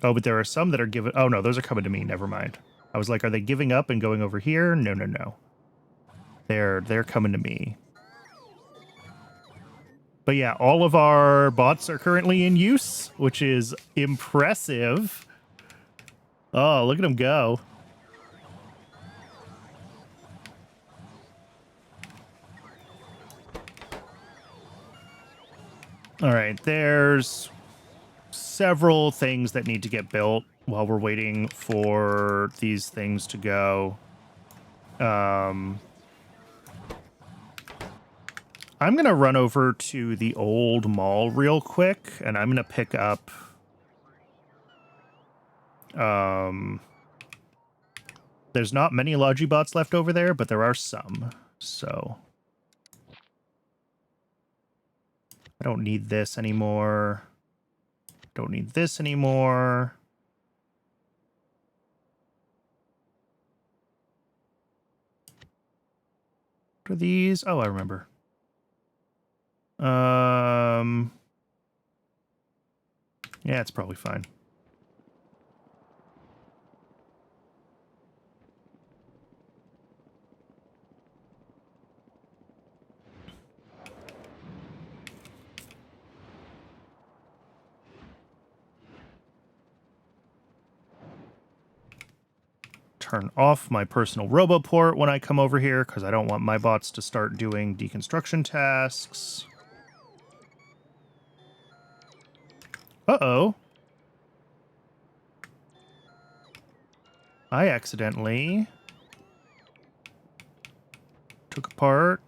Oh, but there are some that are giving... Oh, no, those are coming to me. Never mind. I was like, are they giving up and going over here? No, no, no. They're coming to me. But yeah, all of our bots are currently in use, which is impressive. Oh, look at them go. All right, there's several things that need to get built while we're waiting for these things to go. I'm going to run over to the old mall real quick, and I'm going to pick up... there's not many Logibots left over there, but there are some, so... I don't need this anymore. Don't need this anymore. What are these? Oh, I remember. Yeah, it's probably fine. Turn off my personal roboport when I come over here because I don't want my bots to start doing deconstruction tasks. Uh-oh. I accidentally took apart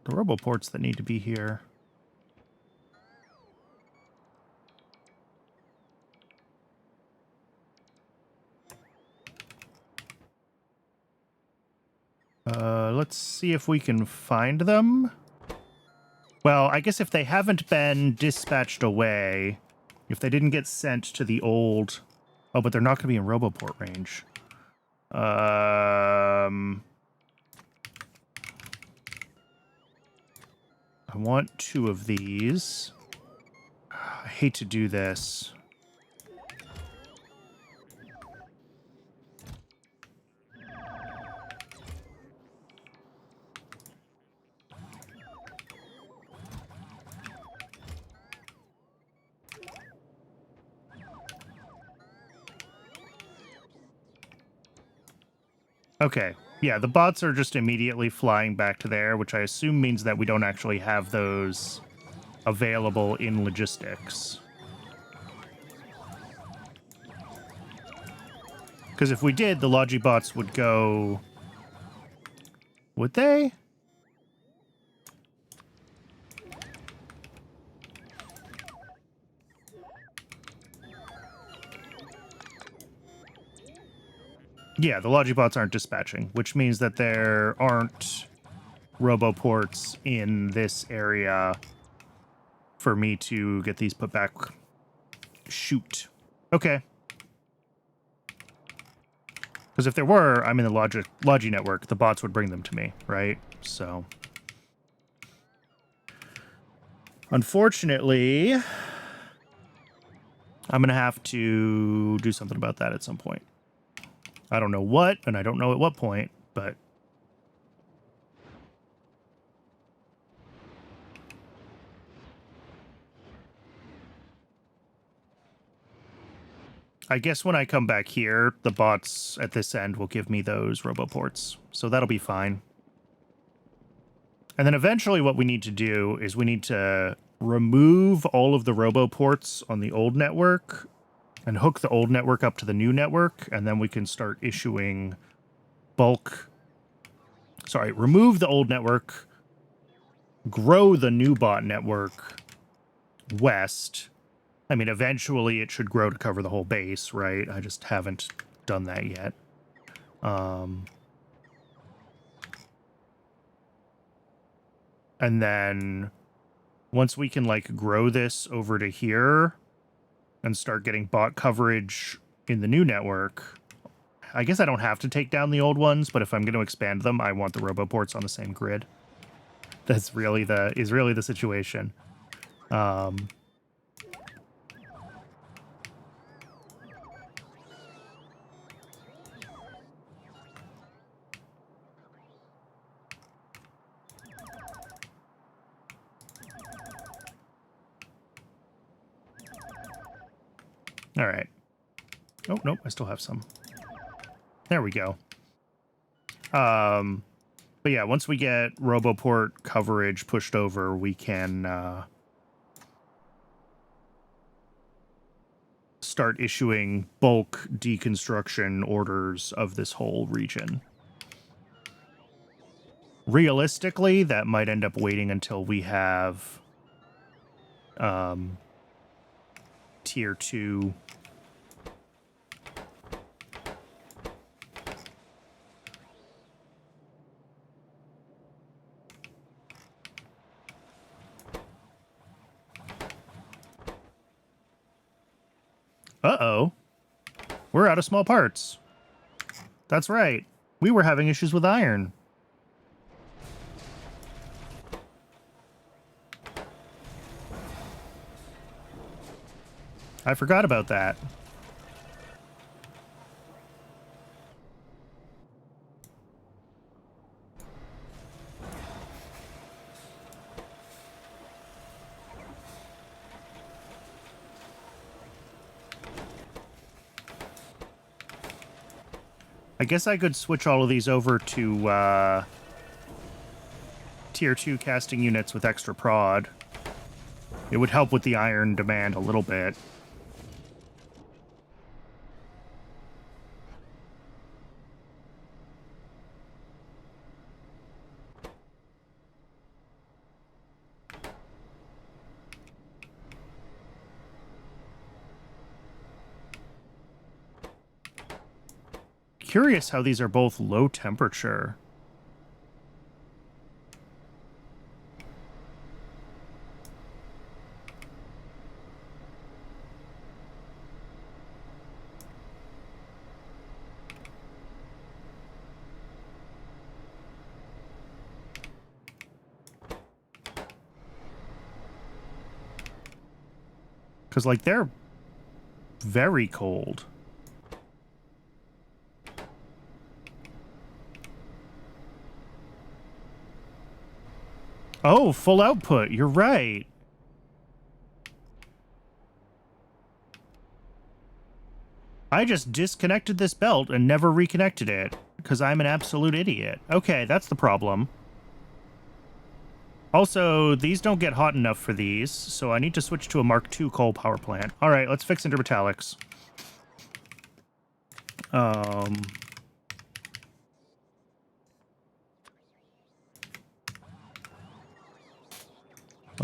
the roboports that need to be here. Let's see if we can find them. Well, I guess if they haven't been dispatched away, if they didn't get sent to the old... Oh, but they're not going to be in Roboport range. I want 2 of these. I hate to do this. Okay, yeah, the bots are just immediately flying back to there, which I assume means that we don't actually have those available in logistics. Because if we did, the Logibots would go Would they? Yeah, the Logibots aren't dispatching, which means that there aren't roboports in this area for me to get these put back. Shoot. Okay. Because if there were, I'm in the Logi network, the bots would bring them to me, right? So... unfortunately, I'm going to have to do something about that at some point. I don't know what, and I don't know at what point, but... I guess when I come back here, the bots at this end will give me those roboports, so that'll be fine. And then eventually what we need to do is we need to remove all of the roboports on the old network and hook the old network up to the new network, and then we can start issuing bulk... Sorry, remove the old network, grow the new bot network west. I mean, eventually it should grow to cover the whole base, right? I just haven't done that yet. And then once we can, like, grow this over to here and start getting bot coverage in the new network, I guess I don't have to take down the old ones, but if I'm going to expand them, I want the roboports on the same grid. That's really the situation. All right. Oh, nope, I still have some. There we go. But yeah, once we get Roboport coverage pushed over, we can start issuing bulk deconstruction orders of this whole region. Realistically, that might end up waiting until we have tier 2. Uh-oh. We're out of small parts. That's right. We were having issues with iron. I forgot about that. I guess I could switch all of these over to tier 2 casting units with extra prod. It would help with the iron demand a little bit. Curious how these are both low temperature. Because, like, they're very cold. Oh, full output. You're right. I just disconnected this belt and never reconnected it because I'm an absolute idiot. Okay, that's the problem. Also, these don't get hot enough for these, so I need to switch to a Mark II coal power plant. All right, let's fix intermetallics.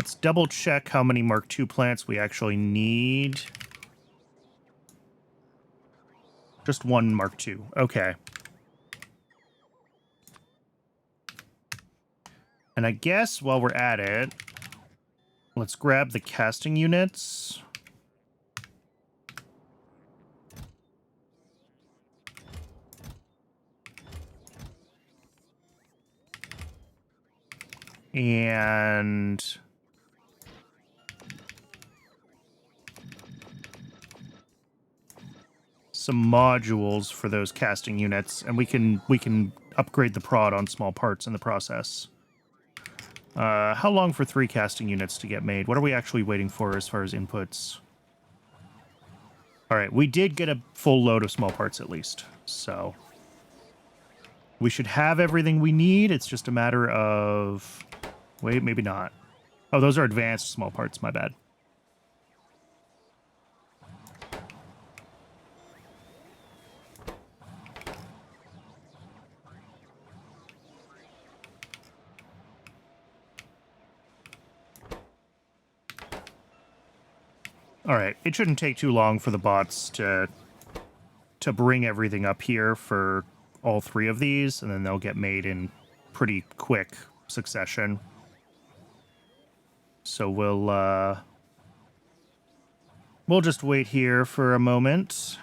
let's double check how many Mark II plants we actually need. Just one Mark II. Okay. And I guess while we're at it, let's grab the casting units. And some modules for those casting units, and we can upgrade the prod on small parts in the process. How long for 3 casting units to get made? What are we actually waiting for as far as inputs? All right, we did get a full load of small parts at least, so we should have everything we need. It's just a matter of... Wait, maybe not. Oh, those are advanced small parts, my bad. All right, it shouldn't take too long for the bots to bring everything up here for all 3 of these, and then they'll get made in pretty quick succession. So we'll just wait here for a moment.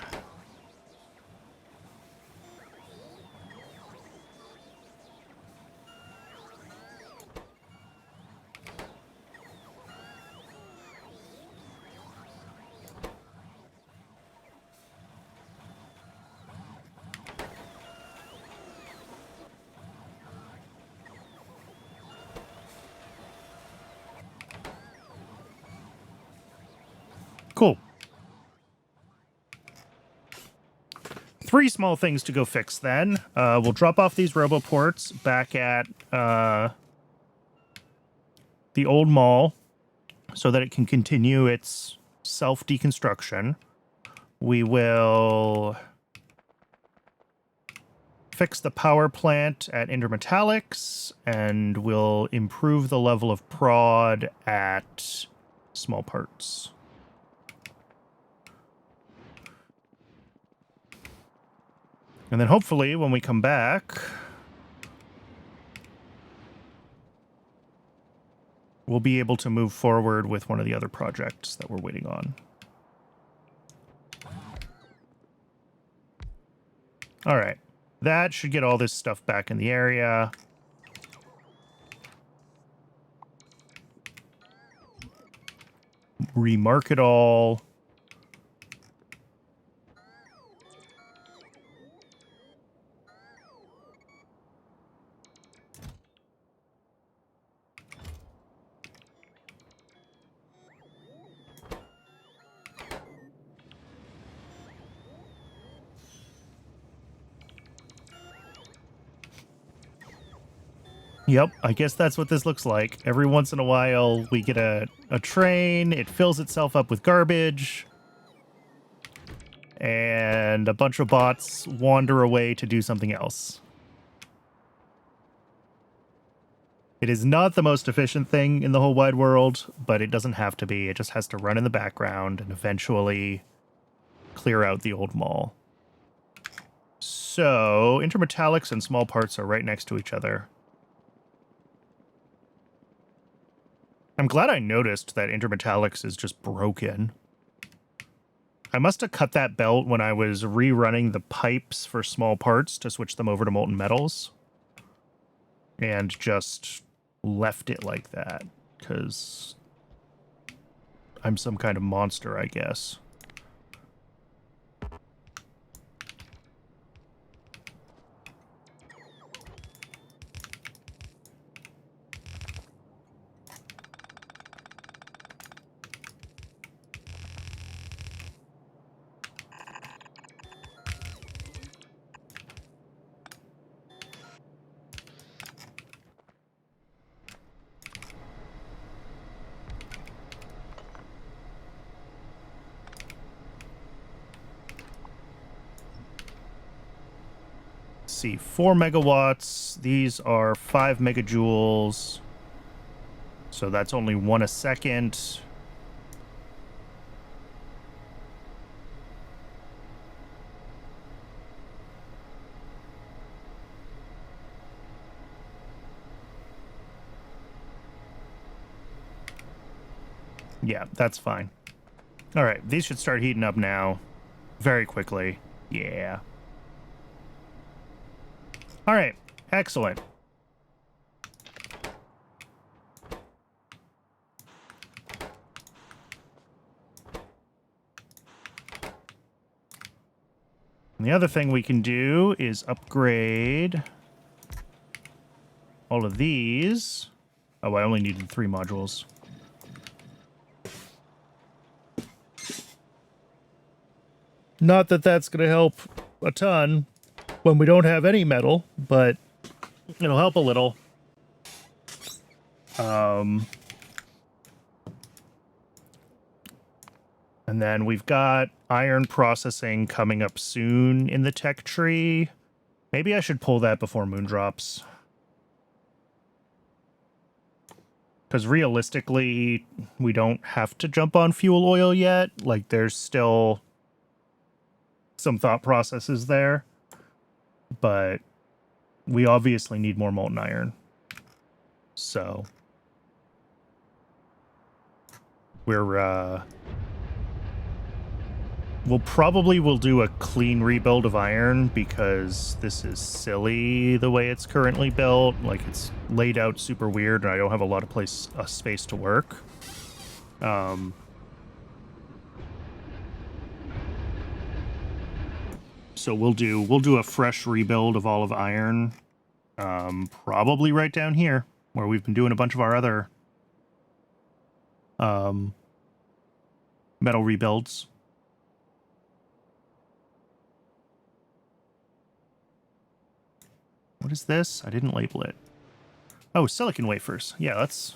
Cool. 3 small things to go fix then. We'll drop off these roboports back at the old mall so that it can continue its self-deconstruction. We will fix the power plant at Intermetallics, and we'll improve the level of prod at small parts. And then hopefully when we come back, we'll be able to move forward with one of the other projects that we're waiting on. All right. That should get all this stuff back in the area. Remark it all. Yep, I guess that's what this looks like. Every once in a while, we get a train, it fills itself up with garbage, and a bunch of bots wander away to do something else. It is not the most efficient thing in the whole wide world, but it doesn't have to be. It just has to run in the background and eventually clear out the old mall. So, Intermetallics and small parts are right next to each other. I'm glad I noticed that Intermetallics is just broken. I must have cut that belt when I was rerunning the pipes for small parts to switch them over to molten metals. And just left it like that, because I'm some kind of monster, I guess. See, 4 megawatts. These are 5 megajoules. So that's only 1 a second. Yeah, that's fine. All right, these should start heating up now very quickly. Yeah. All right, excellent. And the other thing we can do is upgrade all of these. Oh, I only needed 3 modules. Not that that's going to help a ton when we don't have any metal, but it'll help a little. And then we've got iron processing coming up soon in the tech tree. Maybe I should pull that before moon drops. Because realistically, we don't have to jump on fuel oil yet. Like, there's still some thought processes there. But we obviously need more molten iron. So we'll do a clean rebuild of iron because this is silly the way it's currently built. Like, it's laid out super weird and I don't have a lot of space to work. So we'll do a fresh rebuild of all of iron. Probably right down here where we've been doing a bunch of our other metal rebuilds. What is this? I didn't label it. Oh, silicon wafers. Yeah, that's...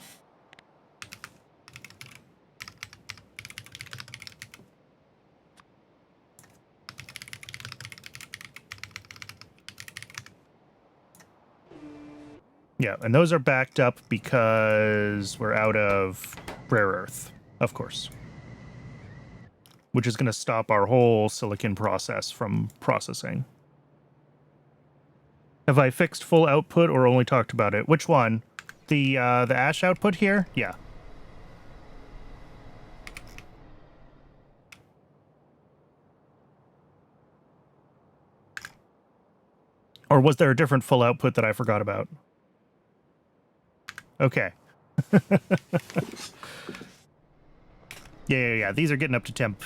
Yeah, and those are backed up because we're out of rare earth, of course. Which is going to stop our whole silicon process from processing. Have I fixed full output or only talked about it? Which one? The ash output here? Yeah. Or was there a different full output that I forgot about? Okay. Yeah. These are getting up to temp.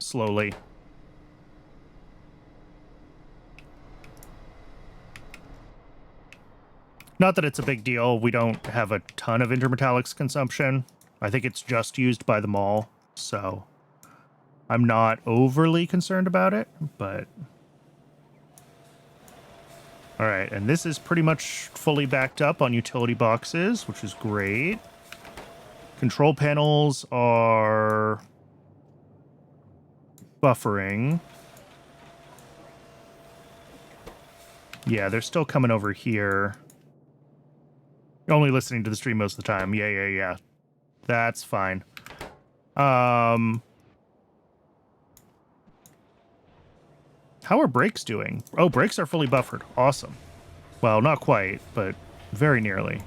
Slowly. Not that it's a big deal. We don't have a ton of intermetallics consumption. I think it's just used by the mall, so I'm not overly concerned about it, but... All right, and this is pretty much fully backed up on utility boxes, which is great. Control panels are buffering. Yeah, they're still coming over here. Only listening to the stream most of the time. Yeah. That's fine. How are brakes doing? Oh, brakes are fully buffered. Awesome. Well, not quite, but very nearly.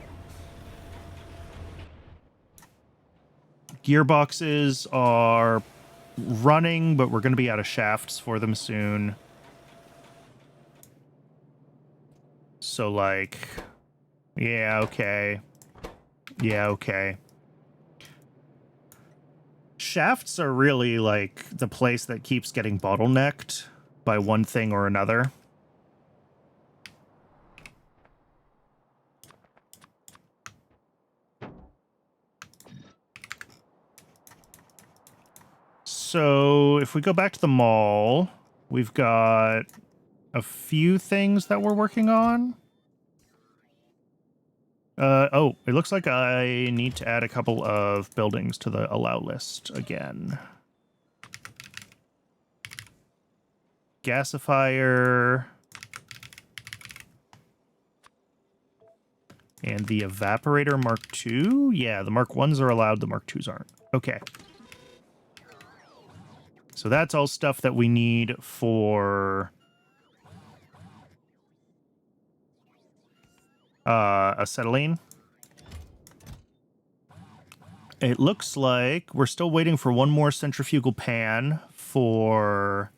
Gearboxes are running, but we're going to be out of shafts for them soon. So, like... Yeah, okay. Shafts are really, like, the place that keeps getting bottlenecked by one thing or another. So, if we go back to the mall, we've got a few things that we're working on. Oh, it looks like I need to add a couple of buildings to the allow list again. Gasifier. And the evaporator Mark II? Yeah, the Mark 1s are allowed, the Mark 2s aren't. Okay. So that's all stuff that we need for acetylene. It looks like we're still waiting for one more centrifugal pan for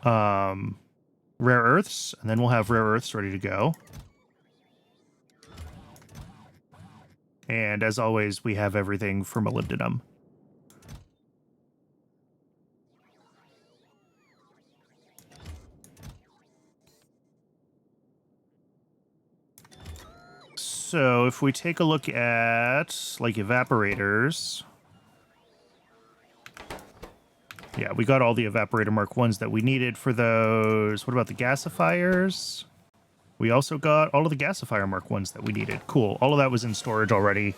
rare earths, and then we'll have rare earths ready to go. And as always, we have everything for molybdenum. So if we take a look at, like, evaporators... Yeah, we got all the evaporator Mark 1s that we needed for those. What about the gasifiers? We also got all of the gasifier Mark 1s that we needed. Cool. All of that was in storage already.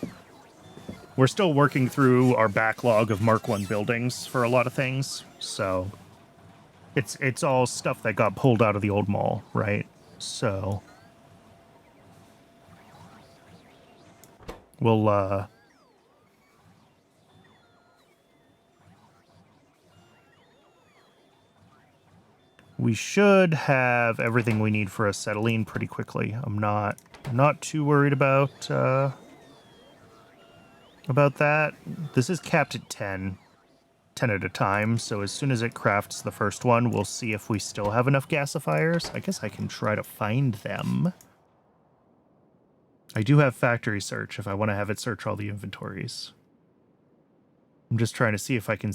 We're still working through our backlog of Mark 1 buildings for a lot of things, so... It's all stuff that got pulled out of the old mall, right? So... We'll, we should have everything we need for acetylene pretty quickly. I'm not too worried about that. This is capped at 10 at a time, so as soon as it crafts the first one, we'll see if we still have enough gasifiers. I guess I can try to find them. I do have factory search if I want to have it search all the inventories. I'm just trying to see if I can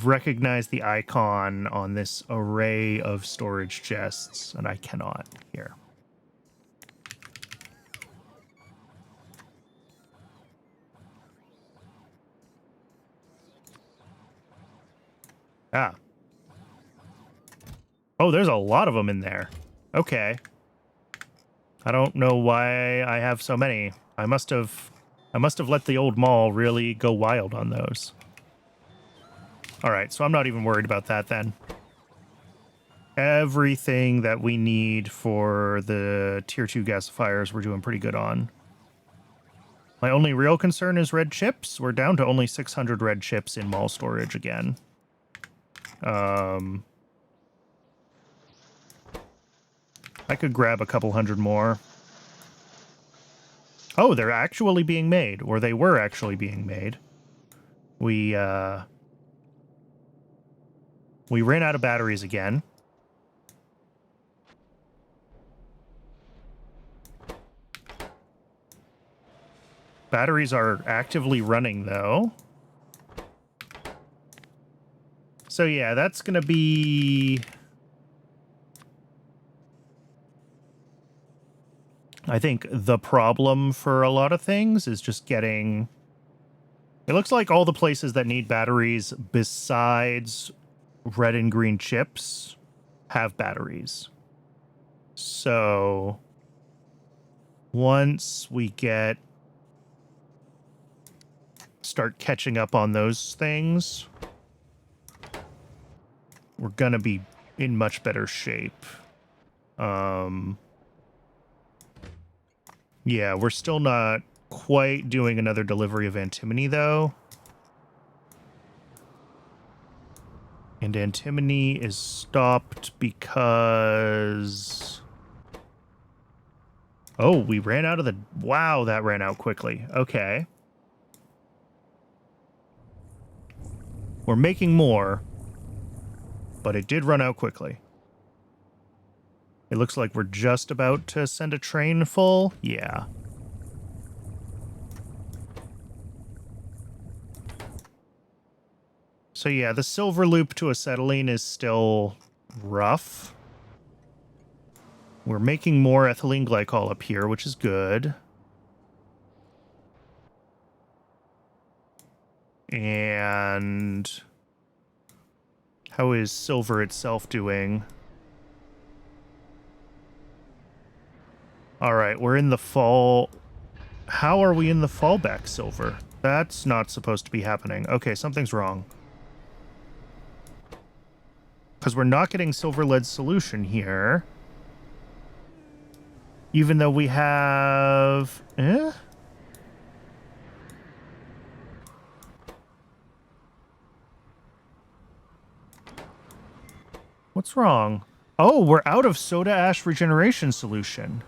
recognize the icon on this array of storage chests, and I cannot here. Ah. Oh, there's a lot of them in there. Okay. I don't know why I have so many. I must have let the old mall really go wild on those. All right, so I'm not even worried about that then. Everything that we need for the tier 2 gasifiers we're doing pretty good on. My only real concern is red chips. We're down to only 600 red chips in mall storage again. I could grab a couple hundred more. Oh, they're actually being made, or they were actually being made. We ran out of batteries again. Batteries are actively running, though. So yeah, that's gonna be... I think the problem for a lot of things is just getting... It looks like all the places that need batteries besides red and green chips have batteries. So once we start catching up on those things, we're gonna be in much better shape. Yeah, we're still not quite doing another delivery of antimony, though. And antimony is stopped because... Oh, we ran out of the... Wow, that ran out quickly. Okay. We're making more, but it did run out quickly. It looks like we're just about to send a train full. Yeah. So yeah, the silver loop to acetylene is still rough. We're making more ethylene glycol up here, which is good. And how is silver itself doing? All right, we're in the fall. How are we in the fallback silver? That's not supposed to be happening. Okay, something's wrong. Because we're not getting silver lead solution here. Even though we have... What's wrong? Oh, we're out of soda ash regeneration solution.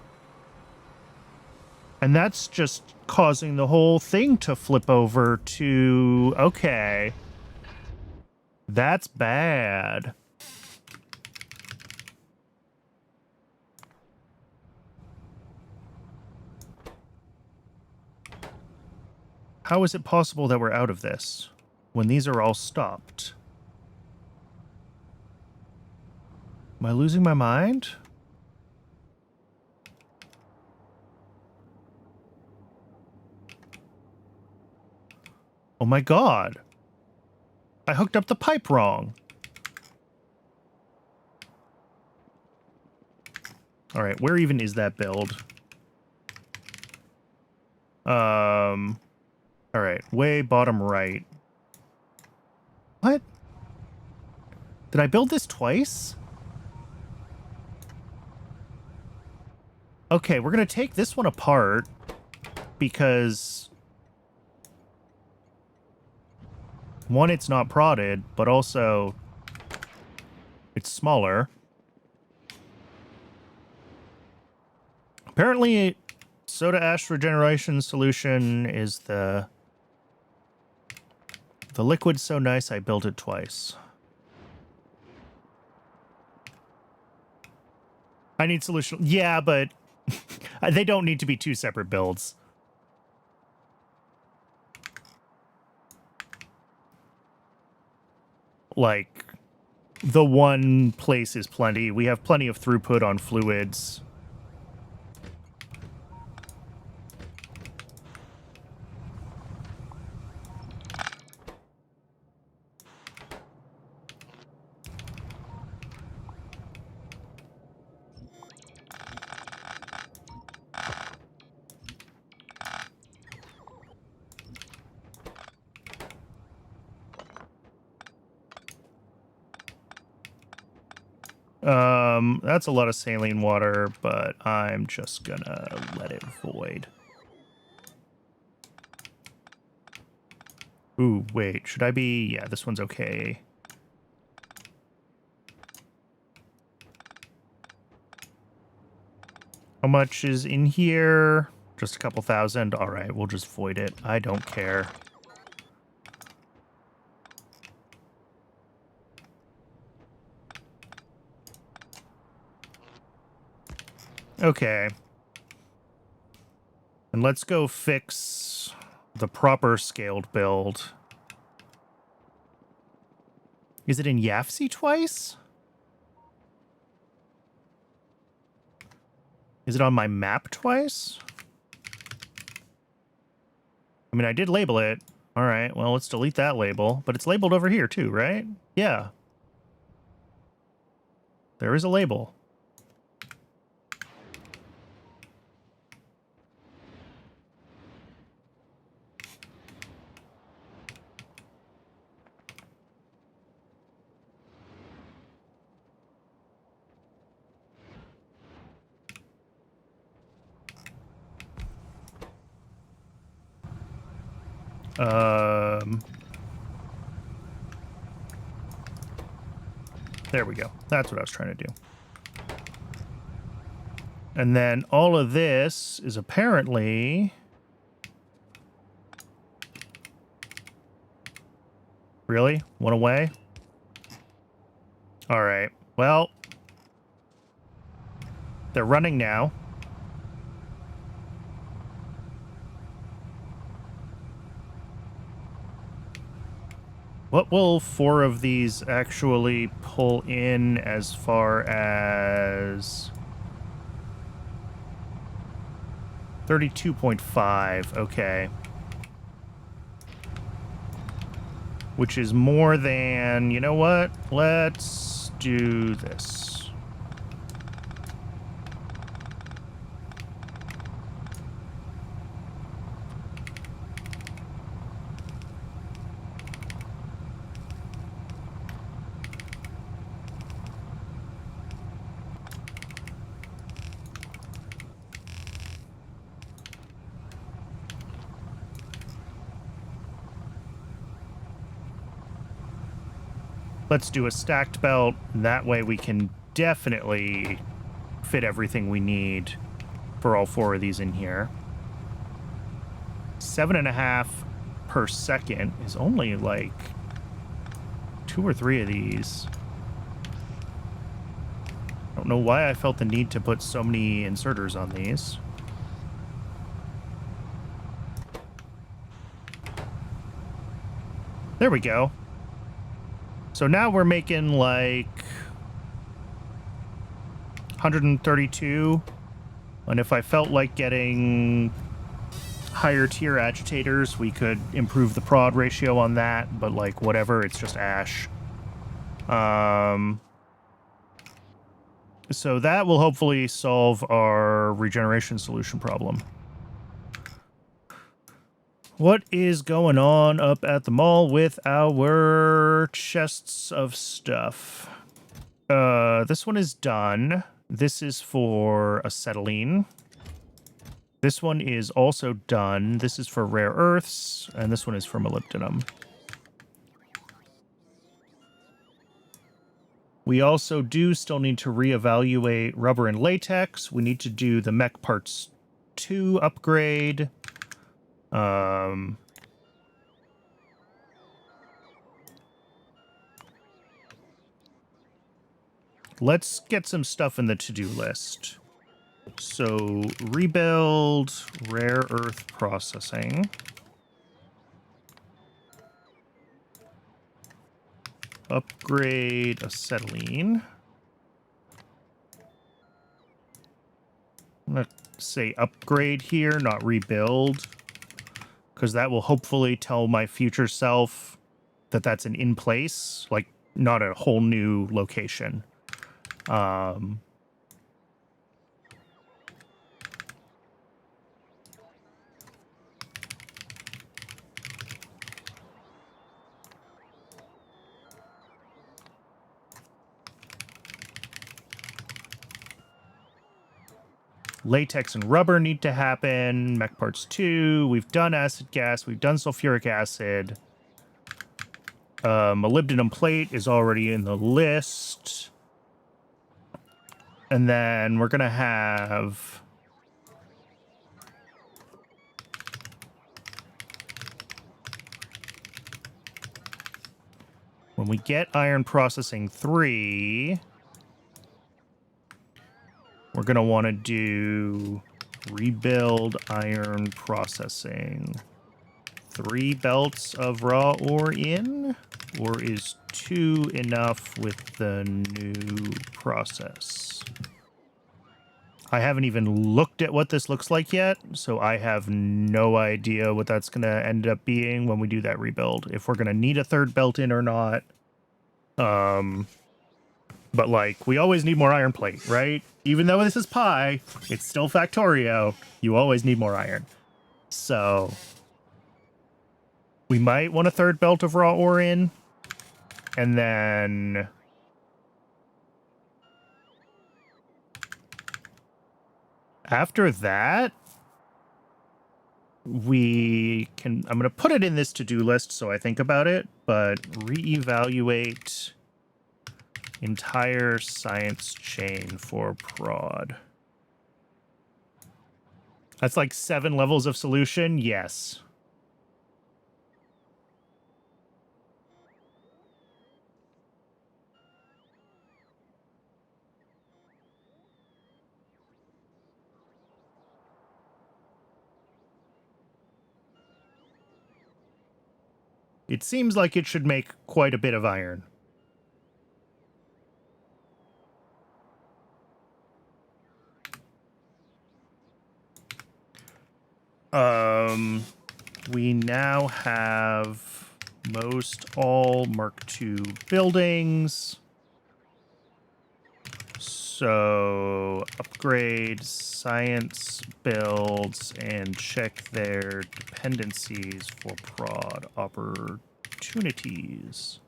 And that's just causing the whole thing to flip over to... Okay. That's bad. How is it possible that we're out of this when these are all stopped? Am I losing my mind? Oh my god. I hooked up the pipe wrong. Alright, where even is that build? Alright, way bottom right. What? Did I build this twice? Okay, we're gonna take this one apart because... One, it's not prodded, but also it's smaller. Apparently, soda ash regeneration solution is the liquid's so nice I built it twice. I need solution. Yeah, but they don't need to be two separate builds. Like, the one place is plenty. We have plenty of throughput on fluids. That's a lot of saline water, but I'm just gonna let it void. Ooh, wait, should I be... Yeah, this one's okay. How much is in here? Just a couple thousand? Alright, we'll just void it. I don't care. Okay. And let's go fix the proper scaled build. Is it in Yafsi twice? Is it on my map twice? I mean, I did label it. All right, well, let's delete that label. But it's labeled over here too, right? Yeah. There is a label. There we go. That's what I was trying to do. And then all of this is apparently... Really? One away? All right. Well, they're running now. What will 4 of these actually pull in as far as... 32.5, okay. Which is more than... You know what? Let's do this. Let's do a stacked belt. That way we can definitely fit everything we need for all 4 of these in here. 7.5 per second is only like 2 or 3 of these. I don't know why I felt the need to put so many inserters on these. There we go. So now we're making like 132. And if I felt like getting higher tier agitators, we could improve the prod ratio on that, but like whatever, it's just ash. So that will hopefully solve our regeneration solution problem. What is going on up at the mall with our chests of stuff? This one is done. This is for acetylene. This one is also done. This is for rare earths, and this one is for molybdenum. We also do still need to reevaluate rubber and latex. We need to do the mech parts 2 upgrade. Let's get some stuff in the to-do list. So, rebuild rare earth processing. Upgrade acetylene. I'm going to say upgrade here, not rebuild, because that will hopefully tell my future self that that's an in place, like not a whole new location. Latex and rubber need to happen. Mech parts 2. We've done acid gas. We've done sulfuric acid. Molybdenum plate is already in the list. And then we're going to have... when we get iron processing 3... we're going to want to do rebuild iron processing. 3 belts of raw ore in? Or is 2 enough with the new process? I haven't even looked at what this looks like yet, so I have no idea what that's going to end up being when we do that rebuild. If we're going to need a 3rd belt in or not. But, like, we always need more iron plate, right? Even though this is pi, it's still Factorio. You always need more iron. So, we might want a 3rd belt of raw ore in. And then... after that, we can... I'm going to put it in this to-do list so I think about it, but reevaluate... entire science chain for prod. That's like 7 levels of solution? Yes. It seems like it should make quite a bit of iron. We now have most all Mark II buildings. So upgrade science builds and check their dependencies for prod opportunities.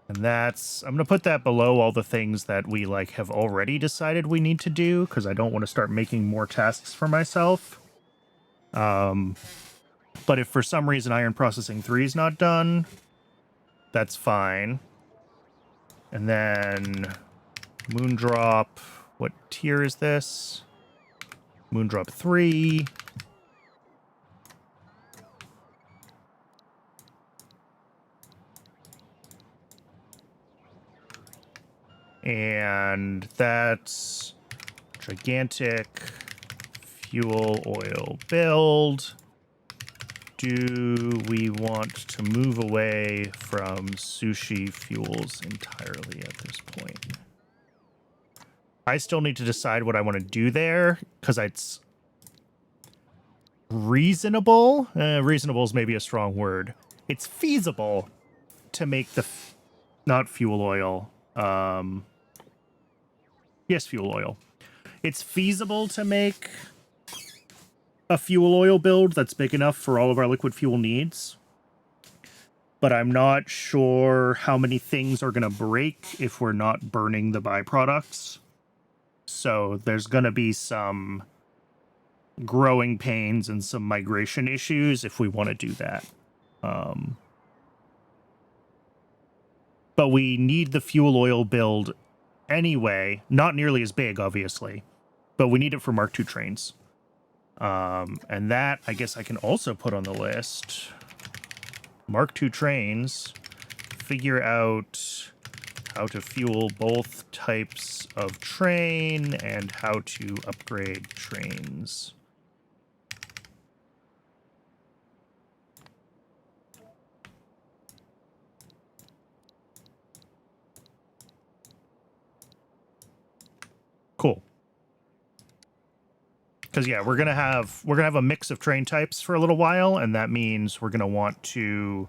And that's, I'm going to put that below all the things that we like have already decided we need to do, because I don't want to start making more tasks for myself. But if for some reason iron processing 3 is not done, That's fine. And then Moondrop. What tier is this? Moondrop 3. And that's gigantic fuel oil build. Do we want to move away from sushi fuels entirely at this point? I still need to decide what I want to do there, because it's reasonable. Reasonable is maybe a strong word. It's feasible to make the... not fuel oil. Yes, fuel oil. It's feasible to make a fuel oil build that's big enough for all of our liquid fuel needs. But I'm not sure how many things are going to break if we're not burning the byproducts. So there's going to be some growing pains and some migration issues if we want to do that. But we need the fuel oil build anyway. Not nearly as big, obviously. But we need it for Mark II trains. And that, I guess I can also put on the list. Mark II trains. Figure out how to fuel both types of train and how to upgrade trains. Cool. Because yeah, we're gonna have a mix of train types for a little while, and that means we're gonna want to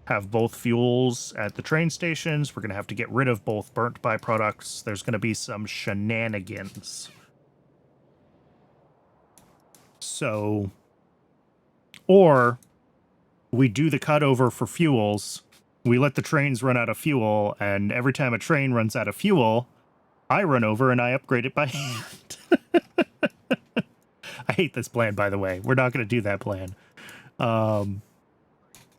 have both fuels at the train stations. We're gonna have to get rid of both burnt byproducts. There's gonna be some shenanigans. So, or we do the cutover for fuels. We let the trains run out of fuel, and every time a train runs out of fuel, I run over and I upgrade it by hand. I hate this plan, by the way. We're not going to do that plan. But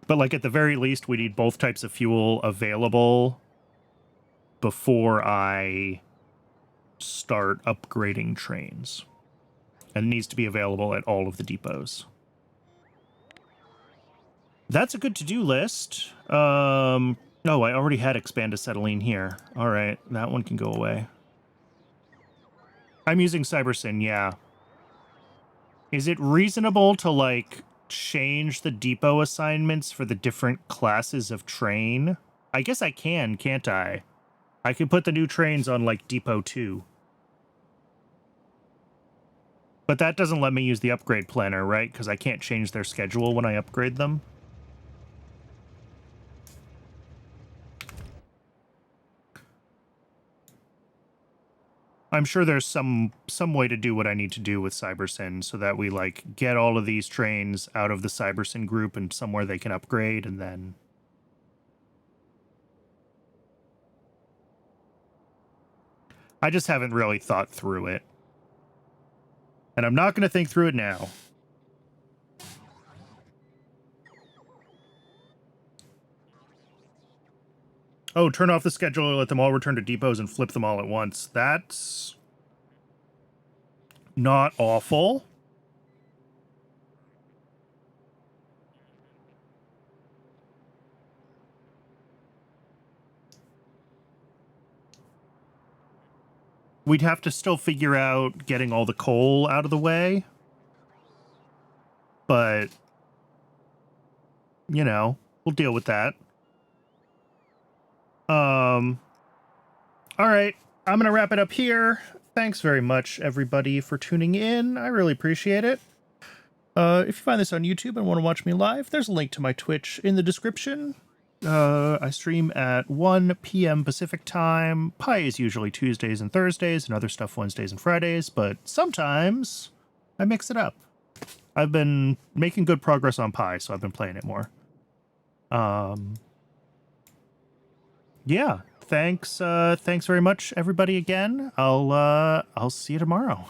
like at the very least, we need both types of fuel available before I start upgrading trains. And it needs to be available at all of the depots. That's a good to-do list. Oh, I already had expand acetylene here. All right, that one can go away. I'm using Cybersyn, yeah. Is it reasonable to, like, change the depot assignments for the different classes of train? I guess I can, can't I? I could put the new trains on, like, Depot 2. But that doesn't let me use the upgrade planner, right? Because I can't change their schedule when I upgrade them. I'm sure there's some way to do what I need to do with Cybersyn so that we, like, get all of these trains out of the Cybersyn group and somewhere they can upgrade, and then... I just haven't really thought through it. And I'm not going to think through it now. Oh, turn off the schedule, let them all return to depots and flip them all at once. That's not awful. We'd have to still figure out getting all the coal out of the way. But, you know, we'll deal with that. All right, I'm going to wrap it up here. Thanks very much, everybody, for tuning in. I really appreciate it. If you find this on YouTube and want to watch me live, there's a link to my Twitch in the description. I stream at 1 p.m. Pacific time. Pi is usually Tuesdays and Thursdays, and other stuff Wednesdays and Fridays, but sometimes I mix it up. I've been making good progress on Pi, so I've been playing it more. Yeah, thanks very much, everybody, again. I'll see you tomorrow.